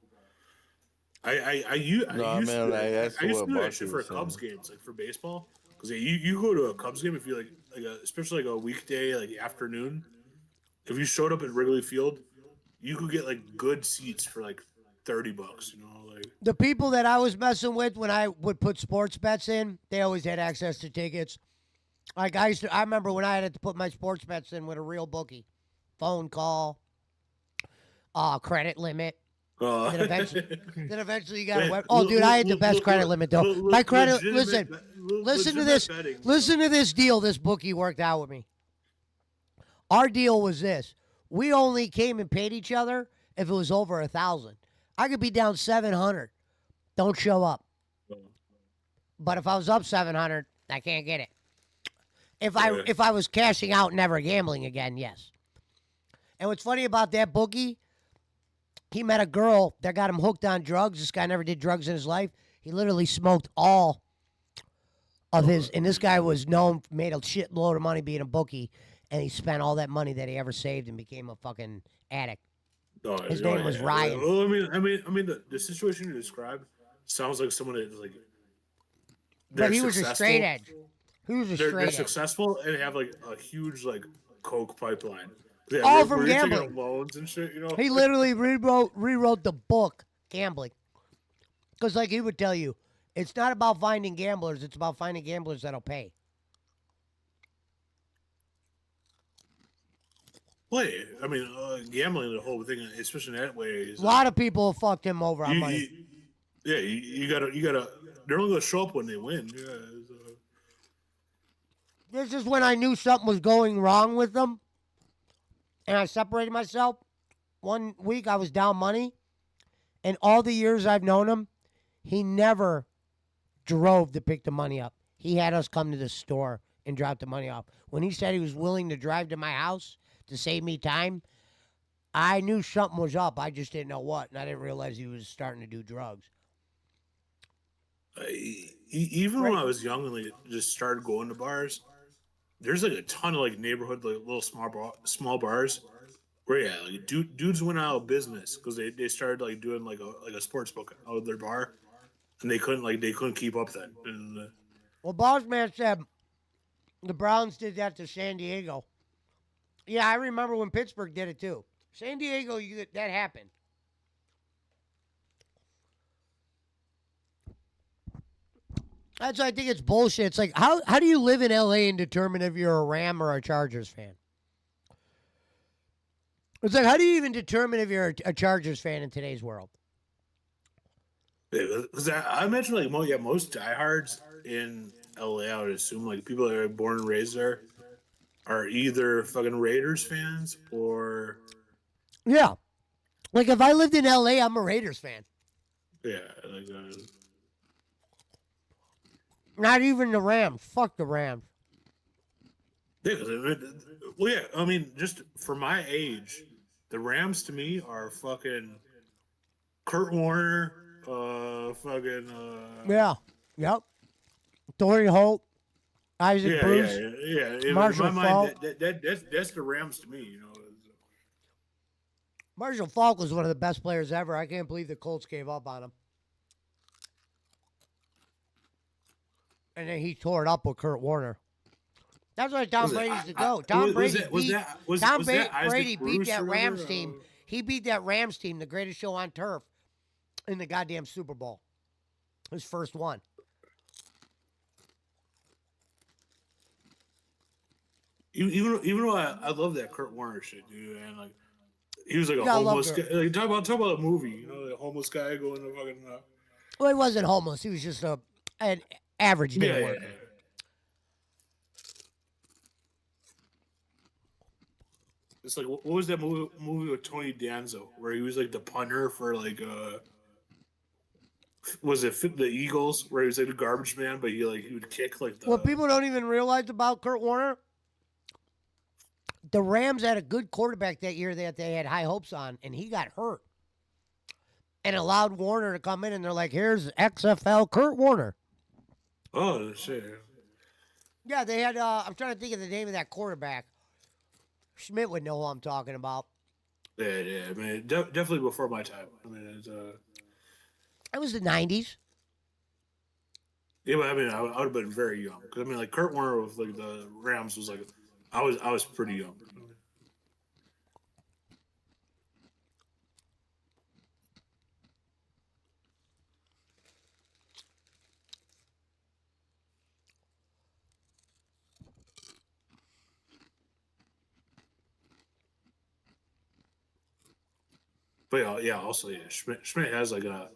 I used to do that shit for Cubs games, like for baseball, because you go to a Cubs game if you especially like a weekday like afternoon. If you showed up at Wrigley Field, you could get like good seats for like $30. Like The people that I was messing with when I would put sports bets in, they always had access to tickets. Like I remember when I had to put my sports bets in with a real bookie, phone call, credit limit. Then eventually you got a web. Oh, dude, I had the best credit limit though. My credit. Listen to this. Listen to this deal. This bookie worked out with me. Our deal was this: we only came and paid each other if it was over 1,000. I could be down 700. Don't show up. But if I was up 700, I can't get it. If I was cashing out, never gambling again, yes. And what's funny about that bookie, he met a girl that got him hooked on drugs. This guy never did drugs in his life. He literally smoked all of his, and this guy was known, made a shitload of money being a bookie, and he spent all that money that he ever saved and became a fucking addict. His name was Ryan. Well, I mean, the situation you described sounds like someone that like. But he was a straight edge. He was a straight They're edge. successful and have like a huge like coke pipeline. Yeah, All from gambling. Loans and shit, you know. He literally rewrote the book Gambling, because like he would tell you, it's not about finding gamblers; it's about finding gamblers that'll pay. Play. I mean, gambling, the whole thing, especially in that way. Is, a lot of people fucked him over on money. You gotta. They're only gonna show up when they win. Yeah. This is when I knew something was going wrong with them, and I separated myself. One week I was down money, and all the years I've known him, he never drove to pick the money up. He had us come to the store and drop the money off. When he said he was willing to drive to my house to save me time, I knew something was up. I just didn't know what, and I didn't realize he was starting to do drugs. Even when I was young and like just started going to bars, there's like a ton of like neighborhood like little small bars where like dudes went out of business because they started like doing like a sports book out of their bar, and they couldn't keep up then. And, well, Boss Man said the Browns did that to San Diego. Yeah, I remember when Pittsburgh did it too. San Diego, that happened. That's why I think it's bullshit. It's like, how do you live in LA and determine if you're a Ram or a Chargers fan? It's like, how do you even determine if you're a Chargers fan in today's world? Because I imagine like most diehards in LA, I would assume like people that are born and raised there are either fucking Raiders fans or yeah. Like if I lived in LA, I'm a Raiders fan. Yeah, like not even the Rams. Fuck the Rams. Yeah, well, yeah. I mean, just for my age, the Rams to me are fucking Kurt Warner, yeah, yep. Torrey Holt, Isaac Bruce, In Marshall my Faulk. mind, that's the Rams to me. You know. Marshall Faulk was one of the best players ever. I can't believe the Colts gave up on him. And then he tore it up with Kurt Warner. That's why Tom Brady's to go. Tom Brady beat that Rams team. He beat that Rams team, the greatest show on turf, in the goddamn Super Bowl. His first one. Even though I love that Kurt Warner shit, dude, and like he was like a homeless guy. Like, talk about a movie, you know, the homeless guy going to fucking. Well, he wasn't homeless. He was just an average day worker. Yeah. It's like, what was that movie with Tony Danza where he was like the punter for like was it the Eagles where he was like the garbage man, but he would kick like the. What people don't even realize about Kurt Warner, the Rams had a good quarterback that year that they had high hopes on, and he got hurt, and allowed Warner to come in, and they're like, "Here's XFL Kurt Warner." Oh shit! Yeah, they had. I'm trying to think of the name of that quarterback. Schmidt would know who I'm talking about. Yeah, I mean, definitely before my time. I mean, it was the '90s. Yeah, but I mean, I would have been very young. Cause I mean, like Kurt Warner with like the Rams was like, I was pretty young. But yeah, also Schmidt has like a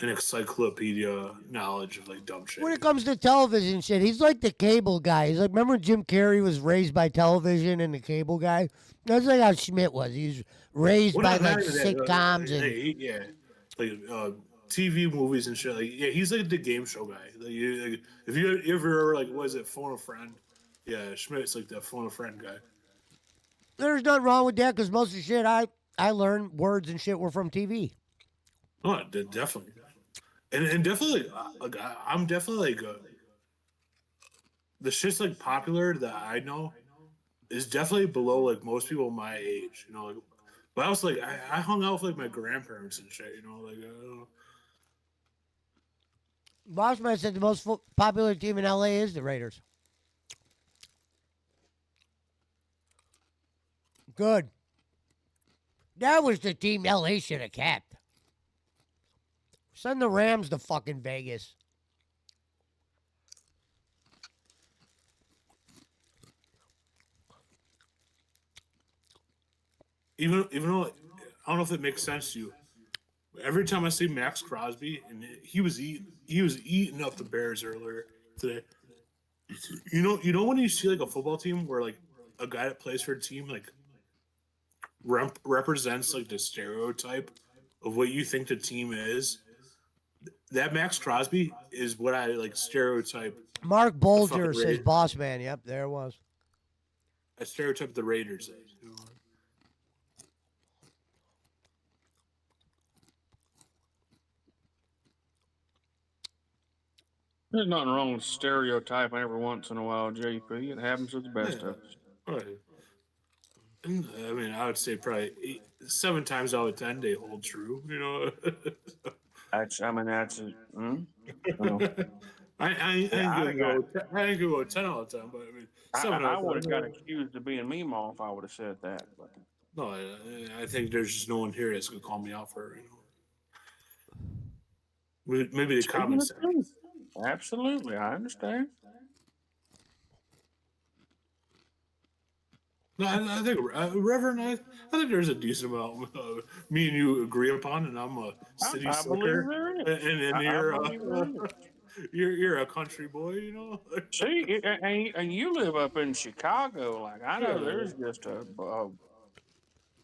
an encyclopedia knowledge of like dumb shit. When it comes to television shit, he's like the cable guy. He's like, remember Jim Carrey was raised by television and the cable guy? That's like how Schmidt was. He was raised Well, by not like even that, sitcoms and yeah, like TV movies and shit. Like, yeah, he's like the game show guy. Like, if you ever like, what is it, phone a friend? Yeah, Schmidt's like that phone a friend guy. there's nothing wrong with that because most of the shit I learned words and shit were from TV. Oh, definitely, and definitely, I'm definitely like the shit's like popular that I know is definitely below like most people my age. You know, like, but I was like, I hung out with like my grandparents and shit. You know, like. Bossman said the most popular team in LA is the Raiders. Good. That was the team LA should have kept. Send the Rams to fucking Vegas. Even though I don't know if it makes sense to you, every time I see Max Crosby and he was eating up the Bears earlier today. You know when you see like a football team where like a guy that plays for a team like represents like the stereotype of what you think the team is. That Max Crosby is what I like stereotype. Mark the Bolger fucking says Raiders. boss man. Yep, there it was. I stereotype the Raiders as. You know? There's nothing wrong with stereotyping every once in a while, JP. It happens to the best of us. Right. And, I mean, I would say probably 7 times out of 10 they hold true. You know. That's it. Well, I ain't gonna go 10 all the time, but I mean, 7 I out would of have 10. got accused of being meemaw if I would have said that. But No, I think there's just no one here that's gonna call me out for it. You know? Maybe the Speaking comments. of truth, absolutely, I understand. No, I think Reverend, I think there's a decent amount me and you agree upon, and I'm a city I believe slicker, there is. and I believe there is. you're a country boy, you know. See, and you live up in Chicago. Like I know Yeah. there's just a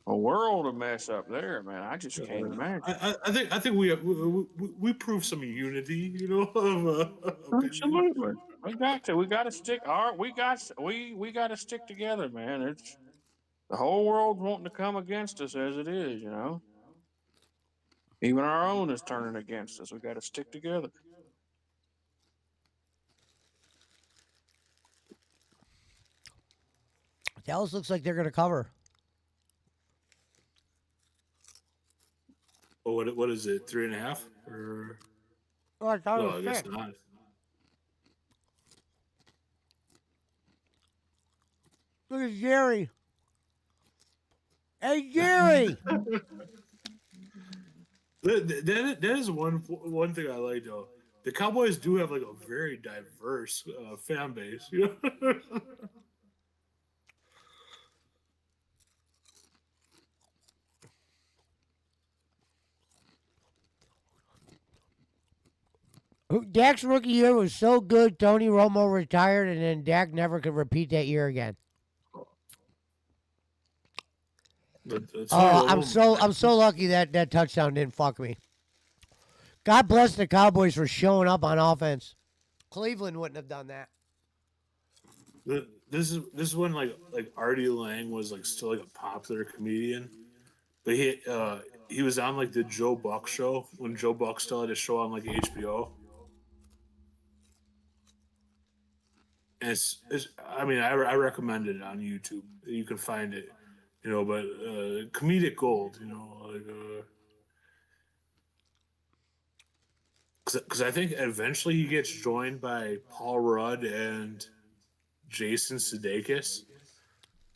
world of mess up there, man. I just can't imagine. I think we prove some unity, you know, of opinion. Absolutely, we got to stick. We got to stick together, man. It's the whole world's wanting to come against us as it is, you know. Even our own is turning against us. We got to stick together. Dallas looks like they're going to cover. Well, what is it? 3.5 or? Oh, I thought No, it I was guess 6. not. Look at Jerry. Hey, Jerry. That is one thing I like though. The Cowboys do have like a very diverse fan base. You know? Dak's rookie year was so good. Tony Romo retired, and then Dak never could repeat that year again. I'm so lucky that touchdown didn't fuck me. God bless the Cowboys for showing up on offense. Cleveland wouldn't have done that. This is when like Artie Lang was like still like a popular comedian, but he was on like the Joe Buck show when Joe Buck still had a show on like HBO. And it's I mean I recommend it on YouTube. You can find it, you know. But comedic gold, you know, like because I think eventually he gets joined by Paul Rudd and Jason Sudeikis,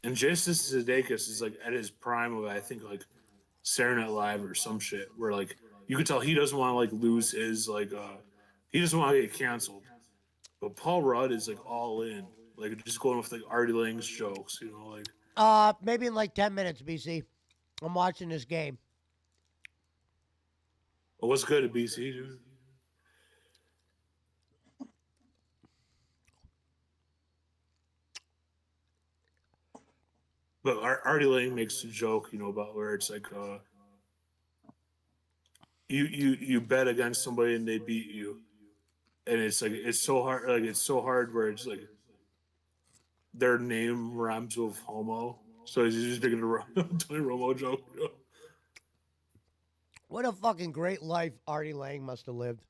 and Jason Sudeikis is like at his prime of I think like Saturday Night Live or some shit where like you could tell he doesn't want to like lose his like he doesn't want to get canceled. But Paul Rudd is like all in, like just going with like Artie Lang's jokes, you know, like. Maybe in like 10 minutes, BC. I'm watching this game. Well, what's good at BC, dude? But Artie Lang makes a joke, about where it's like, you bet against somebody and they beat you, and it's like it's so hard, where it's like their name rhymes with homo, so he's just making a Tony Romo joke. What a fucking great life Artie Lang must have lived.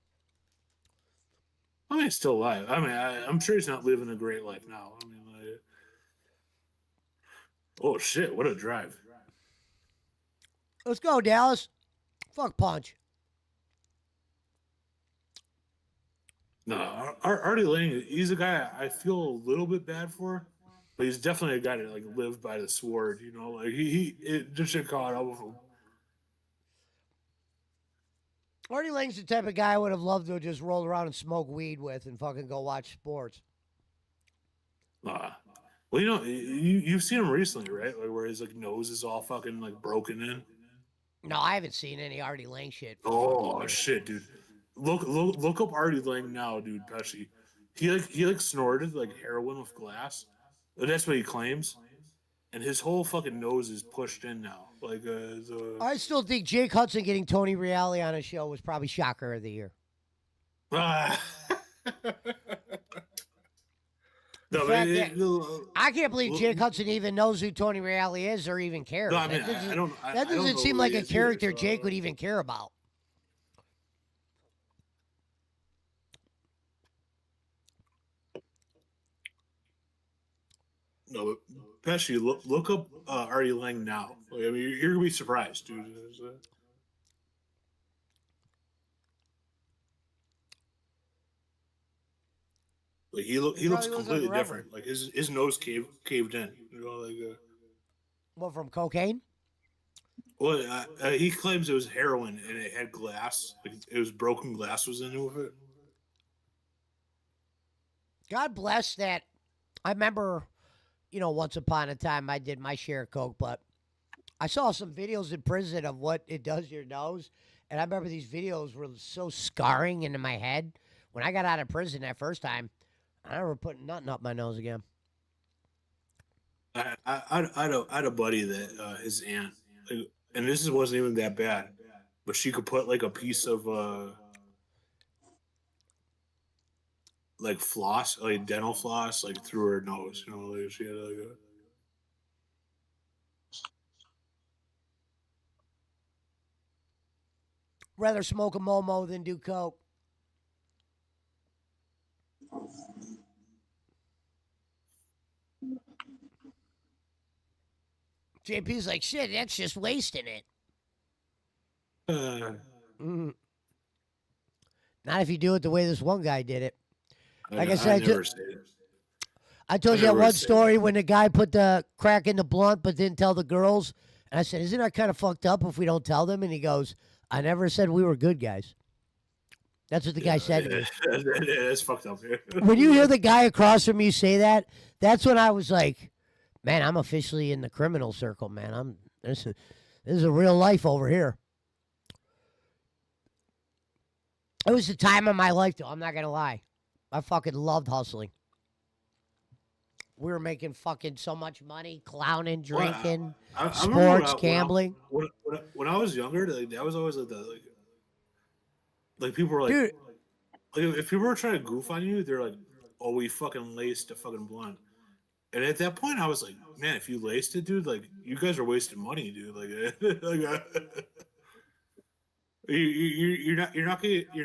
I mean, he's still alive. I mean, I'm sure he's not living a great life now. I mean, oh shit, what a drive! Let's go, Dallas. Fuck Punch. No, Artie Lang, he's a guy I feel a little bit bad for, but he's definitely a guy that like lived by the sword. Like he just shit caught up with him. Artie Lang's the type of guy I would have loved to have just rolled around and smoke weed with and fucking go watch sports. Well, you've seen him recently, right? Like where his like nose is all fucking like broken in. No, I haven't seen any Artie Lang shit. Oh shit, dude! Look up Artie Lang now, dude. Pesci, he snorted like heroin with glass. That's what he claims, and his whole fucking nose is pushed in now. Like, I still think Jake Hudson getting Tony Reale on his show was probably shocker of the year. No, I can't believe Jake Hudson even knows who Tony Reale is or even cares. No, I mean, that doesn't seem like a character Jake would even care about. No, but Pesci, look up Artie Lang now. Like, I mean, you're gonna be surprised, dude. Like he looks completely different. Like his nose caved in. What, from cocaine? Well, he claims it was heroin and it had glass. Like it was broken glass was in it with it. God bless that. I remember, once upon a time I did my share of coke, but I saw some videos in prison of what it does to your nose, and I remember these videos were so scarring into my head. When I got out of prison that first time, I never put nothing up my nose again. I had a buddy that his aunt, and this wasn't even that bad, but she could put like a piece of like floss, like dental floss, like through her nose. Like she had like a. Rather smoke a Momo than do coke. JP's like, shit, that's just wasting it. Not if you do it the way this one guy did it. Like I said, I told you that one story when the guy put the crack in the blunt but didn't tell the girls. And I said, isn't that kind of fucked up if we don't tell them? And he goes, I never said we were good guys. That's what the guy said to me. That's fucked up. When you hear the guy across from you say that, that's when I was like, man, I'm officially in the criminal circle, man. This is a real life over here. It was the time of my life, though. I'm not going to lie. I fucking loved hustling. We were making fucking so much money, clowning, drinking, sports, gambling. When I was younger, that was always like people were like, dude, like if people were trying to goof on you, they're like, oh, we fucking laced a fucking blunt. And at that point, I was like, man, if you laced it, dude, like you guys are wasting money, dude. You're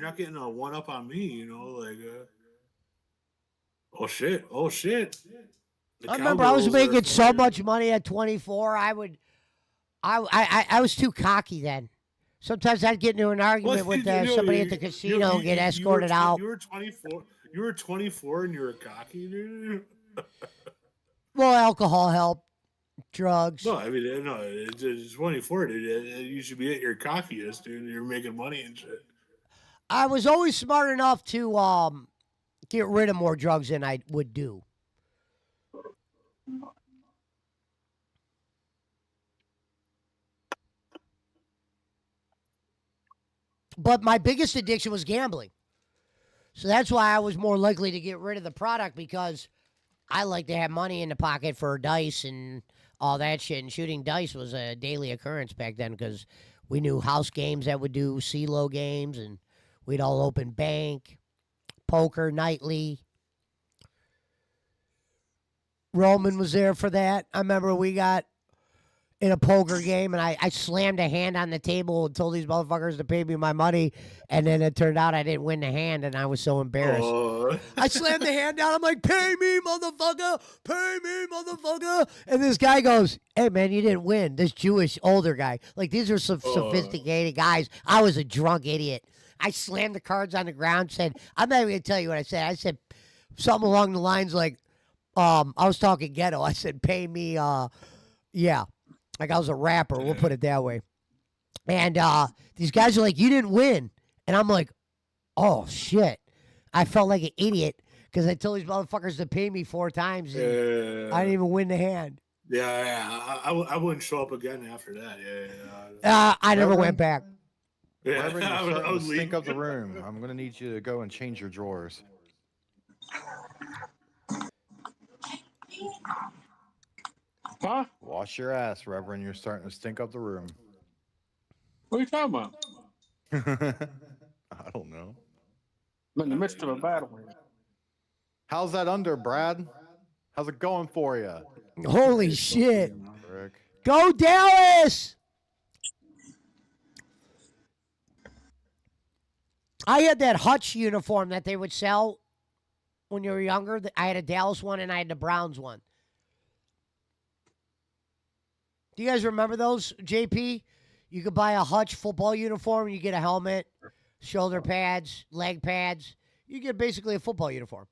not getting a one up on me, oh shit. I remember I was making so much money at 24. I was too cocky then. Sometimes I'd get into an argument with somebody at the casino and get escorted out. You were 24. You were 24 and you were cocky, dude. Well, alcohol helped. Drugs. No, I mean, it's 24, dude. You should be at your cockiest, dude. You're making money and shit. I was always smart enough to get rid of more drugs than I would do. But my biggest addiction was gambling. So that's why I was more likely to get rid of the product because I like to have money in the pocket for dice and all that shit. And shooting dice was a daily occurrence back then because we knew house games that would do CeeLo games and we'd all open bank, poker nightly. Roman was there for that. I remember we got in a poker game, and I slammed a hand on the table and told these motherfuckers to pay me my money, and then it turned out I didn't win the hand, and I was so embarrassed. Oh. I slammed the hand down. I'm like, pay me, motherfucker. Pay me, motherfucker. And this guy goes, hey, man, you didn't win. This Jewish older guy. Like, these are some sophisticated guys. I was a drunk idiot. I slammed the cards on the ground, said, I'm not even going to tell you what I said. I said something along the lines like, I was talking ghetto. I said, pay me, yeah. Like I was a rapper, we'll put it that way. And these guys are like, you didn't win. And I'm like, oh, shit. I felt like an idiot because I told these motherfuckers to pay me 4 times. And I didn't even win the hand. Yeah. I wouldn't show up again after that. Yeah. I never went back. Yeah, Reverend, I you're would starting to leave. stink up the room. I'm going to need you to go and change your drawers. Huh? Wash your ass, Reverend. You're starting to stink up the room. What are you talking about? I don't know. I'm in the midst of a battle. How's that under, Brad? How's it going for you? Holy shit. Rick? Go Dallas! I had that Hutch uniform that they would sell when you were younger. I had a Dallas one and I had the Browns one. Do you guys remember those, JP? You could buy a Hutch football uniform. You get a helmet, shoulder pads, leg pads. You get basically a football uniform.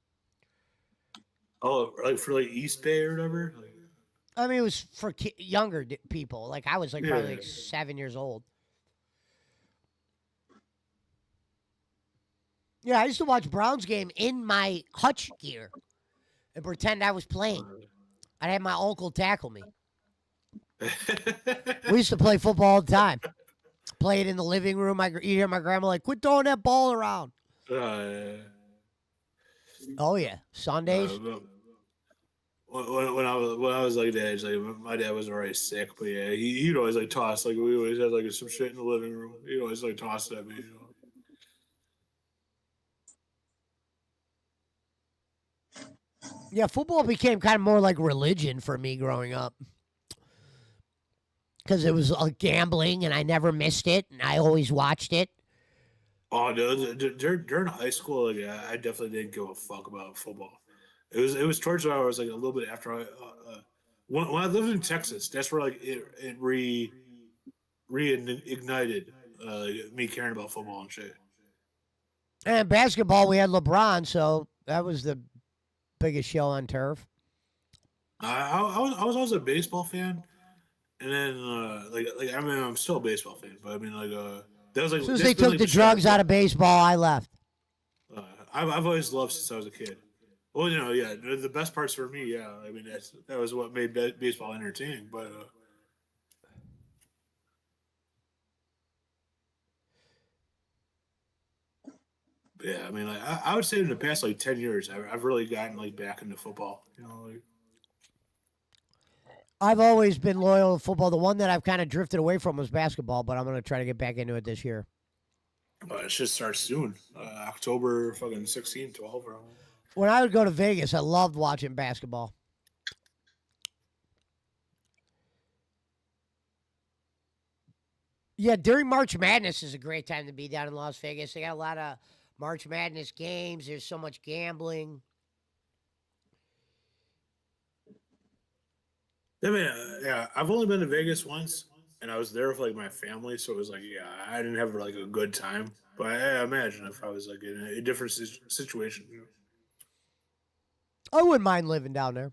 Oh, like for like East Bay or whatever? I mean, it was for younger people. Like I was like probably like 7 years old. Yeah, I used to watch Browns game in my Hutch gear and pretend I was playing. I'd have my uncle tackle me. We used to play football all the time. Play it in the living room. You hear my grandma like, quit throwing that ball around. Oh, yeah. Sundays. When I was like that age, like my dad was already sick, but yeah, he'd always like toss, like we always had like some shit in the living room. He'd always like toss it at me, you know. Yeah, football became kind of more like religion for me growing up. Because it was gambling, and I never missed it, and I always watched it. Oh, during high school, like I definitely didn't give a fuck about football. It was towards where I was like a little bit after when I lived in Texas. That's where like it reignited me caring about football and shit. And basketball, we had LeBron, so that was the biggest show on turf. I was always a baseball fan, and then like I mean I'm still a baseball fan, but I mean like that was like as soon as they took the drugs out of baseball, I left. I've always loved since I was a kid. Well, you know, yeah, the best parts for me, yeah. I mean that was what made baseball entertaining, but. Yeah, I mean, like I would say in the past like 10 years, I've really gotten like back into football. You know, like I've always been loyal to football. The one that I've kind of drifted away from was basketball, but I'm going to try to get back into it this year. It should start soon, October fucking 16, 12. Or... When I would go to Vegas, I loved watching basketball. Yeah, during March Madness is a great time to be down in Las Vegas. They got a lot of March Madness games. There's so much gambling. I mean, yeah, I've only been to Vegas once, and I was there with like my family, so it was like, yeah, I didn't have like a good time. But I imagine if I was like in a different situation. You know? I wouldn't mind living down there.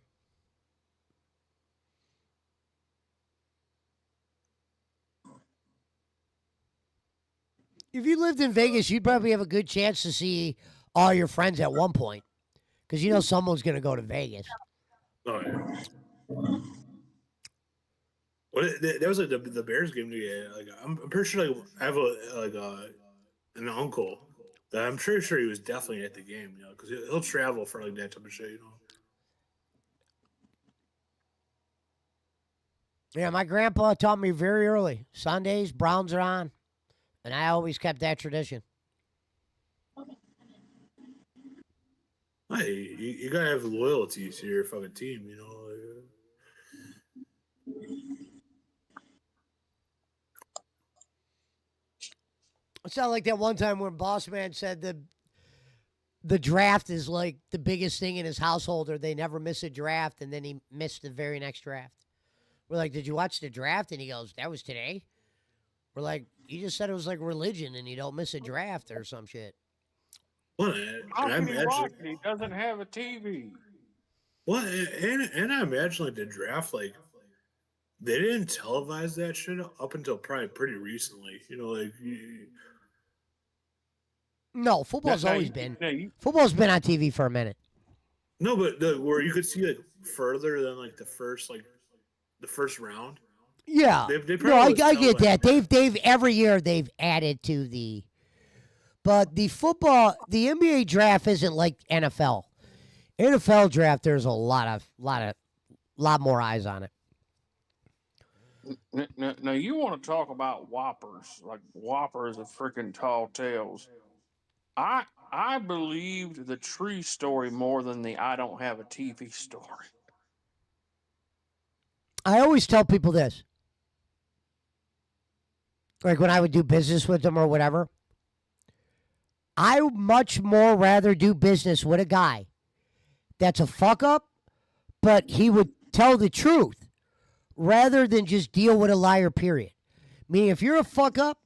If you lived in Vegas, you'd probably have a good chance to see all your friends at one point. Because you know someone's going to go to Vegas. Oh, yeah. Well, that was like the Bears game. Yeah, like I'm pretty sure like I have an uncle that I'm pretty sure he was definitely at the game, because he'll travel for like that type of shit, Yeah, my grandpa taught me very early. Sundays, Browns are on. And I always kept that tradition. Hey, you gotta have loyalty to your fucking team, It's not like that one time when Boss Man said the draft is like the biggest thing in his household, or they never miss a draft, and then he missed the very next draft. We're like, did you watch the draft? And he goes, that was today? We're like, you just said it was like religion and you don't miss a draft or some shit. Well, How can he watch it? He doesn't have a TV. Well, and I imagine like the draft, like they didn't televise that shit up until probably pretty recently. No, football's No, always been. no, you- Football's been on TV for a minute. No, but where you could see like further than like the first round. Yeah. They No, I probably get that. They've every year they've added to the. But the NBA draft isn't like NFL. NFL draft, there's a lot more eyes on it. Now you want to talk about whoppers, like whoppers of freaking tall tales. I believed the tree story more than the I don't have a TV story. I always tell people this. Like when I would do business with them or whatever. I would much more rather do business with a guy that's a fuck up, but he would tell the truth rather than just deal with a liar, period. Meaning, if you're a fuck up,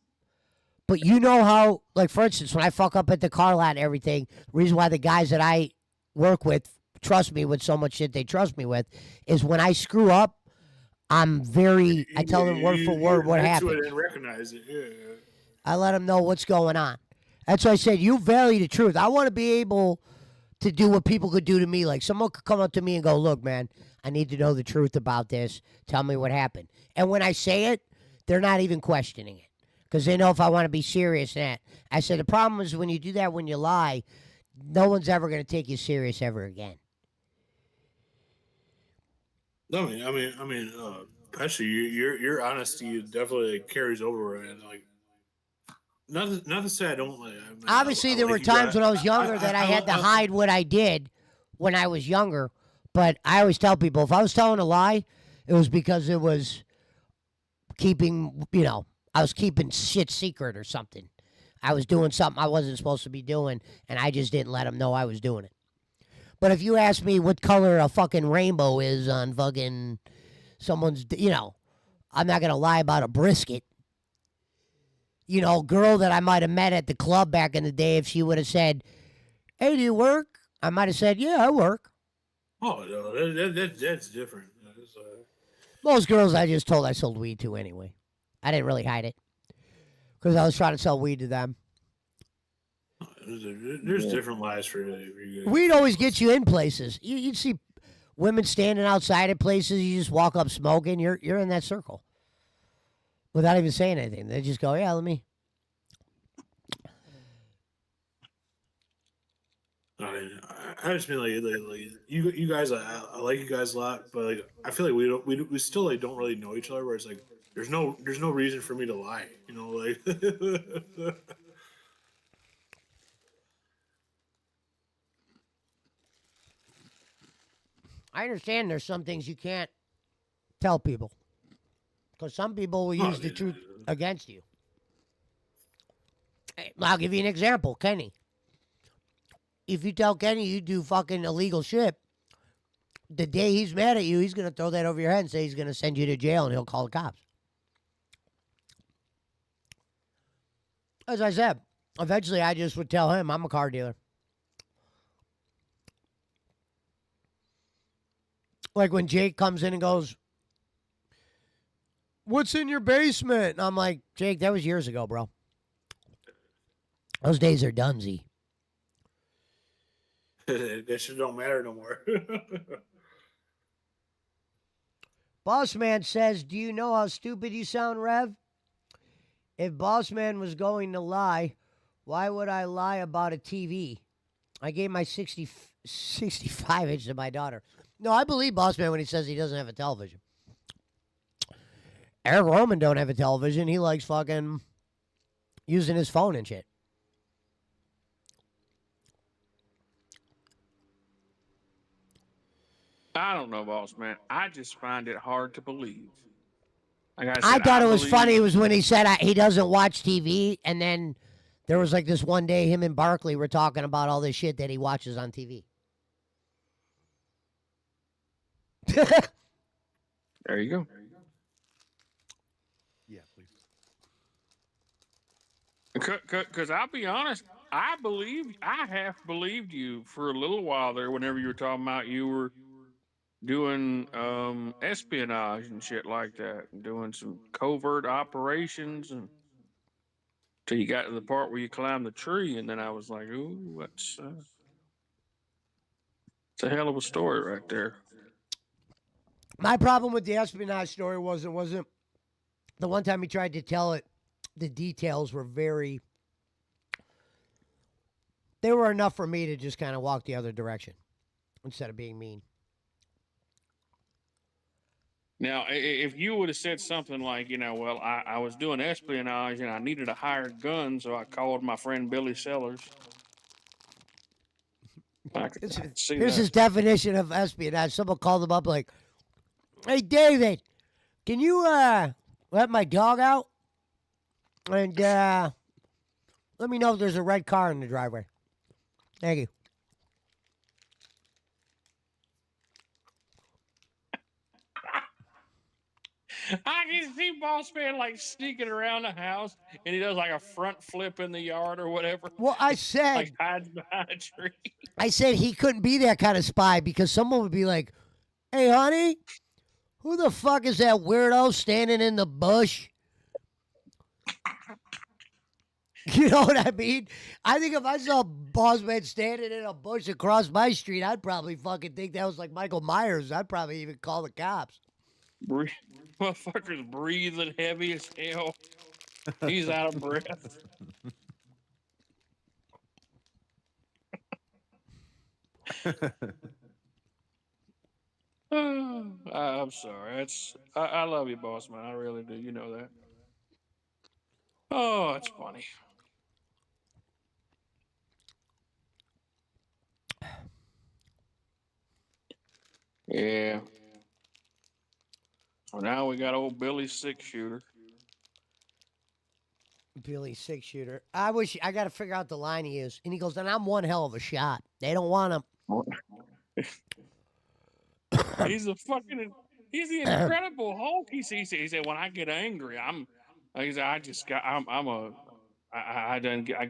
but you know how, like, for instance, when I fuck up at the car lot and everything, the reason why the guys that I work with trust me with so much shit they trust me with is when I screw up, I tell them word for word what happened. And recognize it. Yeah. I let them know what's going on. That's why I said, you value the truth. I want to be able to do what people could do to me. Like someone could come up to me and go, look, man, I need to know the truth about this. Tell me what happened. And when I say it, they're not even questioning it because they know if I want to be serious in that. I said, the problem is when you do that, when you lie, no one's ever going to take you serious ever again. No, I mean, Pesci, your honesty definitely carries over, and like, not to say I don't like. Obviously, there were times when I was younger that I had to hide what I did when I was younger. But I always tell people if I was telling a lie, it was because it was keeping, I was keeping shit secret or something. I was doing something I wasn't supposed to be doing, and I just didn't let them know I was doing it. But if you ask me what color a fucking rainbow is on fucking someone's, I'm not going to lie about a brisket. Girl that I might have met at the club back in the day, if she would have said, hey, do you work? I might have said, yeah, I work. Oh, no, that's different. Most girls I just told I sold weed to anyway. I didn't really hide it because I was trying to sell weed to them. There's different lies for you. Weed always gets you in places. You'd see women standing outside at places. You just walk up smoking. You're in that circle without even saying anything. They just go, yeah, let me. I just mean like you guys. I like you guys a lot, but like I feel like we still like don't really know each other. Where it's like there's no reason for me to lie. Like. I understand there's some things you can't tell people because some people will use the truth against you. I'll give you an example, Kenny. If you tell Kenny you do fucking illegal shit, the day he's mad at you, he's going to throw that over your head and say he's going to send you to jail and he'll call the cops. As I said, eventually I just would tell him I'm a car dealer. Like when Jake comes in and goes, what's in your basement? And I'm like, Jake, that was years ago, bro. Those days are donesy. That shit don't matter no more. Boss Man says, do you know how stupid you sound, Rev? If Boss Man was going to lie, Why would I lie about a TV? I gave my 65 inch to my daughter. No, I believe Boss Man when he says he doesn't have a television. Eric Roman don't have a television. He likes fucking using his phone and shit. I don't know, boss man. I just find it hard to believe. Like I I said, thought it was believe- funny was when he said he doesn't watch TV, and then there was like this one day him and Barkley were talking about all this shit that he watches on TV. There you go. Yeah, please. Because I'll be honest, I half believed you for a little while there. Whenever you were talking about you were doing espionage and shit like that, and doing some covert operations, and till you got to the part where you climbed the tree, and then I was like, "Ooh, it's a hell of a story right there." My problem with the espionage story wasn't the one time he tried to tell it. The details were they were enough for me to just kind of walk the other direction instead of being mean. Now, if you would have said something like, well, I was doing espionage and I needed a hired gun, so I called my friend Billy Sellers. Here's his definition of espionage. Someone called him up like, "Hey, David, can you let my dog out? And let me know if there's a red car in the driveway. Thank you." I can see Boss Man like sneaking around the house, and he does like a front flip in the yard or whatever. Well, I said, like hides behind a tree. I said he couldn't be that kind of spy because someone would be like, "Hey, honey, who the fuck is that weirdo standing in the bush?" You know what I mean? I think if I saw Boss Man standing in a bush across my street, I'd probably fucking think that was like Michael Myers. I'd probably even call the cops. Motherfucker's breathing heavy as hell. He's out of breath. I'm sorry. I love you, Boss Man. I really do. You know that. Oh, it's funny. Yeah. Well, now we got old Billy 6-shooter. Billy 6-shooter. I got to figure out the line he used. And he goes, "And I'm one hell of a shot. They don't want him." He's the Incredible Hulk. He said, when I get angry, I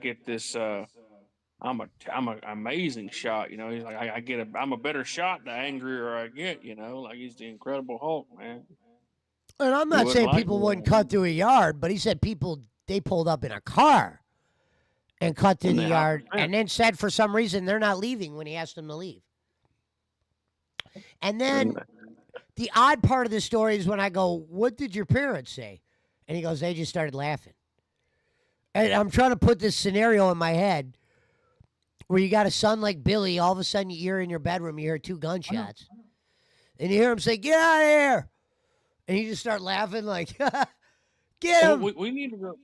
get this. I'm an amazing shot. He's like, I'm a better shot the angrier I get. Like he's the Incredible Hulk, man. And I'm not saying people wouldn't cut through a yard, but he said they pulled up in a car and cut through the yard and then said for some reason they're not leaving when he asked them to leave. And then the odd part of the story is when I go, "What did your parents say?" And he goes, "They just started laughing." And I'm trying to put this scenario in my head where you got a son like Billy, all of a sudden you're in your bedroom, you hear 2 gunshots. And you hear him say, "Get out of here." And you just start laughing like, "Get him." We need to go.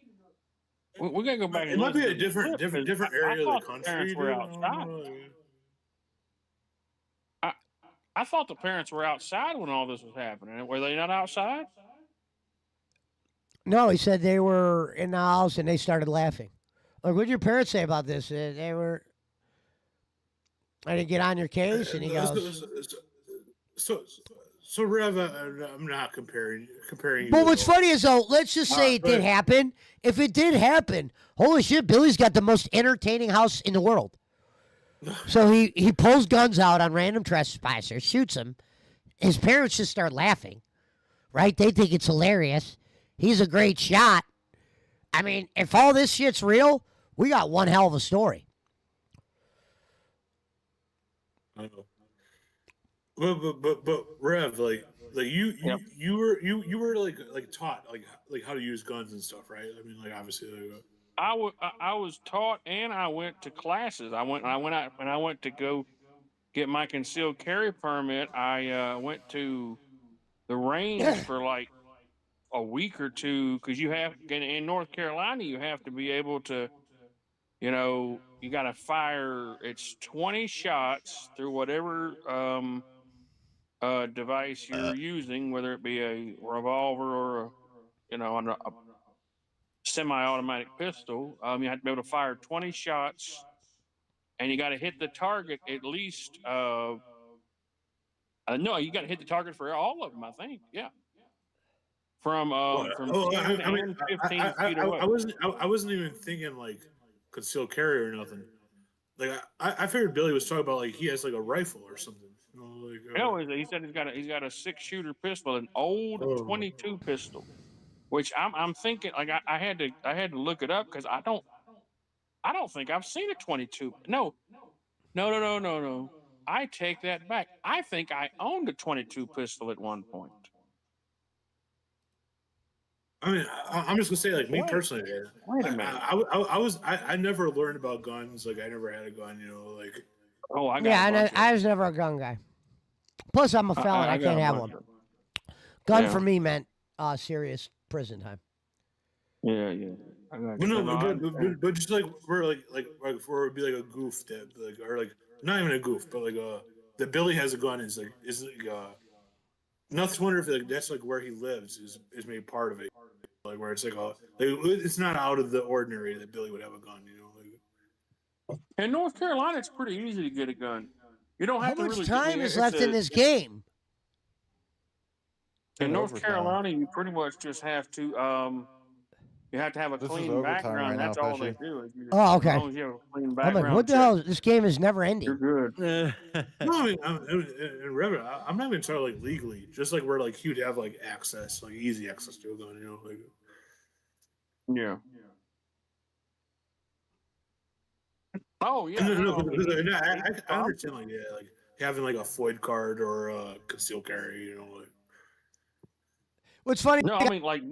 We gotta go back. It might be a different area of the country. Were outside. I thought the parents were outside when all this was happening. Were they not outside? No, he said they were in the house and they started laughing. Like, what did your parents say about this? They were. I didn't get on your case, and he goes. So Rev, I'm not comparing you. But what's funny is though, let's just say it did happen. If it did happen, holy shit, Billy's got the most entertaining house in the world. So he pulls guns out on random trespassers, shoots them. His parents just start laughing, right? They think it's hilarious. He's a great shot. I mean, if all this shit's real, we got one hell of a story. I know. But Rev, like you were like taught like how to use guns and stuff, right? I mean, like obviously. I was taught, and I went to classes. I went out when I went to go get my concealed carry permit. I went to the range for like a week or two because you have in North Carolina you have to be able to, you got to fire. It's 20 shots through whatever device you're using, whether it be a revolver or a semi-automatic pistol. You have to be able to fire 20 shots, and you got to hit the target at least. No, you got to hit the target for all of them. I think, yeah, from Well, from oh, 10 I mean, and 15 feet away. I wasn't even thinking like concealed carry or nothing. Like I figured Billy was talking about like he has like a rifle or something. No, he said he's got a 6-shooter pistol, an old Oh. 22 pistol, which I'm thinking like I had to look it up because I don't think I've seen a 22. No. I take that back. I think I owned a 22 pistol at one point. I mean, I'm just gonna say, like me personally, Wait a minute. I never learned about guns. Like I never had a gun. Like. Oh, I got. Yeah, I was never a gun guy. Plus, I'm a felon. I can't have one. Gun for me meant serious prison time. Yeah. But just like we're like for it would be like a goof that like or like not even a goof, but like that Billy has a gun is like nothing to wonder if like that's like where he lives is made part of it, like where it's like it's not out of the ordinary that Billy would have a gun, Like. In North Carolina, it's pretty easy to get a gun. You don't have How to much really. time is left in this game? In North Carolina, you pretty much just have to. You have to have a clean background. Right That's now, all Pesci. they do. Oh, okay. As long as you have a clean I'm background. like, what the hell? This game is never ending. You're good. No, I mean, in Reddit, I'm not even talking like legally, just like where like he'd have like access, like easy access to a gun, like. Yeah. Oh yeah. I understand like like having like a FOID card or a concealed carry, like. What's funny? No, I mean like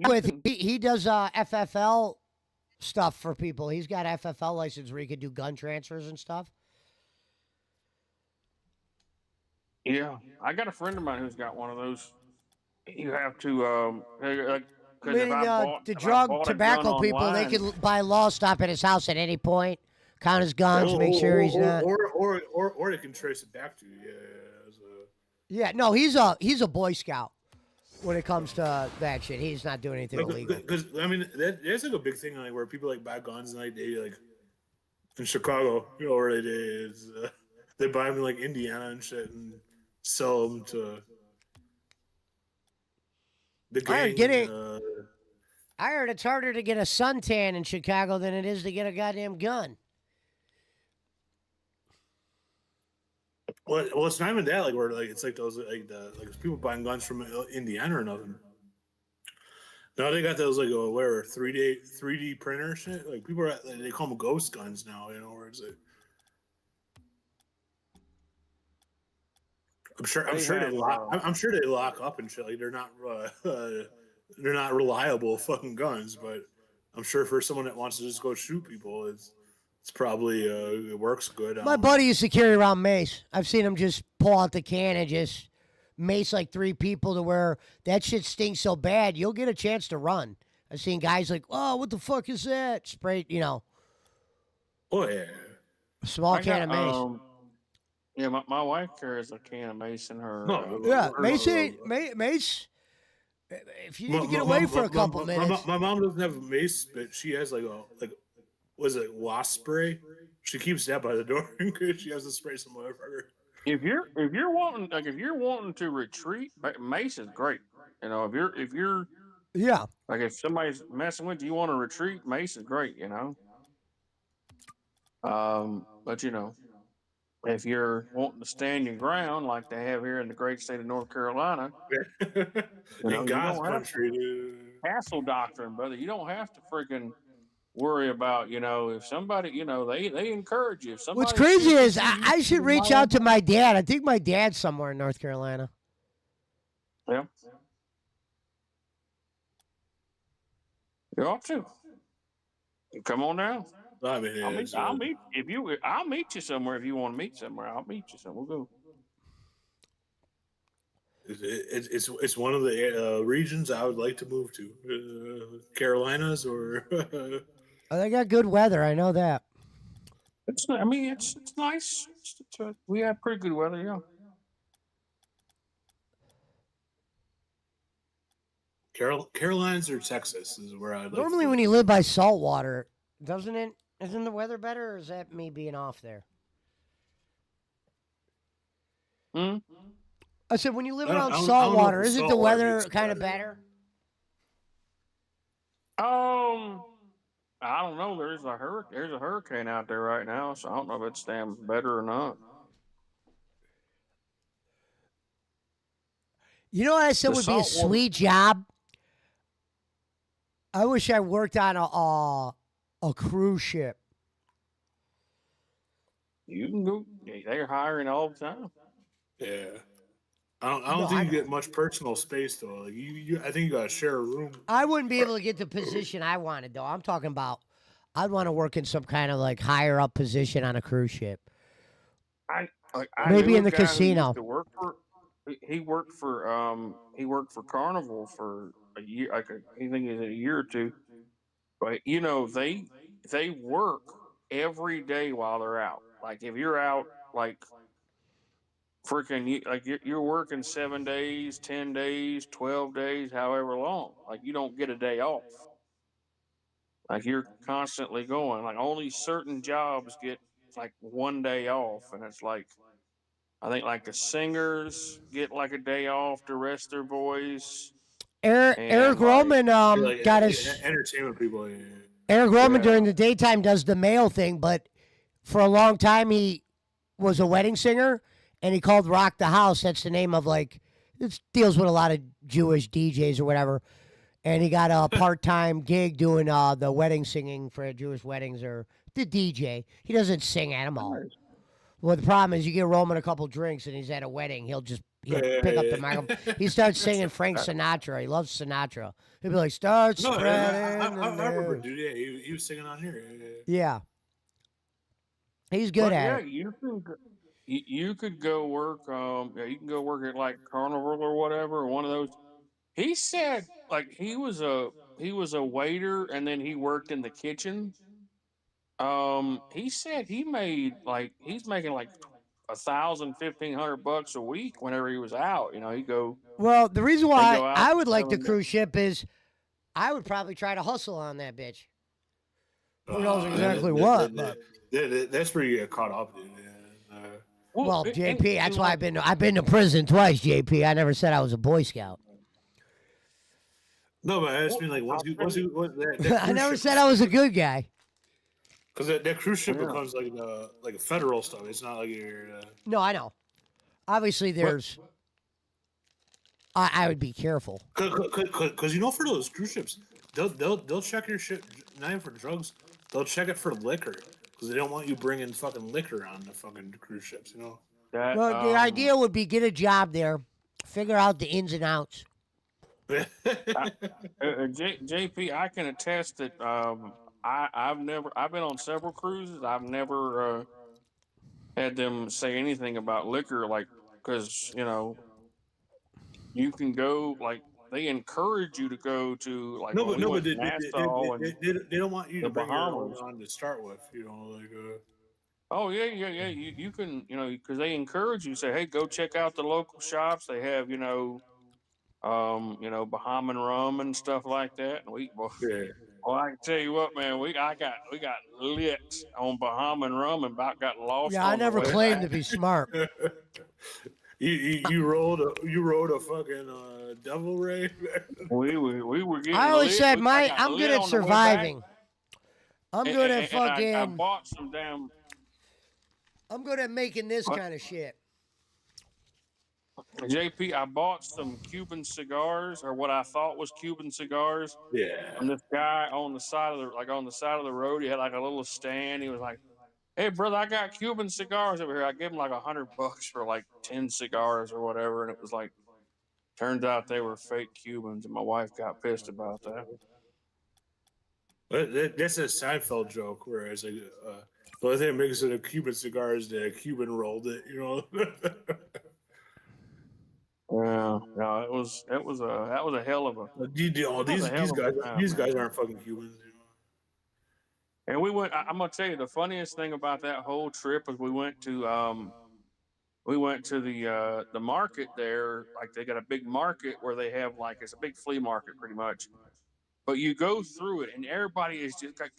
he does FFL stuff for people. He's got FFL license where he could do gun transfers and stuff. Yeah, I got a friend of mine who's got one of those. You have to the drug tobacco people, online, they can by law stop at his house at any point, count his guns, make sure he's not. Or they can trace it back to you. Yeah, no, he's a Boy Scout. When it comes to that shit, he's not doing anything illegal. Because I mean, that's like a big thing, like where people like buy guns and like they like in Chicago, where they buy them in like Indiana and shit and sell them to the gang. I heard it's harder to get a suntan in Chicago than it is to get a goddamn gun. Well, it's not even that. Like, where like it's like those like people buying guns from Indiana or nothing. Now they got those like 3D printer shit. Like people are they call them ghost guns now. Where it's like. I'm sure they lock up and shit. Like they're not reliable fucking guns, but I'm sure for someone that wants to just go shoot people, it's probably it works good. My buddy used to carry around mace. I've seen him just pull out the can and just mace like 3 people to where that shit stinks so bad you'll get a chance to run. I've seen guys like, oh, what the fuck is that? Spray, Oh yeah. A small can of mace. Yeah, my wife carries a can of mace in her. Mace. If you need to get away for a couple minutes. My mom doesn't have a mace, but she has was it wasp spray? She keeps that by the door in case she has to spray some motherfucker. If you're wanting to retreat, mace is great. If you're like if somebody's messing with you want to retreat, mace is great. But if you're wanting to stand your ground like they have here in the great state of North Carolina, in God's country, dude. Castle doctrine, brother. You don't have to freaking worry about, if somebody, they encourage you. If what's crazy is I should reach out to my dad. I think my dad's somewhere in North Carolina. Yeah. You ought to. Come on down. I mean, I'll meet if you. I'll meet you somewhere if you want to meet somewhere. I'll meet you somewhere. We'll go. it's one of the regions I would like to move to, Carolinas or. Oh, they got good weather. I know that. I mean, it's nice. We have pretty good weather, yeah. Carolinas or Texas is where I'd like. Normally, when you live by salt water, doesn't it? Isn't the weather better, or is that me being off there? Hmm? I said, when you live I around don't salt know if water, the isn't the salt water weather makes it kind of better. Um, I don't know. There's a hurricane out there right now, so I don't know if it's damn better or not. You know what I said The would be a salt water. sweet job? I wish I worked on a cruise ship. You can go. They're hiring all the time. Yeah. I don't think you get much personal space though. Like I think you gotta share a room. I wouldn't be able to get the position I wanted though. I'm talking about I'd want to work in some kind of like higher up position on a cruise ship. I Maybe knew in a the guy who casino. used to work for. He worked for Carnival for a year. I think it was a year or two. But you know they work every day while they're out. Like if you're out, like freaking, like you're working 7 days, 10 days, 12 days, however long. Like you don't get a day off. Like you're constantly going. Like only certain jobs get like one day off, and it's like I think like the singers get like a day off to rest their voice, Eric and like Roman Like got his entertainment people. Yeah. Eric Roman yeah, during the daytime does the male thing, but for a long time he was a wedding singer and he called Rock the House. That's the name of like it deals with a lot of Jewish DJs or whatever. And he got a part-time gig doing the wedding singing for Jewish weddings or the DJ. He doesn't sing at them all. Well, the problem is you get Roman a couple drinks and he's at a wedding. He'll pick up the microphone. He starts singing Frank Sinatra. He loves Sinatra. He'll be like, start No, spreading. I remember, dude. Yeah, he was singing on here. Yeah. He's good but at yeah, it. you could go work. Yeah, you can go work at like Carnival or whatever, or one of those. He said like he was a waiter, and then he worked in the kitchen. He said he made like he's making like 1,000, 1,500 bucks a week whenever he was out. You know, Well, the reason they why go out I for would like the 7 days. cruise ship is I would probably try to hustle on that bitch. Who knows exactly what, but That's where you get caught up, dude. well, JP, that's why I've been to prison twice, JP. I never said I was a Boy Scout. No, but I just mean like once that I never said I was a good guy. because that cruise ship becomes like a federal stuff. It's not like you're. No, I know. Obviously, there's. I would be careful. Because for those cruise ships, they'll check your shit not even for drugs. They'll check it for liquor because they don't want you bringing fucking liquor on the fucking cruise ships. You know. Well, the idea would be get a job there, figure out the ins and outs. JP, I can attest that I've been on several cruises. I've never had them say anything about liquor, like because you can go like they encourage you to go to like when we went to Nassau and they don't want you the to bring your own Bahamas. on to start with. Oh yeah. You can because they encourage you. Say, hey, go check out the local shops. They have Bahamian rum and stuff like that. And well, I can tell you what, man, we got lit on Bahamian rum and about got lost. Yeah, I on never the way claimed back. to be smart. You rode a fucking devil ray. We were getting. I always lit. said I got I'm lit good at on the way back. surviving. I'm good at And fucking. I bought some damn. I'm good at making this kind of shit. JP, I bought some Cuban cigars, or what I thought was Cuban cigars. Yeah. From this guy on the side of the road. He had like a little stand. He was like, "Hey, brother, I got Cuban cigars over here." I gave him like $100 for like 10 cigars or whatever, and it was like, turns out they were fake Cubans, and my wife got pissed about that. That's a Seinfeld joke, where it's like, the only thing that makes it a Cuban cigar is that a Cuban rolled it, you know? Yeah, no, that was a hell of a These man. guys aren't fucking Cubans. You know? And we went. I'm gonna tell you the funniest thing about that whole trip was we went to the market there. Like they got a big market where they have like it's a big flea market pretty much. But you go through it and everybody is just like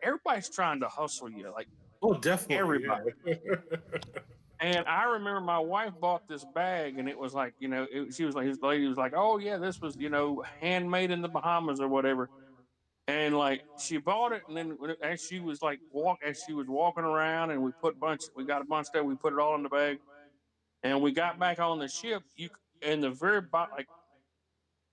everybody's trying to hustle you, like Oh, definitely. everybody. Yeah. And I remember my wife bought this bag, and it was like, she was like, his lady was like, "Oh yeah, this was, handmade in the Bahamas or whatever." And like she bought it, and then as she was walking around, and we got a bunch of stuff, we put it all in the bag, and we got back on the ship. In the very bottom, like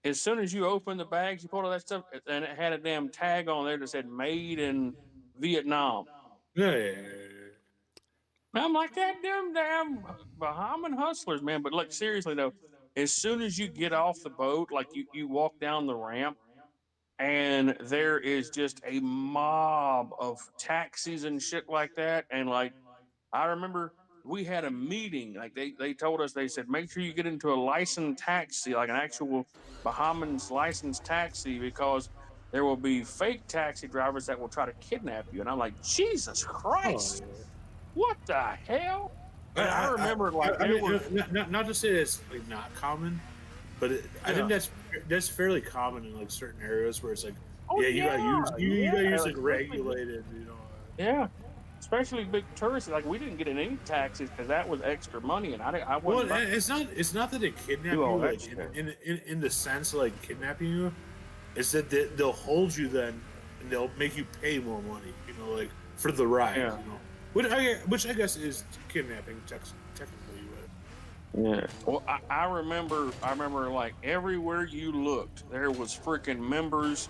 as soon as you open the bags, you pull all that stuff, and it had a damn tag on there that said "Made in Vietnam." Yeah. I'm like that damn Bahamian hustlers, man. But look, seriously though, as soon as you get off the boat, like you walk down the ramp, and there is just a mob of taxis and shit like that. And like I remember we had a meeting, like they told us, they said, make sure you get into a licensed taxi, like an actual Bahamians licensed taxi, because there will be fake taxi drivers that will try to kidnap you. And I'm like, Jesus Christ. Oh, What the hell? And I remember not to say it's like not common, but I think that's fairly common in like certain areas where it's like, you gotta use like regulated, Yeah, especially big tourists. Like we didn't get in any taxis because that was extra money, and I wasn't. Well, it's not that they kidnap you, like in the sense of like kidnapping you. It's that they'll hold you then, and they'll make you pay more money, like for the ride, Which I guess is kidnapping technically, but yeah. Well, I remember like everywhere you looked, there was freaking members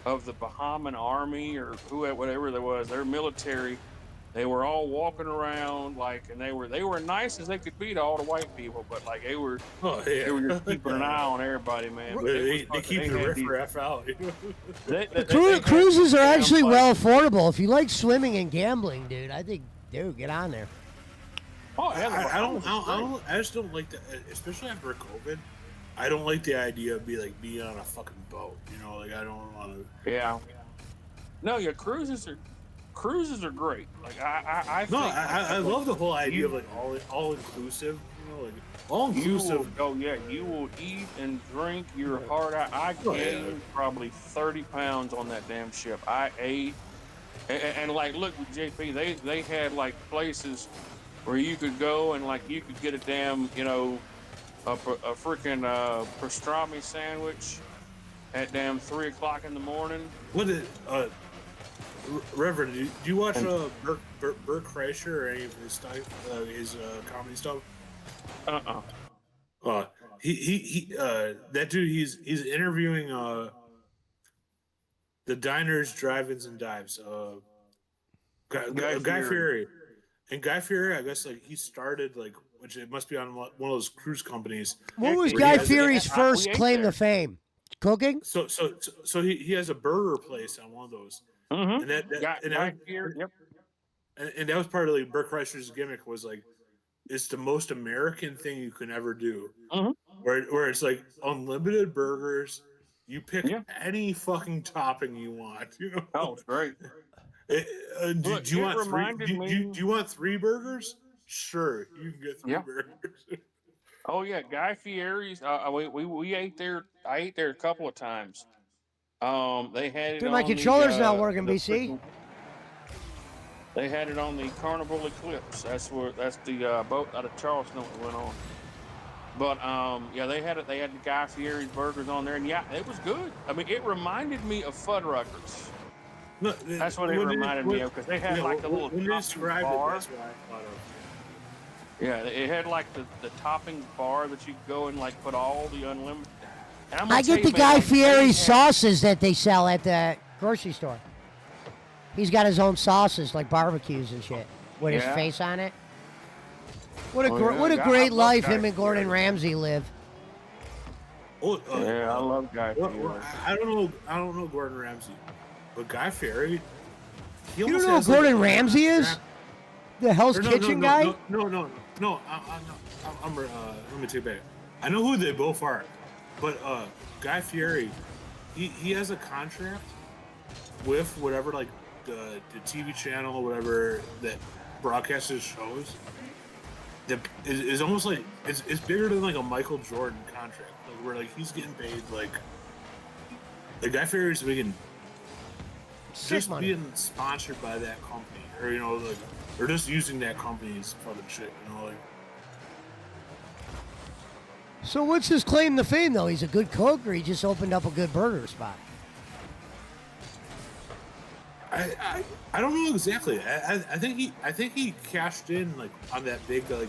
of the Bahamian army or whatever there was. Their military. They were all walking around and they were nice as they could be to all the white people, but like they were just keeping an eye on everybody, man. They keep the riffraff out. Cruises are actually well affordable. If you like swimming and gambling, dude, I think, get on there. Oh, yeah, I just don't like that, especially after COVID. I don't like the idea of being on a fucking boat. Like I don't want to. Yeah. No, yeah, cruises are great. Like I love the whole idea of like all inclusive. Like all inclusive. You will eat and drink your heart out. I gained probably 30 pounds on that damn ship. I ate, and like look with JP, they had like places where you could go and like you could get a damn a freaking pastrami sandwich at damn 3 o'clock in the morning. What is Reverend, do you watch Bert Kreischer or any of his stuff, his comedy stuff? He that dude, he's interviewing the diners, drive-ins, and dives. Guy Fieri. And Guy Fieri, I guess he started which it must be on one of those cruise companies. What was Guy Fieri's first claim to fame? Cooking? So he has a burger place on one of those. Mm-hmm. And that was part of Bert Kreischer's gimmick was it's the most American thing you can ever do. Mm-hmm. Where it's unlimited burgers, you pick any fucking topping you want. Oh, it's great. Do you want 3 burgers? Sure, you can get 3 burgers. Oh yeah, Guy Fieri's. We ate there. I ate there a couple of times. They had it. Dude, my controller's not working, BC. They had it on the Carnival Eclipse. That's the boat out of Charleston that went on. But they had it. They had the Guy Fieri's burgers on there, and it was good. I mean, it reminded me of Fuddruckers. No, that's what it reminded me of because they had a little topping bar. That's what I thought of. Yeah, it had the toppings bar that you could go and put all the unlimited. I get the Guy Fieri sauces that they sell at the grocery store. He's got his own sauces like barbecues and shit with his face on it. What a great life him and Gordon Ramsay live. I love Guy Fieri. I don't know Gordon Ramsay. But Guy Fieri, he You don't almost know who has, like, Gordon a Ramsay is? crap- The Hell's or no, Kitchen no, guy? No. Let me take it back. I know who they both are, but Guy Fieri, he has a contract with whatever, like the TV channel or whatever that broadcasts his shows. That is almost like it's bigger than like a Michael Jordan contract, like where like he's getting paid like Guy Fieri's making just money. being sponsored by that company, or you know, like, or just using that company's fucking shit, you know, like. So what's his claim to fame, though? He's a good cook, or he just opened up a good burger spot? I don't know exactly. I think he cashed in like on that big like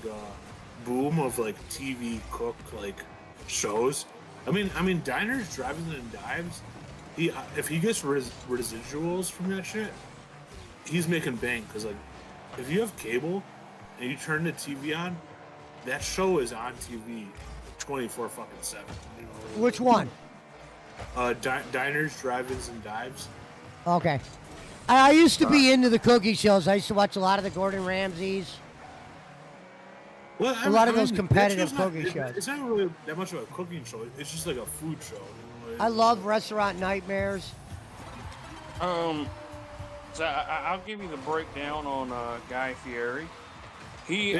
boom of like TV cook like shows. I mean diners, drive-ins, and dives. If he gets residuals from that shit, he's making bank. Because like if you have cable and you turn the TV on, that show is on TV 24 fucking 7. You know? Which one? Diners, drive-ins, and dives. Okay. I used to be into the cooking shows. I used to watch a lot of the Gordon Ramsays. Well, A lot of those that competitive show's not- cooking shows. It's not really that much of a cooking show. It's just like a food show. You know, like- I love Restaurant Nightmares. So I'll give you the breakdown on Guy Fieri. He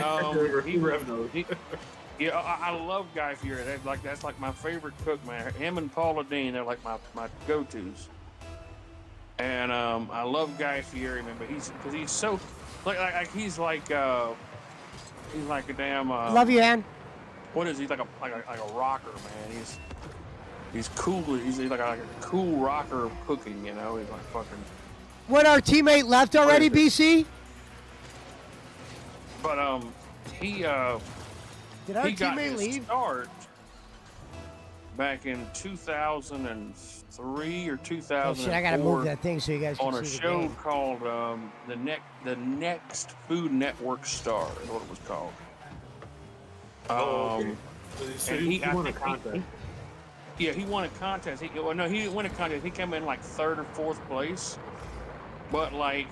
yeah, I love Guy Fieri. That's like my favorite cook, man. Him and Paula Deen, they're like my go-tos. And I love Guy Fieri, man. But he's so he's like a damn. Love you, Ann. What is he like a rocker, man? He's cool. He's like a cool rocker of cooking, you know. He's like fucking. When our teammate left already, BC? But he Did our he got teammate his leave? start back in 2003 or 2004. Oh, shit, I gotta move that thing so you guys can on a see the show game. called the Next Food Network Star is what it was called. Okay. So and he won a I think contest. Yeah, he won a contest. He didn't win a contest. He came in like 3rd or 4th place. But like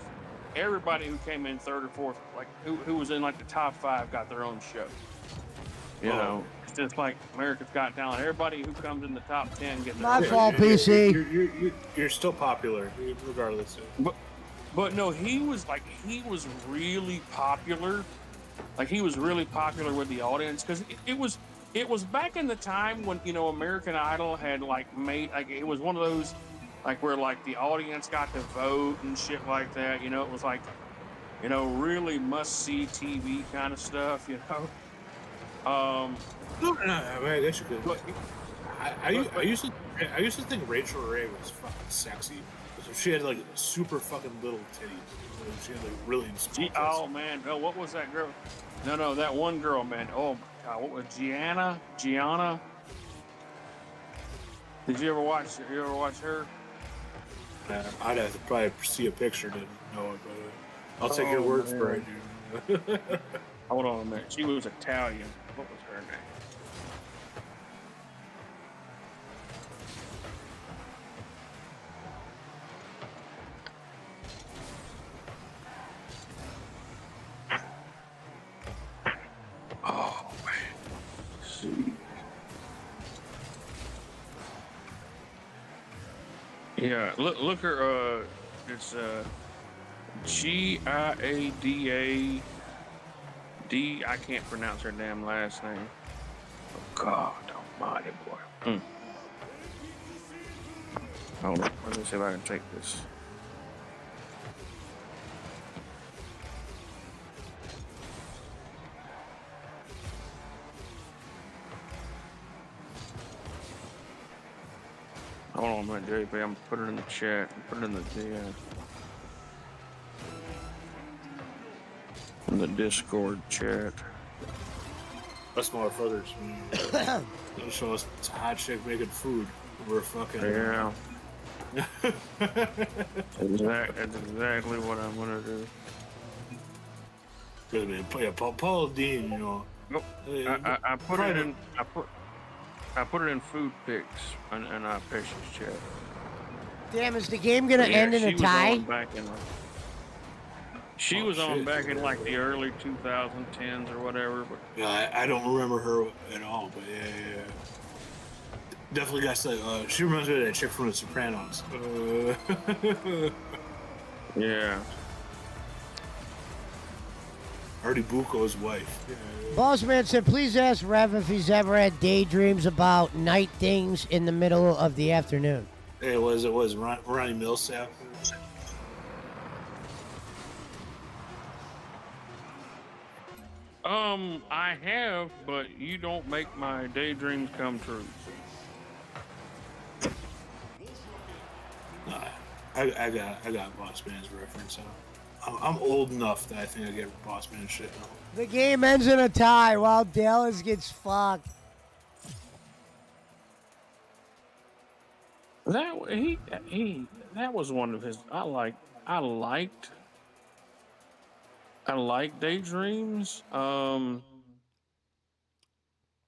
everybody who came in 3rd or 4th, like who was in like the top 5, got their own show. You know, it's just like America's Got Talent. Everybody who comes in the top 10 gets their My own fault, show. PC. You're still popular, regardless. But no, he was really popular. Like he was really popular with the audience because it was back in the time when, you know, American Idol had like made, like it was one of those like where like the audience got to vote and shit like that. You know, it was like, you know, really must see TV kind of stuff. You know. No, I mean, I guess you could. I used to think Rachel Ray was fucking sexy. She had like super fucking little titties. She had like really small tits. Oh man, no, what was that girl? No, that one girl, man. Oh my God, what was Gianna? Did you ever watch her? I'd have to probably see a picture to know it, but I'll take your word for it, dude. Hold on a minute. She was Italian. What was her name? Oh man. Let's see. Yeah, look her. It's Giada. I can't pronounce her damn last name. Oh, God almighty, boy. Hold on. Let me see if I can take this. Hold on a minute, JP. I'm gonna put it in the chat. Put it in the in the Discord chat. Us motherfuckers. They'll show us a hot chick making food. We're fucking. Yeah. That's exactly what I'm gonna do. Good man. Yeah, Paul Dean, you know. Nope. I put it in. I put it in food pics and Pesci's chat. Damn, is the game gonna Yeah, end in she a was tie? on back in. She was on shit. back in like the early 2010s or whatever. But Yeah, I don't remember her at all, but yeah. Definitely got to. She reminds me of that chick from The Sopranos. yeah. Artie Bucco's wife. Boss man said, please ask Rev if he's ever had daydreams about night things in the middle of the afternoon. Hey, it was Ronnie Millsap. I have, but you don't make my daydreams come true. I got Boss Man's reference. I'm old enough that I think I get Boss Man shit now. The game ends in a tie while Dallas gets fucked. That was one of his. I liked daydreams. I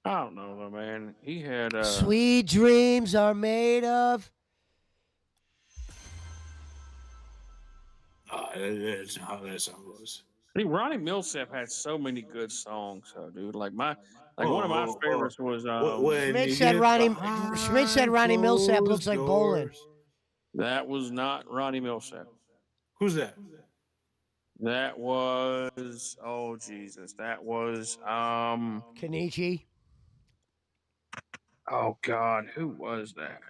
don't know though, man. He had Sweet dreams are made of. That's not how that song goes. I think Ronnie Millsap had so many good songs, dude. Like one of my favorites was Schmidt said Ronnie Millsap looks like Bolin. That was not Ronnie Millsap. Who's that? That was Jesus. That was Kenichi. Oh God, who was that?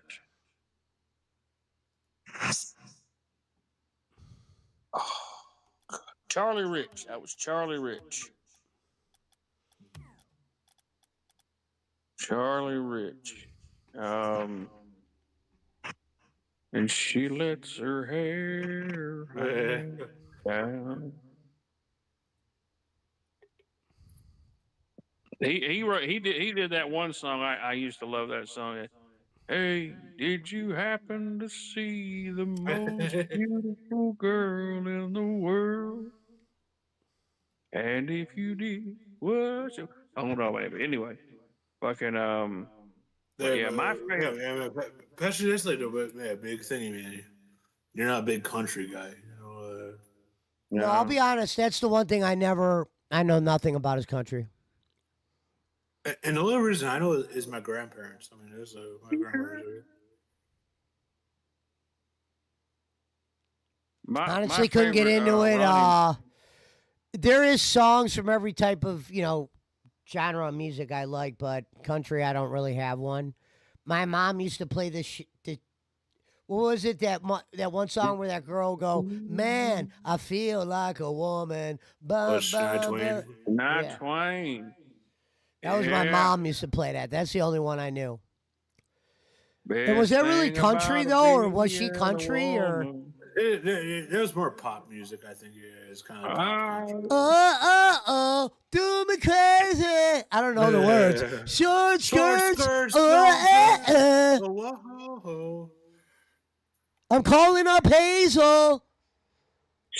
Oh, Charlie Rich. That was Charlie Rich. Charlie Rich. And she lets her hair hang down. He did that one song. I used to love that song. Hey, did you happen to see the most beautiful girl in the world? And if you did, what? I don't know, baby. Anyway, fucking yeah, my favorite. Yeah, Pesci, that's like a big thing, man. You're not a big country guy. No, I'll be honest. That's the one thing I know nothing about his country. And the only reason I know is my grandparents. I mean, there's my grandparents. Honestly, couldn't get into it. There is songs from every type of genre of music I like, but country I don't really have one. My mom used to play this. What was it that one song where that girl go, man, I feel like a woman. Shania Twain. That was my mom used to play that. That's the only one I knew. And was that really country though, or was she country or? It was more pop music, I think. Yeah, it's kind of pop. Do me crazy. I don't know the words. Short skirts. I'm calling up Hazel.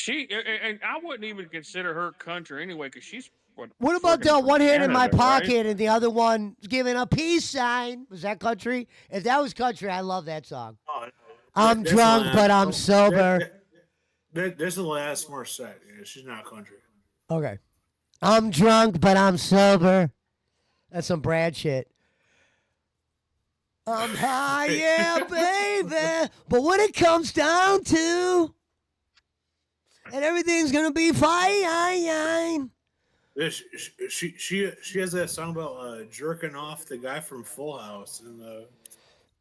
And I wouldn't even consider her country anyway, because she's. What about the one hand in my pocket right? and the other one giving a peace sign? Was that country? If that was country, I love that song. I'm drunk, but I'm sober. That's the last more set. Yeah, she's not country. Okay. I'm drunk, but I'm sober. That's some Brad shit. I'm high, yeah, baby. But when it comes down to, and everything's gonna be fine. She has that song about jerking off the guy from Full House, and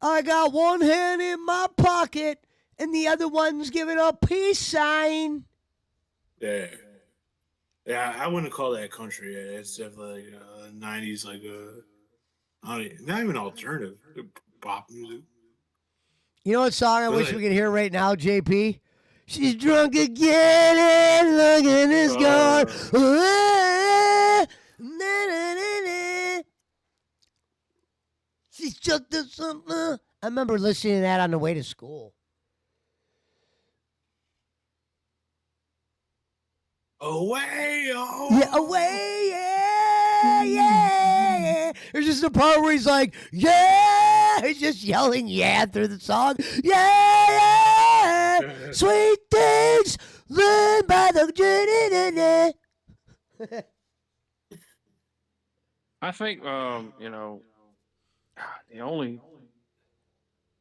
I got one hand in my pocket and the other one's giving a peace sign. Yeah, I wouldn't call that country. Yeah, it's definitely like 90s, like not even alternative pop music. You know what song I wish we could hear right now, JP? She's drunk again and look at this girl. She's just something. I remember listening to that on the way to school. Away, yeah, away, yeah. There's just a part where he's like, yeah. He's just yelling, yeah, through the song. Yeah. Sweet things learned by the. I think the only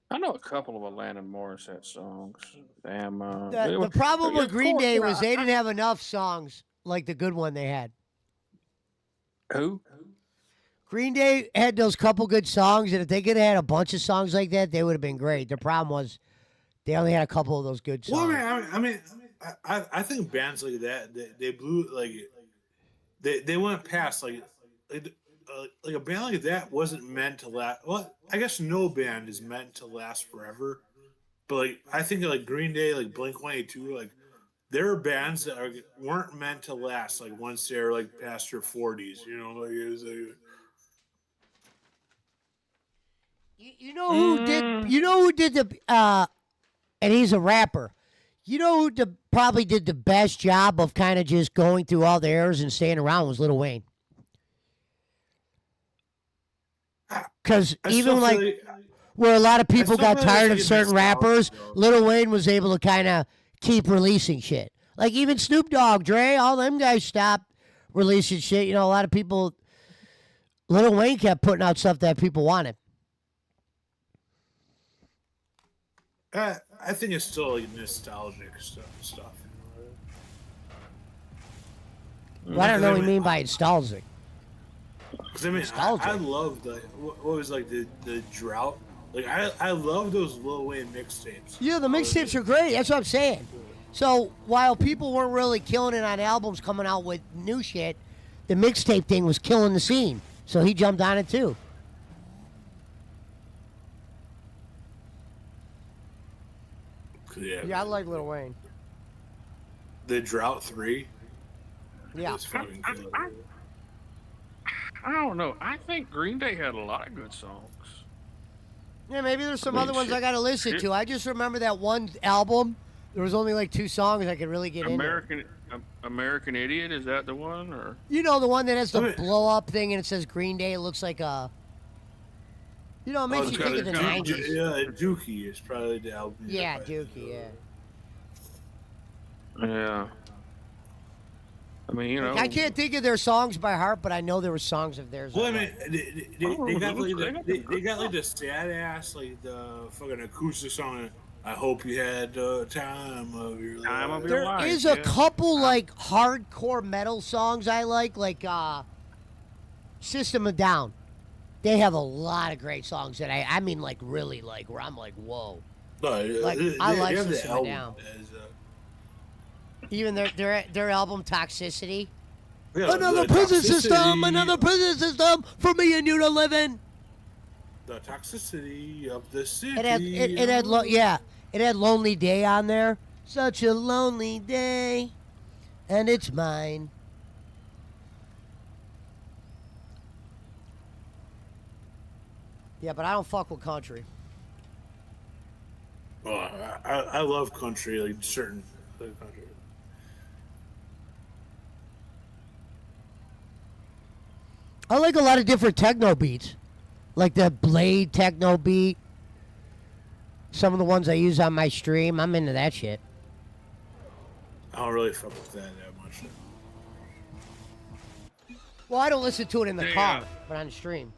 I know a couple of Alanis Morissette songs. Damn. The problem with Green Day was they didn't have enough songs like the good one they had. Who? Green Day had those couple good songs, and if they could have had a bunch of songs like that, they would have been great. The problem was they only had a couple of those good songs. Well, I think bands like that they blew like they went past like a band like that wasn't meant to last. Well, I guess no band is meant to last forever, but like I think like Green Day, like Blink-182, like there are bands that weren't meant to last. Like once they're like past your 40s, you know, like it was like. You know who did? You know who did the? And he's a rapper. You know who probably did the best job of kind of just going through all the errors and staying around was Lil Wayne. Because even like where a lot of people got tired of certain rappers, Lil Wayne was able to kind of keep releasing shit. Like even Snoop Dogg, Dre, all them guys stopped releasing shit. You know, a lot of people. Lil Wayne kept putting out stuff that people wanted. I think it's still like nostalgic stuff. Well, I don't know what you mean by nostalgic. Because I mean, I love what was like the drought. Like I love those Lil Wayne mixtapes. Yeah, the mixtapes are great. That's what I'm saying. So while people weren't really killing it on albums coming out with new shit, the mixtape thing was killing the scene. So he jumped on it too. Yeah, I like Lil Wayne. The Drought 3. Yeah. I don't know. I think Green Day had a lot of good songs. Yeah, maybe there's some other ones I got to listen to. I just remember that one album. There was only like 2 songs I could really get into. American Idiot, is that the one? Or you know, the one that has the blow up thing and it says Green Day. It looks like a. You know, it makes you think of the 90s. Yeah, Dookie is probably the album. Yeah, Dookie, yeah. Yeah. I mean, you know. I can't think of their songs by heart, but I know there were songs of theirs. Well, I mean, they got like the sad ass, like the fucking acoustic song. I hope you had time of your life. There is a couple like hardcore metal songs I like System of a Down. They have a lot of great songs that I mean like really like where I'm like whoa. Like I like System of a Down. Even their album Toxicity. Yeah, another prison system for me and you to live in. The toxicity of the city. It had Lonely Day on there. Such a lonely day, and it's mine. Yeah, but I don't fuck with country. Well, I love country, like certain country. I like a lot of different techno beats, like the Blade techno beat. Some of the ones I use on my stream, I'm into that shit. I don't really fuck with that much. Well, I don't listen to it in the car, but on the stream.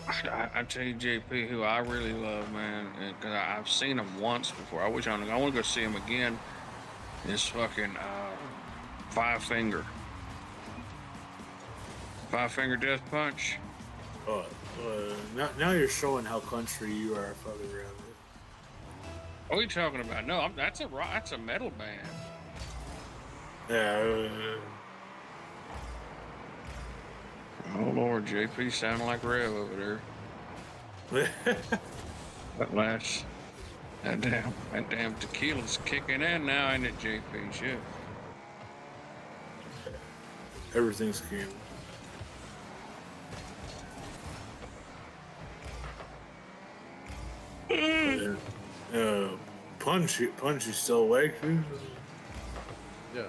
I tell you, JP, who I really love, man, because I've seen him once before. I want to go see him again. Is fucking Five Finger Death Punch. Now you're showing how country you are, fucking around. What are you talking about? No, that's a metal band. Yeah. Oh Lord, JP sounding like Rev over there. That damn tequila's kicking in now, ain't it, JP? Shit. Everything's kicking. Punchy's still awake, dude. Yeah.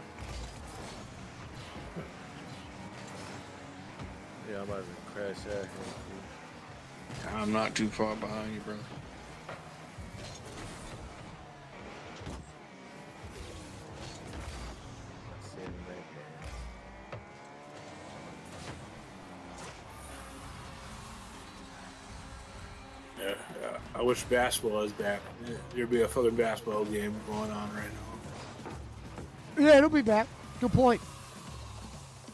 Yeah, I'm about to crash out here. I'm not too far behind you, bro. wish basketball was back. There'd be a fucking basketball game going on right now. Yeah, it'll be back. Good point.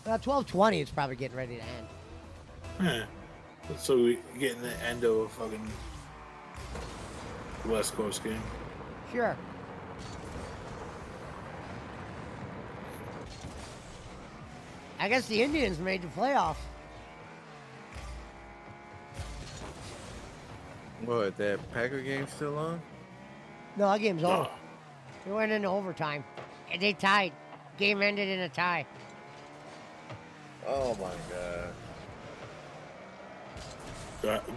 12:20, it's probably getting ready to end. Yeah. So we getting the end of a fucking West Coast game. Sure. I guess the Indians made the playoffs. What, that Packer game still on? No, that game's over. It went into overtime. And they tied. Game ended in a tie. Oh my god.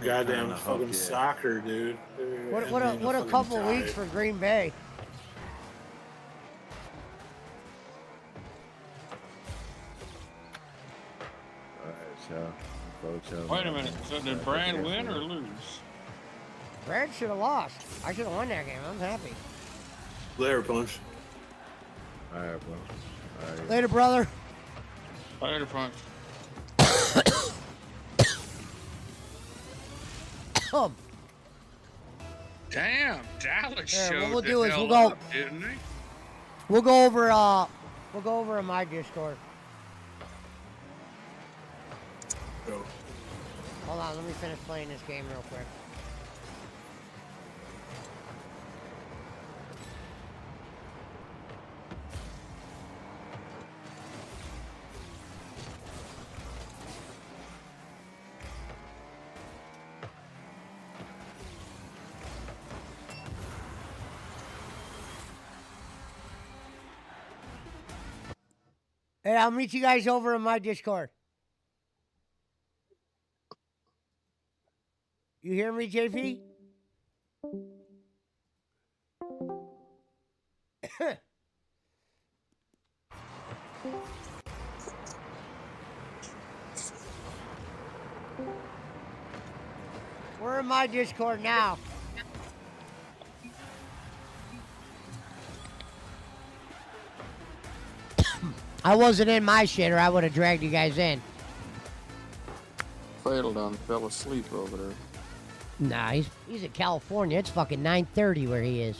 Goddamn kinda fucking hope, yeah. soccer, dude. What a couple weeks for Green Bay. Wait a minute. So did Brad win or lose? Brad should have lost. I should have won that game. I'm happy. Later, Punch. All right, bro. All right. Later, brother. Later, Punch. Damn, Dallas Here, showed what we'll the do is hell we'll go- up, didn't they? We'll go over in my Discord. Go. Hold on, let me finish playing this game real quick. Hey, I'll meet you guys over in my Discord. You hear me, JP? We're in my Discord now. I wasn't in my shit or I would have dragged you guys in. Fatal done fell asleep over there. Nah, he's in California. It's fucking 9:30 where he is.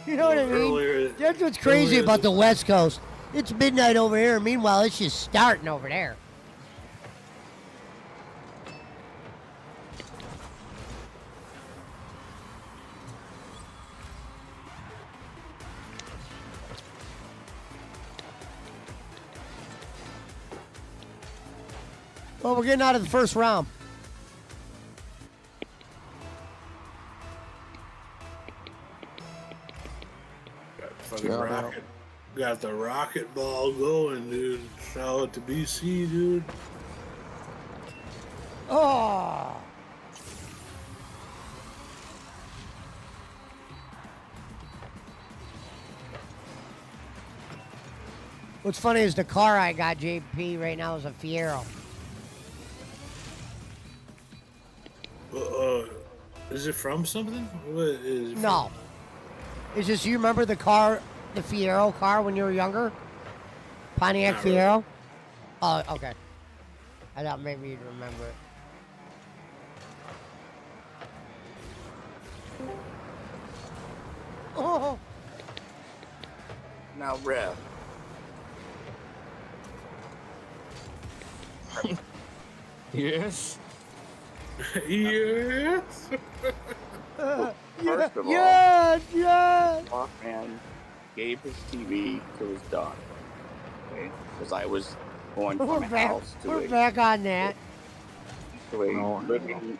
You know what I mean? That's what's crazy about the West Coast. It's midnight over here. Meanwhile, it's just starting over there. Well, we're getting out of the first round. Got the rocket ball going, dude. Shout out to BC, dude. Oh! What's funny is the car I got, JP, right now is a Fiero. Is it from something? What is it from? No. It's just, you remember the car, the Fiero car when you were younger? Pontiac Not really. Fiero? Oh, okay. I thought maybe you'd remember it. Oh! Now, Rev. Yes. Yes. First of all, Yes, yes. Hawkman gave his TV to his daughter. Okay, because I was going from We're a back. house to We're a back on that. living.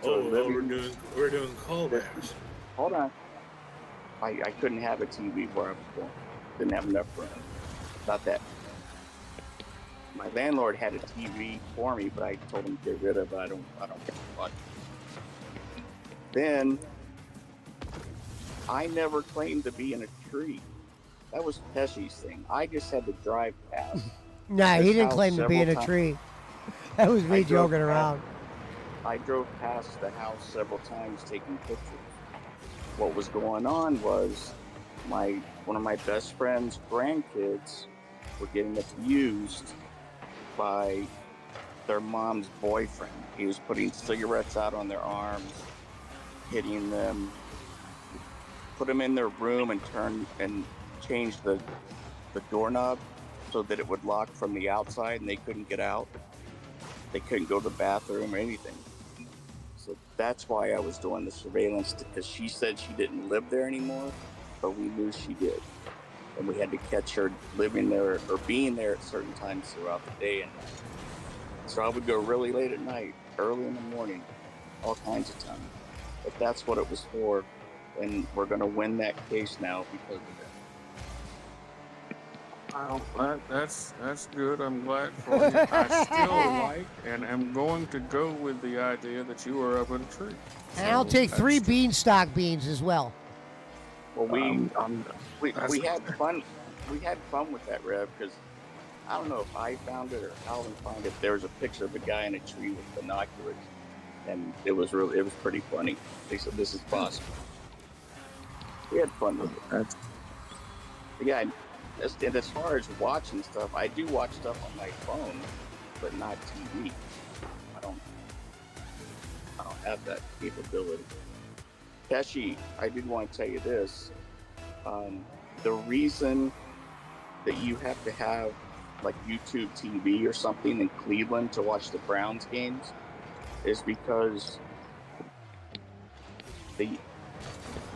We're doing callbacks. Hold on. I couldn't have a TV where I was going. Didn't have enough room. Not that. My landlord had a TV for me, but I told him to get rid of it. I don't watch. Then I never claimed to be in a tree. That was Pesci's thing. I just had to drive past. Nah, he this didn't house claim to be in a several tree. That was me I drove joking around. I drove past the house several times taking pictures. What was going on was one of my best friend's grandkids were getting abused by their mom's boyfriend. He was putting cigarettes out on their arms, hitting them, put them in their room and change the doorknob so that it would lock from the outside and they couldn't get out. They couldn't go to the bathroom or anything. So that's why I was doing the surveillance, because she said she didn't live there anymore, but we knew she did. And we had to catch her living there or being there at certain times throughout the day and night. So I would go really late at night, early in the morning, all kinds of time. But that's what it was for, and we're going to win that case now because of it. Well, that's good. I'm glad for you. I still like and am going to go with the idea that you are up in a tree. And I'll take 3 beanstalk beans as well. Well, we had fun. We had fun with that, Rev, because I don't know if I found it or Alvin found it. There was a picture of a guy in a tree with binoculars, and it was pretty funny. They said, "This is possible." We had fun with it. Yeah, and as far as watching stuff, I do watch stuff on my phone, but not TV. I don't have that capability. Pesci, I did want to tell you this. The reason that you have to have like YouTube TV or something in Cleveland to watch the Browns games is because the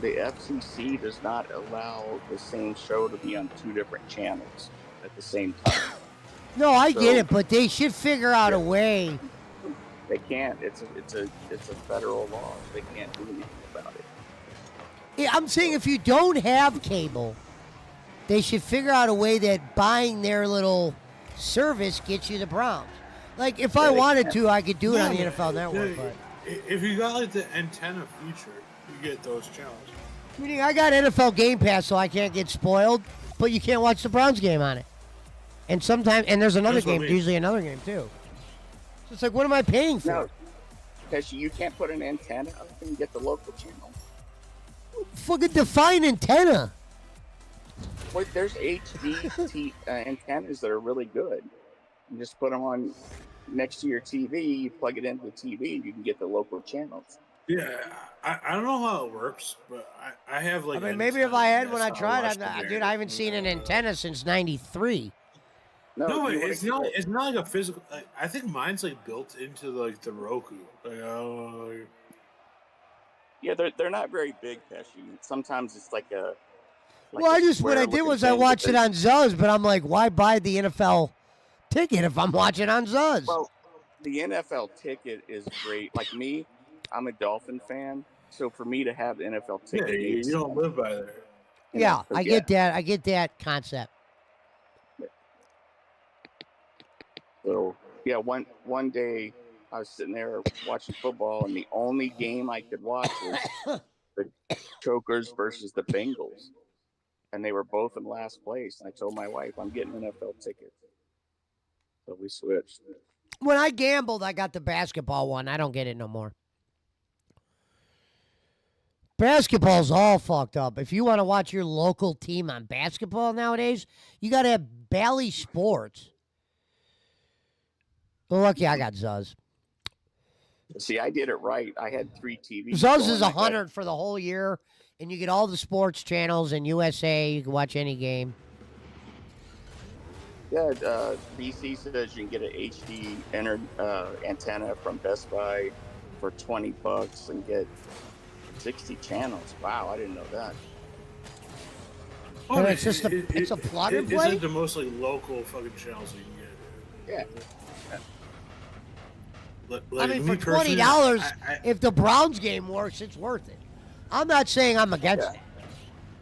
FCC does not allow the same show to be on 2 different channels at the same time. No, I get it, but they should figure out a way. They can't. It's a federal law. They can't do anything about it. Yeah, I'm saying if you don't have cable, they should figure out a way that buying their little service gets you the Browns. Like, if I wanted to, I could do it on the NFL Network. But if you got like the antenna feature, you get those channels. Meaning, I got NFL Game Pass, so I can't get spoiled, but you can't watch the Browns game on it. And sometimes, and there's another game, usually another game too. So it's like, what am I paying for? No, because you can't put an antenna up and get the local channel. Fucking define antenna. Well, there's HD antennas that are really good. You just put them on next to your TV, you plug it into the TV, you can get the local channels. Yeah, I don't know how it works, but I have like. I mean, maybe if I had when I tried, dude, I haven't seen an antenna since '93. No, it's not like a physical. Like, I think mine's like built into like the Roku. Yeah, they're not very big, Pesci. Sometimes it's like a. Well, what I did was I watched it on Zuz, but I'm like, why buy the NFL ticket if I'm watching on Zuz? Well, the NFL ticket is great. Like me, I'm a Dolphin fan, so for me to have the NFL ticket, you don't live by there. Yeah, I get that. I get that concept. So yeah, one day I was sitting there watching football, and the only game I could watch was the Chokers versus the Bengals, and they were both in last place. And I told my wife, I'm getting NFL tickets. So we switched. When I gambled, I got the basketball one. I don't get it no more. Basketball's all fucked up. If you want to watch your local team on basketball nowadays, you got to have Bally Sports. Well, lucky I got Zuz. See, I did it right. I had 3 TVs. Zuz is $100 for the whole year, and you get all the sports channels in USA. You can watch any game. Yeah, BC says you can get an HD antenna from Best Buy for $20 and get 60 channels. Wow, I didn't know that. Oh, it's just it's a plug and play? It's like the most like local fucking channels you can get. Yeah. I mean, for $20, if the Browns game works, it's worth it. I'm not saying I'm against it,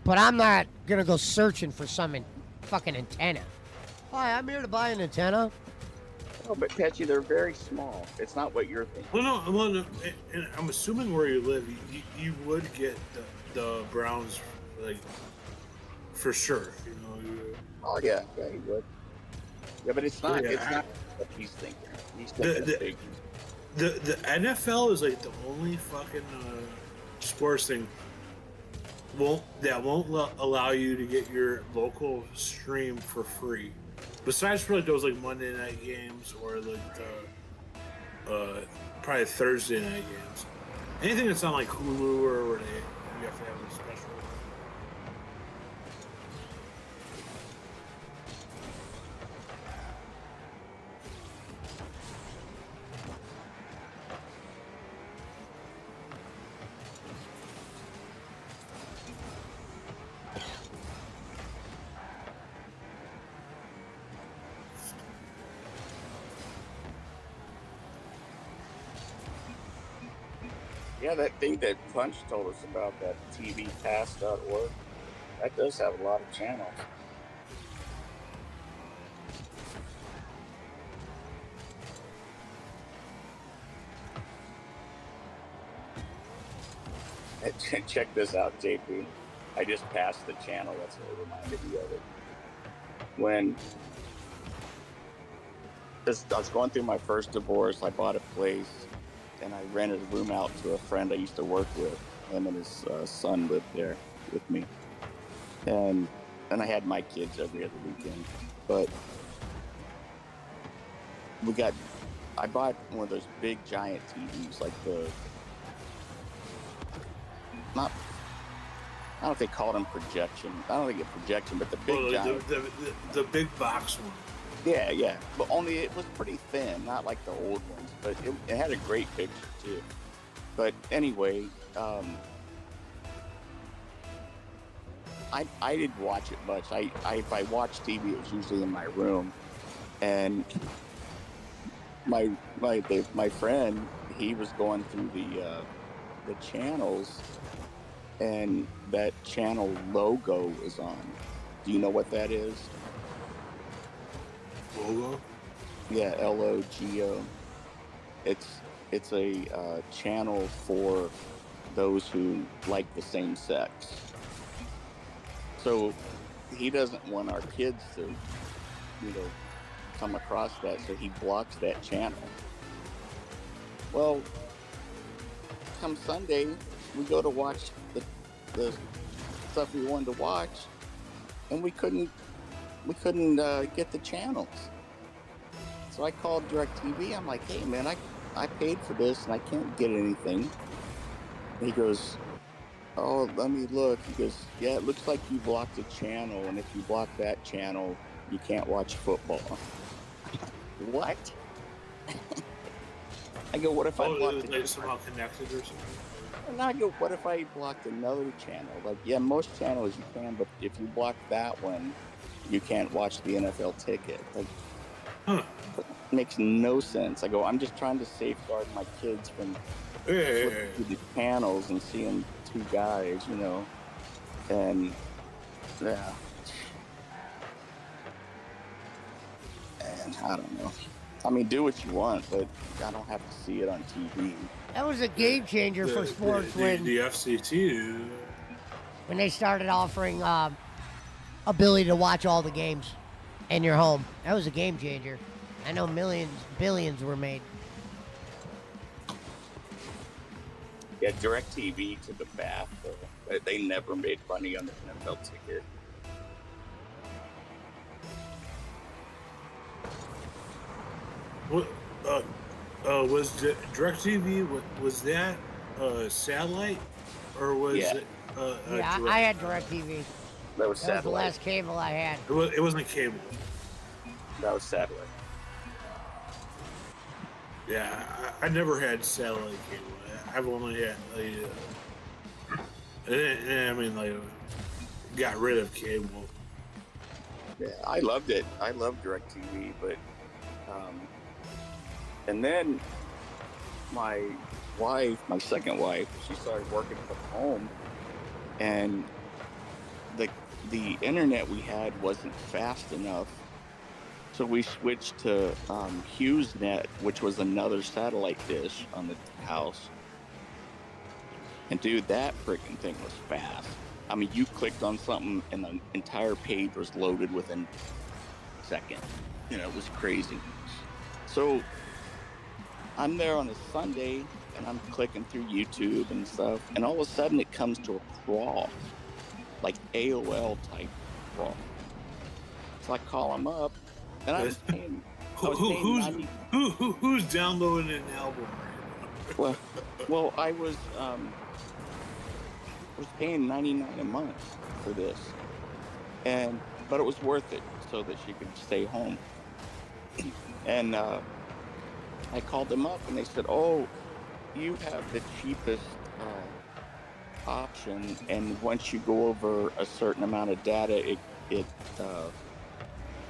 but I'm not going to go searching for some fucking antenna. Hi, I'm here to buy an antenna. Oh, but Pesci, they're very small. It's not what you're thinking. Well, no, and I'm assuming where you live, you would get the Browns, like, for sure. You know. Oh, yeah, you would. Yeah, but it's not. Yeah, it's not what he's thinking. He's thinking big. The NFL is like the only fucking sports thing that won't allow you to get your local stream for free. Besides for like those like Monday night games or like probably Thursday night games. Anything that's on like Hulu or where you have to have a special. Yeah, that thing that Punch told us about, that tvpass.org, that does have a lot of channels. Check this out, JP. I just passed the channel. That's what reminded me of it. When I was going through my first divorce, I bought a place and I rented a room out to a friend I used to work with. Him and his son lived there with me. And I had my kids every other weekend. But I bought one of those big giant TVs, like I don't know if they called them projection. I don't think it's projection, but the big giant. The big box one. Yeah. But only it was pretty thin, not like the old ones. But it had a great picture too. But anyway, I didn't watch it much. If I watched TV, it was usually in my room. And my friend, he was going through the channels, and that channel logo is on. Do you know what that is? Logo? Yeah, LOGO. It's a channel for those who like the same sex. So he doesn't want our kids to, come across that, so he blocks that channel. Well, come Sunday, we go to watch the stuff we wanted to watch, and we couldn't get the channels. So I called DirecTV. I'm like, hey man, I paid for this and I can't get anything. And he goes, oh, let me look. He goes, yeah, it looks like you blocked a channel, and if you block that channel, you can't watch football. What? I go, what if I blocked it? Like somehow connected or something? And I go, what if I blocked another channel? Like, yeah, most channels you can, but if you block that one, you can't watch the NFL ticket. Like, makes no sense. I go, I'm just trying to safeguard my kids from flipping through the channels and seeing two guys, and yeah. And I don't know. I mean, do what you want, but I don't have to see it on TV. That was a game changer for sports when the FCT, when they started offering ability to watch all the games in your home. That was a game changer. I know billions were made. Yeah, DirecTV to the bath. They never made money on the NFL ticket. What was DirecTV? Was that satellite, or was it? Yeah, I had DirecTV. That was satellite. That was the last cable I had. It wasn't cable. That was satellite. Yeah, I never had satellite cable. I've only had got rid of cable. Yeah, I loved it. I loved DirecTV, but and then my second wife, she started working from home, and the internet we had wasn't fast enough. So we switched to HughesNet, which was another satellite dish on the house. And dude, that freaking thing was fast. I mean, you clicked on something and the entire page was loaded within a second. It was crazy. So I'm there on a Sunday and I'm clicking through YouTube and stuff, and all of a sudden it comes to a crawl, like AOL type crawl. So I call them up, and I was paying. Who's downloading an album Well, I was paying $99 a month for this, but it was worth it so that she could stay home. And I called them up and they said, "Oh, you have the cheapest option, and once you go over a certain amount of data, it uh,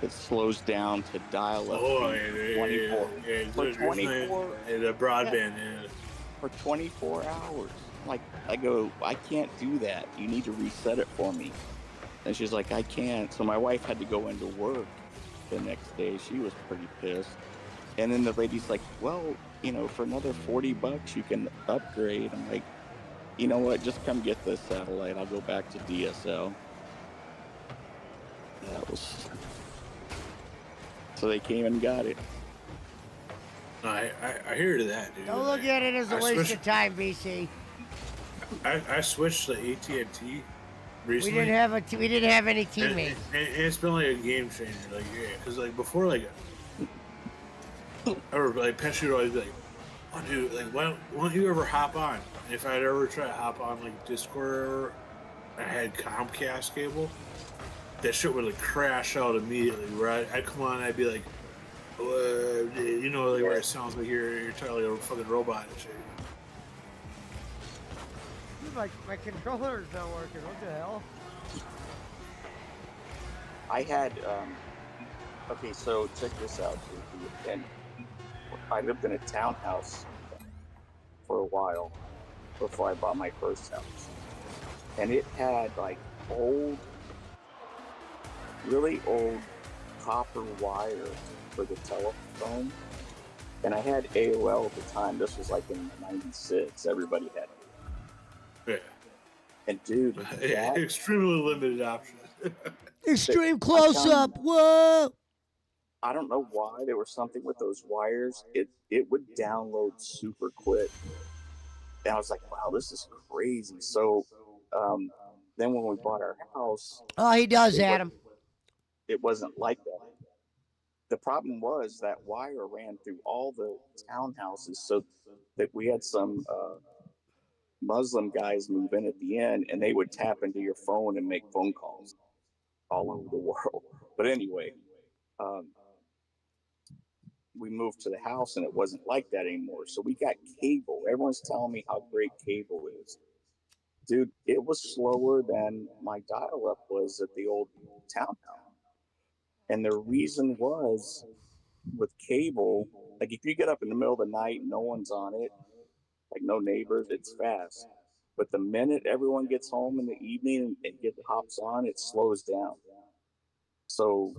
it slows down to dial-up speed for 24 for There's 24 the broadband. Yeah. for 24 hours." I go, "I can't do that. You need to reset it for me." And she's like, "I can't." So my wife had to go into work the next day. She was pretty pissed. And then the lady's like, "Well, for another $40 you can upgrade." I'm like, "You know what? Just come get the satellite. I'll go back to DSL." That was so they came and got it. I hear that, dude. Don't look at it as a waste of time, BC. I switched to AT&T recently. We didn't have any teammates. And it's been like a game changer. Because before, or Pesci would always be like, "Oh, dude, why don't you ever hop on?" And if I'd ever try to hop on Discord, I had Comcast cable. That shit would crash out immediately. Where I'd come on, and I'd be like, where it sounds like you're totally a fucking robot and shit. My controller's not working. What the hell? I had okay, so check this out, JP. And I lived in a townhouse for a while before I bought my first house, and it had really old copper wire for the telephone. And I had AOL at the time. This was in '96. Everybody had it. Yeah. And dude, extremely limited options. Extreme close up. Whoa. I don't know why there was something with those wires. It would download super quick. And I was like, wow, this is crazy. So then when we bought our house, oh, he does, Adam. It wasn't like that. The problem was that wire ran through all the townhouses, so that we had some Muslim guys move in at the end, and they would tap into your phone and make phone calls all over the world. But anyway, we moved to the house, and it wasn't like that anymore. So we got cable. Everyone's telling me how great cable is. Dude, it was slower than my dial-up was at the old townhouse. And the reason was, with cable, if you get up in the middle of the night and no one's on it, no neighbors, it's fast. But the minute everyone gets home in the evening and hops on, it slows down. So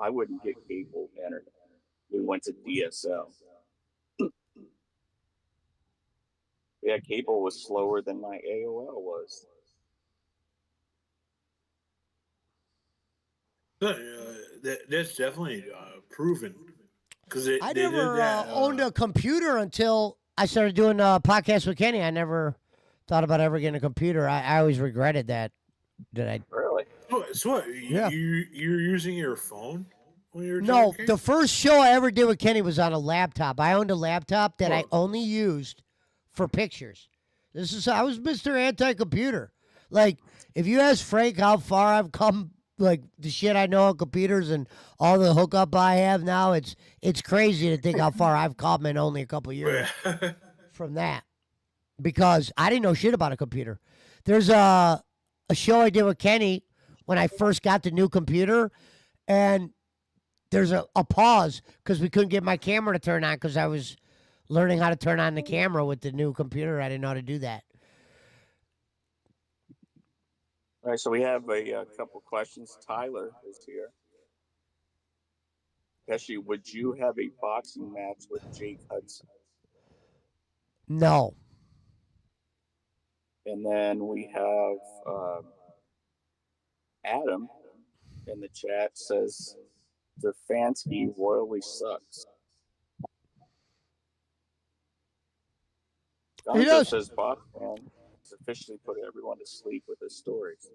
I wouldn't get cable internet. We went to DSL. Yeah, cable was slower than my AOL was. That's definitely proven. Because I never owned a computer until I started doing a podcast with Kenny. I never thought about ever getting a computer. I always regretted that. Did I? Really? So what? Yeah. You're using your phone when you're No, talking? the first show I ever did with Kenny was on a laptop. I owned a laptop that I only used for pictures. I was Mr. Anti-Computer. If you ask Frank how far I've come, the shit I know on computers and all the hookup I have now, it's crazy to think how far I've come in only a couple years from that. Because I didn't know shit about a computer. There's a show I did with Kenny when I first got the new computer, and there's a pause because we couldn't get my camera to turn on because I was learning how to turn on the camera with the new computer. I didn't know how to do that. All right, so we have a couple questions. Tyler is here. Pesci, would you have a boxing match with Jake Hudson? No. And then we have Adam in the chat says Stefanski royally sucks. Gonzo says Boss Man has officially put everyone to sleep with his stories.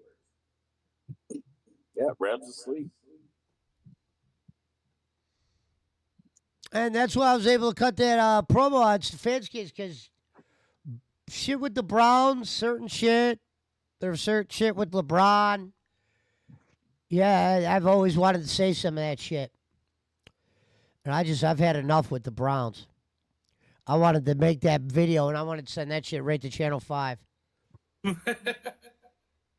Yeah, Reb's asleep. And that's why I was able to cut that promo on Stefanski, because shit with the Browns, certain shit. There's certain shit with LeBron. Yeah, I've always wanted to say some of that shit. And I've had enough with the Browns. I wanted to make that video, and I wanted to send that shit right to Channel 5.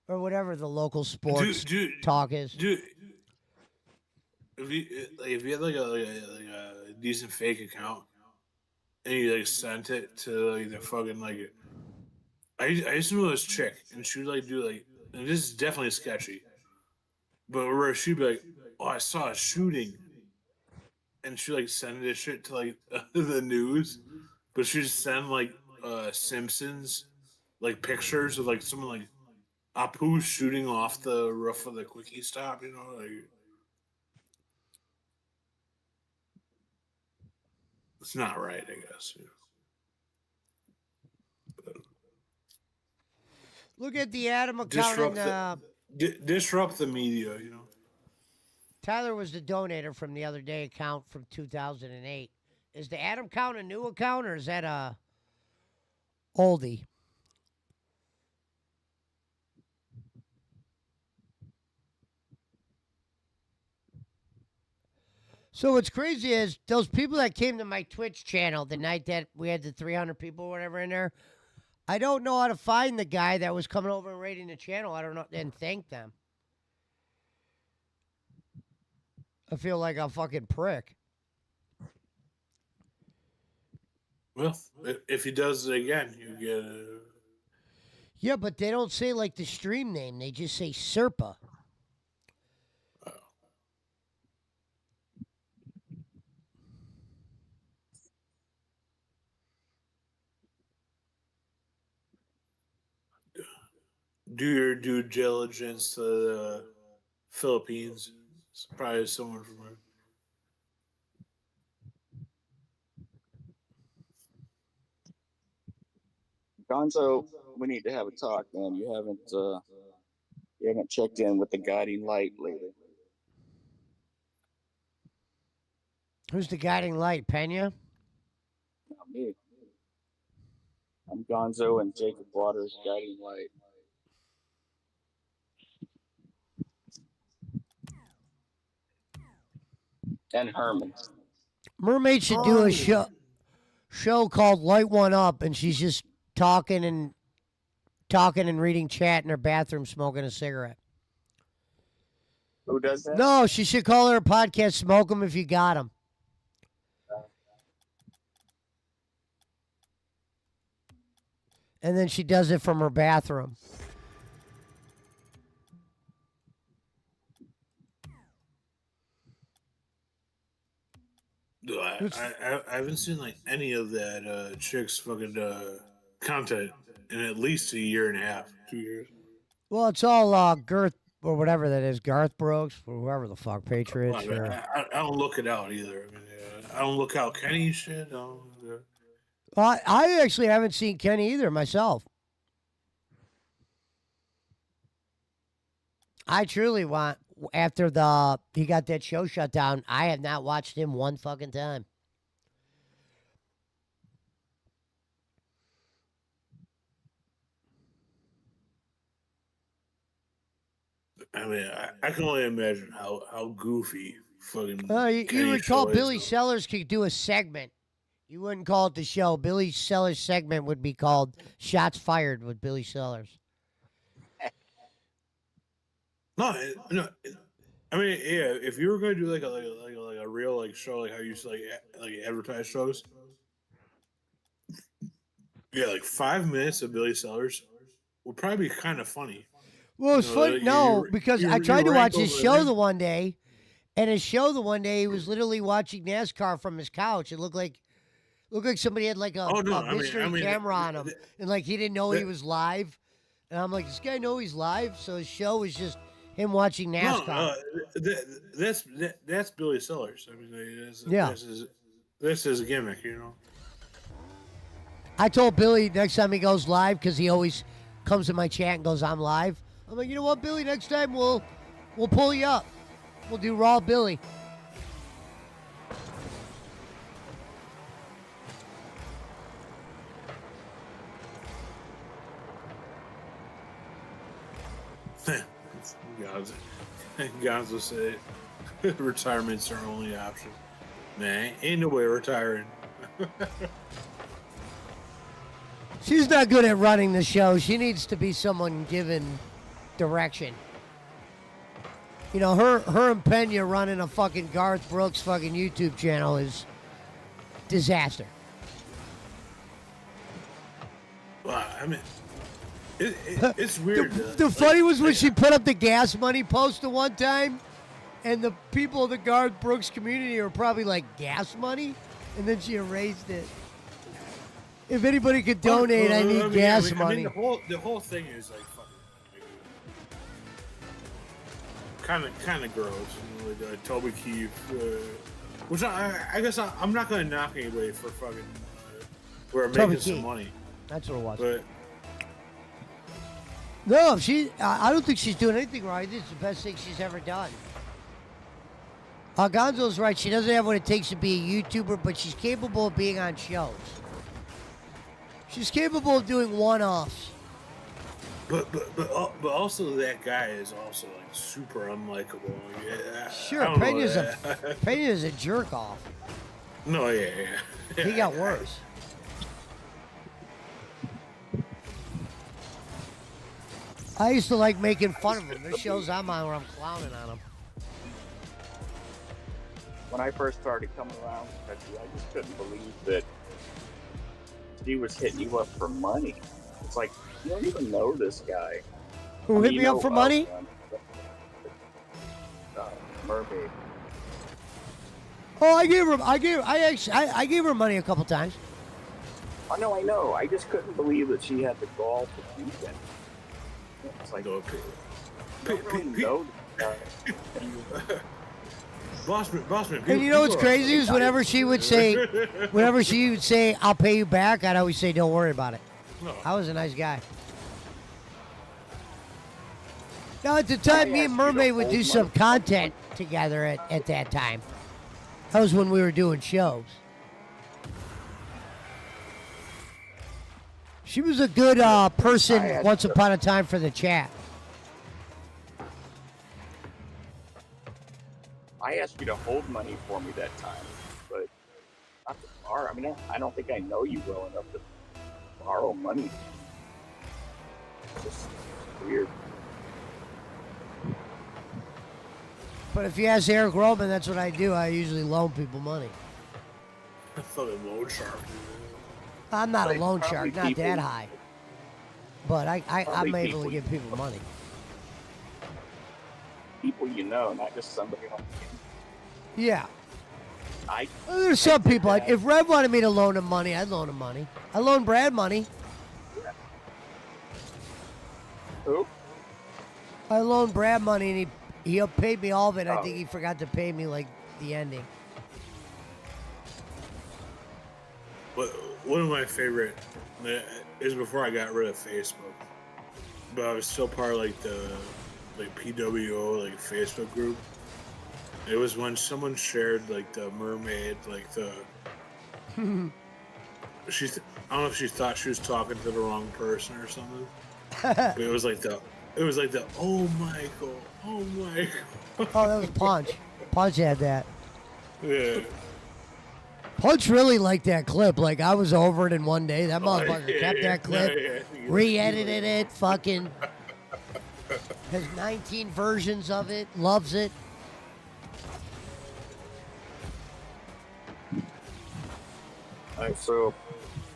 Or whatever the local sports talk is. Dude, if you had like a decent fake account and you like sent it to like the fucking like, I used to know this chick and she would like do like, and this is definitely sketchy, but where she'd be like, "Oh, I saw a shooting," and she like send this shit to like the news, but she'd send like Simpsons like pictures of like someone like Apu shooting off the roof of the Quickie Stop, you know, like. It's not right, I guess. Look at the Adam account. Disrupt the media, you know. Tyler was the donator from the other day account from 2008. Is the Adam count a new account, or is that a oldie? So what's crazy is those people that came to my Twitch channel the night that we had the 300 people or whatever in there, I don't know how to find the guy that was coming over and raiding the channel. I don't know, and thank them. I feel like a fucking prick. Well, if he does it again, you get a... Yeah, but they don't say like the stream name. They just say Serpa. Do your due diligence to the Philippines. It's probably someone from there. Gonzo, we need to have a talk, man. You haven't checked in with the guiding light lately. Who's the guiding light, Pena? Not me. I'm Gonzo and Jacob Waters' guiding light. And Herman. Mermaid should do a show called Light One Up, and she's just talking and reading chat in her bathroom, smoking a cigarette. Who does that? No, she should call her podcast "Smoke 'Em If You Got 'Em." And then she does it from her bathroom. I haven't seen like any of that chick's fucking content in at least a year and a half, 2 years. Well, it's all Girth or whatever that is, Garth Brooks or whoever the fuck, Patriots. Well, I don't look it out either. I mean, I don't look out Kenny shit. I actually haven't seen Kenny either myself. I truly want, after he got that show shut down, I have not watched him one fucking time. I mean, I can only imagine how goofy fucking. You would call Billy Sellers could do a segment. You wouldn't call it the show. Billy Sellers' segment would be called "Shots Fired" with Billy Sellers. No. I mean, yeah. If you were going to do like a real like show, like how you used to like advertise shows, yeah, like 5 minutes of Billy Sellers would probably be kind of funny. Well, it's funny. No, because I tried to watch his show the one day, and his show the one day he was literally watching NASCAR from his couch. It looked like somebody had like a mystery camera on him, and like he didn't know he was live. And I'm like, this guy know he's live, so his show is just him watching NASCAR. No, that's Billy Sellers. I mean, yeah, this is a gimmick, you know. I told Billy next time he goes live, because he always comes in my chat and goes, "I'm live." I'm like, you know what, Billy? Next time we'll pull you up. We'll do Raw Billy. Gonzo said retirement's our only option. Man, ain't no way retiring. She's not good at running the show. She needs to be someone given direction. You know, her and Pena running a fucking Garth Brooks fucking YouTube channel is disaster. Well, I mean, it's weird. The funny was when she put up the gas money post the one time, and the people of the Garth Brooks community were probably like, gas money? And then she erased it. If anybody could donate, I need gas money. I mean, the whole thing is like fucking kind of gross. You know, like, Toby Keith, which I guess I'm not gonna knock anybody for fucking we're making some money. That's what it was. But no, I don't think she's doing anything wrong. I think it's the best thing she's ever done. Gonzo's right. She doesn't have what it takes to be a YouTuber, but she's capable of being on shows. She's capable of doing one-offs. But also that guy is also like super unlikable. Yeah, sure, Pena's a jerk off. No, yeah. He got worse. I used to like making fun of him. There's shows I'm on where I'm clowning on him. When I first started coming around, I just couldn't believe that she was hitting you up for money. It's like, you don't even know this guy. Who hit me up for money? Mermaid. Oh, I gave her money a couple times. I know. I just couldn't believe that she had the gall to do that. It's like, no, Bossman. And you know what's crazy is whenever she would say, I'll pay you back, I'd always say, don't worry about it. No. I was a nice guy. Now, at the time, me and Mermaid would do some content together at that time. That was when we were doing shows. She was a good person once upon a time for the chat. I asked you to hold money for me that time, but not to borrow. I mean, I don't think I know you well enough to borrow money. It's just weird. But if you ask Eric Roman, that's what I do. I usually loan people money. I thought a loan shark. I'm not a loan shark, not that high. But I'm able to give people money. People you know, not just somebody on. Yeah. There's some people. If Rev wanted me to loan him money, I'd loan him money. I loaned Brad money. Who? I loaned Brad money, and he paid me all of it. I think he forgot to pay me like the ending. But one of my favorite is before I got rid of Facebook, but I was still part of like the PWO like Facebook group. It was when someone shared like the mermaid, like the I don't know if she thought she was talking to the wrong person or something. But it was like the oh Michael. Oh, that was Punch. Punch had that. Yeah. Punch really liked that clip. Like, I was over it in one day. That motherfucker kept that clip, re-edited it, fucking has 19 versions of it, loves it. All right, so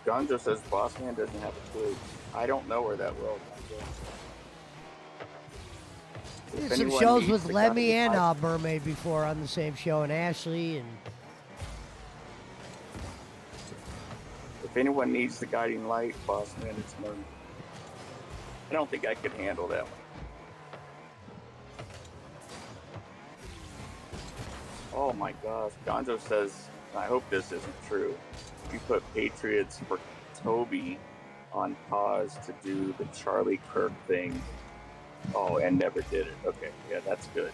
Gonzo says Bossman doesn't have a clue. I don't know her that well. Did some shows with Lemmy and Mermaid before on the same show, and Ashley. And if anyone needs the guiding light, Bossman, it's Mermaid. I don't think I could handle that one. Oh my gosh, Gonzo says, I hope this isn't true. You put Patriots for Toby on pause to do the Charlie Kirk thing. Oh, and never did it. Okay, yeah, that's good.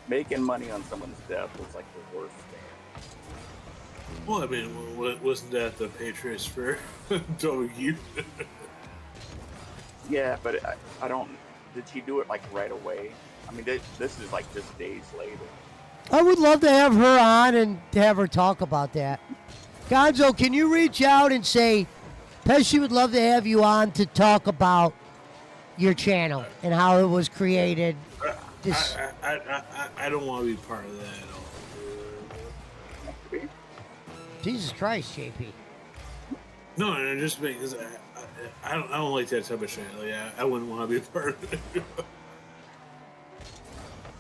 Making money on someone's death was like the worst thing. Well, I mean, wasn't that the Patriots for Toby? Yeah, but I don't. did she do it like right away? I mean, this is like just days later. I would love to have her on and have her talk about that. Gonzo, can you reach out and say, Pesci would love to have you on to talk about your channel and how it was created. I don't want to be part of that at all. Jesus Christ, JP. No, just because I don't like that type of shit. Like, I wouldn't want to be a part of it.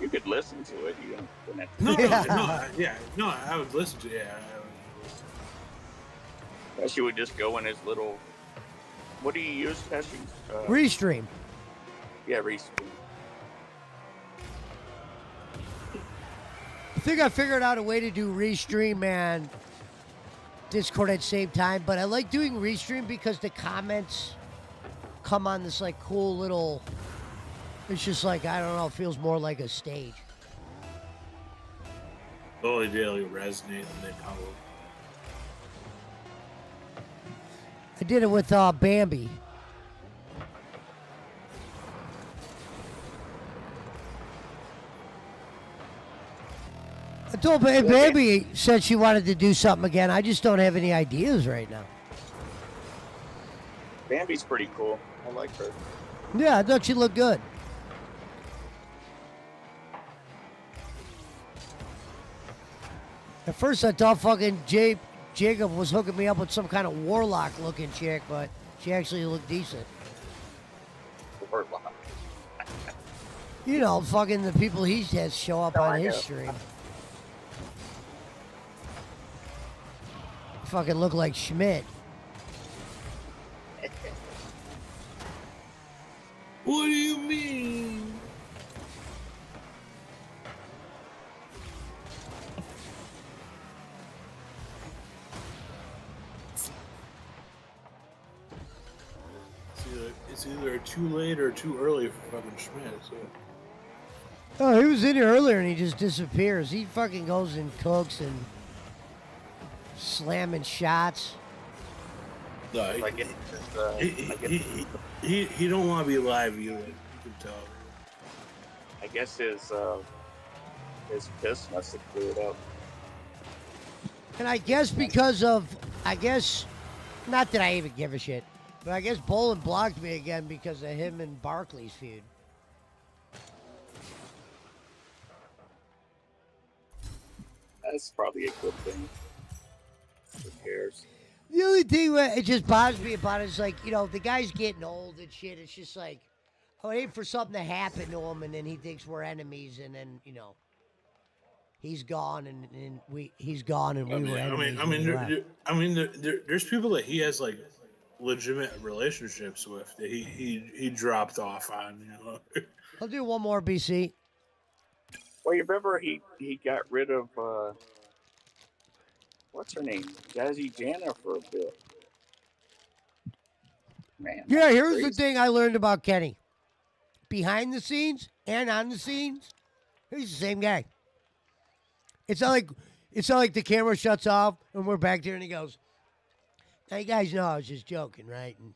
You could listen to it. You don't have to. No, I would listen to it. Yeah. Pesci would just go in his little. What do you use, Pesci? Restream. Yeah, Restream. I think I figured out a way to do Restream and Discord at the same time, but I like doing Restream because the comments come on this like cool little. It's just like, I don't know, it feels more like a stage. Oh, they really resonate and they pop up. I did it with Bambi. I told Bambi said she wanted to do something again. I just don't have any ideas right now. Bambi's pretty cool. I like her. Yeah, I thought she looked good. At first, I thought fucking Jacob was hooking me up with some kind of warlock-looking chick, but she actually looked decent. Warlock. You know, fucking the people he has show up on his stream. Fucking look like Schmidt. What do you mean? It's either too late or too early for fucking Schmidt. So. Oh, he was in here earlier and he just disappears. He fucking goes and cooks and slamming shots. No, he don't want to be live either. You can tell. I guess his piss must have cleared up. And I guess because of, not that I even give a shit, but I guess Bolin blocked me again because of him and Barkley's feud. That's probably a good thing. Who cares? The only thing that it just bothers me about it is like, you know, the guy's getting old and shit. It's just like, I would hate for something to happen to him and then he thinks we're enemies and then, you know, he's gone and he's gone and we were enemies. There's people that he has like legitimate relationships with that he dropped off on. You know. I'll do one more, BC. Well, you remember he got rid of what's her name, Jazzy Jana for a bit. Man. Yeah, here's the thing I learned about Kenny. Behind the scenes and on the scenes, he's the same guy. It's not like the camera shuts off and we're back there and he goes, "Now you guys know I was just joking, right?" And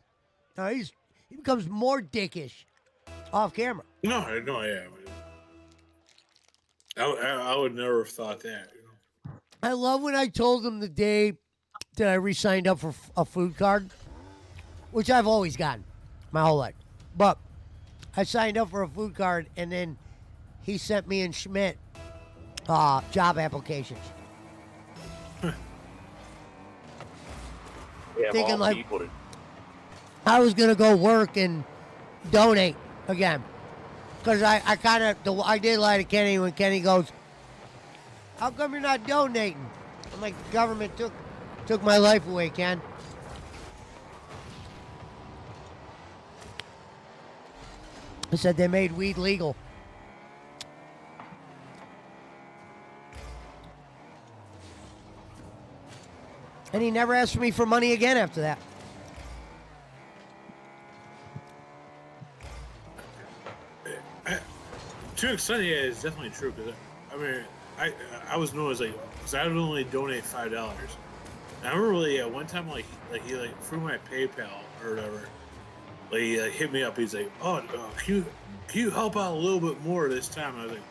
no, he becomes more dickish off camera. No, yeah. I would never have thought that. You know? I love when I told him the day that I re-signed up for a food card, which I've always gotten my whole life. But I signed up for a food card, and then he sent me and Schmidt job applications. Thinking like I was gonna go work and donate again, because I did lie to Kenny when Kenny goes, "How come you're not donating?" I'm like, "The government took my life away, Ken." I said they made weed legal. And he never asked me for money again after that. To an extent, yeah, it's definitely true. Because I was known as because I would only donate $5. And I remember one time he through my PayPal or whatever, Like, he hit me up. He's like, "Oh, can you help out a little bit more this time?" I was like,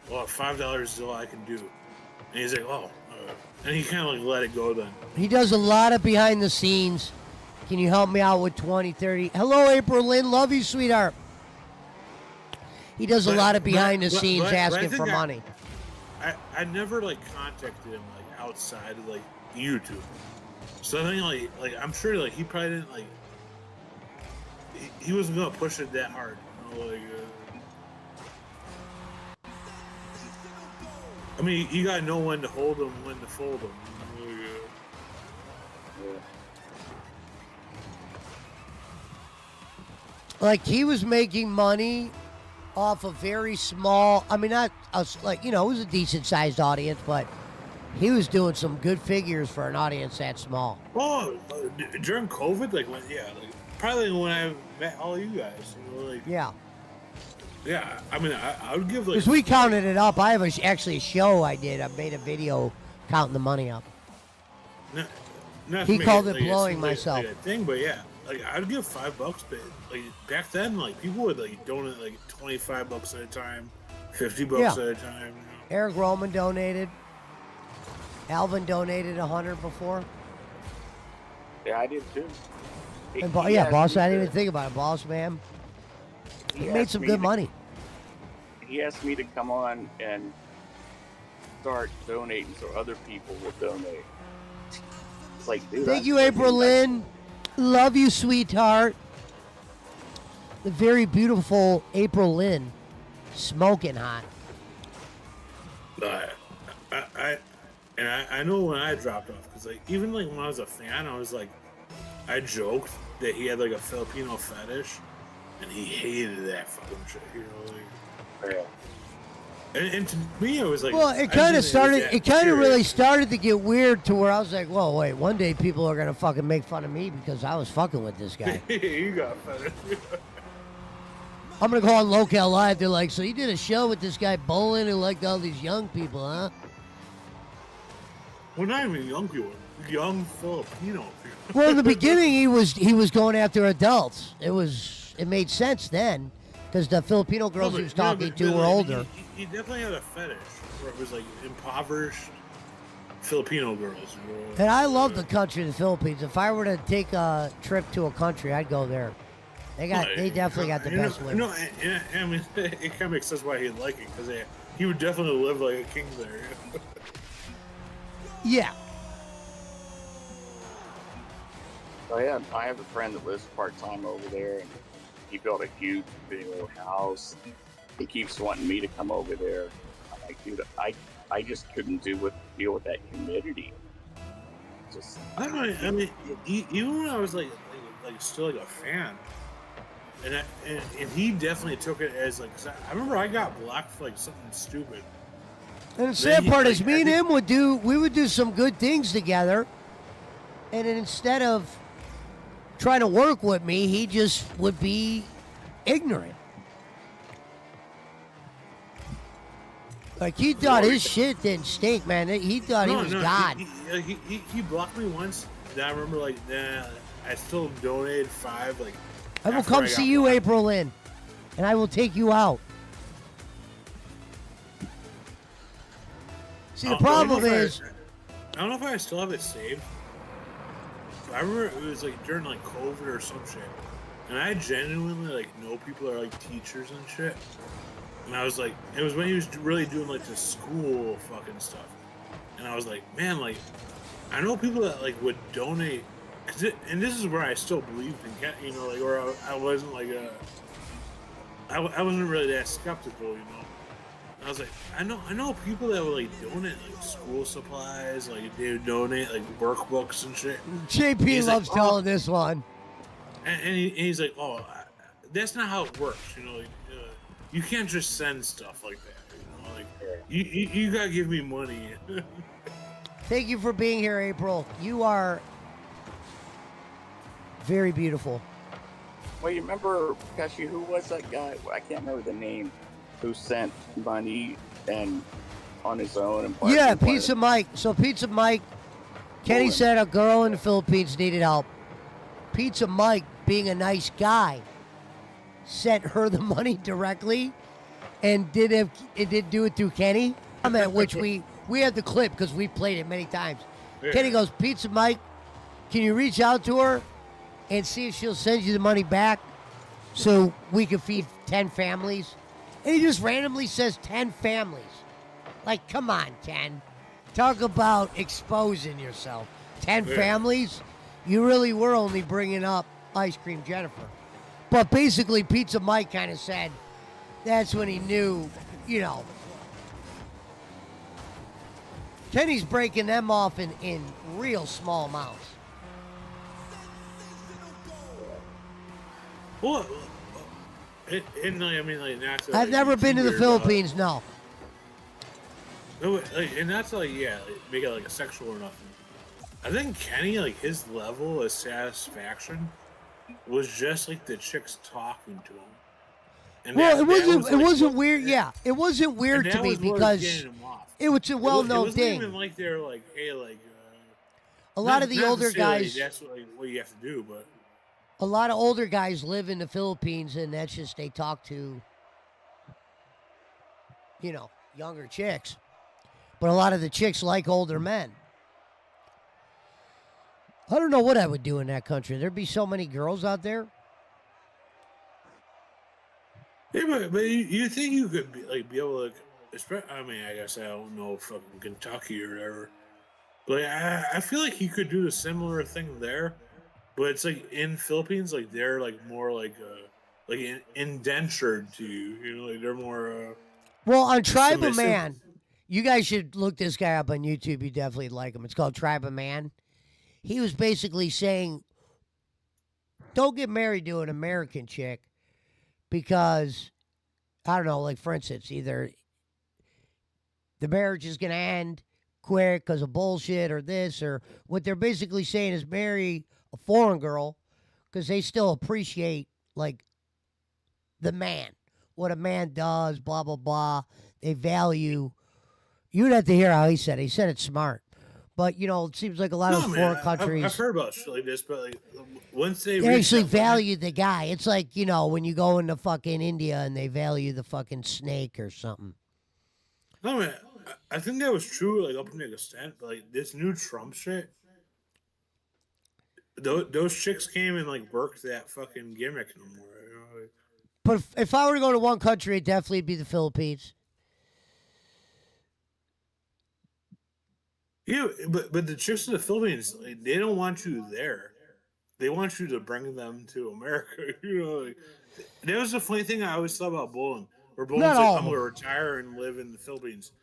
"Well, $5 is all I can do." And he's like, "Oh," and he kind of like let it go then. He does a lot of behind the scenes. Can you help me out with 20, 30? Hello, April Lynn. Love you, sweetheart. He does a lot of behind the scenes asking for money. I never like contacted him like outside of like YouTube. So I think like I'm sure like he probably didn't like he wasn't gonna push it that hard. You know, like I mean, you gotta know when to hold them, when to fold them. Like, he was making money off a very small, I mean, not, like, you know, it was a decent-sized audience, but he was doing some good figures for an audience that small. Oh, during COVID, like, probably when I met all you guys, you know, like. Yeah. Yeah, I mean, I would give, like. Because we counted it up. I have actually a show I did. I made a video counting the money up. Not He called it like, blowing like, myself. Like a thing, but yeah, like I'd give $5, but like back then, like people would like donate like $25 at a time, $50 at a time. You know? Eric Roman donated. Alvin donated 100 before. Yeah, I did too. And Boss, I didn't even think about it. Boss, man. He made some good money. He asked me to come on and start donating so other people will donate. It's like, dude, Thank you, April Lynn. Love you, sweetheart. The very beautiful April Lynn. Smoking hot. I know when I dropped off, because like even like when I was a fan, I was like, I joked that he had like a Filipino fetish, and he hated that fucking shit, you know. Like, yeah. And to me, it was like, well, it kind of started. It kind of really started to get weird to where I was like, "Whoa, wait! One day people are gonna fucking make fun of me because I was fucking with this guy." You got fetish. I'm gonna go on Local Live. They're like, "So you did a show with this guy Bolin who liked all these young people, huh?" Well, not even young people, young Filipino people. Well, in the beginning, he was going after adults. It made sense then, because the Filipino girls he was talking to were older. He definitely had a fetish where it was like impoverished Filipino girls. You know? And I love the country of the Philippines. If I were to take a trip to a country, I'd go there. They definitely got the best women. No, I mean, it kind of makes sense why he'd like it, because he would definitely live like a king there. Yeah. So I have a friend that lives part-time over there, and he built a huge big old house. He keeps wanting me to come over there. I'm like, dude, I just couldn't deal with that humidity. Just I mean, even when I was like still like a fan, and he definitely took it as like, 'cause I remember I got blocked for like something stupid. And the sad part is, me and him would do some good things together, and then instead of trying to work with me, he just would be ignorant. Like, he thought his shit didn't stink, man. He thought he was God. He blocked me once, and I remember like, I still donated $5. Like, I will come see you, April Lynn, and I will take you out. See, the problem is, I don't know if I still have it saved. I remember it was like during like COVID or some shit, and I genuinely like know people that are like teachers and shit. And I was like, it was when he was really doing like the school fucking stuff, and I was like, man, like I know people that like would donate, and this is where I still believed in, you know, like, or I wasn't like I wasn't really that skeptical, you know. I was like, I know people that would like donate like school supplies, like they would donate like workbooks and shit. JP loves telling this one. And he's like, oh, that's not how it works, you know. Like, you can't just send stuff like that, you know. Like, you gotta give me money. Thank you for being here, April. You are very beautiful. Well, you remember, Pesci, who was that guy? I can't remember the name. Who sent money and on his own? And yeah, Pizza Mike. So Pizza Mike, Kenny said a girl in the Philippines needed help. Pizza Mike, being a nice guy, sent her the money directly, and did do it through Kenny. Comment, which we have the clip because we played it many times. Yeah. Kenny goes, Pizza Mike, can you reach out to her and see if she'll send you the money back so we can feed 10 families? And he just randomly says 10 families. Like, come on, Ken. Talk about exposing yourself. 10 families? You really were only bringing up Ice Cream Jennifer. But basically, Pizza Mike kind of said that's when he knew, Kenny's breaking them off in real small amounts. Well, not to, I've never been to the Philippines, no. And not to make it like a sexual or nothing. I think Kenny, his level of satisfaction was just like the chicks talking to him. And it wasn't weird. Yeah, it wasn't weird to me because it was a well-known thing. It wasn't even like they're like, hey, a lot of the older guys. That's what you have to do, but a lot of older guys live in the Philippines, and that's just they talk to, younger chicks. But a lot of the chicks like older men. I don't know what I would do in that country. There'd be so many girls out there. Yeah, but you think you could be able to? I guess I don't know fucking Kentucky or whatever, but I feel like he could do a similar thing there. But it's in Philippines, they're more indentured to you. They're more. Well, on Tribe of Man, you guys should look this guy up on YouTube. You definitely like him. It's called Tribe of Man. He was basically saying, don't get married to an American chick because, I don't know, for instance, either the marriage is going to end quick because of bullshit or this, or what they're basically saying is marry a foreign girl because they still appreciate, the man, what a man does, blah, blah, blah. They value. You'd have to hear how he said it. He said it smart. But, it seems like a lot of foreign countries. I've heard about shit like this, but once they actually value the guy. It's like, when you go into fucking India and they value the fucking snake or something. No, man, I think that was true, up to an extent, but this new Trump shit, those chicks came and worked that fucking gimmick no more. But if I were to go to one country, it'd definitely be the Philippines. Yeah, but the chicks in the Philippines, they don't want you there. They want you to bring them to America. That was the funny thing I always thought about Bolin. Where Bolin's I'm going to retire and live in the Philippines.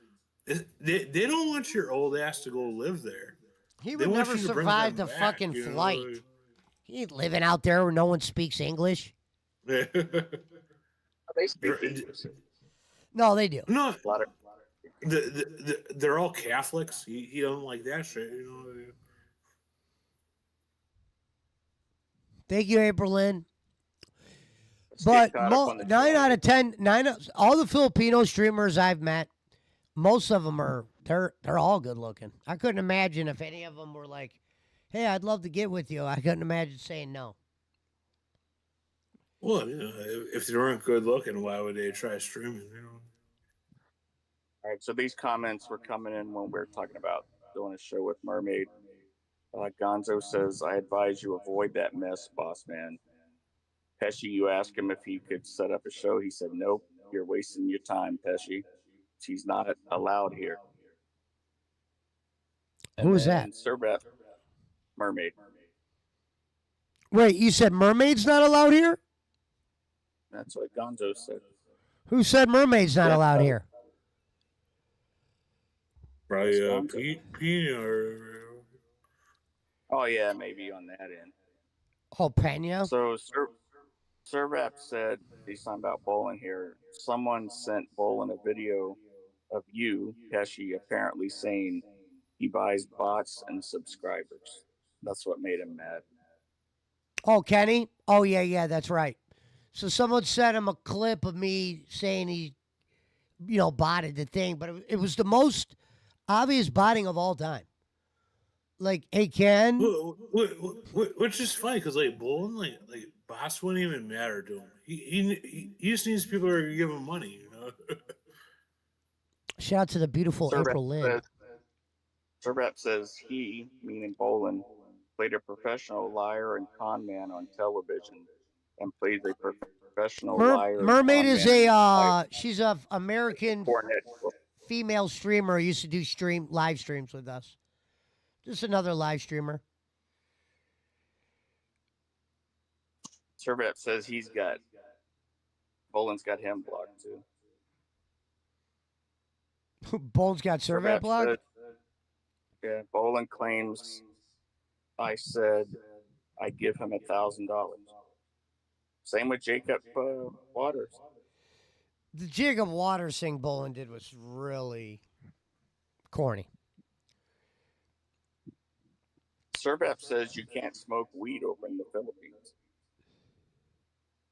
They don't want your old ass to go live there. He would never survive the fucking flight. He ain't living out there where no one speaks English. They speak English. No, they do. No. They're all Catholics. He don't like that shit, Thank you, April Lynn. But 9 out of 10, all the Filipino streamers I've met, most of them they're all good looking. I couldn't imagine if any of them were like, hey, I'd love to get with you. I couldn't imagine saying no. Well, if they weren't good looking, why would they try streaming, All right, so these comments were coming in when we were talking about doing a show with Mermaid. Gonzo says, I advise you avoid that mess, boss man. Pesci, you asked him if he could set up a show. He said, nope, you're wasting your time, Pesci. She's not allowed here. Who was that? Serbat, Mermaid. Wait, you said Mermaid's not allowed here? That's what Gonzo said. Who said Mermaid's not allowed here? Probably Pina or... Oh, yeah, maybe on that end. Oh, Pena? So, Servat said, he's talking about Bolin here. Someone sent Bolin a video of you, Pesci, apparently saying he buys bots and subscribers. That's what made him mad. Oh, Kenny? Oh, yeah, that's right. So someone sent him a clip of me saying he, botted the thing, but it was the most obvious botting of all time. Like, hey, Ken? Which is funny, because, Bolin, boss wouldn't even matter to him. He just needs people to give him money. Shout out to the beautiful April Lynn. Servap says he, meaning Bolin, played a professional liar and con man on television, and plays a professional liar. Mermaid and is she's a American Cornet. female streamer. Used to do live streams with us. Just another live streamer. Servap says Bolin's got him blocked too. Bolin's got Servap blocked? Yeah, Bolin claims I said I'd give him $1,000. Same with Jacob Waters. The Jacob Waters thing Bolin did was really corny. Servap says you can't smoke weed over in the Philippines.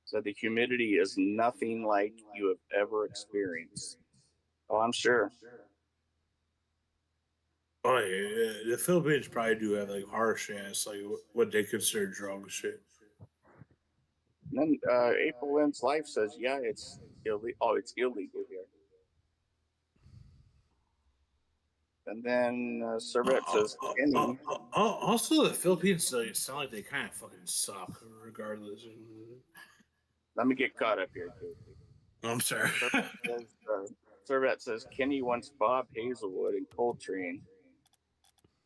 So the humidity is nothing like you have ever experienced. Oh, I'm sure. Oh yeah, the Philippines probably do have like harsh ass, like what they consider drug shit. And then April Lynn's life says, yeah, it's illegal. Oh, it's illegal here. And then Servap says, also the Philippines sound like they kind of fucking suck, regardless. Let me get caught up here, dude. I'm sorry. Servap says Kenny wants Bob Hazelwood and Coltrane,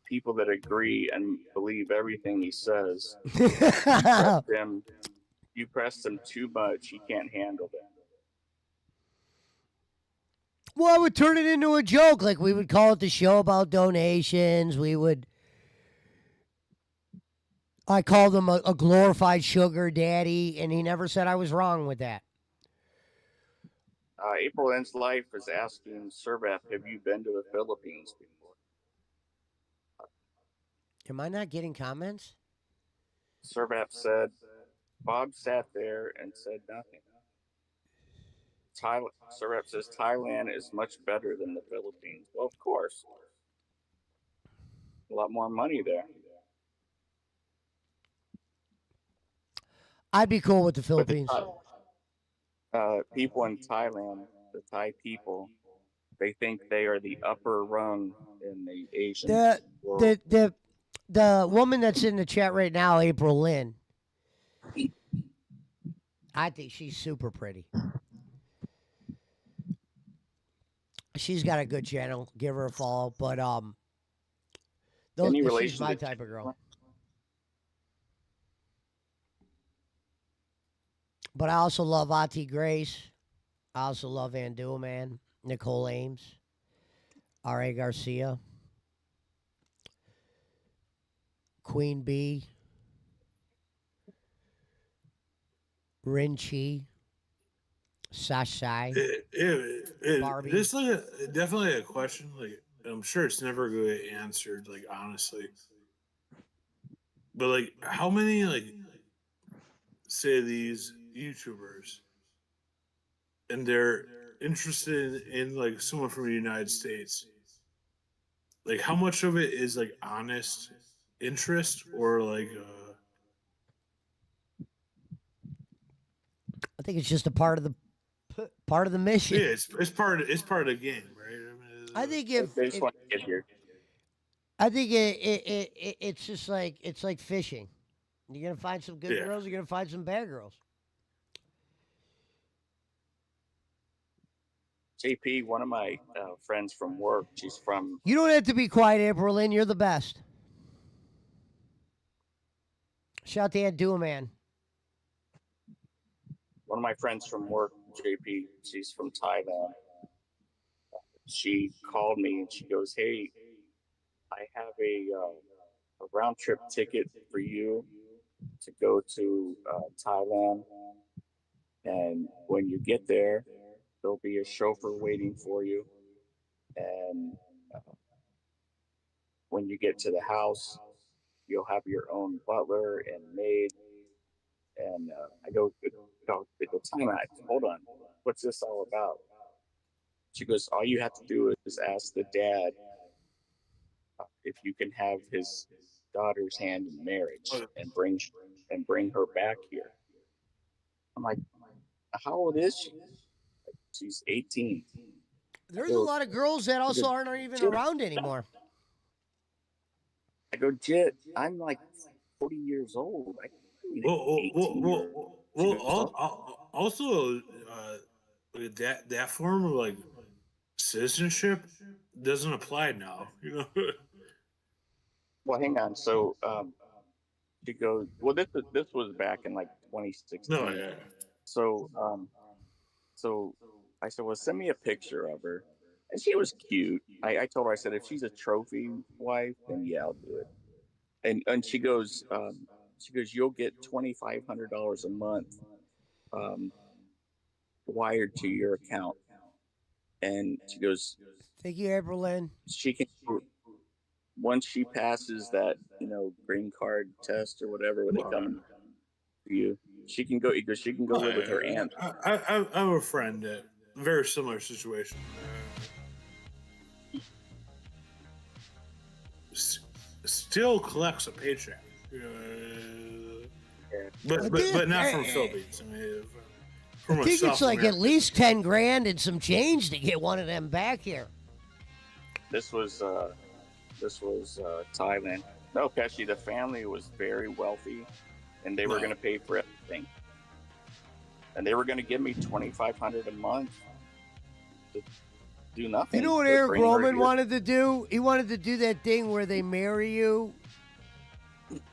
people that agree and believe everything he says. You pressed him too much. He can't handle it. Well, I would turn it into a joke. Like, we would call it the show about donations. I called him a glorified sugar daddy, and he never said I was wrong with that. April Lynn's life is asking Servap, have you been to the Philippines before? Am I not getting comments? Servap said, Bob sat there and said nothing. Servap says Thailand is much better than the Philippines. Well, of course. A lot more money there. I'd be cool with the Philippines. People in Thailand, the Thai people, they think they are the upper rung in the Asian world. The woman that's in the chat right now, April Lynn, I think she's super pretty. She's got a good channel. Give her a follow. But she's my type of girl. But I also love Auntie Grace. I also love Van Man, Nicole Ames, R.A. Garcia, Queen Bee, Rin Chi, Sashai, Barbie. This is definitely a question. Like, I'm sure it's never going to get answered. Like, honestly, but like, how many say these YouTubers, and they're interested in like someone from the United States? Like, how much of it is like honest interest, or like? I think it's just a part of the mission. Yeah, it's part of the game, right? I think they just want to get here. I think it's just like fishing. You're gonna find some good girls. You're gonna find some bad girls. JP, one of my friends from work, she's from... You don't have to be quiet, April Lynn. You're the best. Shout out to Aunt Man. One of my friends from work, JP, she's from Thailand. She called me and she goes, hey, I have a round trip ticket for you to go to Thailand. And when you get there, there'll be a chauffeur waiting for you. And when you get to the house, you'll have your own butler and maid. And I go, time out. Hold on. What's this all about? She goes, all you have to do is ask the dad if you can have his daughter's hand in marriage and bring her back here. I'm like, how old is she? She's 18. There's a lot of girls that also aren't even Jit. around anymore. I go, Jit, I'm like 40 years old. I can't be an 18 year old. She goes, oh, Also, that form of like citizenship doesn't apply now. You know. well, hang on. So she goes, well, this was back in like No, 2016. yeah. So so I said, well, send me a picture of her. And she was cute. I told her, I said, if she's a trophy wife, then yeah, I'll do it. And she goes, you'll get $2,500 a month um, wired to your account. And she goes, Thank you, April Lynn. she can, once she passes that, green card test or whatever, where they come to you, she can go. She can go live with her aunt. I have a friend that very similar situation. Still collects a paycheck, but not from Philippines. I mean, from I a think South it's like American. at least 10 grand and some change to get one of them back here. This was Thailand. No, Pesci, the family was very wealthy, and they were going to pay for everything, and they were going to give me $2,500 a month to do nothing. You know what Eric Roman wanted to do? He wanted to do that thing where they marry you,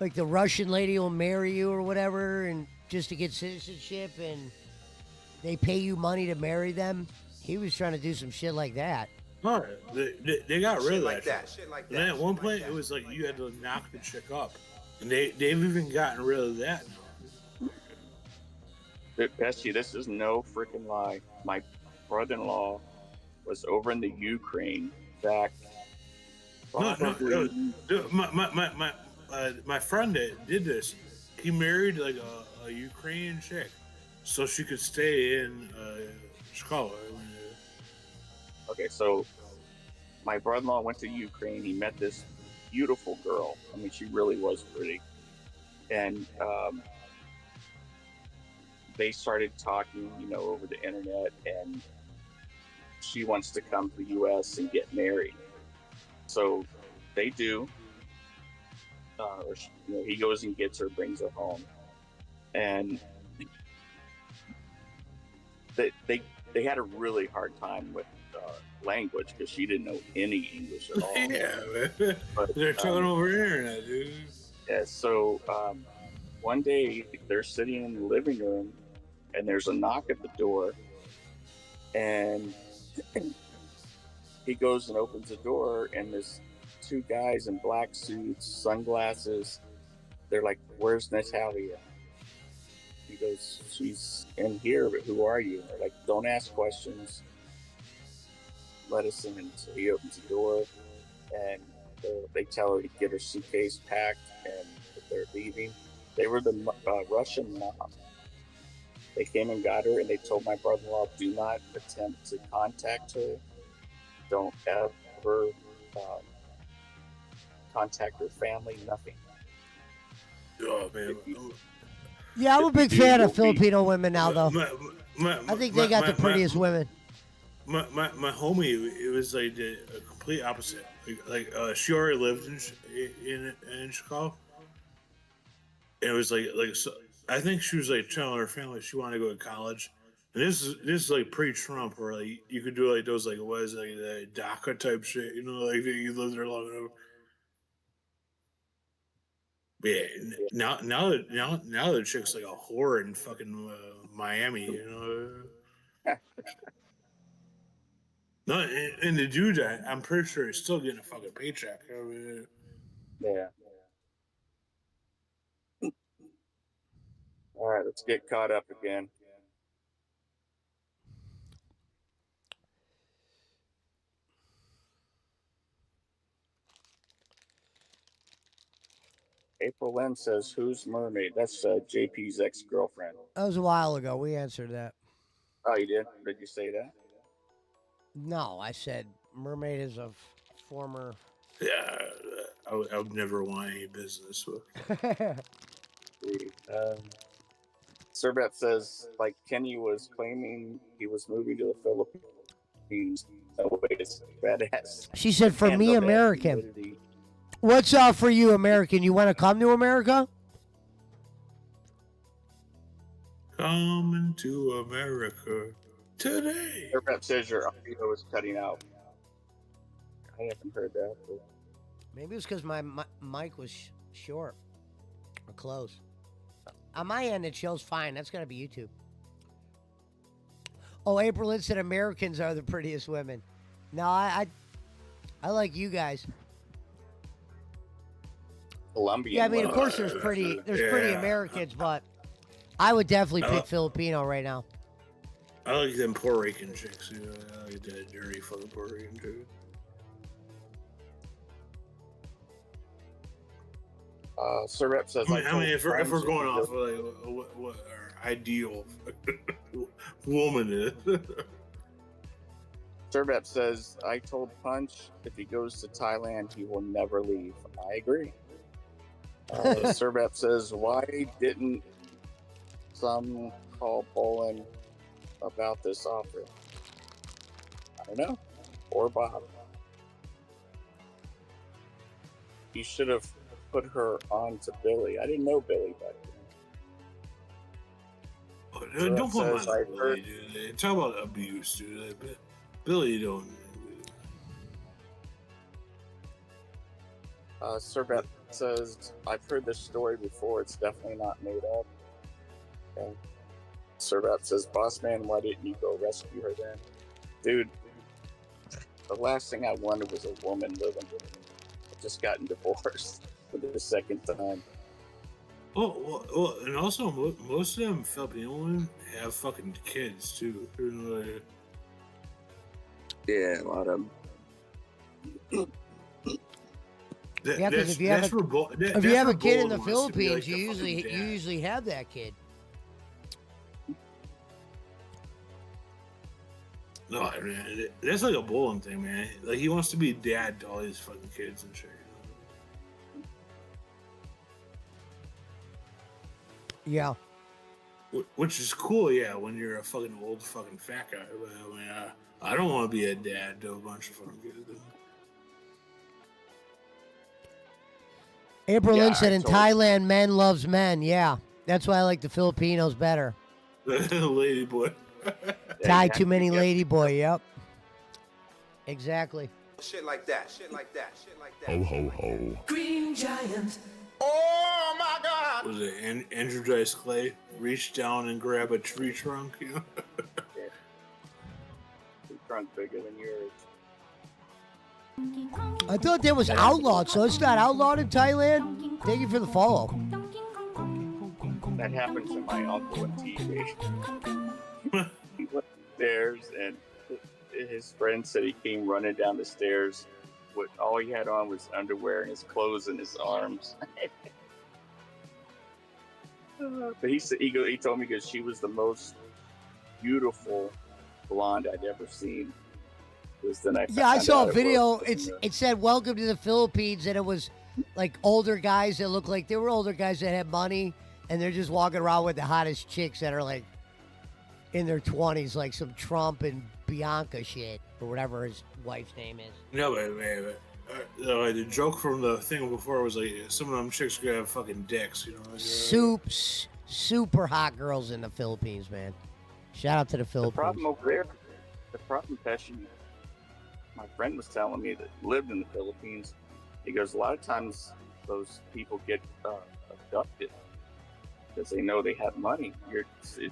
like the Russian lady will marry you or whatever, and just to get citizenship, and they pay you money to marry them. He was trying to do some shit like that. No, they got rid of that. Shit like And then that. at one point, it was like you had to knock the chick up, and they've even gotten rid of that now. Pesci, this is no freaking lie. My brother-in-law was over in the Ukraine back. No, my friend that did this, he married like a Ukrainian chick, so she could stay in Chicago. Okay, so my brother-in-law went to Ukraine. He met this beautiful girl. I mean, she really was pretty, and they started talking, over the internet, and she wants to come to the U.S. and get married. So they do. He goes and gets her, brings her home, and they had a really hard time with language because she didn't know any English at all. Yeah, man. But they're talking over the internet, dude. Yeah. So one day they're sitting in the living room, and there's a knock at the door, and he goes and opens the door, and there's two guys in black suits, sunglasses. They're like, "Where's Natalia?" He goes, "She's in here, but who are you?" And they're like, "Don't ask questions. Let us in." So he opens the door, and they tell her to get her suitcase packed, and they're leaving. They were the Russian mob. They came and got her, and they told my brother-in-law, "Do not attempt to contact her. Don't ever contact her family. Nothing." Oh man. Yeah, I'm a big fan of Filipino women now, though. I think they got the prettiest women. My homie, it was like the complete opposite. She already lived in Chicago. And it was like so, I think she was like telling her family she wanted to go to college. And this is like pre-Trump, where like you could do like those like what is it, like the DACA type shit, like you lived there long enough. But yeah, now the chick's like a whore in fucking Miami, No, and the dude, I'm pretty sure he's still getting a fucking paycheck. I mean, Yeah. All right, let's get caught up again. April Lynn says, "Who's mermaid?" That's JP's ex-girlfriend. That was a while ago. We answered that. Oh, you did? Did you say that? No, I said mermaid is a former. yeah, I would never want any business with. Serbat says, like Kenny was claiming he was moving to the Philippines. No way, it's badass. She said, for And me, the bad American. humidity. What's for you, American? You want to come to America? Coming to America today. Serbat says your audio is cutting out. I haven't heard that. But... Maybe it's because my mic was short or close. On my end, it shows fine. That's going to be YouTube. Oh, April Lynn said Americans are the prettiest women. No, I like you guys. Colombian. Yeah, I mean, of course there's pretty Americans, but I would definitely pick Filipino right now. I like them Puerto Rican chicks. You know, I like that dirty fucking Puerto Rican dude. Sir Rep says, I mean, if we're going off of like what our ideal woman is. Sir Rep says, I told Punch if he goes to Thailand, he will never leave. I agree. Sir Rep says, why didn't some call Bolin about this offer? I don't know. Or Bob. He should have put her on to Billy. I didn't know Billy back then. Don't put him on to Billy, dude. Talk about abuse, dude. Like, Billy don't. Sir Rep says, I've heard this story before. It's definitely not made up. Okay. Sir Rep says, Boss Man, why didn't you go rescue her then? Dude, the last thing I wanted was a woman living with me. I've just gotten divorced for the second time. Well, and also most of them Filipino women have fucking kids too. You know, like, yeah, a lot of them. Yeah, because if you have a kid in the Philippines, you usually have that kid. No, man, that's like a Bolin thing, man. Like he wants to be a dad to all his fucking kids and shit. Yeah. Which is cool, yeah, when you're a fucking old fucking fat guy. But I mean, I don't want to be a dad to a bunch of fucking kids. April Lynn said, in Thailand, men loves men. Yeah, that's why I like the Filipinos better. Lady boy. Thai too many lady boy, yep. Exactly. Shit like that. Ho, ho, ho. Green Giant. Oh my God. Was it Andrew Dice Clay reach down and grab a tree trunk? You know? Tree trunk bigger than yours. I thought that was outlawed, so it's not outlawed in Thailand? Thank you for the follow. That happened to my uncle in TJ. He went upstairs and his friend said he came running down the stairs. All he had on was underwear and his clothes and his arms. But he told me because she was the most beautiful blonde I'd ever seen. I saw a video. It said "Welcome to the Philippines," and it was like older guys that looked like they were older guys that had money, and they're just walking around with the hottest chicks that are like in their 20s, like some Trump and Bianca shit or whatever his wife's name is. No, but the joke from the thing before was like some of them chicks could have fucking dicks, you know. Like, super hot girls in the Philippines, man. Shout out to the Philippines. The problem, Pesci, my friend was telling me that lived in the Philippines. He goes, a lot of times those people get abducted because they know they have money.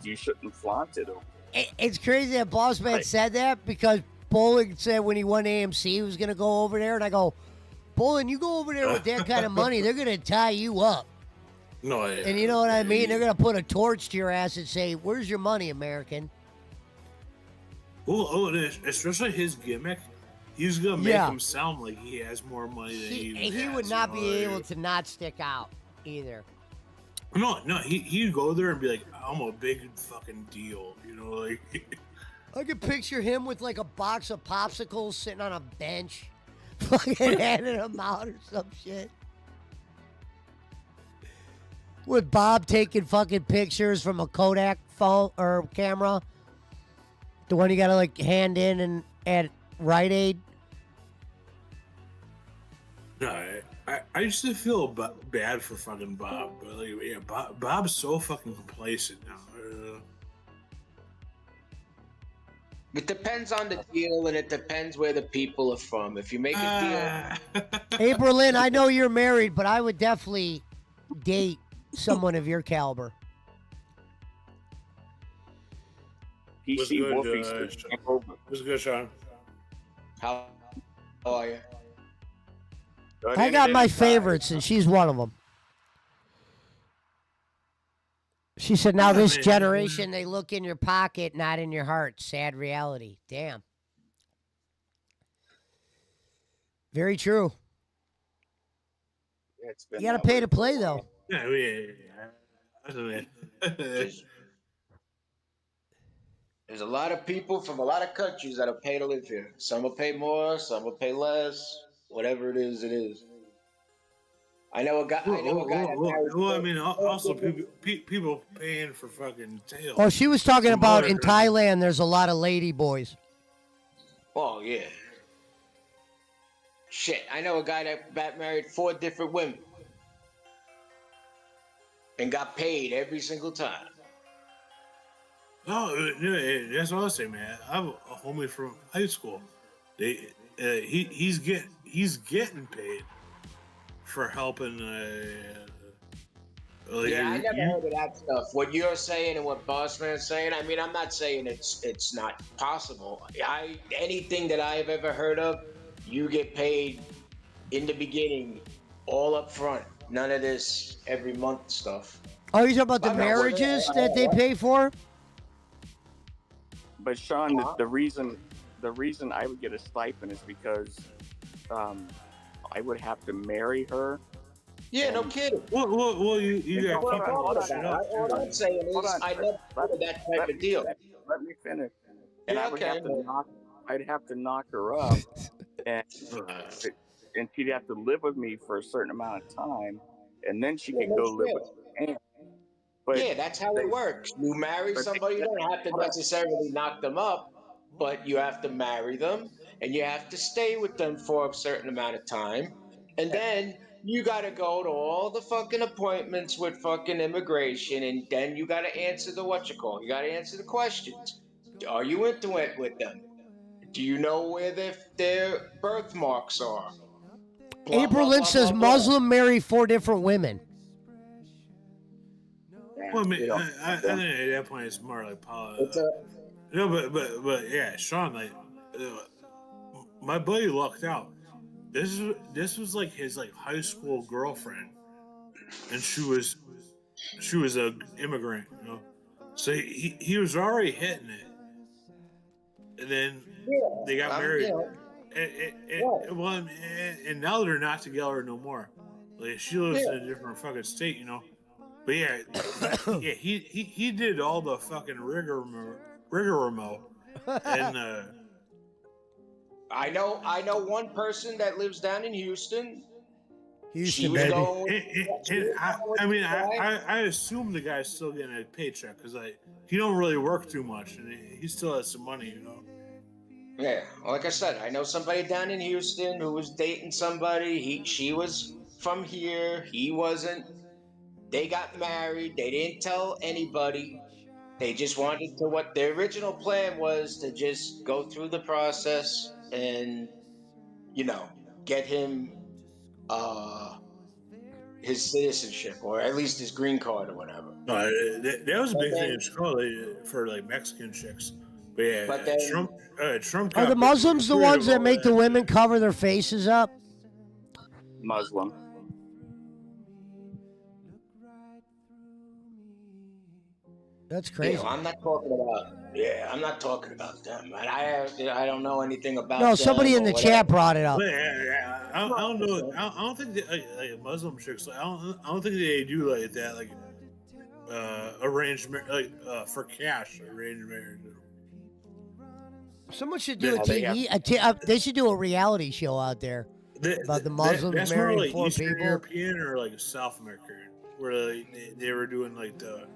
You shouldn't flaunt it. It's crazy that Boss Man said that because Bolin said when he won AMC he was going to go over there. And I go, Bolin, you go over there with that kind of money, they're going to tie you up. No, and you know what I mean? They're going to put a torch to your ass and say, where's your money, American? Especially his gimmick. He's going to make him sound like he has more money than he even He has, would not be able to not stick out either. No, he'd go there and be like, I'm a big fucking deal, you know, like. I could picture him with like a box of popsicles sitting on a bench, fucking handing them out or some shit. With Bob taking fucking pictures from a Kodak phone or camera. The one you gotta like hand in and at Rite Aid. No, I used to feel bad for fucking Bob, but like, yeah, Bob's so fucking complacent now. It depends on the deal, and it depends where the people are from. If you make a deal, Hey, Berlin, I know you're married, but I would definitely date someone of your caliber. What's good, what's good, Sean? how are you? I got my favorites, and she's one of them. She said, now this generation, they look in your pocket, not in your heart. Sad reality. Damn. Very true. Yeah, it's been You got to that pay way to for a play, while. though. There's a lot of people from a lot of countries that will pay to live here. Some will pay more, some will pay less. Whatever it is, it is. I know a guy. I know a guy that married. Well, I mean, also people paying for fucking tails. Oh, she was talking about in Thailand, there's a lot of lady boys. Oh yeah. Shit, I know a guy that married 4 different women and got paid every single time. Oh, that's what I was saying, man. I have a homie from high school. He's getting paid for helping. Yeah, I never heard of that stuff. What you're saying and what Bossman's saying, I mean, I'm not saying it's not possible. Anything that I've ever heard of, you get paid in the beginning, all up front. None of this every month stuff. Oh, you talking about the marriages that they pay for? But Sean, the reason I would get a stipend is because I would have to marry her. Yeah, no kidding. Well, you got What I'm saying is, I never heard of that type of deal. Let me finish. And Yeah, I would okay. I'd have to knock her up, and she'd have to live with me for a certain amount of time, and then she could go live with me. But yeah, that's how it works. You marry somebody, you don't have to necessarily knock them up, but you have to marry them, and you have to stay with them for a certain amount of time, and then you got to go to all the fucking appointments with fucking immigration, and then you got to answer the you got to answer the questions. Are you intimate with them? Do you know where their birthmarks are? Blah, April blah, Lynn blah, says blah, blah. Muslim marry 4 different women. Well, I mean, I think at that point it's more like politics. No, but yeah, Sean, like my buddy lucked out. This was like his like high school girlfriend, and she was a immigrant, you know. So he was already hitting it, and then they got married. And now they're not together no more. Like she lives in a different fucking state, you know. But yeah, he did all the fucking rigmarole, and I know one person that lives down in Houston. Houston, baby. I assume the guy's still getting a paycheck because he don't really work too much, and he still has some money, you know. Yeah, like I said, I know somebody down in Houston who was dating somebody. She was from here. He wasn't. They got married. They didn't tell anybody. They just wanted to. What their original plan was to just go through the process and, get him his citizenship, or at least his green card or whatever. That was a big thing in Chicago for like Mexican chicks. But yeah, Trump. Are the Muslims the ones that make the women cover their faces up? Muslim. That's crazy. I'm not talking about. Yeah, I'm not talking about them. I don't know anything about. No, them somebody in the chat brought it up. I don't know. I don't think like Muslim chicks. I don't think they do like that. Like arranged for cash arranged marriage. Someone should do a TV. They should do a reality show out there about the Muslims that's marrying more like 4 Eastern people. European or like South American. where they were doing like the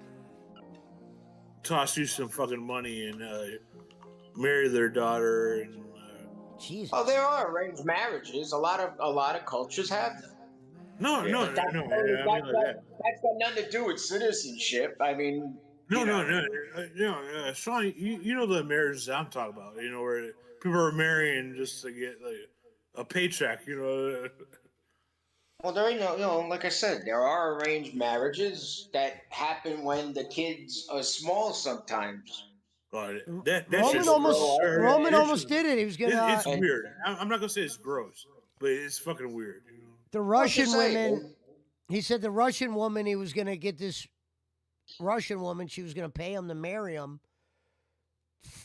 toss you some fucking money and marry their daughter and. Jesus. Oh, there are arranged marriages. A lot of cultures have them. No, Yeah. no, But that's, no. I mean, like that. that's got nothing to do with citizenship. I mean, No, Sean, you know the marriages I'm talking about. You know where people are marrying just to get like a paycheck. You know. Well, there ain't no, like I said, there are arranged marriages that happen when the kids are small sometimes. That Roman shit's almost did it. He was gonna. It's weird. I'm not gonna say it's gross, but it's fucking weird. You know? The Russian women. He said the Russian woman. He was gonna get this Russian woman. She was gonna pay him to marry him.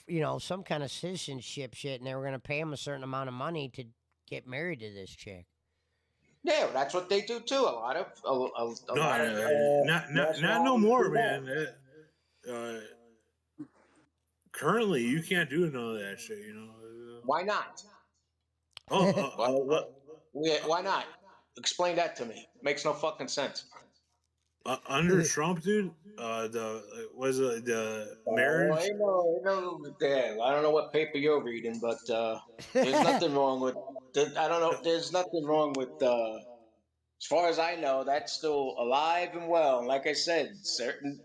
You know, some kind of citizenship shit, and they were gonna pay him a certain amount of money to get married to this chick. Yeah, that's what they do too. Not no more, man. Currently, you can't do none of that shit. You know. Why not? Why not? Explain that to me. Makes no fucking sense. Under Trump, dude, the marriage. I know. I don't know what paper you're reading, but there's nothing wrong with. I don't know. There's nothing wrong with. As far as I know, that's still alive and well. And like I said, certain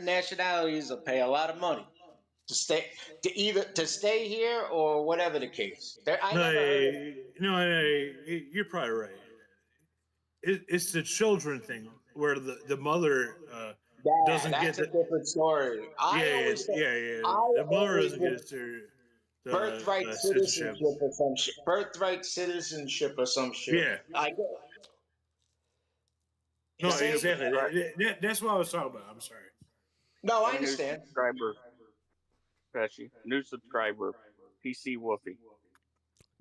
nationalities will pay a lot of money to stay here or whatever the case. You're probably right. It's the children thing where the mother doesn't get a different story. The mother doesn't get birthright citizenship or some shit. Birthright citizenship or some shit. Yeah. I get it. No, exactly. That's what I was talking about. I'm sorry. No, I understand. New subscriber, Pesci. New subscriber, PC Woofy.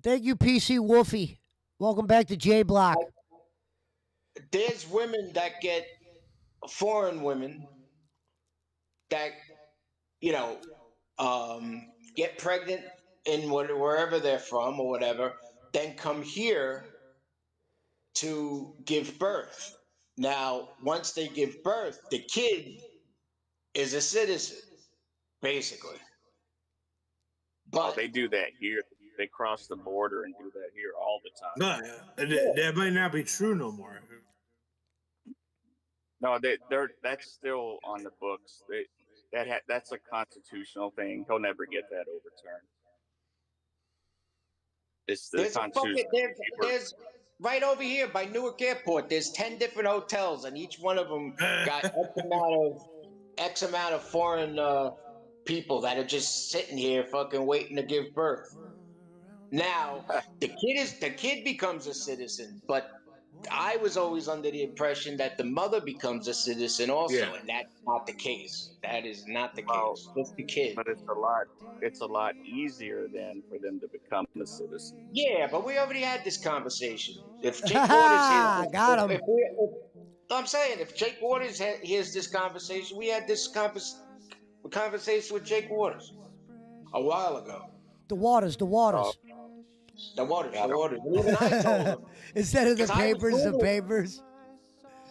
Thank you, PC Wolfie. Welcome back to J Block. There's women that get foreign women that get pregnant in wherever they're from or whatever, then come here to give birth. Now, once they give birth, the kid is a citizen, basically. But they do that here. They cross the border and do that here all the time. No, that might not be true no more. No, that's still on the books. That's a constitutional thing. He'll never get that overturned. It's the Constitution. There's right over here by Newark Airport. There's 10 different hotels, and each one of them got X amount of foreign people that are just sitting here, fucking waiting to give birth. Now, the kid becomes a citizen, but I was always under the impression that the mother becomes a citizen also, and that's not the case. That is not the case. It's the kid. But it's a lot easier then for them to become a citizen. Yeah, but we already had this conversation. If Jake Waters got him. I'm saying if Jake Waters hears this conversation, we had this conversation with Jake Waters a while ago. The Waters. The Waters. And even I told him. Instead of the papers.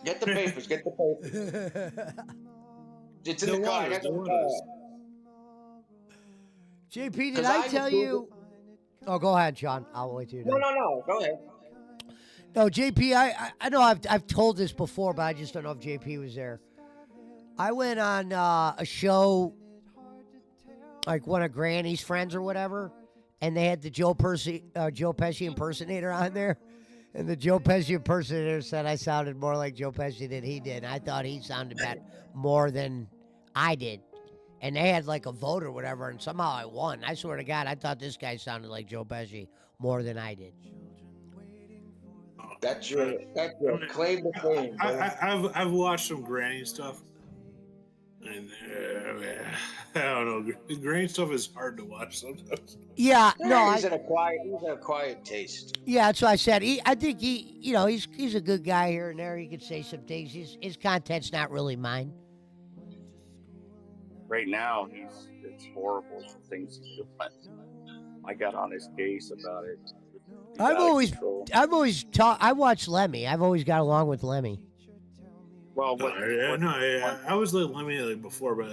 Get the papers. It's in the car. I got the Waters. JP, did I tell you? Oh, go ahead, Sean. I'll wait till you're done. No. Go ahead. No, JP, I know I've told this before, but I just don't know if JP was there. I went on a show, like one of Granny's friends or whatever, and they had the Joe Pesci impersonator on there. And the Joe Pesci impersonator said I sounded more like Joe Pesci than he did. I thought he sounded bad more than I did. And they had like a vote or whatever, and somehow I won. I swear to God, I thought this guy sounded like Joe Pesci more than I did. That's your claim to fame. I've watched some Granny stuff, and I don't know. Granny stuff is hard to watch sometimes. Yeah, no, he's an acquired taste. Yeah, that's what I said. I think he's a good guy here and there. He could say some things. His content's not really mine. Right now, it's horrible. The things he's doing. I got on his case about it. I watched Lemmy. I've always got along with Lemmy. Well, I was like Lemmy like before, but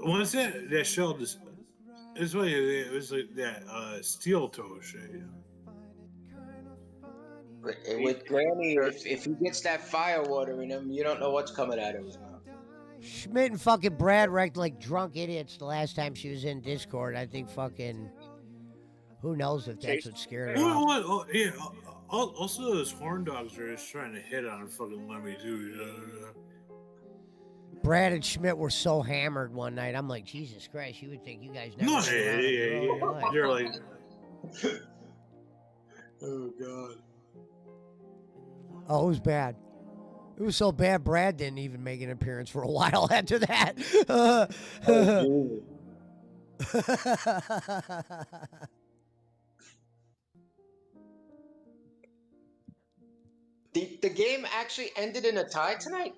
once that shell just, it's like it was like that steel toe shit. You know? With Granny, if he gets that fire water in him, you don't know what's coming out of his mouth. Schmidt and fucking Brad wrecked like drunk idiots the last time she was in Discord. I think fucking, who knows if that's what scared her off. Oh, yeah. Also, those horn dogs are just trying to hit on fucking Lemmy too. You know? Brad and Schmidt were so hammered one night. I'm like, Jesus Christ, you would think you guys never been around a girl in your life. You're like, oh god. Oh, it was bad. It was so bad, Brad didn't even make an appearance for a while after that. The game actually ended in a tie tonight?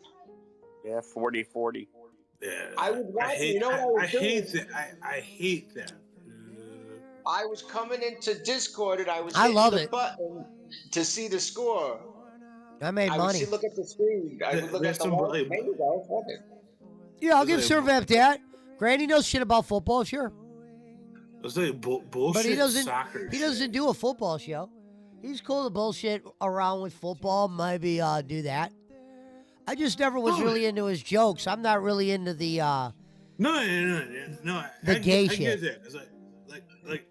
Yeah, 40-40. Yeah. I was watching. You know what I was doing? I hate that. I was coming into Discord and I was I hitting love the it. button to see the score. I made money. would look at the screen. I would look at the whole thing. Yeah, I'll give Servap that. Granny knows shit about football, sure. It's like bullshit But he doesn't. soccer. He doesn't do a football show. He's cool to bullshit around with football. Maybe do that. I just never was really into his jokes. I'm not really into the No. the gay I shit. get that. It's like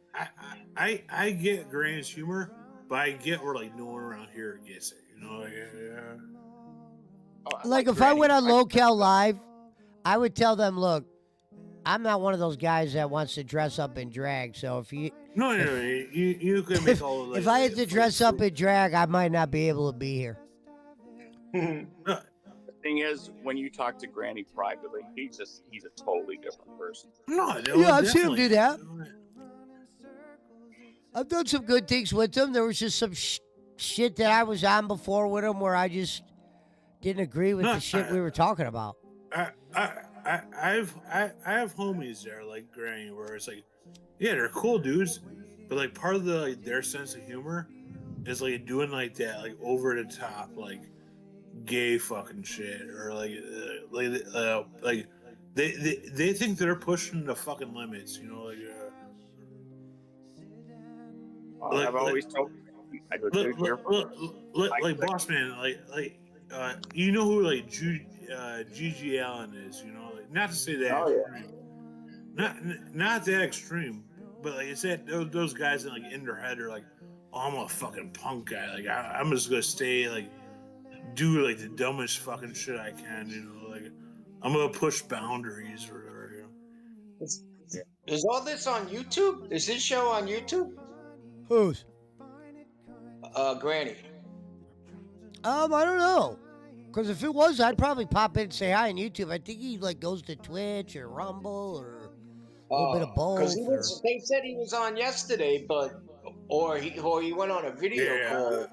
I get Granny's humor, but I get where like no one around here gets it. You know, Like if I went on Locale Live, I would tell them, look, I'm not one of those guys that wants to dress up in drag. So if you you can make all of if I had to dress up in drag, I might not be able to be here. The thing is, when you talk to Granny privately, he's a totally different person. Yeah, I've seen him do that. I've done some good things with him. There was just some shit that I was on before with him where I just didn't agree with the shit we were talking about. I have homies there like Granny where it's like, yeah, they're cool dudes, but like part of the their sense of humor is like doing like that like over the top like gay fucking shit or like they think they're pushing the fucking limits, you know, I've always told I go like Boss Man, you know who like Gigi Allen is, you know, like not to say that extreme, not that extreme, but like it's that those guys that like in their head are like, oh, I'm a fucking punk guy, like I'm just gonna stay like do like the dumbest fucking shit I can, you know, like I'm gonna push boundaries or whatever. You know? Is all this on YouTube? Is this show on YouTube? Whose? Granny. I don't know. Because if it was, I'd probably pop in and say hi on YouTube. I think he like goes to Twitch or Rumble or a little bit of both. Because they said he was on yesterday, but or he went on a video call.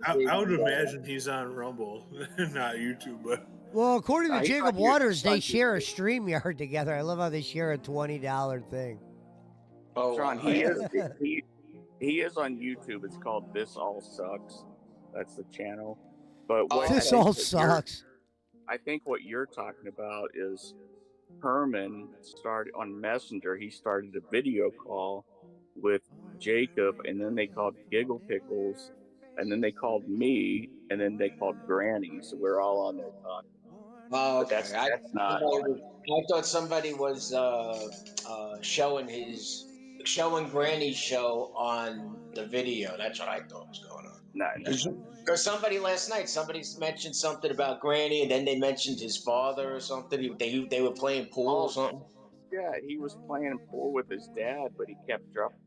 I would imagine he's on Rumble, not YouTube. But well, according to Jacob Waters, they share a StreamYard together. I love how they share a $20 thing. Oh, Sean, he is on YouTube. It's called This All Sucks. That's the channel. But what This all sucks. I think what you're talking about is Herman started on Messenger. He started a video call with Jacob, and then they called Giggle Pickles, and then they called me, and then they called Granny. So we're all on there talking. Oh, okay. That's not. I thought somebody was showing Granny's show on the video. That's what I thought was going on. No. Because somebody last night, mentioned something about Granny, and then they mentioned his father or something. They were playing pool or something. Yeah, he was playing pool with his dad, but he kept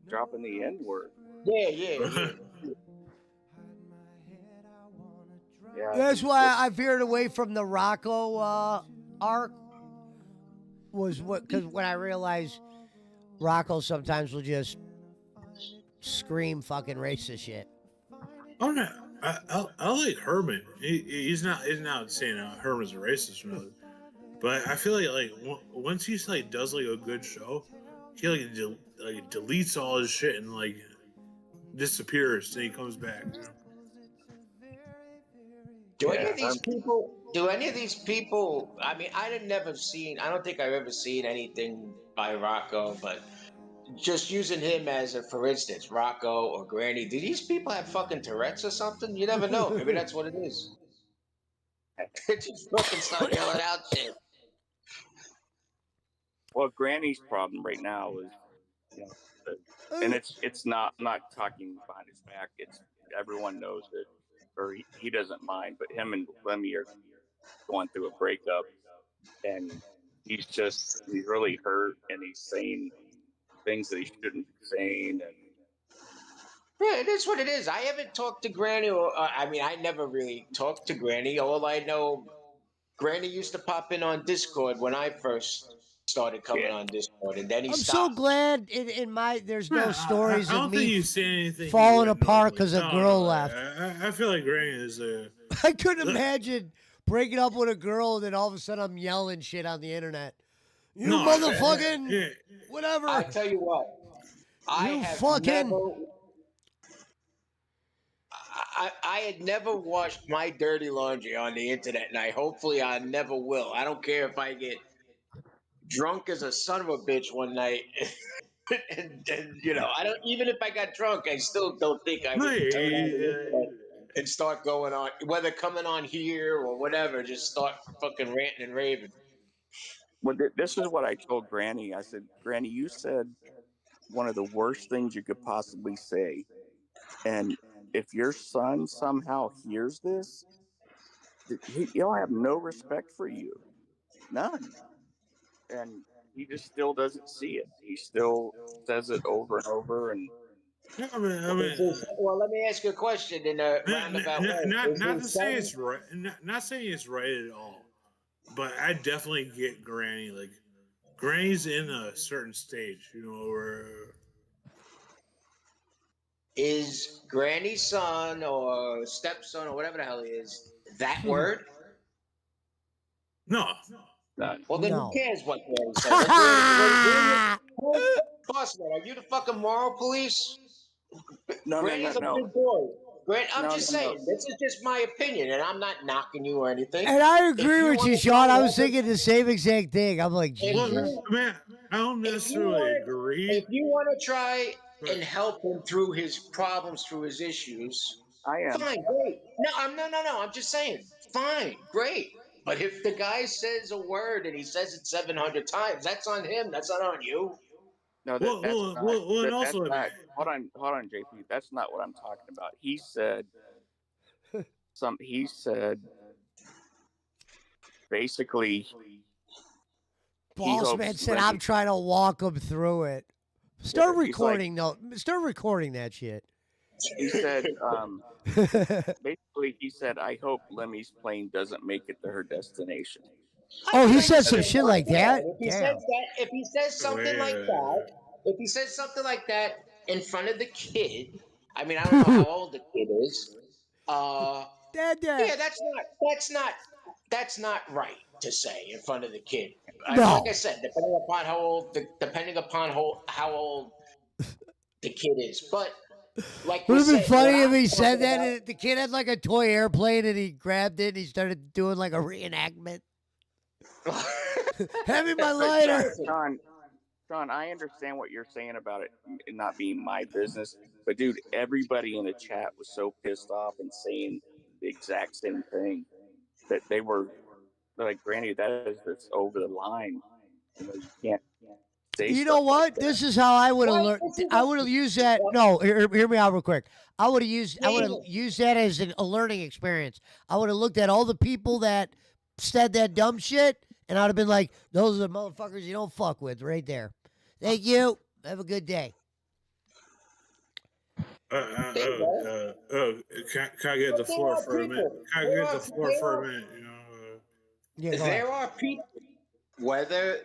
dropping the N-word. Yeah. Yeah, That's why I veered away from the Rocco arc. Because when I realized Rocco sometimes will just scream fucking racist shit. Oh no, I like Herman. He's not saying Herman's a racist, really. But I feel like once he like does like a good show, he like deletes all his shit and like disappears, and he comes back. You know? Do any of these people do any of these people? I mean, I don't think I've ever seen anything by Rocco, but just using him as a for instance, Rocco or Granny. Do these people have fucking Tourette's or something? You never know. Maybe that's what it is. They just fucking start yelling out shit. Well, Granny's problem right now is, you know, and it's not, I'm not talking behind his back. It's everyone knows it, or he doesn't mind. But him and Lemmy are going through a breakup, and he's really hurt, and he's saying things that he shouldn't be saying, and Yeah, it is what it is. I haven't talked to Granny, or I mean, I never really talked to Granny. All I know, Granny used to pop in on Discord when I first started coming on Discord, and then he I'm stopped. so glad in my there's no Man, stories I of don't think me you say anything. falling apart because a girl No, left. I feel like Granny is I couldn't imagine breaking up with a girl and then all of a sudden I'm yelling shit on the internet. You motherfucking whatever. I tell you what, I had never washed my dirty laundry on the internet, and hopefully I never will. I don't care if I get drunk as a son of a bitch one night. and you know, I don't. Even if I got drunk, I still don't think I would turn on the internet and start going on, whether coming on here or whatever. Just start fucking ranting and raving. well, this is what I told Granny. I said, Granny, you said one of the worst things you could possibly say, and if your son somehow hears this, he'll have no respect for you, none, and he just still doesn't see it. He still says it over and over, and well, let me ask you a question in a roundabout way. Not to say it's right, not saying it's right at all, but I definitely get Granny. Like, Granny's in a certain stage, you know, where is Granny's son or stepson or whatever the hell he is that word? No. Well, then who cares what Granny says? Bossman, are you the fucking moral police? Granny's a big boy. I'm just saying, this is just my opinion, and I'm not knocking you or anything. And I agree with you, Sean. I was thinking the same exact thing. I'm like, Jesus. Man, I don't necessarily agree. If you want to try and help him through his problems, through his issues, I am. Fine, great. No. I'm just saying, fine, great. But if the guy says a word and he says it 700 times, that's on him. That's not on you. No, that's not. Hold on, JP. That's not what I'm talking about. He said He said basically. Bossman said, "I'm trying to walk him through it." Start recording, Start recording that shit. He said, basically, he said, "I hope Lemmy's plane doesn't make it to her destination." Oh, he said some shit like that. If he says something like that in front of the kid, I mean, I don't know how old the kid is. Yeah, that's not right to say in front of the kid. No. Like I said, depending upon how old the kid is, but. Like would have been funny if he said that and the kid had like a toy airplane and he grabbed it and he started doing like a reenactment. Hand me my lighter. Sean, I understand what you're saying about it not being my business, but dude, everybody in the chat was so pissed off and saying the exact same thing that they're like, Granny, that's over the line. You know, you can't. You know what? This is how I would have learned. I would have used that. No, hear me out real quick. I would have used that as a learning experience. I would have looked at all the people that said that dumb shit, and I'd have been like, "Those are the motherfuckers you don't fuck with, right there." Thank you. Have a good day. Can I get the floor for a minute? Can I get the floor for a minute? You know. There are people, whether.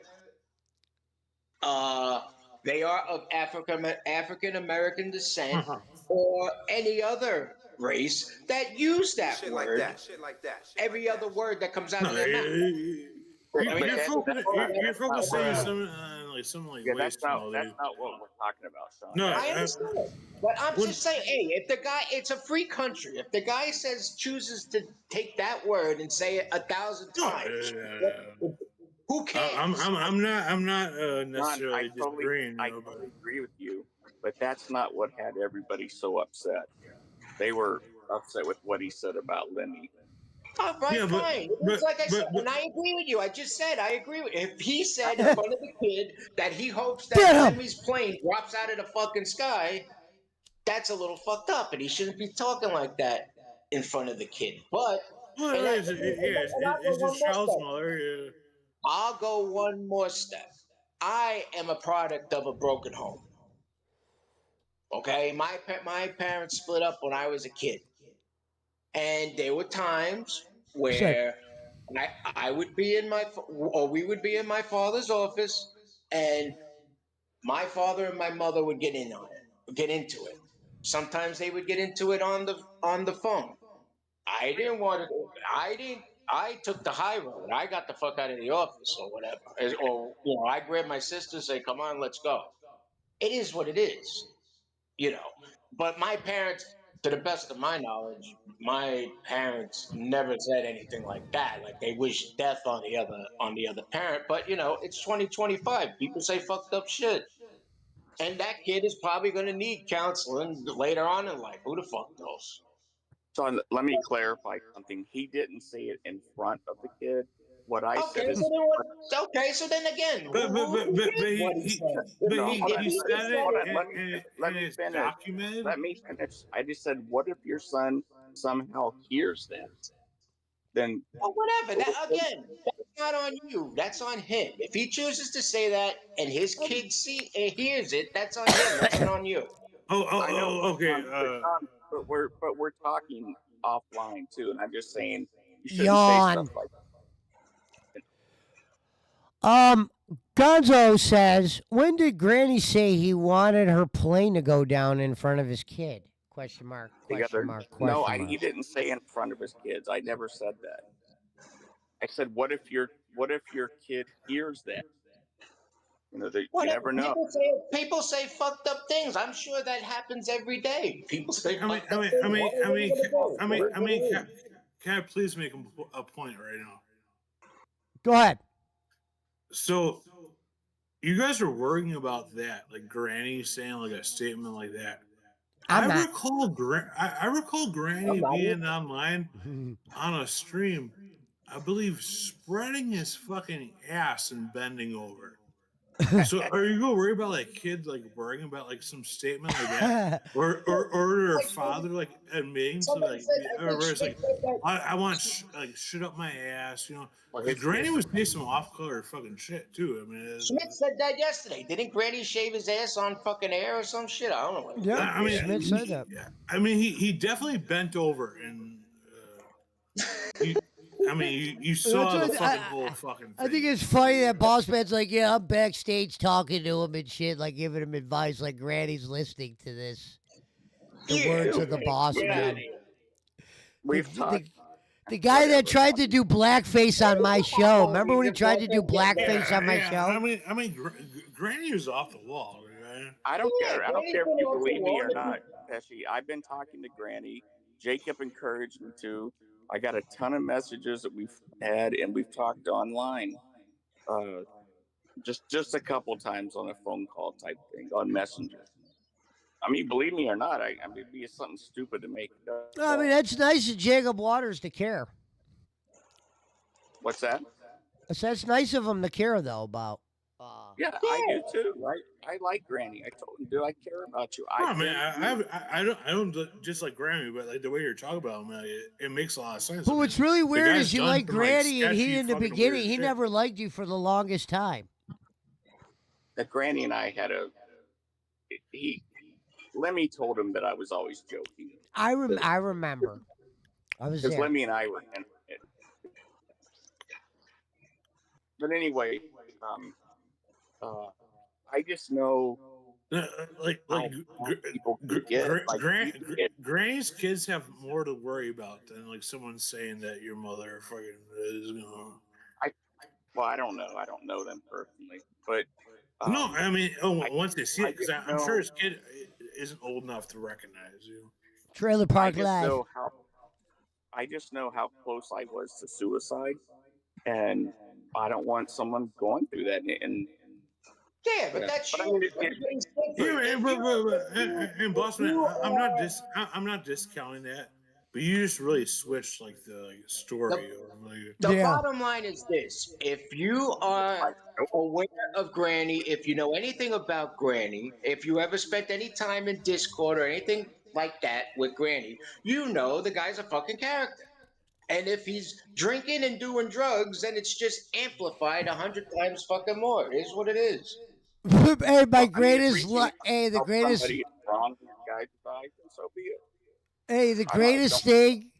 They are of African American descent or any other race that use that word. Every other word that comes out of their mouth. You're focusing something on like something like Yeah, way that's not small, that's dude. not what we're talking about, Sean. No, I understand, but I'm when- just saying, hey, if the guy, it's a free country. If the guy chooses to take that word and say it 1,000 no, times, who cares? I'm not Ron, necessarily disagreeing, I but totally agree with you, but that's not what had everybody so upset. They were upset with what he said about Lemmy. All right, yeah, fine. It's like I said, and I agree with you. I just said I agree with. If he said in front of the kid that he hopes that Get him! Lemmy's plane drops out of the fucking sky, that's a little fucked up, and he shouldn't be talking like that in front of the kid. But well, and, it's, I'll go it's his one more child's step. mother. Yeah. I'll go one more step. I am a product of a broken home. Okay, my parents split up when I was a kid, and there were times where I would be in or we would be in my father's office, and my father and my mother would get into it. Sometimes they would get into it on the phone. I didn't want to. I didn't. I took the high road. I got the fuck out of the office or whatever. Or I grabbed my sister and say, "Come on, let's go." It is what it is, you know. But my parents, to the best of my knowledge, my parents never said anything like that. Like they wish death on the other parent. But it's 2025. People say fucked up shit. And that kid is probably going to need counseling later on in life. Who the fuck knows? So let me clarify something. He didn't say it in front of the kid. What I said is, So then again, But what he said? he said hold it on, let and me it's finish. documented. Let me finish. I just said, what if your son somehow hears that? Then Well, whatever. That again, that's not on you. That's on him. If he chooses to say that and his kid hears it, that's on him. That's not on you. I know, Okay. but we're talking offline too, and I'm just saying you shouldn't say Yawn. stuff like. Gonzo says, when did Granny say he wanted her plane to go down in front of his kid? Question mark, question mark, No, question mark. he didn't say in front of his kids. I never said that. I said, what if your kid hears that? You never know. People say fucked up things. I'm sure that happens every day. People say fucked up things. Can I please make a point right now? Go ahead. So, you guys are worrying about that, like Granny saying like a statement like that. I recall Granny being online on a stream, I believe, spreading his fucking ass and bending over. So are you gonna worry about like kids like worrying about like some statement like that, or their father like admitting to like, or it's like I want like shit up my ass, Because Granny was saying some off color fucking shit too. I mean, Schmidt said that yesterday. Didn't Granny shave his ass on fucking air or some shit? I don't know what. Yeah, I mean, Schmidt said that. I mean, he definitely bent over and. You saw the fucking whole fucking thing. I think it's funny that Boss Man's like, yeah, I'm backstage talking to him and shit, like giving him advice, like Granny's listening to this. The words of the Boss Man. We've talked. The guy that tried to do blackface on my show. Remember when he tried to do blackface on my show? I mean, Granny was off the wall. Right? I don't care. I don't care if you believe me or not, Pesci. I've been talking to Granny. Jacob encouraged me to. I got a ton of messages that we've had, and we've talked online. Just a couple times on a phone call type thing on Messenger. I mean, believe me or not, I mean, it'd be something stupid to make it up. I mean, that's nice of Jacob Waters to care. What's that? That's nice of him to care, though, about. Yeah, I do too. I like Granny. I told him, do I care about you? I don't just like Granny, but like the way you're talking about him, it makes a lot of sense. But what's really weird is you like Granny, and he in the sketchy, beginning, he shit. never liked you for the longest time. That Granny and I had Lemmy told him that I was always joking. I remember. I was there. Because Lemmy and I were in it. But anyway, I just know Granny's kids have more to worry about than like someone saying that your mother fucking is. Well, I don't know. I don't know them personally, but No, I mean, once they see it, because I'm sure know- his kid isn't old enough to recognize you. Trailer I Park just Live. know how close I was to suicide, and I don't want someone going through that. And Yeah, but that's but I you. mean, Everybody's Yeah, different. If and boss man, you I'm not discounting that, but you just really switched like the story. The Yeah. bottom line is this: if you are aware of Granny, if you know anything about Granny, if you ever spent any time in Discord or anything like that with Granny, you know the guy's a fucking character. And if he's drinking and doing drugs, then it's just amplified 100 times fucking more. It is what it is. Hey, my I mean, greatest, if you hey, the help greatest, somebody is wrong in your guys' eyes, then so be it. hey, the I greatest don't- thing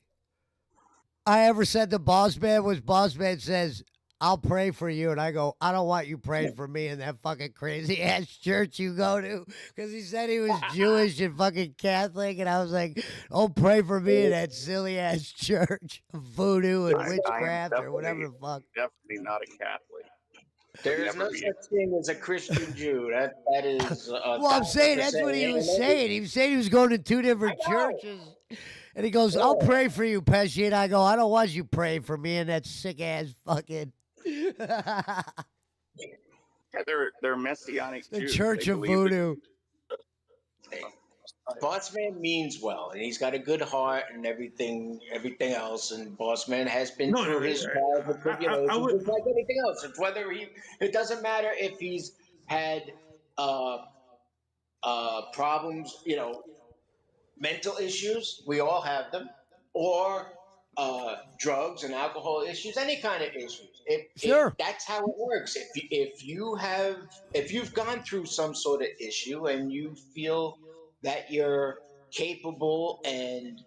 I ever said to Boss Man was Boss Man says, I'll pray for you. And I go, I don't want you praying for me in that fucking crazy ass church you go to. Because he said he was Jewish and fucking Catholic. And I was like, don't pray for me in that silly ass church of voodoo and I am witchcraft or whatever the fuck. definitely not a Catholic. There is never no be such thing as a Christian Jew. That is. Well, I'm saying that's what he was saying. He was saying he was going to two different churches. And he goes, I'll pray for you, Pesci. And I go, I don't want you praying for me in that sick ass fucking. Yeah, they're messianic The Jews. Church They of believe that- Voodoo. Boss Man means well, and he's got a good heart and everything else. And Boss Man has been through his trials and tribulations, just like anything else. It's whether it doesn't matter if he's had problems, mental issues. We all have them, or drugs and alcohol issues, any kind of issues. Sure. That's how it works. If you've gone through some sort of issue and you feel that you're capable and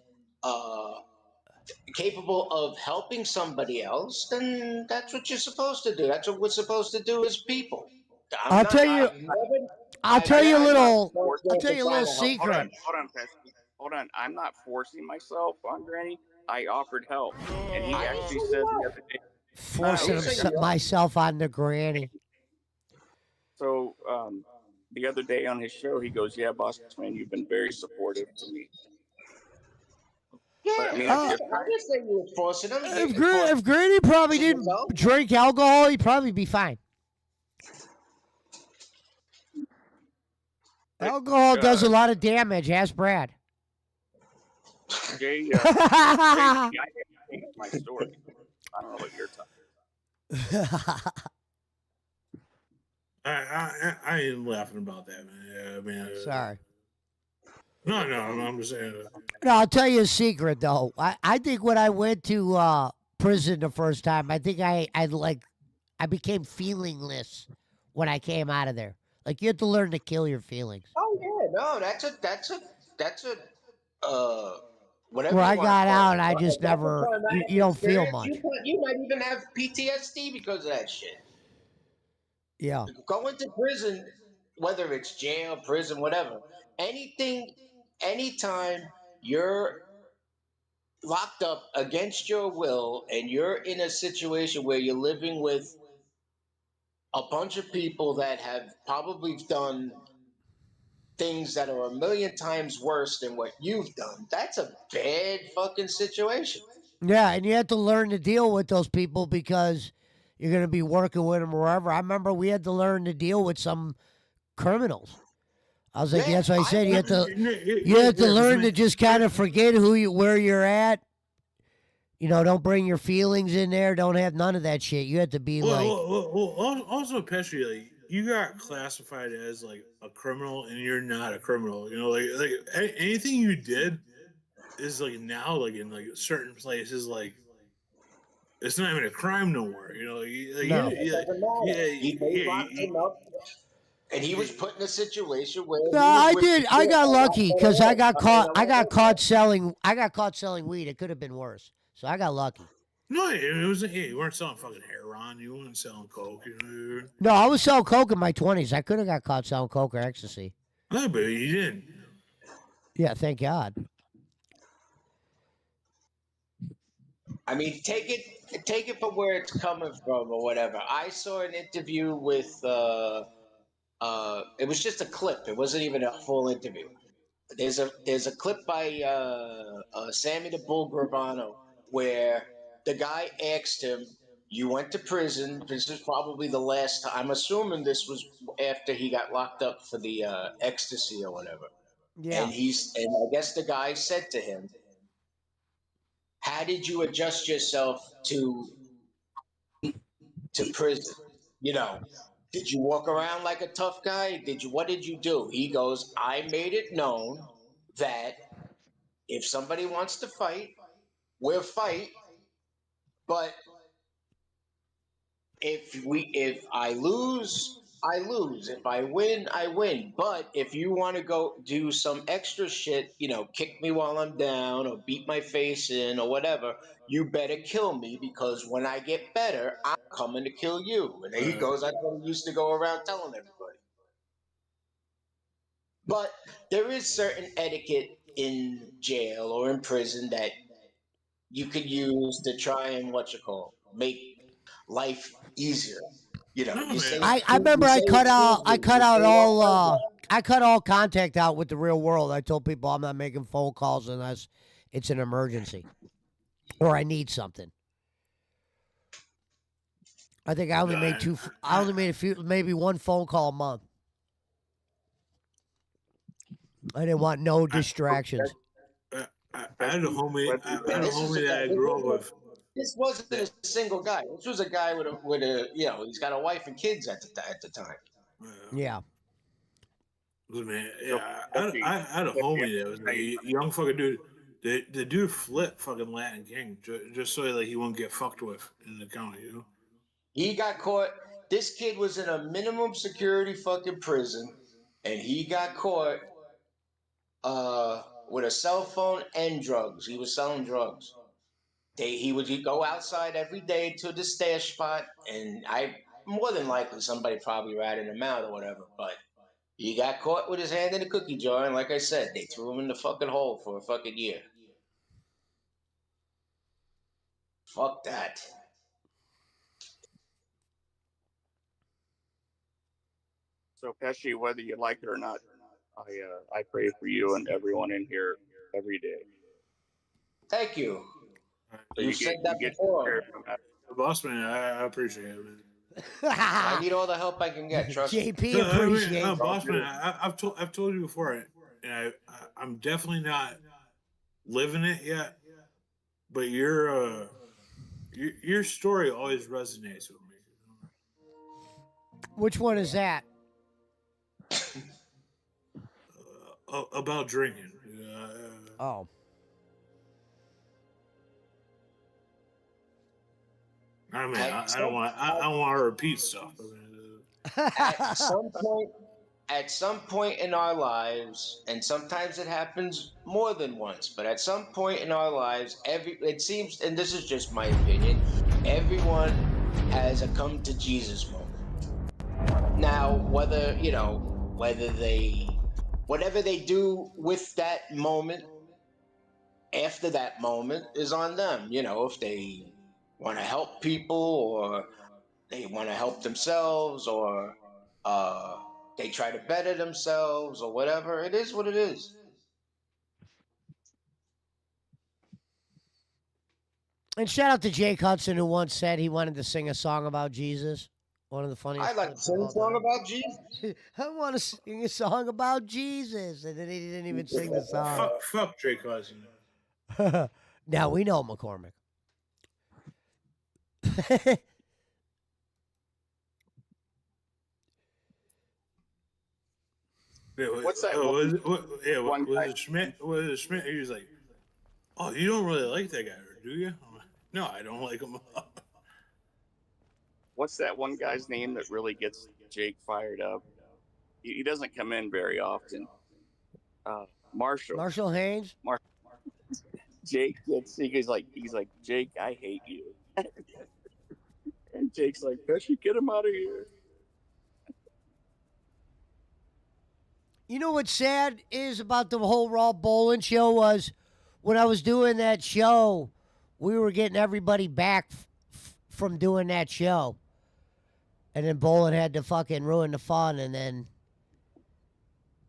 capable of helping somebody else, then that's what you're supposed to do. That's what we're supposed to do as people. I'll tell you a little secret. Hold on, Pesci. Hold on. I'm not forcing myself on Granny. I offered help, and he actually said the other day. Forcing myself on the granny. So the other day on his show, he goes, "Yeah, boss man, you've been very supportive to me." Yeah, But, I mean, I just say you were forcing him. If Granny probably didn't drink alcohol, he'd probably be fine. Alcohol does a lot of damage. Ask Brad. Jay, I hate my story. I don't know what you're talking. I ain't laughing about that, man. Yeah, I mean, Sorry. No, I'm just saying. No, I'll tell you a secret though. I think when I went to prison the first time, I think I became feelingless when I came out of there. Like you have to learn to kill your feelings. Oh yeah, no, that's a whatever. Where you I wanna got call out, it. I just That's a never. traumatic You don't feel experience. much. You might even have PTSD because of that shit. Yeah. Going to prison, whether it's jail, prison, whatever, anytime you're locked up against your will and you're in a situation where you're living with a bunch of people that have probably done things that are a million times worse than what you've done, that's a bad fucking situation. Yeah, and you have to learn to deal with those people because you're going to be working with them wherever. I remember we had to learn to deal with some criminals. I was like, that's what I said. You have to learn to just kind of forget where you're at. You know, don't bring your feelings in there. Don't have none of that shit. You have to be also, Pesci, like you got classified as like a criminal, and you're not a criminal. You know, like anything you did is like now, like in like certain places, like it's not even a crime no more. You know, They locked him up, and he was put in a situation where. No, I did. I got lucky because I got caught. I got caught selling. I got caught selling weed. It could have been worse. So I got lucky. No, it was. Hey, you weren't selling fucking heroin. You weren't selling coke. No, I was selling coke in my 20s. I could have got caught selling coke or ecstasy. No, but you didn't. Yeah, thank God. I mean, take it from where it's coming from or whatever. I saw an interview with It was just a clip. It wasn't even a full interview. There's a clip by Sammy the Bull Gravano where the guy asked him, "You went to prison. This is probably the last time. I'm assuming this was after he got locked up for the ecstasy or whatever." Yeah. And I guess the guy said to him, "How did you adjust yourself to prison? You know, did you walk around like a tough guy? What did you do?" He goes, "I made it known that if somebody wants to fight, we'll fight. But if I lose, I lose. If I win, I win. But if you want to go do some extra shit, kick me while I'm down or beat my face in or whatever, you better kill me because when I get better, I'm coming to kill you." And then he goes, "That's what he used to go around telling everybody." But there is certain etiquette in jail or in prison that you could use to try and make life easier. You say I you remember say it's easy, you say, "Oh my God." I cut all contact out with the real world. I told people I'm not making phone calls unless it's an emergency or I need something. I think I only made maybe one phone call a month. I didn't want no distractions. I had a homie. I had a homie that I grew up with. This wasn't a single guy. This was a guy with a he's got a wife and kids at the time. Yeah. Good man. Yeah, I had a homie that was a young fucking dude. The dude flipped fucking Latin King just so like he wouldn't get fucked with in the county. He got caught. This kid was in a minimum security fucking prison, and he got caught with a cell phone and drugs. He was selling drugs. He would go outside every day to the stash spot, and more than likely somebody probably ratted him out or whatever. But he got caught with his hand in a cookie jar, and like I said, they threw him in the fucking hole for a fucking year. Fuck that. So Pesci, whether you like it or not, I pray for you and everyone in here every day. Thank you. So You said that before. Boss man, I appreciate it, man. I need all the help I can get. Trust me. JP appreciates. Boss man, I've told you before, and I'm definitely not living it yet. But your story always resonates with me. Which one is that? About drinking. Oh. I mean, I don't want to repeat stuff. At some point in our lives, and sometimes it happens more than once, but at some point in our lives, it seems, and this is just my opinion, everyone has a come to Jesus moment. Now, whatever they do with that moment, after that moment, is on them. If they want to help people or they want to help themselves or they try to better themselves or whatever. It is what it is. And shout out to Jake Hudson, who once said he wanted to sing a song about Jesus. One of the funniest. I'd like to sing a song about Jesus. I want to sing a song about Jesus, and then he didn't even sing the song. Fuck Jake Hudson. Now we know McCormick. What's that? Was it Schmidt? Was it Schmidt? He was like, "Oh, you don't really like that guy, do you?" I'm like, "No, I don't like him." What's that one guy's name that really gets Jake fired up? He doesn't come in very often. Marshall Haynes. Jake he's like, Jake, I hate you. And Jake's like, Pesci, get him out of here. You know what's sad is about the whole Raw Bowling show was when I was doing that show, we were getting everybody back from doing that show. And then Bolin had to fucking ruin the fun, and then,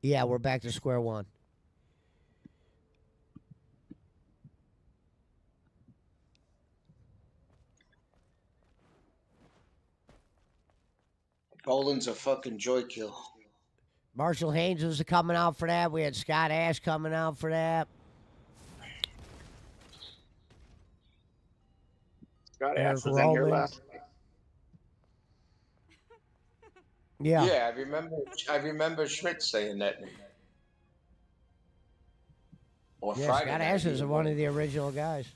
yeah, we're back to square one. Bolin's a fucking joy kill. Marshall Haynes was coming out for that. We had Scott Ash coming out for that. Scott Eric Ash was in here Roman. last night. Yeah. Yeah, I remember Schmidt saying that. Or Yeah, Friday Scott night, Ash is either one way. of the original guys.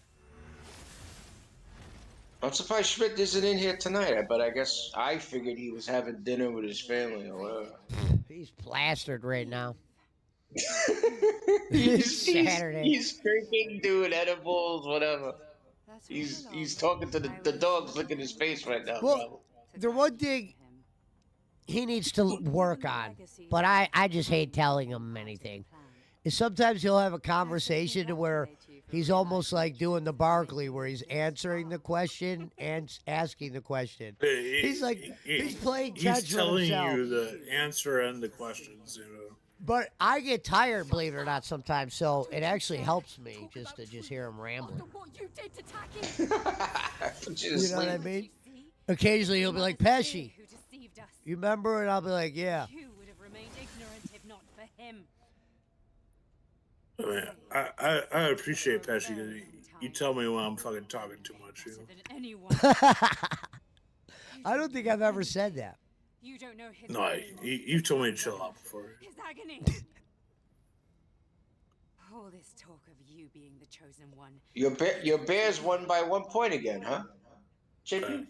I'm surprised Schmidt isn't in here tonight, but I guess I figured he was having dinner with his family or whatever. He's plastered right now. he's, Saturday. he's drinking, doing edibles, whatever. He's talking to the dog's licking his face right now. Well, probably. the one thing he needs to work on, but I just hate telling him anything, is sometimes he'll have a conversation to where he's almost like doing the Barkley, where he's answering the question and asking the question. He's like, he's playing catch He's with telling himself. you the answer and the questions, you know. But I get tired, believe it or not, sometimes. So it actually helps me just to hear him rambling. You know what I mean? Occasionally he'll be like, Pesci, you remember? And I'll be like, yeah. You would have remained ignorant if not for him. I mean, I appreciate Pesci because you tell me when I'm fucking talking too much. You know? I don't think I've ever said that. You don't know his No, you told me to chill out before. his agony. All this talk of you being the chosen one. Your Bears won by 1 point again, huh? JP?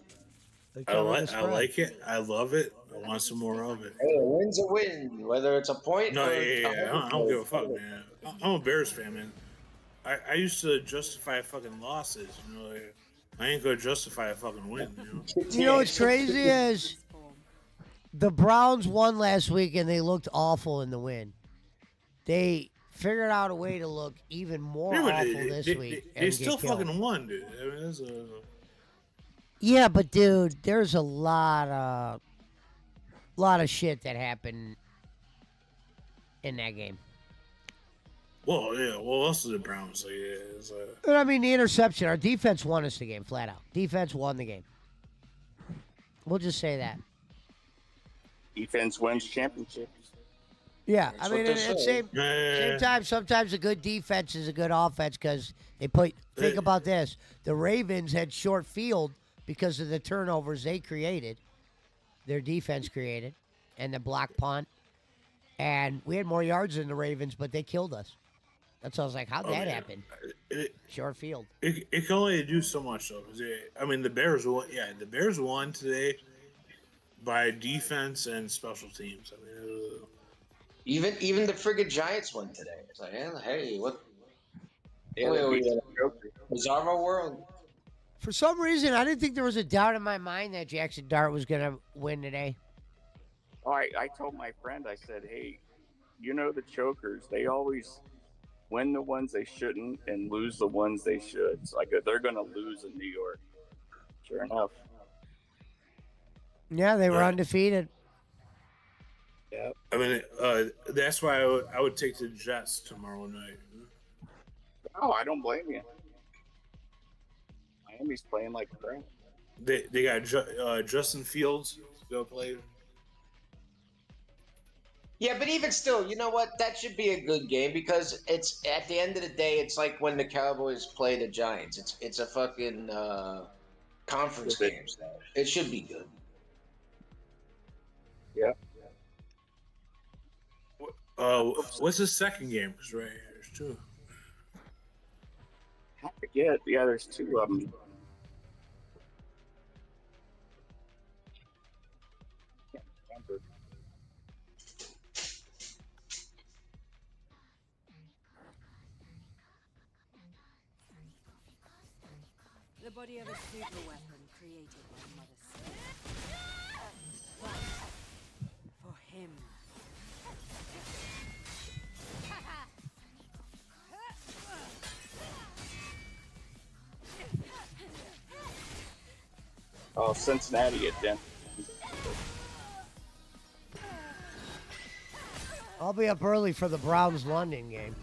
I like it. I love it. I want some more of it. Hey, a win's a win, whether it's a point No, or yeah. I don't give a fuck, man. I'm a Bears fan, man. I used to justify fucking losses, you know. Like, I ain't gonna justify a fucking win, you know. You know what's crazy is the Browns won last week and they looked awful in the win. They figured out a way to look even more awful this week. They still fucking won, dude. I mean, that's a... Yeah, but dude, there's a lot of shit that happened in that game. Well, yeah. Well, also the Browns. Like, yeah, it's, And I mean, the interception. Our defense won us the game, flat out. Defense won the game. We'll just say that. Defense wins championships. Yeah, That's I mean, what at they the say. same time, sometimes a good defense is a good offense because they put. Think about this: the Ravens had short field because of the turnovers they created, their defense created, and the block punt, and we had more yards than the Ravens, but they killed us. That's why I was like, how'd that happen? Short field. It can only do so much, though. I mean, the Bears won. Yeah, the Bears won today by defense and special teams. I mean, even the friggin' Giants won today. It's like, hey, what? Yeah, they beat the Joker. Bizarro world. For some reason, I didn't think there was a doubt in my mind that Jackson Dart was going to win today. Oh, I told my friend, I said, hey, you know the chokers, they always win the ones they shouldn't and lose the ones they should. So I go, they're going to lose in New York. Sure enough. Yeah, they were undefeated. Yeah. I mean, that's why I would take the Jets tomorrow night. Oh, I don't blame you. Miami's playing like crap. They got Justin Fields to go play. Yeah, but even still, you know what? That should be a good game because it's at the end of the day, it's like when the Cowboys play the Giants. It's a fucking conference game. So it should be good. Yeah. What's the second game? Because right here, there's two. I forget. Yeah, there's two of them. Can't remember. The body of a super weapon created by Mother Spirit. But for him. Oh, Cincinnati at Den. I'll be up early for the Browns London game.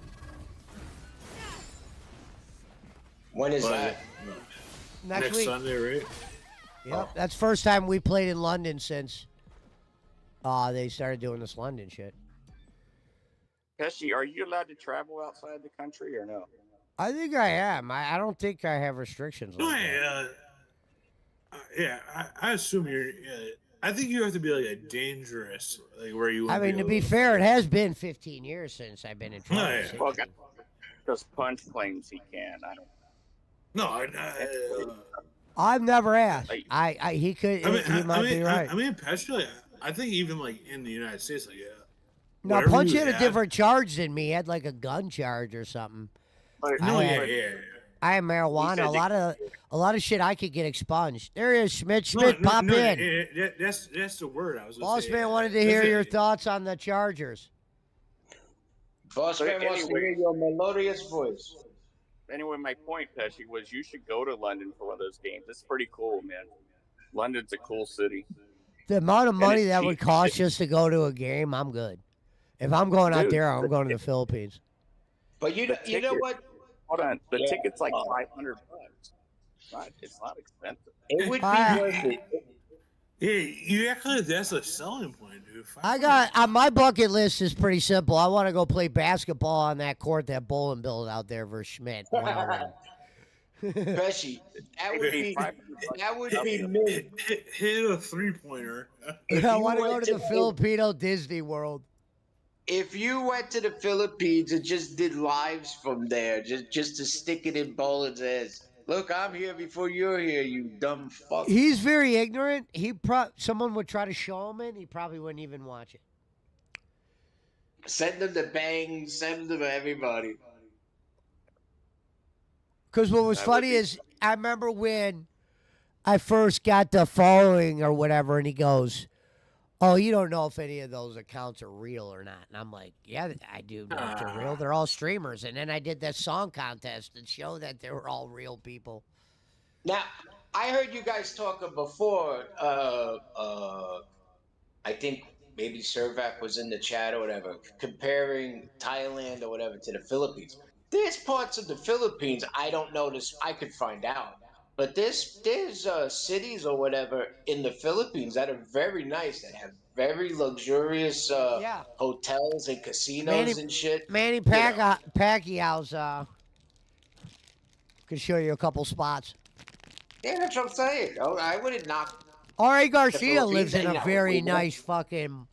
When is that? Next week. Sunday, right? Yep, that's first time we played in London since they started doing this London shit. Pesci, are you allowed to travel outside the country or no? I think I am. I don't think I have restrictions. Like I assume you're. I think you have to be like a dangerous, like where you. I mean, to be fair, it has been 15 years since I've been in trouble. Well, because Punch claims he can. I don't. No, I've never asked. He could. He might be right. I mean, Pesci, I think even like in the United States, like No, Punch had a different charge than me. He had like a gun charge or something. I had marijuana. A lot of shit I could get expunged. There he is, Schmidt. Pop in. That's the word I was. Boss man wanted to hear your thoughts on the Chargers. Boss man wants to hear your melodious voice. Anyway, my point, Pesci, was you should go to London for one of those games. It's pretty cool, man. London's a cool city. The amount of money that would cost just to go to a game, I'm good. If I'm going out there, I'm going to the Philippines. But you know what? Hold on, the ticket's like $500. It's not expensive. It would be worth it. Yeah, you actually, that's a selling point, dude. I got on my bucket list is pretty simple. I want to go play basketball on that court that Bolin built out there for Schmidt. Pesci, that would be me. Hit a 3-pointer. I want to go to the Filipino Disney World. If you went to the Philippines and just did lives from there, just to stick it in Bolin's ass. Look, I'm here before you're here, you dumb fuck. He's very ignorant. Someone would try to show him it, he probably wouldn't even watch it. Send them to Bang, send them to everybody. Because what was funny is, I remember when I first got the following or whatever, and he goes, "Oh, you don't know if any of those accounts are real or not." And I'm like, "Yeah, I do know if they're real. They're all streamers." And then I did that song contest and showed that they were all real people. Now, I heard you guys talking before. I think maybe Servac was in the chat or whatever, comparing Thailand or whatever to the Philippines. There's parts of the Philippines I don't notice. I could find out. But there's cities or whatever in the Philippines that are very nice, that have very luxurious hotels and casinos and shit. Manny Pacquiao's could show you a couple spots. Yeah, that's what I'm saying. Oh, I wouldn't knock. R.A. Garcia lives in a very nice fucking.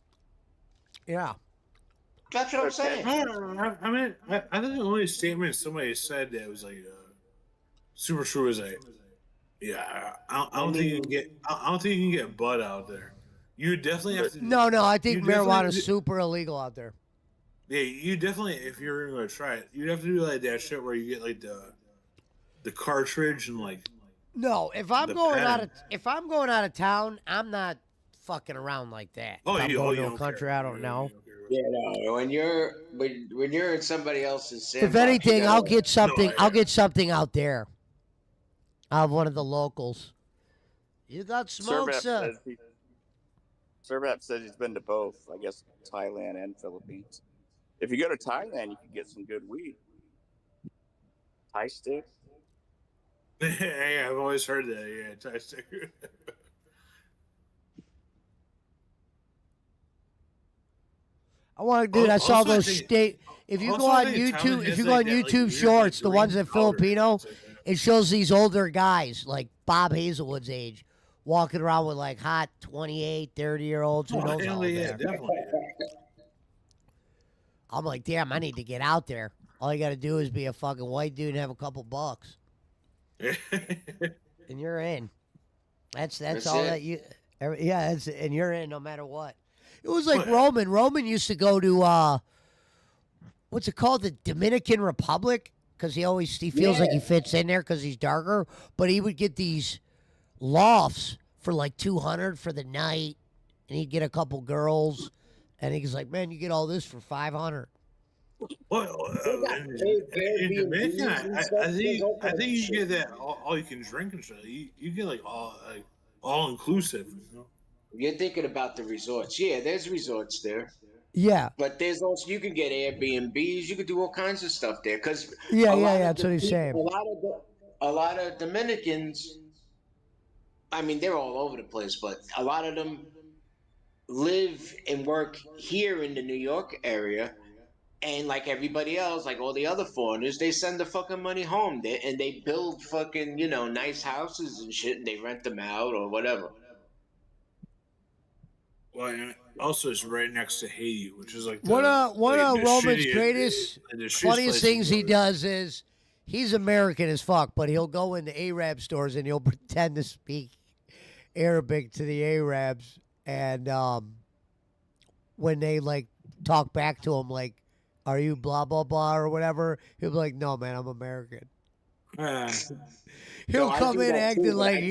Yeah. That's what I'm saying. I mean, I think the only statement somebody said that was like super true was like, yeah, I don't think you can get. I don't think you can get bud out there. You definitely have to. No, I think marijuana is super illegal out there. Yeah, you definitely. If you're gonna try it, you'd have to do like that shit where you get like the cartridge and like. No, if I'm going out of town, I'm not fucking around like that. Oh, if I'm you going don't to a country I don't know. Yeah, no. When you're in somebody else's sandbox, If anything, I'll get something. I'll get something out there. I'll have one of the locals. You got smoke, sir. Servap says he's been to both, I guess, Thailand and Philippines. If you go to Thailand, you can get some good weed. Thai stick. Yeah, I've always heard that. Yeah, Thai stick. I want to, dude. I saw those state. If you go on YouTube, YouTube Shorts, the ones that Filipino, it shows these older guys like Bob Hazelwood's age walking around with like hot 28, 30-year-olds. Who knows all yeah, that? definitely. I'm like, damn, I need to get out there. All you got to do is be a fucking white dude and have a couple bucks, and you're in. That's all that you. Yeah, and you're in no matter what. It was like Roman. Roman used to go to what's it called, the Dominican Republic, because he feels like he fits in there because he's darker. But he would get these lofts for like $200 for the night, and he'd get a couple girls, and he's like, "Man, you get all this for $500." Well, in Dominican, I think you get that all you can drink and stuff. You get like all inclusive. You know? You're thinking about the resorts. Yeah, there's resorts there. Yeah. But there's also you can get Airbnbs. You could do all kinds of stuff there because Yeah, a yeah, lot yeah. of That's what he's saying. a lot of Dominicans. I mean, they're all over the place, but a lot of them live and work here in the New York area. And like everybody else, like all the other foreigners, they send the fucking money home. And they build fucking, nice houses and shit, and they rent them out or whatever. Well, and also it's right next to Haiti, which is like One the of Roman's shittiest, greatest, the shittiest funniest place in things the he world. does is he's American as fuck, but he'll go into Arab stores and he'll pretend to speak Arabic to the Arabs, and when they like talk back to him, like, "Are you blah blah blah" or whatever, he'll be like, "No, man, I'm American." He'll No, I come do in that too, acting but like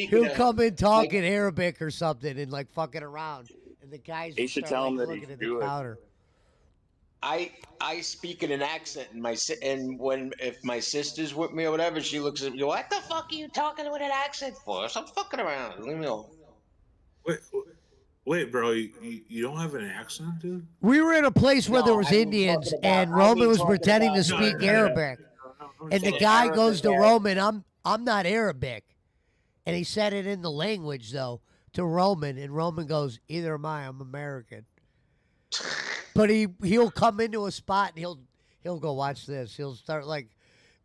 he'll come in like talking Arabic or something and like fucking around, and the guys They will should start tell like him that looking he's at the Jewish. counter. I speak in an accent, and when if my sister's with me or whatever, she looks at me. What the fuck are you talking with an accent for? Stop fucking around. Leave me alone. Wait, bro, you don't have an accent, dude? We were in a place where there No, was I mean Indians, talking about. and I Roman mean was talking pretending to about. speak No, Arabic. And the saying guy Arabic goes to as- Roman, I'm not Arabic. And he said it in the language, though, to Roman. And Roman goes, either am I, I'm American. But he'll come into a spot and he'll go, watch this. He'll start like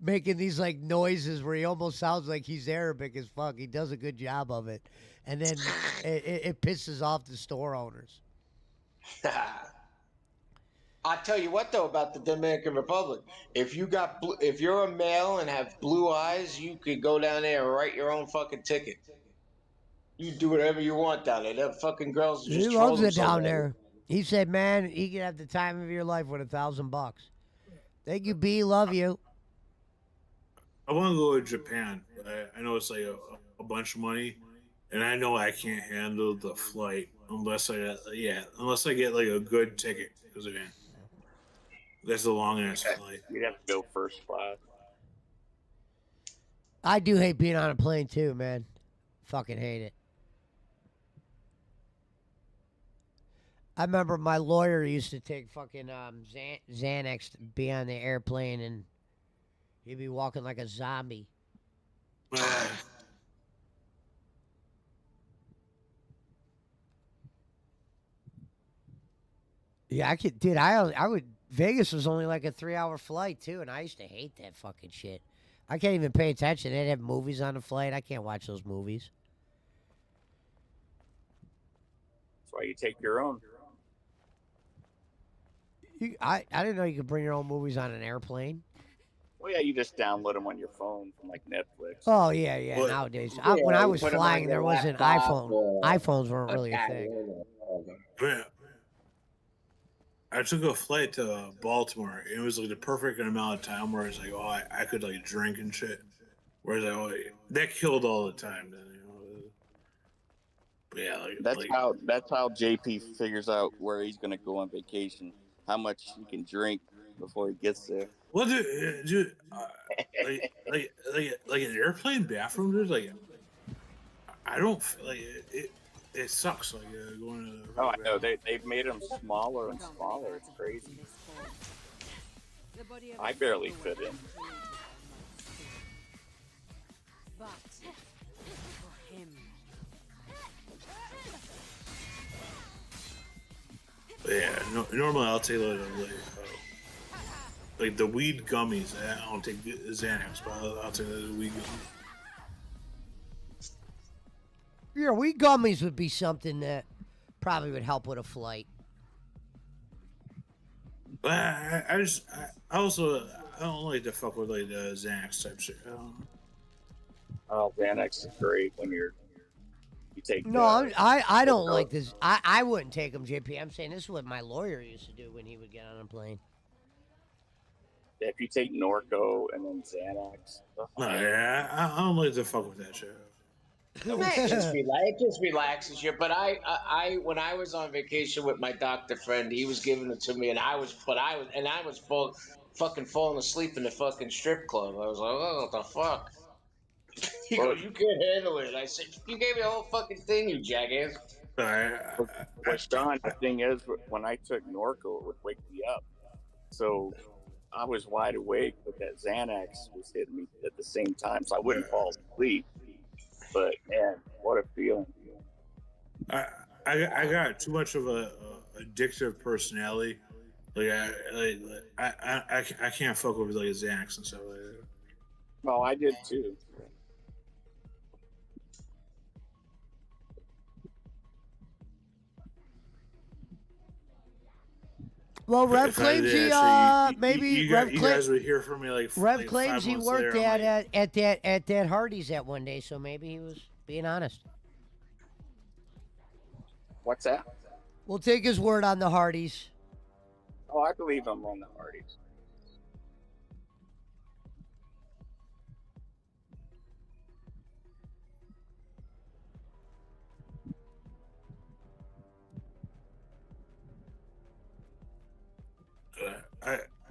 making these like noises where he almost sounds like he's Arabic as fuck. He does a good job of it. And then it pisses off the store owners. I tell you what though about the Dominican Republic, if you're a male and have blue eyes, you could go down there and write your own fucking ticket. You do whatever you want down there. Them fucking girls He just throw loves it themselves down at you. there. He said, man, he could have the time of your life with $1,000. Thank you, B. Love you. I want to go to Japan. I know it's like a bunch of money, and I know I can't handle the flight unless I get like a good ticket because again, that's a long ass flight. You'd have to go first class. I do hate being on a plane too, man. Fucking hate it. I remember my lawyer used to take fucking Xanax to be on the airplane, and he'd be walking like a zombie. Yeah, I could, dude. I would. Vegas was only like a 3-hour flight too, and I used to hate that fucking shit. I can't even pay attention. They'd have movies on the flight. I can't watch those movies. That's why you take your own. I didn't know you could bring your own movies on an airplane. Well, yeah, you just download them on your phone from like Netflix. Oh yeah, yeah. Well, Nowadays, yeah, when I you was put 'em on flying, your there wasn't laptop iPhone. or iPhones weren't really a tablet thing. or whatever. Man, I took a flight to Baltimore. It was like the perfect amount of time where it's like, oh, I could like drink and shit. Whereas that killed all the time. Then, But yeah, That's how JP figures out where he's gonna go on vacation, how much he can drink before he gets there. Well, dude, like an airplane bathroom, dude. Like, I don't like it. It sucks. Like going to. Oh, I know. They've made them smaller and smaller. It's crazy. I barely fit in. But for him, Yeah, normally I'll take like the weed gummies. I don't take Xanax, but I'll take the weed gummies. Yeah, weed gummies would be something that probably would help with a flight. But I don't like to fuck with like the Xanax type shit. Oh, Xanax is great when you take. No, I don't like this. I wouldn't take them, JP. I'm saying this is what my lawyer used to do when he would get on a plane. If you take Norco and then Xanax. I don't like to fuck with that shit. It just relaxes you. But I when I was on vacation with my doctor friend, he was giving it to me, and I was fucking falling asleep in the fucking strip club. I was like, oh, what the fuck? He goes, you can't handle it. I said, you gave me the whole fucking thing, you jackass. But Sean, the thing is, when I took Norco, it would wake me up. So I was wide awake, but that Xanax was hitting me at the same time, so I wouldn't fall asleep. But man, what a feeling! I got too much of a addictive personality. Like I can't fuck with like Xanax and stuff like that. Well, I did too. Well, Rev If I claims did he that shit, maybe you guys would hear from me like Rev like claims 5 he months worked later, I'm at that Hardee's that one day, so maybe he was being honest. What's that? We'll take his word on the Hardee's. Oh, I believe I'm on the Hardee's.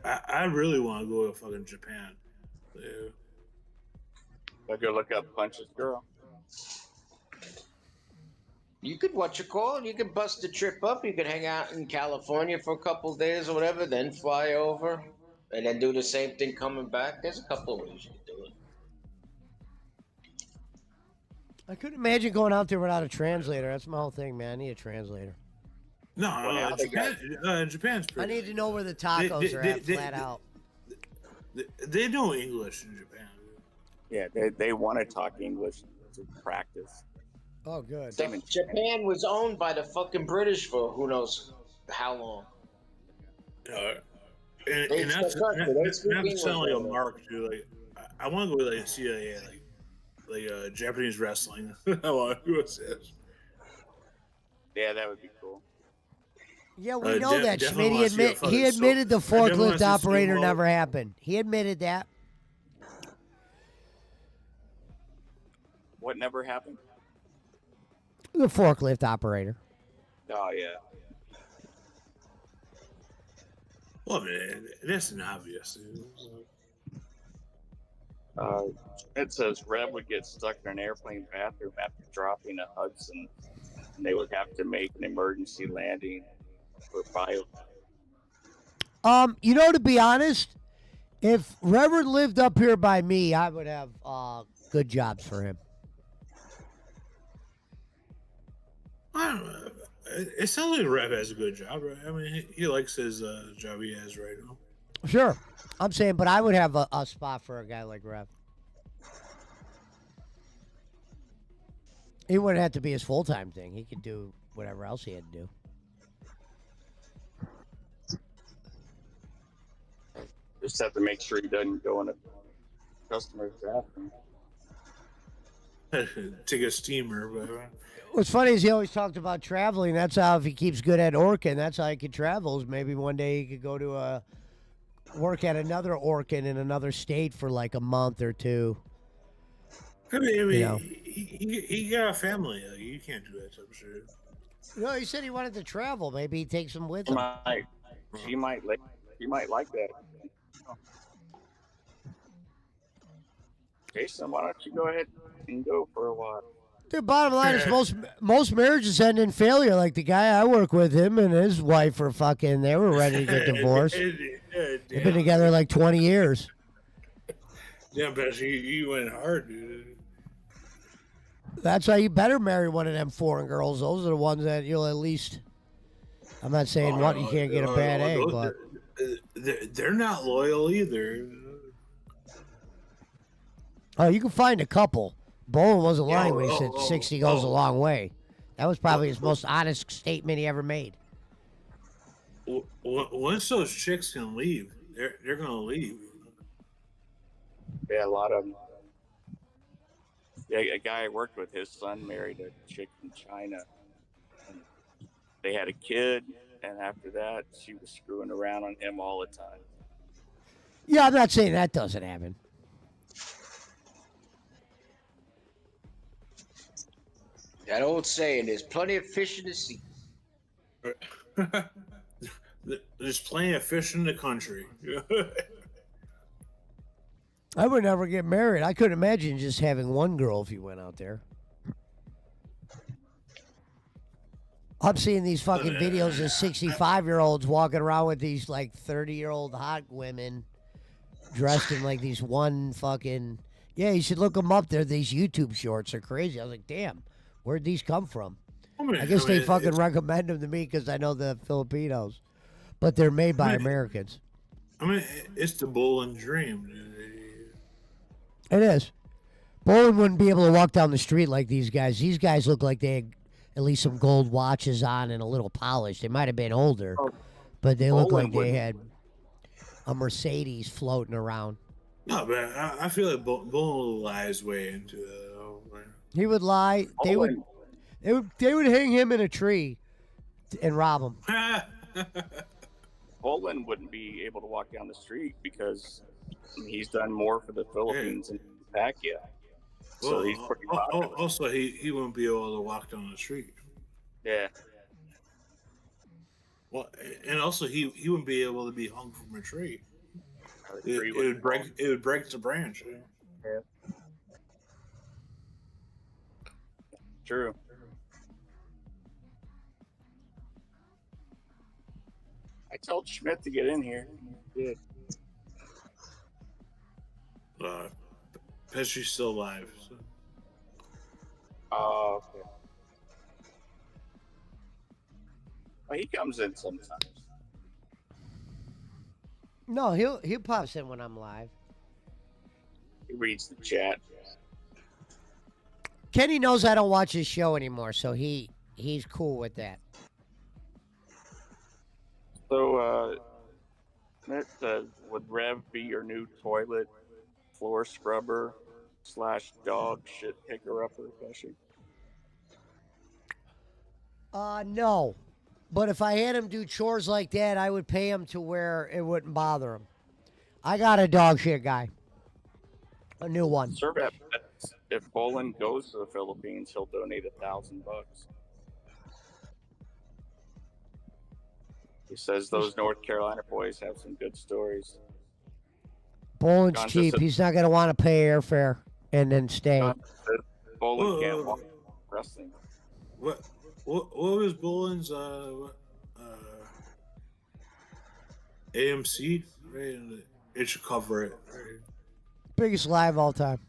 I really want to go to fucking Japan. Yeah. I go look up Punch's Girl. You could watch a call. You could bust a trip up. You could hang out in California for a couple of days or whatever, then fly over, and then do the same thing coming back. There's a couple of ways you could do it. I couldn't imagine going out there without a translator. That's my whole thing, man. I need a translator. No, Japan's pretty. I need to know where the tacos are at, flat out. They know English in Japan. Yeah, they want to talk English to practice. Oh, good. Japan was owned by the fucking British for who knows how long. And not to sound like a mark, too. Like, I want to go like see Japanese wrestling. I want to go see it. Yeah, that would be cool. Yeah, we know that, Schmidt. definitely He wanna see admitted the I definitely wanna forklift see operator Sumo. never happened. He admitted that. What never happened? The forklift operator. Oh yeah. Well, man, that's an obvious. It says Rev would get stuck in an airplane bathroom after dropping a Hudson, and they would have to make an emergency landing for bio. To be honest, if Reverend lived up here by me, I would have good jobs for him. I don't know. It sounds like Rev has a good job, right? I mean, he likes his job he has right now. Sure. I'm saying, but I would have a spot for a guy like Rev. It wouldn't have to be his full-time thing. He could do whatever else he had to do. Just have to make sure he doesn't go in a customer's bathroom. Take a steamer, but What's funny is he always talked about traveling. That's how, if he keeps good at Orkin, that's how he could travel. Is maybe one day he could go to work at another Orkin in another state for like a month or two. I mean, You know. he got a family. Like, you can't do that type of shit. No, he said he wanted to travel. Maybe he takes him with him. She might like that. Jason, why don't you go ahead and go for a while? The bottom line is most marriages end in failure. Like the guy I work with, him and his wife are fucking. They were ready to get divorced. They've been together like 20 years. Yeah, but you went hard, dude. That's why you better marry one of them foreign girls. Those are the ones that you'll at least. I'm not saying you can't get a bad egg, but they're not loyal either. oh, you can find a couple. Bowen wasn't lying when he said 60 goes a long way. That was probably his most honest statement he ever made. Once those chicks can leave, they're gonna leave. Yeah, a lot of them. Yeah, a guy I worked with, his son married a chick from China. And they had a kid, and after that, she was screwing around on him all the time. Yeah, I'm not saying that doesn't happen. That old saying, there's plenty of fish in the sea. There's plenty of fish in the country. I would never get married. I couldn't imagine just having one girl if you went out there. I'm seeing these fucking videos of 65-year-olds walking around with these like 30-year-old hot women dressed in like these one fucking. Yeah, you should look them up. These YouTube shorts are crazy. I was like, damn, where'd these come from? I guess they fucking recommend them to me because I know the Filipinos, but they're made by Americans. I mean, it's the bowling dream. It is. Bowen wouldn't be able to walk down the street like these guys. These guys look like they had at least some gold watches on and a little polish. They might have been older, but they look like they had a Mercedes floating around. No, but I feel like Bowen lies way into that. He would lie. They would hang him in a tree and rob him. Poland wouldn't be able to walk down the street because he's done more for the Philippines than Pacquiao. So he's pretty popular. Also, he wouldn't be able to walk down the street. Yeah. Well, and also he wouldn't be able to be hung from a tree. It would break the branch. Yeah. True. I told Schmidt to get in here. He did. Pesci's still alive. So. Oh, okay. Well, he comes in sometimes. No, he pops in when I'm live. He reads the chat. Kenny knows I don't watch his show anymore, so he's cool with that. So, Schmidt says, would Rev be your new toilet floor scrubber / dog shit picker upper, Pesci? No. But if I had him do chores like that, I would pay him to where it wouldn't bother him. I got a dog shit guy. A new one. Sir, if Boland goes to the Philippines, he'll donate $1,000. He says those North Carolina boys have some good stories. Boland's cheap. He's not going to want to pay airfare and then stay. Boland can't walk wrestling. What was Boland's AMC? Right? It should cover it. Right? Biggest live all time.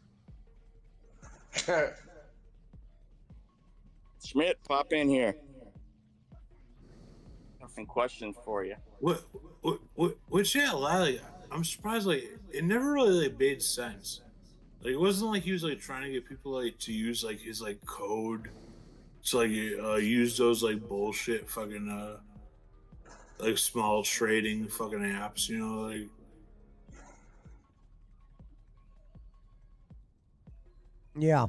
Schmidt, pop in here. I have some questions for you. Which like, I'm surprised like it never really like made sense. Like it wasn't like he was like trying to get people like to use like his like code to like use those like bullshit fucking like small trading fucking apps, you know, like. Yeah.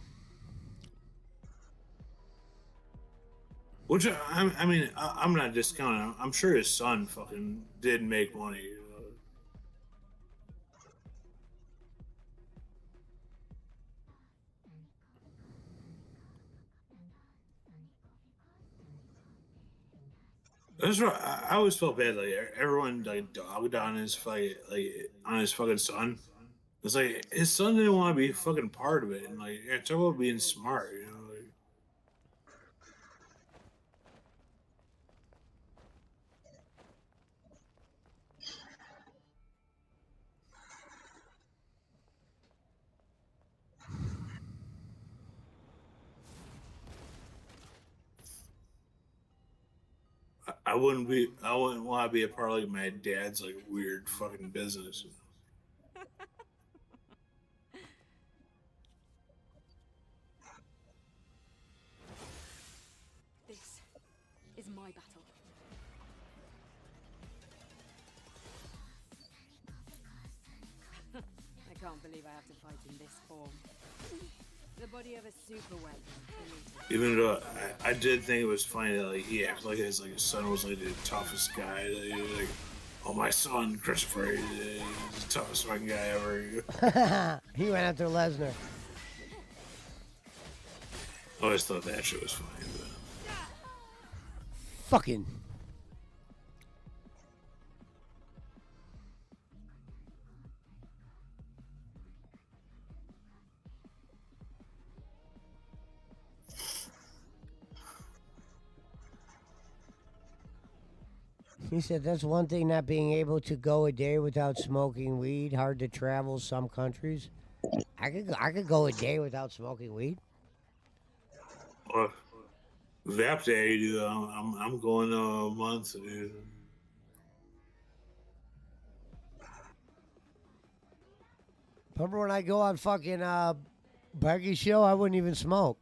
Which I mean, I'm not discounting. I'm sure his son fucking did make money. You know? That's right. I always felt bad. Like everyone like dogged on his fight, like on his fucking son. It's like his son didn't want to be fucking part of it, and like talk about being smart, you know. Like, I wouldn't want to be a part of like my dad's like weird fucking business. This is my battle. I can't believe I have to fight in this form. The body of a super weapon. Even though I did think it was funny that like he acted like his son was like the toughest guy. That he was like, oh, my son Christopher, he's the toughest fucking guy ever. He went after Lesnar. I always thought that shit was funny. But... Fucking. He said that's one thing, not being able to go a day without smoking weed. Hard to travel some countries. I could go a day without smoking weed. That day, dude, I'm going a month, dude. Remember when I go on fucking Becky show? I wouldn't even smoke.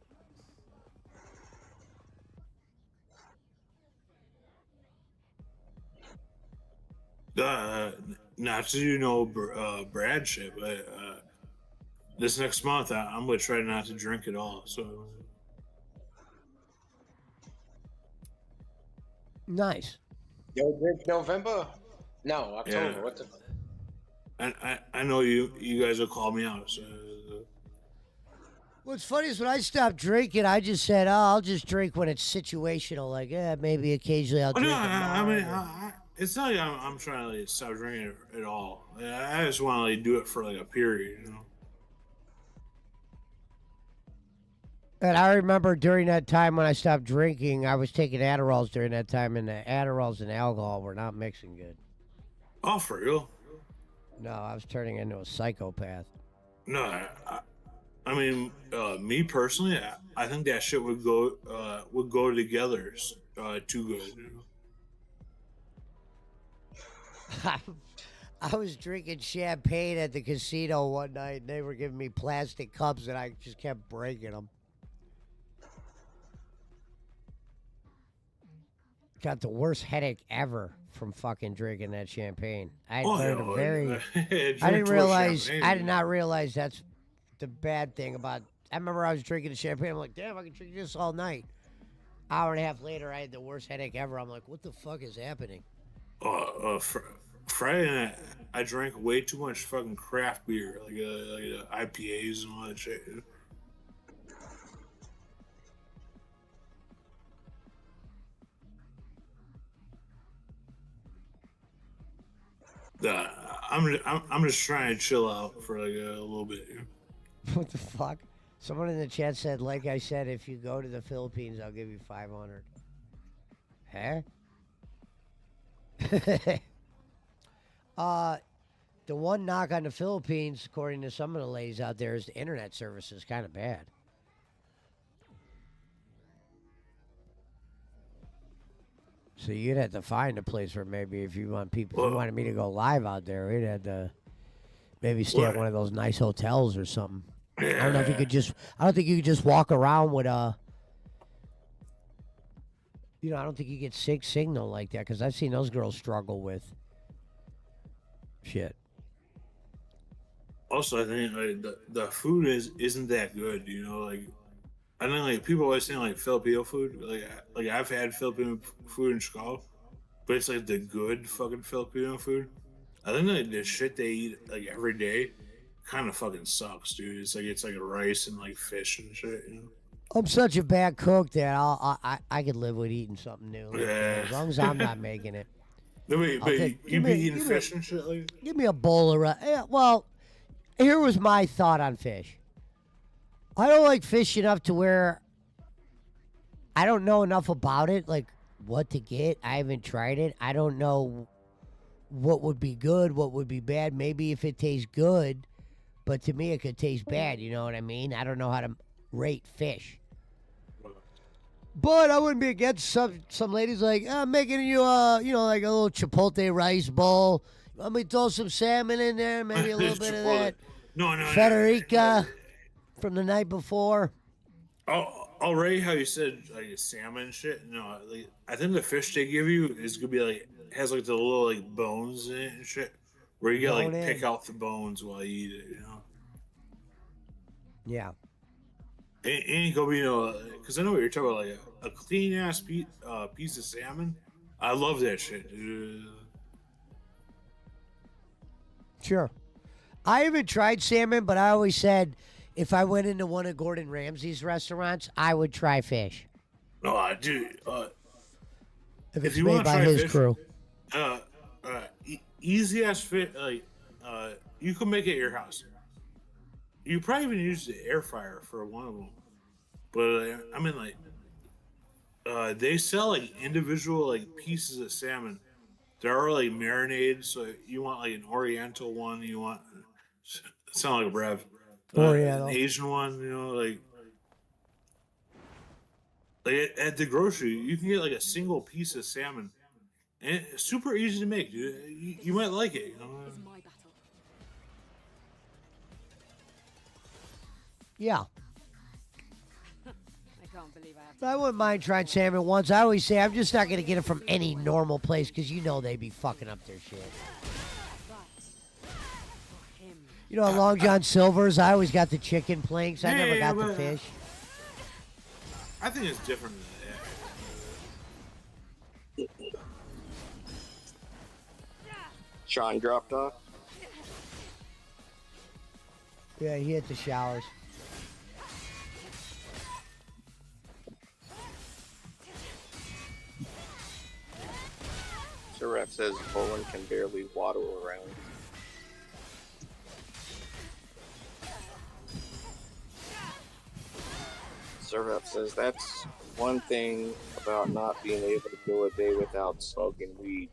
Not to Brad shit, but this next month I'm gonna try not to drink at all. So nice. Yo, drink November? No, October. Yeah. What the? I know you guys will call me out. So. What's funny is when I stopped drinking, I just said, "Oh, I'll just drink when it's situational. Like, maybe occasionally I'll drink." No, I mean, it's not like I'm trying to like, stop drinking at all. I just want to like do it for like a period, you know. And I remember during that time when I stopped drinking, I was taking Adderalls during that time, and the Adderalls and alcohol were not mixing good. Oh, for real? No, I was turning into a psychopath. No, I mean, me personally, I think that shit would go together too good. You know? I was drinking champagne at the casino one night, and they were giving me plastic cups, and I just kept breaking them. Got the worst headache ever from fucking drinking that champagne. I didn't realize. I did not realize that's the bad thing about. I remember I was drinking the champagne. I'm like, damn, I can drink this all night. Hour and a half later, I had the worst headache ever. I'm like, what the fuck is happening? Friday night, I drank way too much fucking craft beer, like IPAs and all that shit. I'm just trying to chill out for like a little bit. What the fuck? Someone in the chat said, like I said, if you go to the Philippines, I'll give you 500. Huh? The one knock on the Philippines, according to some of the ladies out there, is the internet service is kind of bad. So you'd have to find a place where maybe if you want people, if you wanted me to go live out there, we'd have to maybe stay at one of those nice hotels or something. I don't know if you could just. I don't think you could just walk around with a. You know, I don't think you get signal like that because I've seen those girls struggle with shit. Also, I think like, the food isn't that good. You know, like I think like people always say like Filipino food. Like I've had Filipino food in Chicago, but it's like the good fucking Filipino food. I think like the shit they eat like every day kind of fucking sucks, dude. It's like rice and like fish and shit. You know. I'm such a bad cook that I could live with eating something new. Like as long as I'm not making it. No, wait, but you be eating fish and shit like? Give me a bowl of rice. Yeah, well, here was my thought on fish. I don't like fish enough to where I don't know enough about it, like what to get. I haven't tried it. I don't know what would be good, what would be bad. Maybe if it tastes good, but to me it could taste bad. You know what I mean? I don't know how to rate fish. But I wouldn't be against some ladies like, I'm making you like a little chipotle rice bowl. Let me throw some salmon in there, maybe a little bit of that Federica from the night before. Already how you said like salmon and shit. No, like, I think the fish they give you is gonna be like has like the little like bones in it and shit, where you gotta like pick out the bones while you eat it. You know. Yeah. Ain't gonna be because I know what you're talking about, like a clean ass piece of salmon. I love that shit, dude. Sure. I haven't tried salmon, but I always said if I went into one of Gordon Ramsay's restaurants, I would try fish. No, dude. If it's made by his crew. Easy ass fish, like you can make it at your house. You probably even use the air fryer for one of them. But I mean, like, they sell like individual like pieces of salmon there are like marinades. So you want like an Oriental one. You want sound like a Rev. Oriental. An Asian one. Like at the grocery, you can get like a single piece of salmon, and it's super easy to make, dude. You might like it. Is my battle. Yeah. I can't believe I have to. I wouldn't mind trying salmon once. I always say I'm just not going to get it from any normal place because you know they be fucking up their shit. But for him, You know, at Long John Silver's, I always got the chicken planks. I never got the but fish. I think it's different than that. Sean dropped off. Yeah, he hit the showers. Seraph says Poland can barely waddle around. Seraph says that's one thing about not being able to go a day without smoking weed.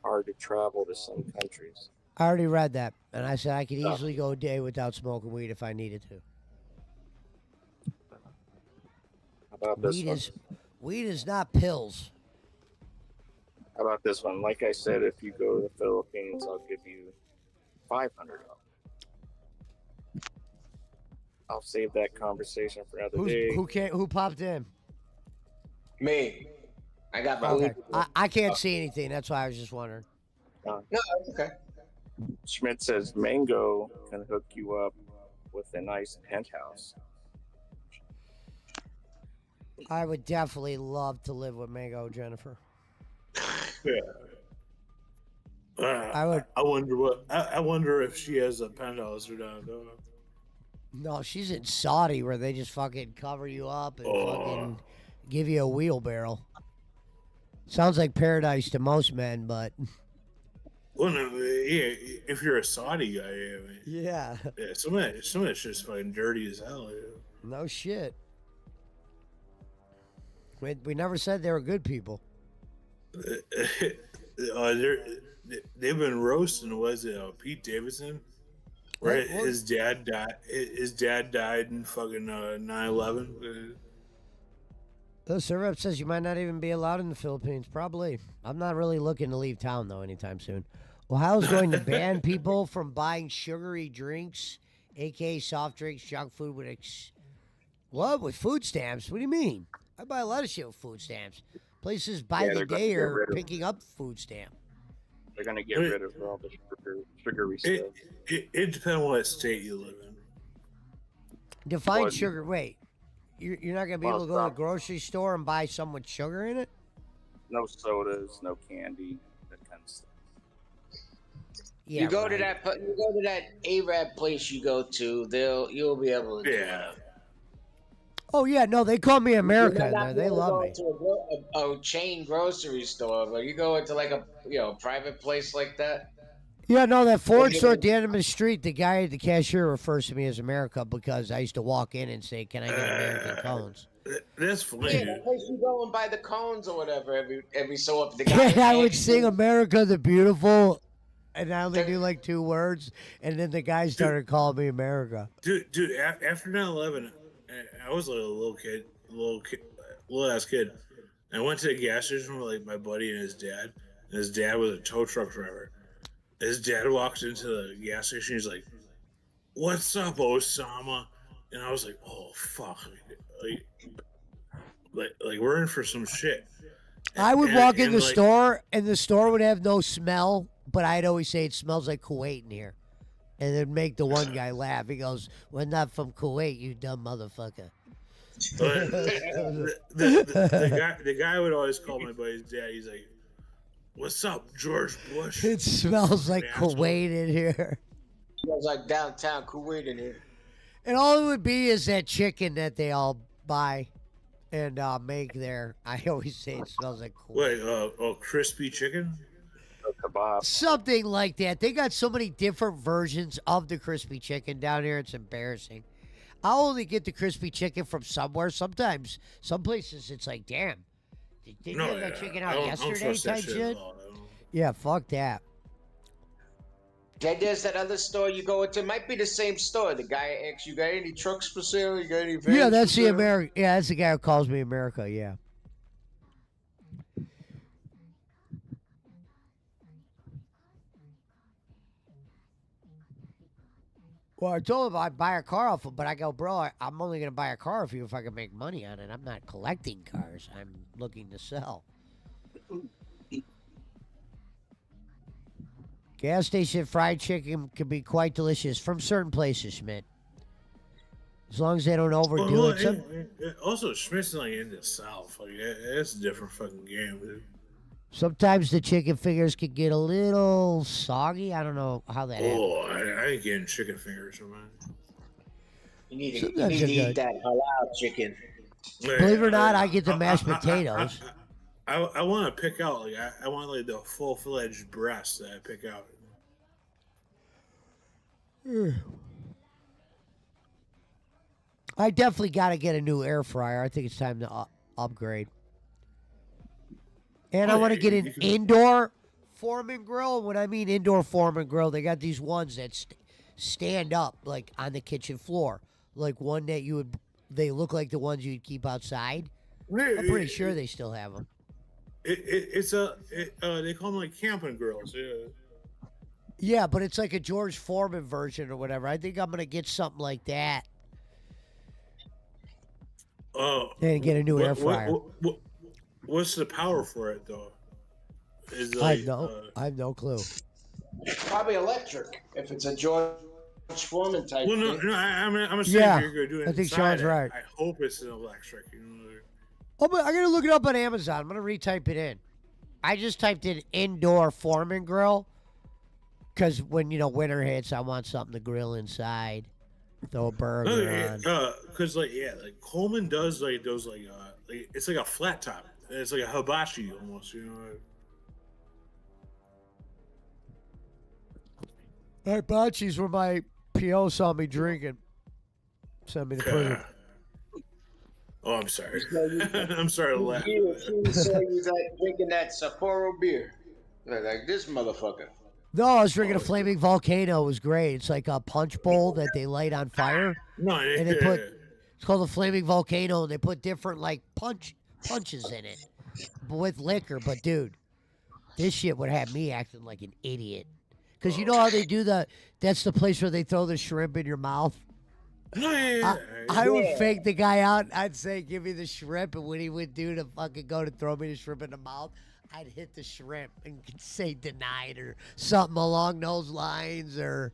Hard to travel to some countries. I already read that, and I said I could easily go a day without smoking weed if I needed to. How about this one? Weed is not pills. How about this one? Like I said, if you go to the Philippines, I'll give you $500. I'll save that conversation for another day. Who popped in? Me. I got my Okay. I can't see anything. That's why I was just wondering. No, it's okay. Schmidt says Mango can hook you up with a nice penthouse. I would definitely love to live with Mango, Jennifer. Yeah. I would. I wonder what. I wonder if she has a penthouse or not. No, she's in Saudi where they just fucking cover you up and fucking give you a wheelbarrow. Sounds like paradise to most men, but. Well, no, yeah, if you're a Saudi guy, I mean, Yeah. Some of that shit's fucking dirty as hell. No shit. We never said they were good people. They've been roasting. Was it Pete Davidson? Right, his dad died. His dad died in fucking 9/11. The Serap says you might not even be allowed in the Philippines. Probably. I'm not really looking to leave town though anytime soon. Ohio's going to ban people from buying sugary drinks, aka soft drinks, junk food with food stamps. What do you mean? I buy a lot of shit with food stamps. Places by the day are picking up food stamp. They're gonna get rid of all the sugary stuff. It depends on what state you live in. Define sugar. Wait, you're not gonna be able to go to the grocery store and buy some with sugar in it? No sodas, no candy, that kind of stuff. Yeah, you go to that Arab place you go to, you'll be able to. Yeah. Oh yeah, no, they call me America in there. They love me. To a chain grocery store, but you go into like a private place like that. Yeah, no, that Ford store at the end of the street, the guy at the cashier refers to me as America because I used to walk in and say, "Can I get American cones?" That's funny. Yeah, the place you go and buy the cones or whatever every so often. The guy I would sing "America the Beautiful," and I only knew like 2 words, and then the guy started calling me America. Dude, after 9/11, I was like a little ass kid. I went to the gas station with like my buddy and his dad. And his dad was a tow truck driver. His dad walked into the gas station. He's like, "What's up, Osama?" And I was like, "Oh fuck!" Like we're in for some shit. I would walk in the store, and the store would have no smell, but I'd always say it smells like Kuwait in here. And it'd make the one guy laugh. He goes, "We're not from Kuwait, you dumb motherfucker." The guy would always call my buddy's dad. He's like, "What's up, George Bush?" It smells like Kuwait in here. Smells like downtown Kuwait in here. And all it would be is that chicken that they all buy and make there. I always say it smells like Kuwait. Wait, crispy chicken? Kebab. Something like that. They got so many different versions of the crispy chicken down here. It's embarrassing. I'll only get the crispy chicken from somewhere. Sometimes, some places, it's like, damn, didn't you have that chicken out yesterday type shit? Yeah, fuck that. Then there's that other store you go into. Might be the same store. The guy asks you, got any trucks for sale? You got any vans Yeah, for that's the sale? America. Yeah, that's the guy who calls me America. Yeah. Well, I told him I'd buy a car off him, but I go, bro, I'm only gonna buy a car off you if I can make money on it. I'm not collecting cars. I'm looking to sell. Gas station fried chicken can be quite delicious from certain places, Schmidt. As long as they don't overdo it. Also, Schmidt's like in the South. Like that's a different fucking game, dude. Sometimes the chicken fingers can get a little soggy. I don't know how that happens. Oh, I ain't getting chicken fingers from mine. You need to Sometimes they're eat good. that halal chicken. Believe it or not, I get the mashed potatoes. I want to pick out like I want like the full-fledged breast that I pick out. I definitely got to get a new air fryer. I think it's time to upgrade. And I want to get an indoor Foreman grill. When I mean indoor Foreman grill, they got these ones that stand up like on the kitchen floor, like one that you would. They look like the ones you'd keep outside. I'm pretty sure they still have them. They call them like camping grills. Yeah. Yeah, but it's like a George Foreman version or whatever. I think I'm gonna get something like that. And get a new air fryer. What's the power for it though? I have no clue. Probably electric if it's a George Foreman type. Well, thing. no, I'm saying Yeah, you're gonna do it. I think inside Sean's right. I hope it's an electric. You know. Oh, but I'm gonna look it up on Amazon. I'm gonna retype it in. I just typed in indoor Foreman grill because when winter hits, I want something to grill inside. Throw a burger on. Because like Coleman does like those like it's like a flat top. It's like a hibachi almost. You know. Hibachi's where my PO saw me drinking. Sent me to prison. Oh, I'm sorry. I'm sorry to laugh. He saw you like drinking that Sapporo beer. Like this motherfucker. No, I was drinking a Flaming Volcano. It was great. It's like a punch bowl that they light on fire. No, and they put it's called a Flaming Volcano, and they put different like punches in it with liquor. But dude, this shit would have me acting like an idiot. Because you know how they do that's the place where they throw the shrimp in your mouth. I would fake the guy out. I'd say, give me the shrimp. And when he would do to fucking go to throw me the shrimp in the mouth, I'd hit the shrimp and say denied or something along those lines or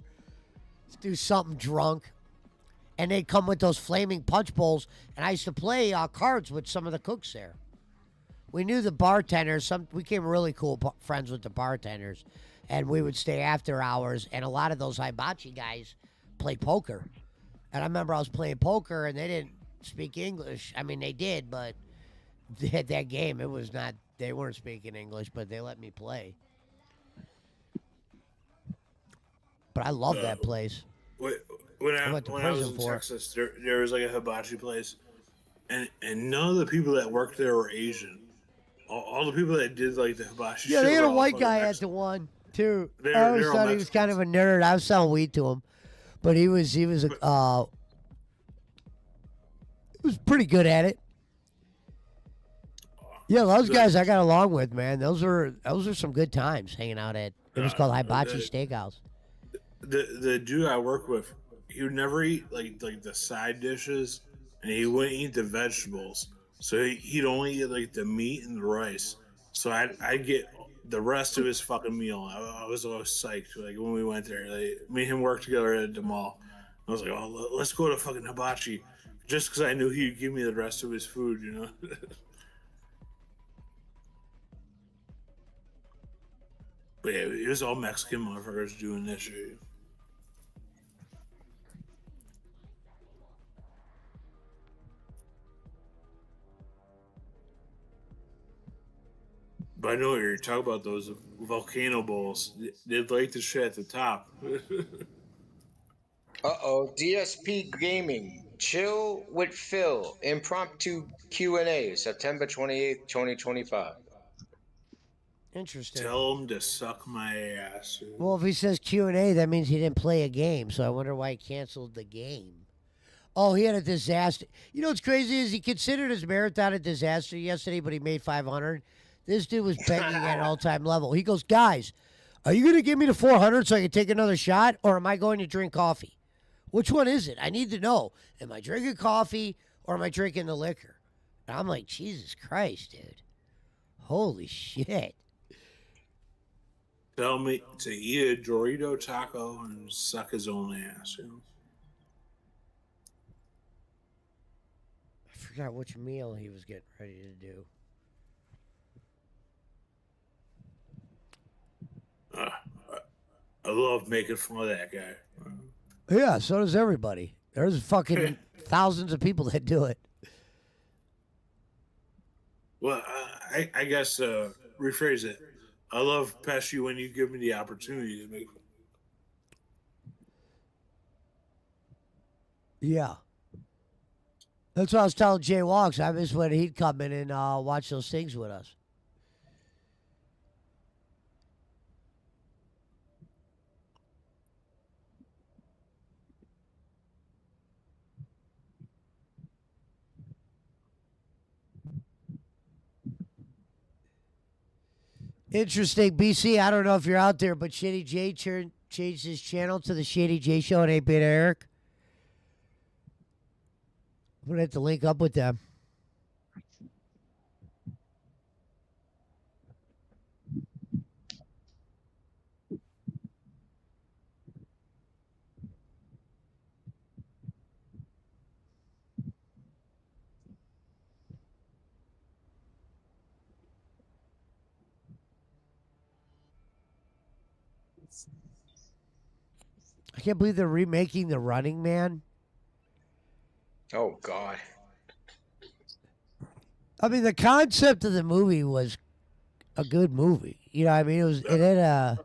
do something drunk. And they'd come with those flaming punch bowls. And I used to play cards with some of the cooks there. We knew the bartenders. We became really cool friends with the bartenders. And we would stay after hours. And a lot of those hibachi guys played poker. And I remember I was playing poker and they didn't speak English. I mean, they did, but at that game, they weren't speaking English, but they let me play. But I love that place. When I was in Texas, there was like a hibachi place, and none of the people that worked there were Asian. All the people that did like the hibachi. Yeah, they had a white guy at the one too. I always thought he was kind of a nerd. I was selling weed to him, but he was pretty good at it. Yeah, those guys I got along with, man. Those were some good times hanging out at. It was called Hibachi Steakhouse. The dude I work with, he would never eat like the side dishes, and he wouldn't eat the vegetables. So he'd only eat like the meat and the rice. So I'd get the rest of his fucking meal. I was always psyched. Like when we went there, me and him worked together at the mall. I was like, oh, let's go to fucking hibachi, just because I knew he'd give me the rest of his food, you know. But yeah, it was all Mexican motherfuckers doing this shit. But I know you're talking about those volcano bowls. They'd like the shit at the top. DSP Gaming. Chill with Phil. Impromptu Q&A. September 28th, 2025. Interesting. Tell him to suck my ass. Well, if he says Q&A, that means he didn't play a game. So I wonder why he canceled the game. Oh, he had a disaster. You know what's crazy is he considered his marathon a disaster yesterday, but he made 500. This dude was begging at an all-time level. He goes, guys, are you going to give me the 400 so I can take another shot, or am I going to drink coffee? Which one is it? I need to know. Am I drinking coffee or am I drinking the liquor? And I'm like, Jesus Christ, dude. Holy shit. Tell me to eat a Dorito taco and suck his own ass. I forgot which meal he was getting ready to do. I love making fun of that guy. Yeah, so does everybody. There's fucking thousands of people that do it. Well, I guess rephrase it. I love Pesci when you give me the opportunity to make. Yeah. That's what I was telling Jay Walks. I miss when he'd come in and watch those things with us. Interesting, BC. I don't know if you're out there, but Shady J changed his channel to the Shady J Show and 8-Bit Eric. I'm gonna have to link up with them. I can't believe they're remaking The Running Man. Oh God. I mean, the concept of the movie was a good movie. You know what I mean? It had a...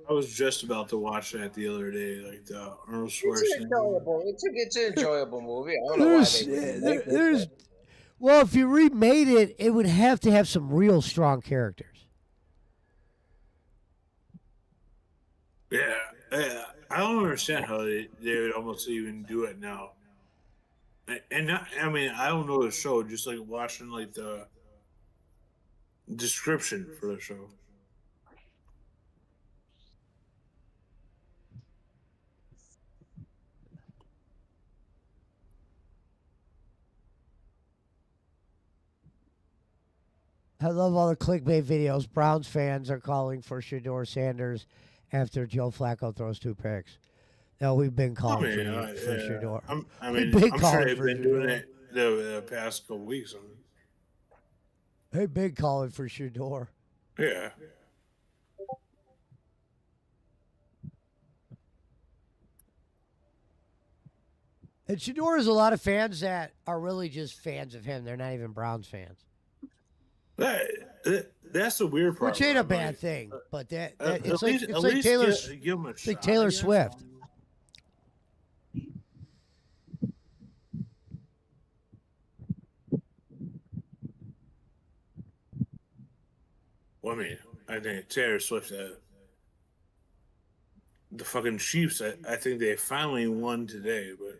I was just about to watch that the other day, like the Arnold It's Schwarzenegger. enjoyable. It's an enjoyable movie. I don't know why they didn't make it. Well, if you remade it, it would have to have some real strong characters. Yeah, I don't understand how they would almost even do it now. And not, I mean, I don't know the show, just like watching like the description for the show. I love all the clickbait videos. Browns fans are calling for Shador Sanders after Joe Flacco throws 2 picks. No, we've been calling for Shador. I'm sure they've been doing it the past couple weeks. They've been calling for Shador. Yeah. And Shador has a lot of fans that are really just fans of him. They're not even Browns fans. That's the weird part. Which ain't a bad thing, but it's like give him a it's like Taylor Swift. Well, I mean, I think Taylor Swift, the fucking Chiefs, I think they finally won today, but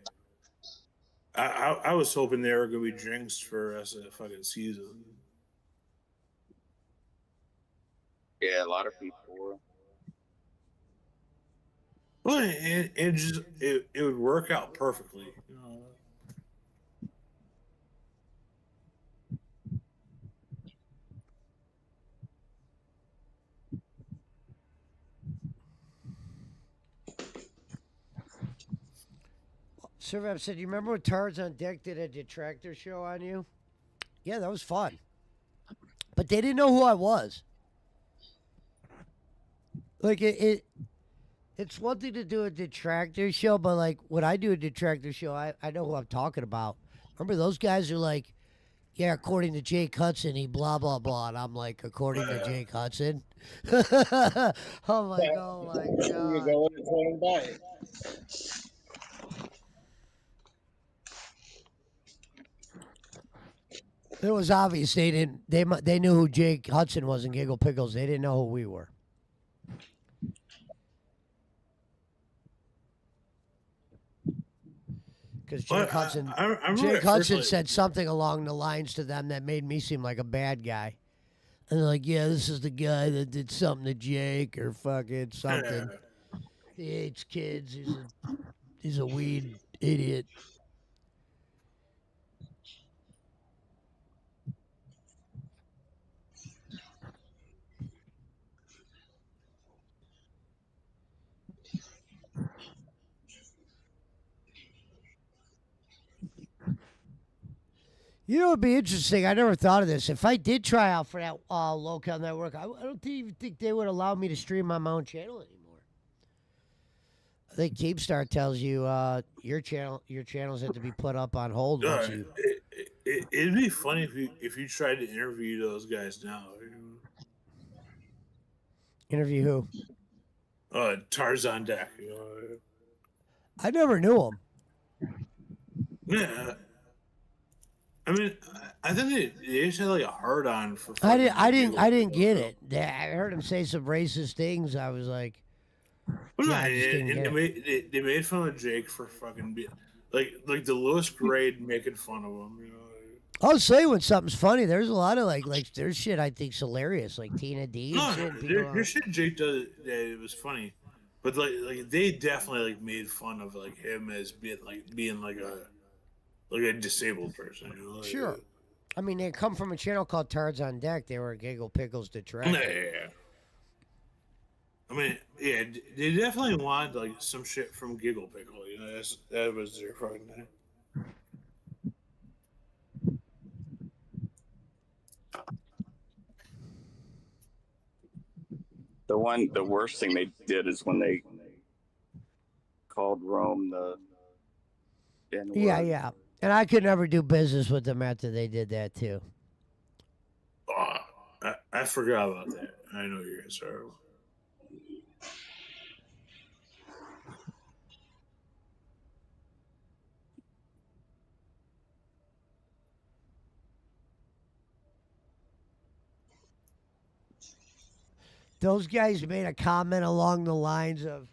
I was hoping they were going to be drinks for the rest of the fucking season. Yeah, a lot of people were. Well, it would work out perfectly. You know? Survey said, "You remember when Tards on Deck did a detractor show on you?" Yeah, that was fun, but they didn't know who I was. Like it's one thing to do a detractor show, but like when I do a detractor show, I know who I'm talking about. Remember those guys are like, yeah, according to Jake Hudson, he blah blah blah, and I'm like, according to Jake Hudson. I'm like, oh my god. You're going by. It was obvious they didn't. They knew who Jake Hudson was in Giggle Pickles. They didn't know who we were. Because Jake Hudson, I remember Jake at first, Hudson like- said something along the lines to them that made me seem like a bad guy. And they're like, "Yeah, this is the guy that did something to Jake or fucking something. He hates kids. He's a weed idiot." You know, it'd be interesting. I never thought of this. If I did try out for that local network, I don't even think they would allow me to stream on my own channel anymore. I think Keepstar tells you your channels have to be put up on hold once you. It'd be funny if you tried to interview those guys now. Interview who? Tarzan Deck. I never knew him. Yeah. I mean, I think they just had like a hard on for. I fucking didn't get it. I heard him say some racist things. I was like, Well, yeah, I just didn't get it. they made fun of Jake for fucking like the lowest grade making fun of him. You know. I'll say when something's funny. There's a lot of like there's shit I think's hilarious, like Tina D. And No, shit, and people there's are- shit Jake does that it was funny, but like they definitely like made fun of like him as being like a disabled person. You know? Like, Sure. I mean, they come from a channel called Tards on Deck. They were a Giggle Pickles detractor. Yeah. I mean, yeah, they definitely wanted like some shit from Giggle Pickle. You know, that was their fucking thing. The worst thing they did is when they called Rome the N-word. Yeah. And I could never do business with them after they did that too. Oh, I forgot about that. I know you guys are. Those guys made a comment along the lines of,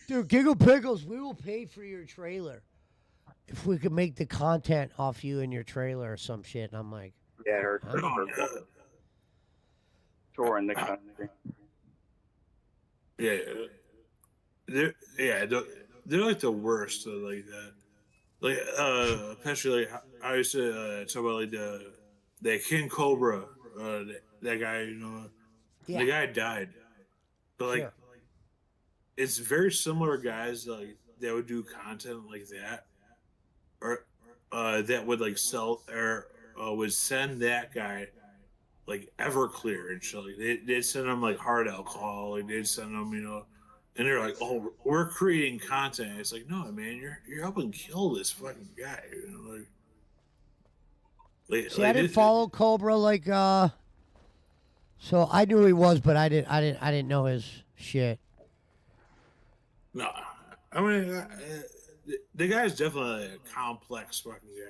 "Dude, Giggle Pickles, we will pay for your trailer if we could make the content off you in your trailer or some shit." And I'm like, Yeah, I heard huh? tour in the country. They're like the worst like that. Like especially like I used to talk about like that King Cobra, that guy, you know, Yeah. the guy died, but like Sure. it's very similar guys like that would do content like that, or that would like sell or would send that guy like Everclear and shit. Like they'd send him like hard alcohol, like they'd send him, you know, and they're like, "Oh, we're creating content." It's like, no, man, you're helping kill this fucking guy. You know, See, I didn't follow Cobra like so I knew he was, but I didn't know his shit. No, I mean the guy's definitely a complex fucking guy.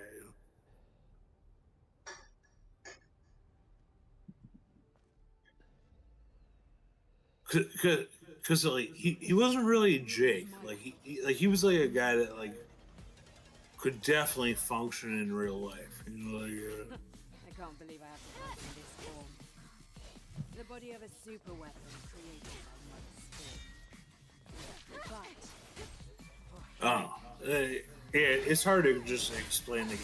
You know? Cause like he wasn't really Jake. Like he was like a guy that like could definitely function in real life. You know, like. I can't believe I have to work in this form. The body of a super weapon created by Mother Spirit. Oh, yeah, it's hard to just explain the guy.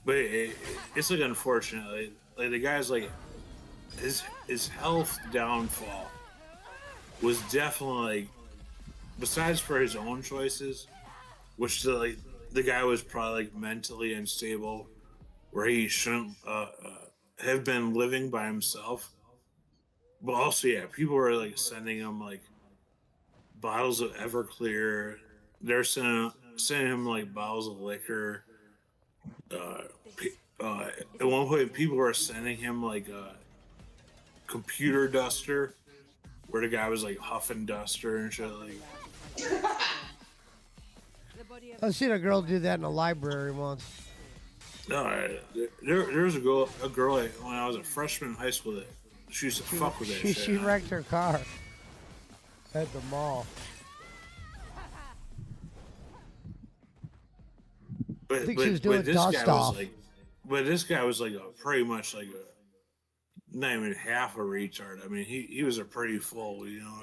But it's like unfortunate. Like the guy's like his health downfall was definitely like, besides for his own choices, which the guy was probably like mentally unstable, where he shouldn't have been living by himself. But also, yeah, people were like sending him like bottles of Everclear. They're sending him like bottles of liquor. At one point, people were sending him like a computer duster, where the guy was like huffing duster and shit. Like, I've seen a girl do that in a library once. No, there's a girl when I was a freshman in high school that she used to fuck with that shit. She wrecked her car at the mall. But, I think she was doing this dust guy off. was like, but this guy was like pretty much like not even half a retard. I mean, he was a pretty full, you know.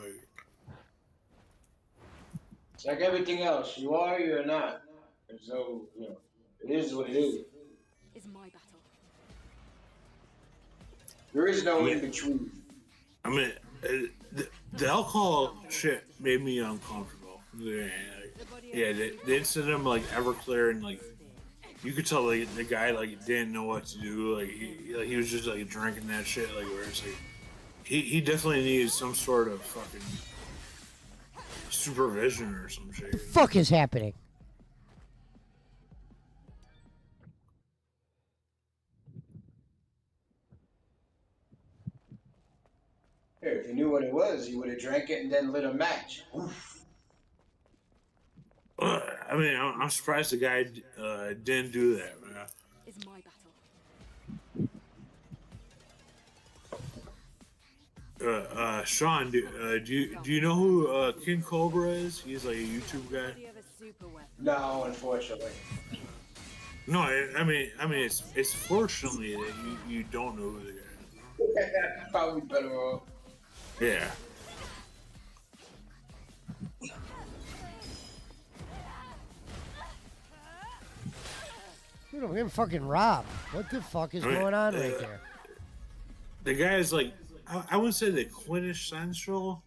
It's like everything else. You are, you're not. There's no, it is what it is. Is my battle. There is no in between. I mean, the alcohol shit made me uncomfortable. Yeah, the incident like Everclear and like you could tell like the guy like didn't know what to do. Like he was just like drinking that shit. Like where it's like he definitely needed some sort of fucking supervision or some shit. The fuck is happening? Hey, if you knew what it was, you would have drank it and then lit a match. Oof. I mean, I'm surprised the guy didn't do that, man. Is my battle. Sean, do you know who King Cobra is? He's like a YouTube guy. No, unfortunately. No, I mean, it's fortunately that you don't know who the guy is. Probably better off. Yeah. Dude, I'm getting fucking robbed. What the fuck is going on right there? The guy is like, I wouldn't say the quintessential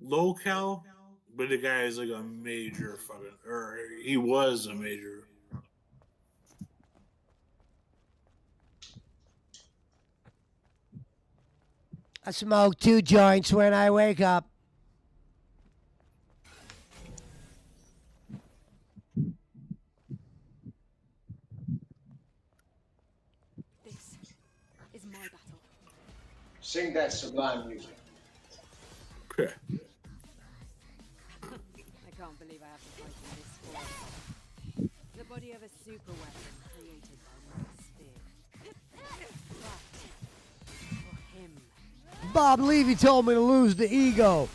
low-cal, but the guy is like a major fucking, or he was a major. I smoke 2 joints when I wake up. This is my battle. Sing that sublime music. Okay. I can't believe I have to fight in this form. The body of a super weapon created by my spear. But for him. Bob Levy told me to lose the ego.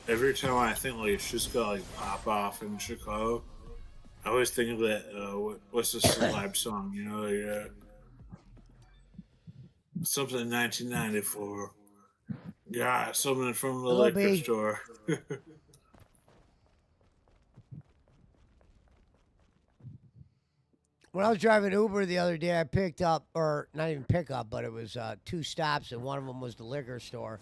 Every time I think like it's just gonna like pop off in Chicago, I always think of that. What's the celeb song? You know, like, something in 1994. Yeah, something from the liquor store. When I was driving Uber the other day, I picked up, or not even pick up, but it was 2 stops, and one of them was the liquor store.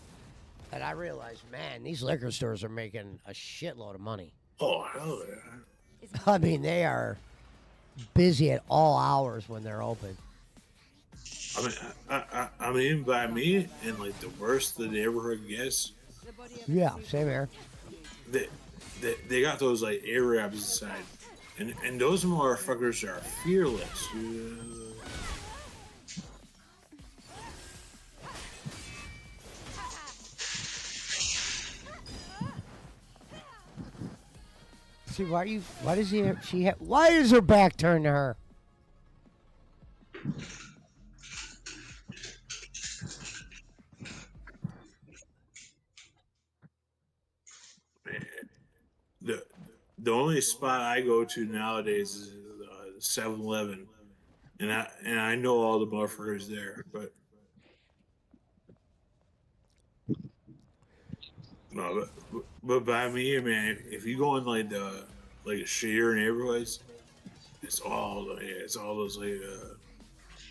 And I realized, man, these liquor stores are making a shitload of money. Oh, hell yeah. I mean, they are busy at all hours when they're open. I mean, by me, and like the worst the neighborhood gets. Yeah, same here. They got those like Arabs inside. And those motherfuckers are fearless. See, why is her back turned to her? The only spot I go to nowadays is 7-Eleven, and I know all the motherfuckers there, but no, but by me, man, if you go in like shittier neighborhoods, it's all those like I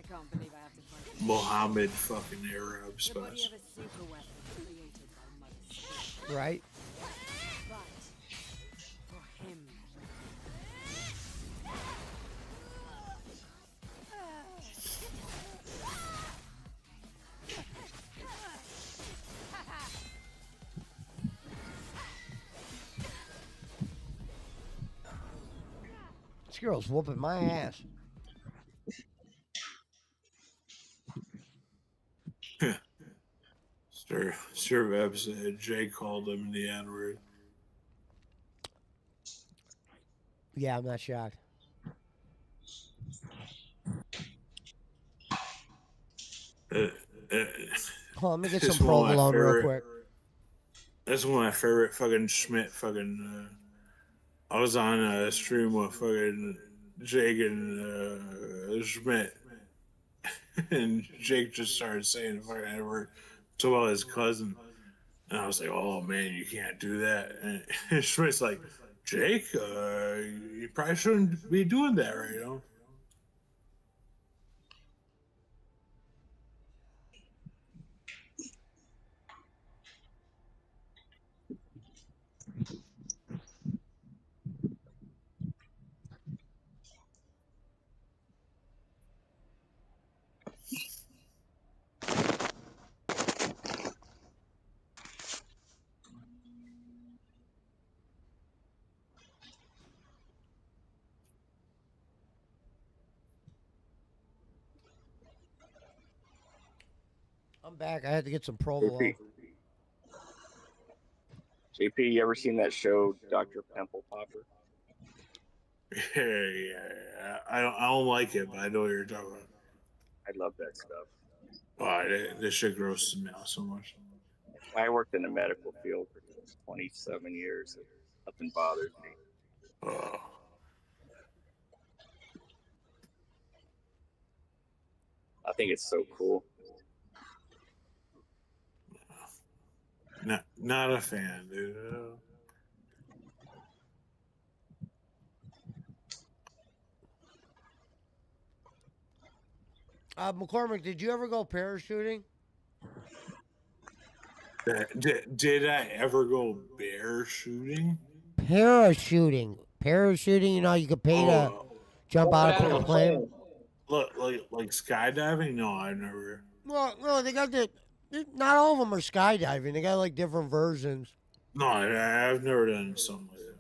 can't believe I have to fight. Mohammed fucking Arab The body spots. of a super weapon created by mother's spirit. Right? But for him. This girl's whooping my ass. Mr. Webb said Jay called him the N word. Yeah, I'm not shocked. Hold on, let me get some provolone real quick. That's one of my favorite fucking Schmidt fucking. I was on a stream with fucking Jake and Schmidt, and Jake just started saying fucking N-word to about his cousin, and I was like, "Oh man, you can't do that." And Schmidt's like, "Jake, you probably shouldn't be doing that, right?" You know. I'm back. I had to get some provolone. JP, you ever seen that show, Dr. Pimple Popper? Yeah. I don't like it, but I know what you're talking about. I love that stuff. Wow, this shit grosses me out so much. I worked in the medical field for 27 years. Nothing bothers me. Oh. I think it's so cool. Not a fan, dude. McCormick, did you ever go parachuting? Did I ever go bear shooting? Parachuting. Parachuting, you know, you could pay to jump out of a plane. Look, like skydiving? No, I've never. Well, no, they got not all of them are skydiving. They got like different versions. No, I've never done something like that.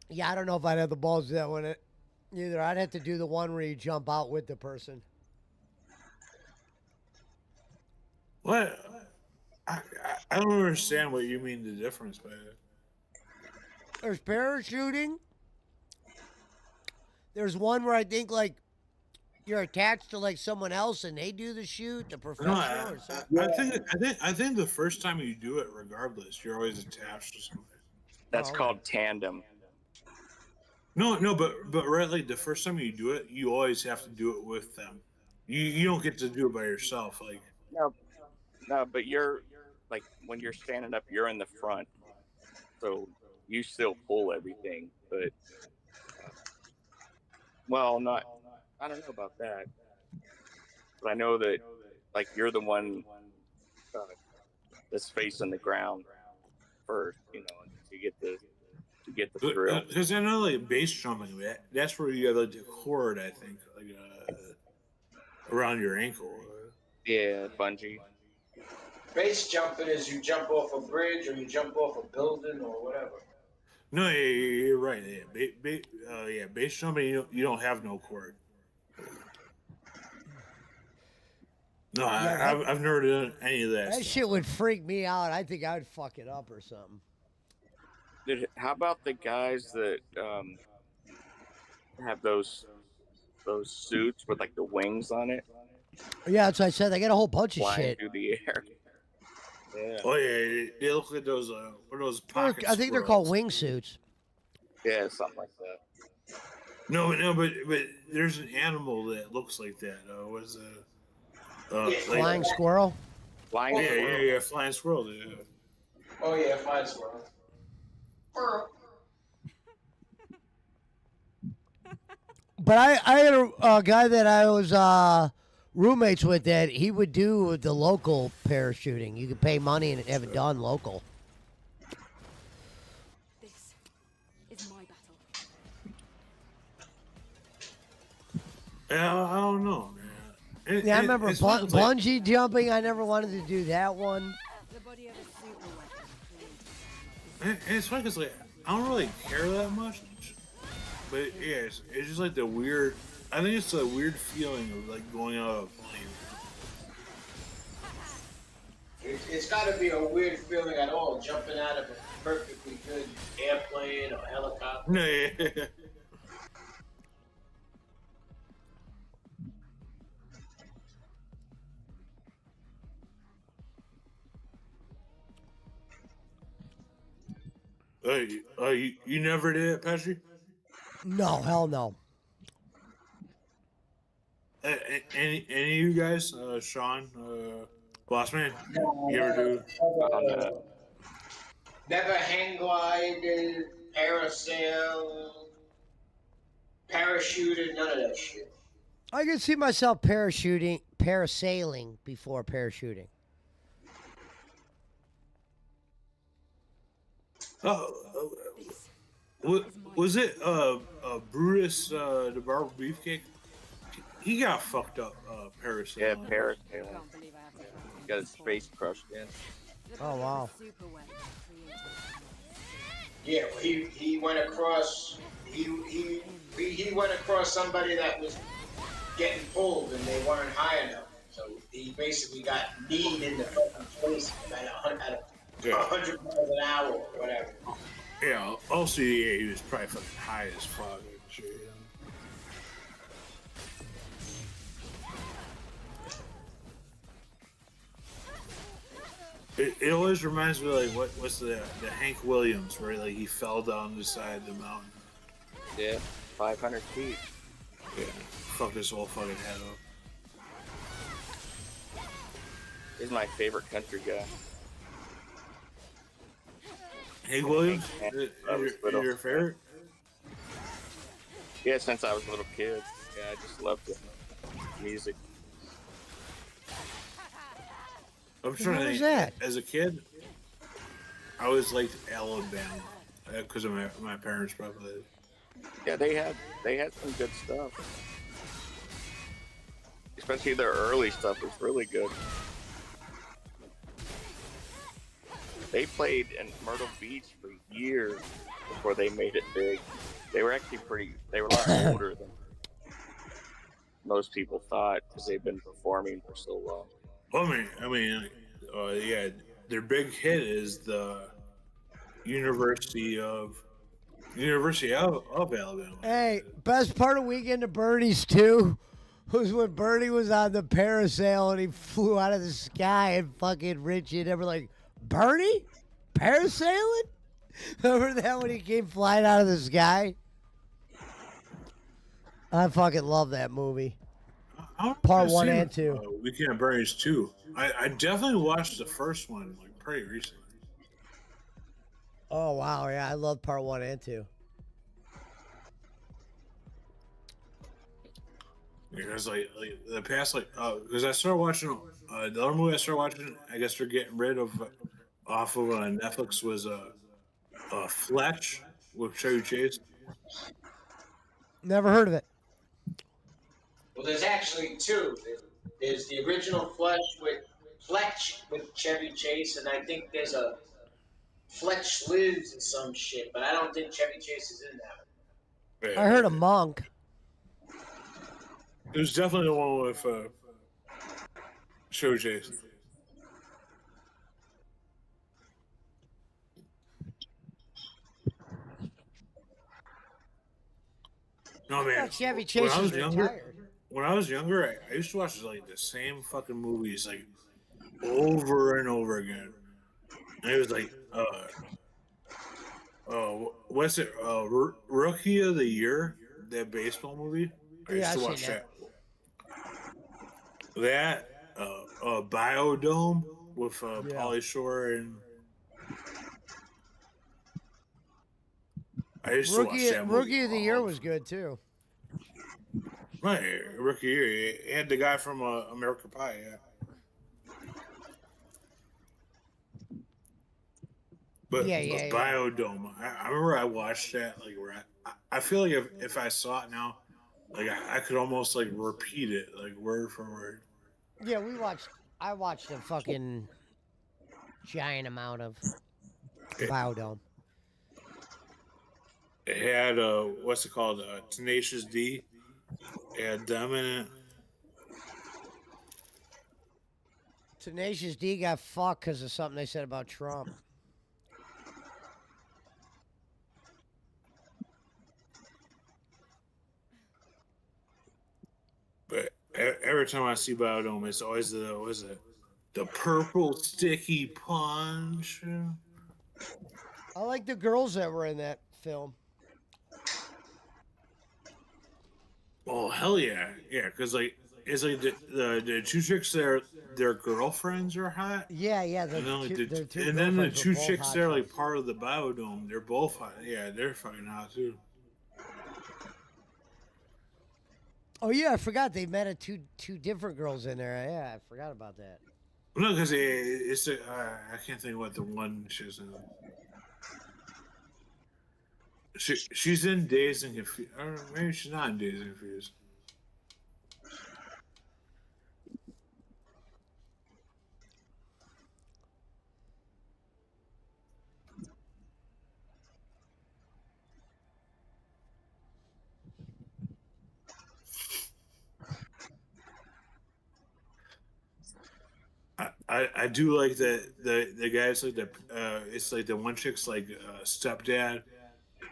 Yeah, I don't know if I'd have the balls to that one either. I'd have to do the one where you jump out with the person. What? I don't understand what you mean the difference by it. There's parachuting. There's one where I think like you're attached to like someone else and they do the shoot, the professional or something. I think the first time you do it, regardless, you're always attached to somebody. That's called tandem. No, but right, like the first time you do it, you always have to do it with them. You don't get to do it by yourself. Like no, but you're like when you're standing up, you're in the front, so you still pull everything. But well, not. I don't know about that, but I know that like you're the one that's facing the ground first, you know, and you get the thrill. Because I know like base jumping, that's where you have like the cord, I think, like around your ankle. Yeah, bungee. Base jumping is you jump off a bridge or you jump off a building or whatever. No, you're right. Yeah, base jumping, you don't have no cord. No, Yeah, I've never done any of that. That shit would freak me out. I think I would fuck it up or something. Dude, how about the guys that have those suits with like the wings on it? Yeah, that's what I said. They got a whole bunch of Flying shit. through the air. Yeah. Oh yeah, they look like those. What are those pocket I think they're called wingsuits. Yeah, something like that. No, but there's an animal that looks like that. Was flying squirrel. Flying squirrel. Yeah, flying squirrel. Yeah. Oh yeah, flying squirrel. But I had a guy that I was roommates with that he would do the local parachuting. You could pay money and have it done local. This is my battle. Yeah, I don't know, man. I remember bungee jumping. I never wanted to do that one. The body of a super weapon. It's funny because like I don't really care that much, but yeah, it's just like the weird. I think it's a weird feeling of like going out of a plane. it's got to be a weird feeling at all, jumping out of a perfectly good airplane or helicopter. No, yeah. You never did it, Pesci? No, hell no. Any of you guys, Sean, Boss Man, you ever do? Never hang glided, parasail, parachuted, none of that shit. I can see myself parasailing before parachuting. Was it Brutus the Barber Beefcake? He got fucked up parasailing. Yeah, parasailing. Got his face crushed in. Oh wow. Yeah, he went across. He went across somebody that was getting pulled and they weren't high enough. So he basically got kneed in the fucking face at 100 miles an hour or whatever. Yeah, also yeah, he was probably fucking high as fuck and shit. It always reminds me of, like what's the Hank Williams where like he fell down the side of the mountain. Yeah, 500 feet. Yeah, fuck his whole fucking head up. He's my favorite country guy. Hank Williams? Is your favorite? Yeah, since I was a little kid. Yeah, I just loved it. Music. I'm trying to think. that? As a kid, I always liked Alabama because of my parents probably. Yeah, they had some good stuff. Especially their early stuff was really good. They played in Myrtle Beach for years before they made it big. They were actually they were a lot older than most people thought because they've been performing for so long. Well, yeah, their big hit is the University of Alabama. Hey, best part of Weekend at Bernie's too was when Bernie was on the parasail and he flew out of the sky and fucking Richie and they were like, Bernie? Parasailing? Remember that when he came flying out of the sky? I fucking love that movie. Part 1 and 2. Weekend at Bernie's 2. I definitely watched the first one like pretty recently. Oh wow, yeah, I love part 1 and 2. Because like the past because I started watching the other movie I started watching. I guess they're getting rid of off of Netflix was Fletch with Chevy Chase. Never heard of it. Well, there's actually two. There's the original Fletch with Chevy Chase, and I think there's a Fletch Lives or some shit, but I don't think Chevy Chase is in that one. I heard a monk. It was definitely the one with Chevy Chase. No man. Chevy Chase is retired. When I was younger, I used to watch like the same fucking movies like over and over again. And it was like, what's it? Rookie of the Year, that baseball movie. I used to watch that. That Biodome with Pauly Shore and. I used to watch that movie. Rookie of the Year was good too. Right, Rookie of the Year. He had the guy from American Pie, yeah. But Biodome, I remember I watched that like where I feel like if I saw it now, like I could almost like repeat it like word for word. Yeah, I watched a fucking giant amount of Biodome. It had what's it called? Tenacious D. It had them in it. Tenacious D got fucked because of something they said about Trump. But every time I see Biodome, it's always the purple sticky punch. I like the girls that were in that film. Oh hell yeah, yeah! Because like it's like the two chicks there, their girlfriends are hot. Yeah, And then, like, their two and then the girlfriends were two both chicks hot there, like chicks. part of the Biodome, they're both hot. Yeah, they're fucking hot too. Oh yeah, I forgot they met two different girls in there. Yeah, I forgot about that. No, because it's I can't think what the one she's in. She's in Dazed and Confused. Or maybe she's not in Dazed and Confused. I do like the guys like it's like the one chick's like stepdad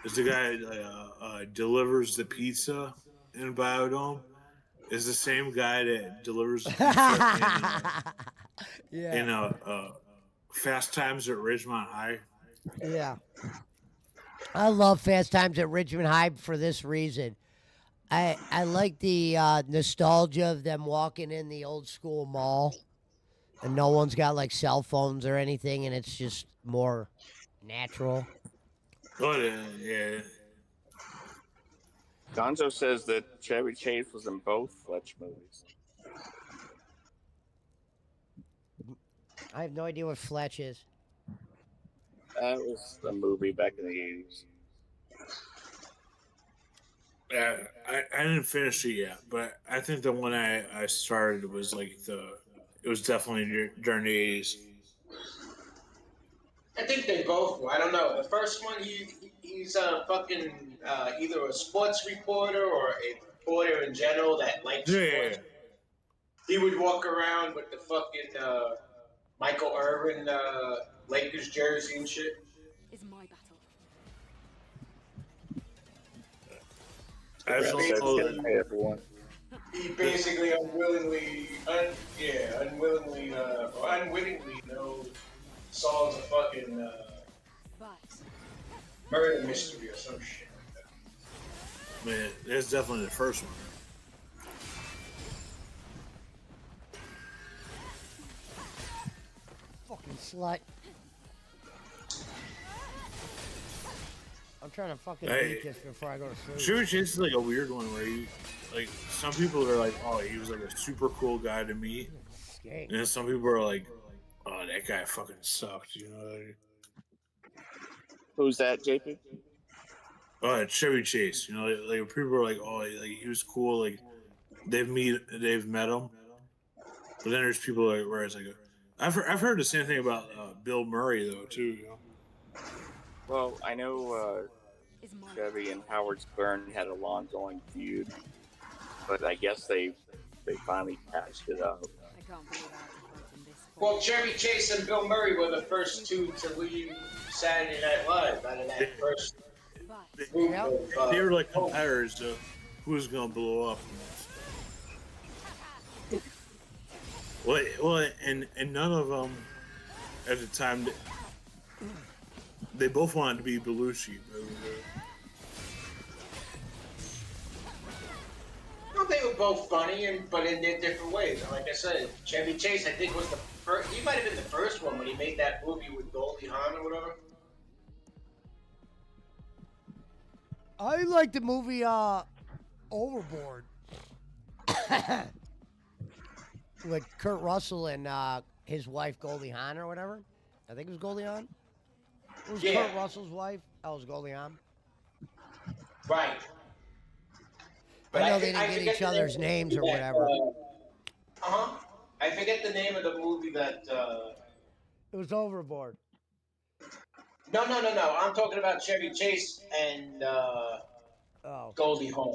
is the guy delivers the pizza in Biodome is the same guy that delivers the pizza Yeah. in Fast Times at Ridgemont High. Yeah. I love Fast Times at Richmond High for this reason. I like the nostalgia of them walking in the old school mall, and no one's got like cell phones or anything, and it's just more natural. But yeah, Gonzo says that Chevy Chase was in both Fletch movies. I have no idea what Fletch is. That was a movie back in the 80s. I didn't finish it yet, but I think the one I started was like it was definitely during the 80s. I think they both were. I don't know. The first one, he's a fucking either a sports reporter or a reporter in general that likes sports. He would walk around with the fucking Michael Irvin Lakers jersey and shit. Is my battle. Everyone. He basically unwittingly solves a fucking murder mystery or some shit. Man, that's definitely the first one. Fucking slut. I'm trying to fucking beat this before I go to sleep. Chevy Chase is like a weird one where like some people are like, oh, he was like a super cool guy to me, and then some people are like, oh, that guy fucking sucked. You know? Who's that, JP? Chevy Chase. You know, like people are like, oh, like he was cool. Like they've met him, but then there's people like where it's like, I've heard the same thing about Bill Murray though too. You know? Well, I know Chevy and Howard Stern had a long-going feud, but I guess they finally patched it up. I can't believe I have to fight in this. Well, Chevy Chase and Bill Murray were the first two to leave Saturday Night Live out of that first group of, they were like competitors to who's gonna blow up. Well, and none of them at the time. They both wanted to be Belushi. Well, they were both funny, but in their different ways. Like I said, Chevy Chase, I think, was the first. He might have been the first one when he made that movie with Goldie Hawn or whatever. I like the movie Overboard with Kurt Russell and his wife Goldie Hawn or whatever. I think it was Goldie Hawn. Who's Kurt Russell's wife? Oh, it was Goldie Hawn. Right. But I know they didn't get each other's names or whatever. I forget the name of the movie that. It was Overboard. No. I'm talking about Chevy Chase and Goldie Hawn.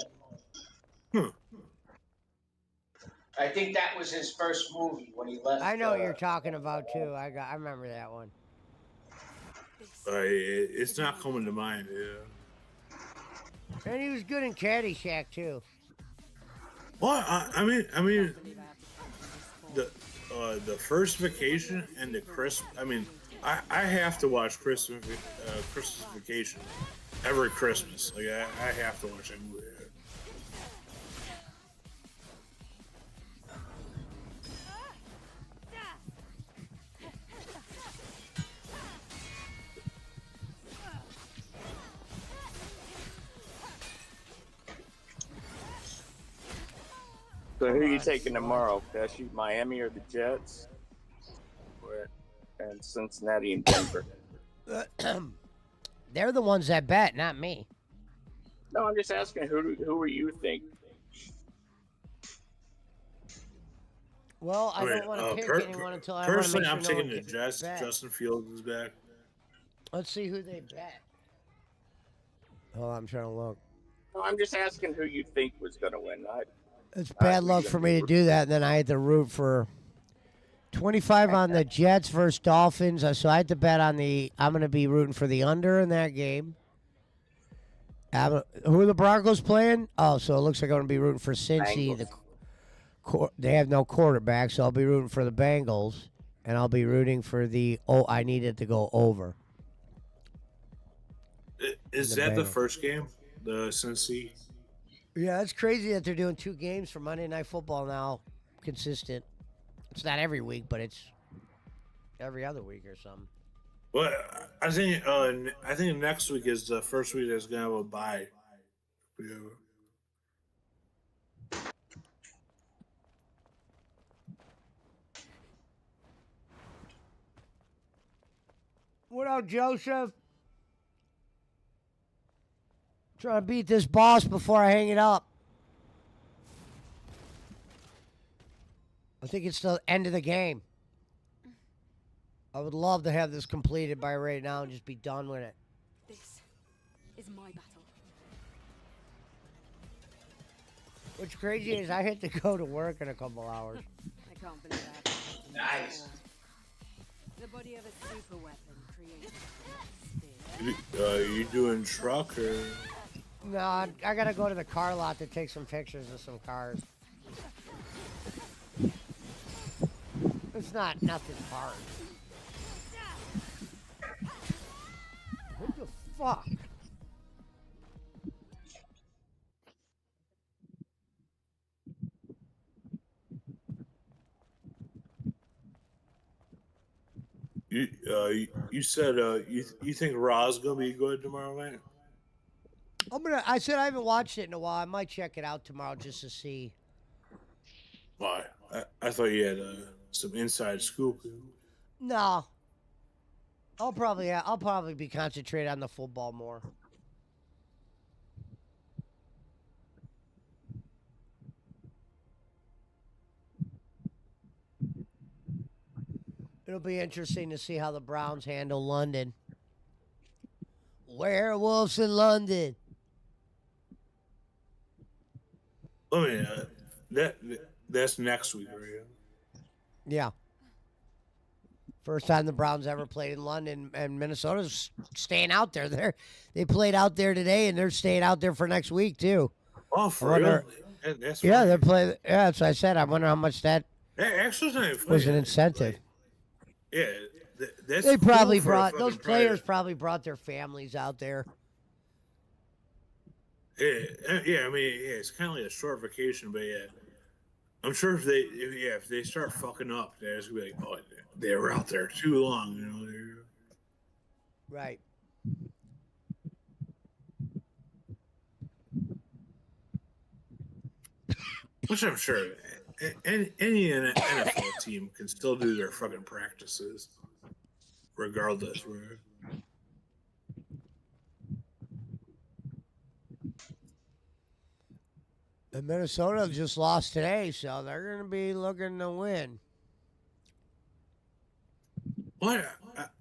I think that was his first movie when he left. I know what you're talking about too. I remember that one. It's not coming to mind. Yeah. And he was good in Caddyshack too. Well, I mean, the first Vacation and the Christmas. I mean, I have to watch Christmas Vacation every Christmas. Like I have to watch that movie. So who are you taking tomorrow, Pesci? Miami or the Jets? And Cincinnati and Denver. They're the ones that bet, not me. No, I'm just asking who do you think? Well, I don't want to pick anyone until I want to personally, make sure I'm no taking one the Jets. bet. Justin Fields is back. Let's see who they bet. Oh, I'm trying to look. No, I'm just asking who you think was going to win. It's bad luck for me to do that, and then I had to root for 25 on the Jets versus Dolphins. So I had to bet on the. I'm going to be rooting for the under in that game. Who are the Broncos playing? Oh, so it looks like I'm going to be rooting for Cincy. They have no quarterback, so I'll be rooting for the Bengals, and I'll be rooting for the. Oh, I need it to go over. Is that the first game? The Cincy? Yeah, it's crazy that they're doing 2 games for Monday Night Football now, consistent. It's not every week, but it's every other week or something. Well, I think next week is the first week that's gonna have a bye. Yeah. What up, Joseph? Trying to beat this boss before I hang it up. I think it's the end of the game. I would love to have this completed by right now and just be done with it. This is my battle. What's crazy is I had to go to work in a couple hours. I can't believe I have Nice. the body of a super weapon created by You doing truck or? No, I gotta go to the car lot to take some pictures of some cars. It's nothing hard. What the fuck? You said you think Raw's gonna be good tomorrow night? I said I haven't watched it in a while. I might check it out tomorrow just to see. Why? I thought you had some inside scoop. No. I'll probably be concentrated on the football more. It'll be interesting to see how the Browns handle London. Werewolves in London. I mean, that's next week, right? Yeah. First time the Browns ever played in London, and Minnesota's staying out there. They played out there today, and they're staying out there for next week too. Oh, for real? That's yeah, right. they're playing. Yeah, that's what I said. I wonder how much that actually not funny. was an incentive. Yeah, that's They probably cool for a brought fucking those players probably brought their families out there. Yeah. I mean, it's kind of like a short vacation, but yeah, I'm sure if they start fucking up, they're just gonna be like, oh, they were out there too long, you know. Right. Which I'm sure any NFL team can still do their fucking practices, regardless. Right? And Minnesota just lost today, so they're going to be looking to win. Well,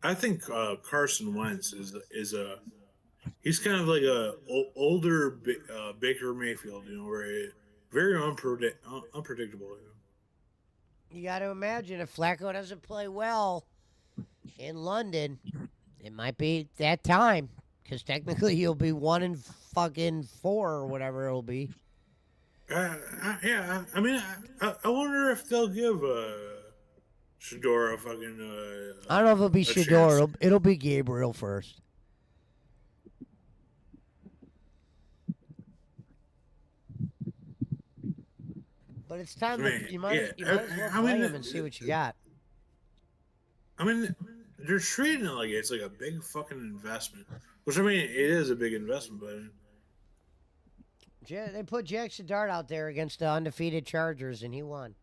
I think Carson Wentz is he's kind of like a older Baker Mayfield, you know, where very unpredictable. You know? You got to imagine if Flacco doesn't play well in London, it might be that time because technically he'll be 1-4 or whatever it'll be. Yeah, I mean, I wonder if they'll give Shador a fucking I don't know if it'll be a Shador. chance. It'll be Gabriel first. But it's time to Man, you might yeah, as well I play mean, him and see what you got. I mean, they're treating it like it's like a big fucking investment, which I mean, it is a big investment, but They put Jackson Dart out there against the undefeated Chargers, and he won.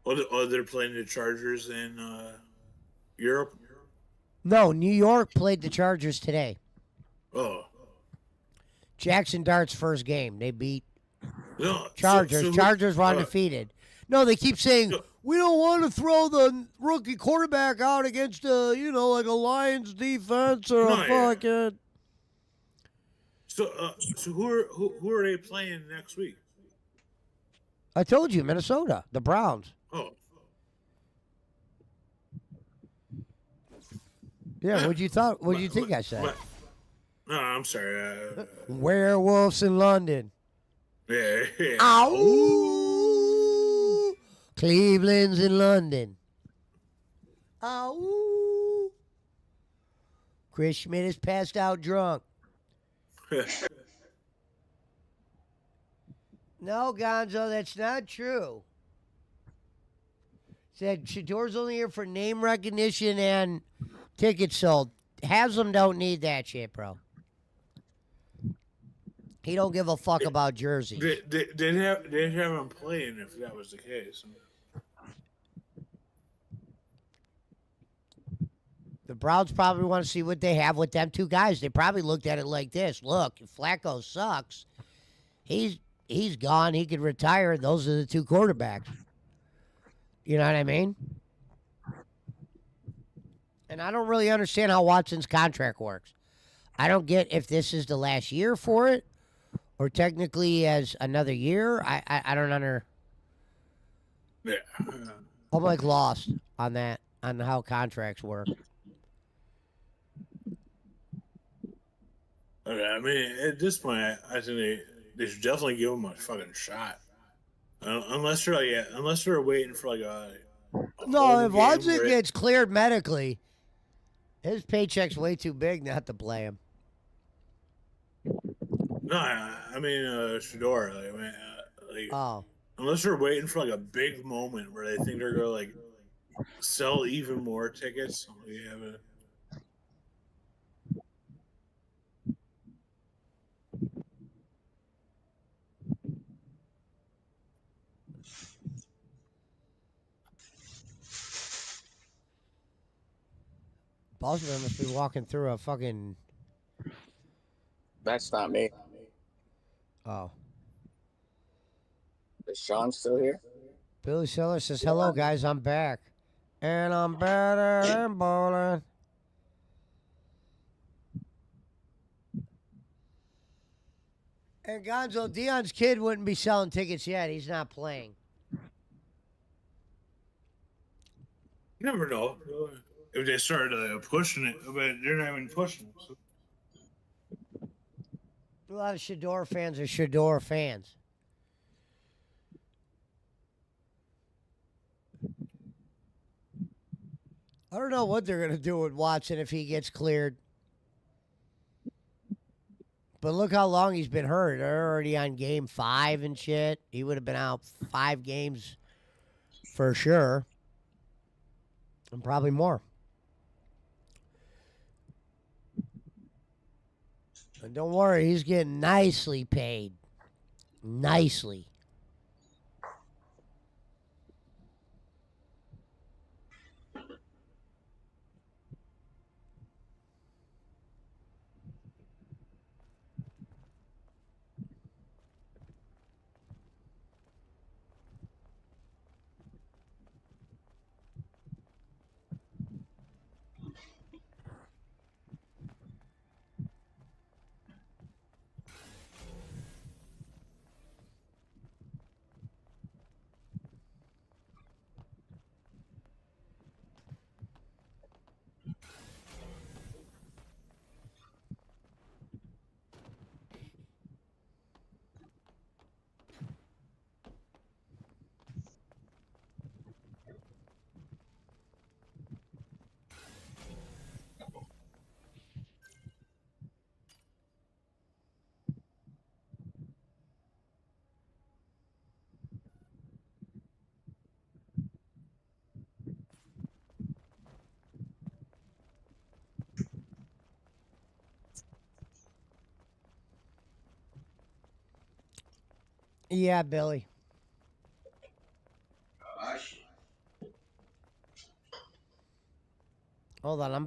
they're playing the Chargers in Europe. No, New York played the Chargers today. Oh, Jackson Dart's first game. They beat no, Chargers. Chargers were undefeated. No, they keep saying, we don't want to throw the rookie quarterback out against like a Lions defense or a fucking. So who are they playing next week? I told you, Minnesota, the Browns. Oh. Yeah, what'd you think I said? No, I'm sorry. Werewolves in London. Yeah. Ow! Cleveland's in London. Ow! Chris Schmidt is passed out drunk. No, Gonzo, that's not true. Said Shador's only here for name recognition and tickets sold. Haslam don't need that shit, bro. He don't give a fuck about jerseys. They'd have him playing if that was the case. The Browns probably want to see what they have with them two guys. They probably looked at it like this. Look, if Flacco sucks, he's gone. He could retire. Those are the two quarterbacks. You know what I mean? And I don't really understand how Watson's contract works. I don't get if this is the last year for it or technically he has another year. I don't under. Yeah. I'm like lost on that, on how contracts work. Okay, I mean, at this point, I think they should definitely give him a fucking shot. Unless they're waiting for like a no, if Watson gets cleared medically, his paycheck's way too big not to play him. No, I mean Shador. Unless they're waiting for like a big moment where they think they're gonna like sell even more tickets. We have a. Bosman must be walking through a fucking. That's not me. Oh. Is Sean still here? Billy Seller says, hello, guys, I'm back. And I'm better than bowling. And Gonzo, Dion's kid wouldn't be selling tickets yet. He's not playing. You never know if they started pushing it, but they're not even pushing it. So. A lot of Shador fans are Shador fans. I don't know what they're going to do with Watson if he gets cleared. But look how long he's been hurt. They're already on game 5 and shit. He would have been out 5 games for sure. And probably more. And don't worry, he's getting nicely paid. Nicely. Yeah, Billy. Gosh. Hold on, I'm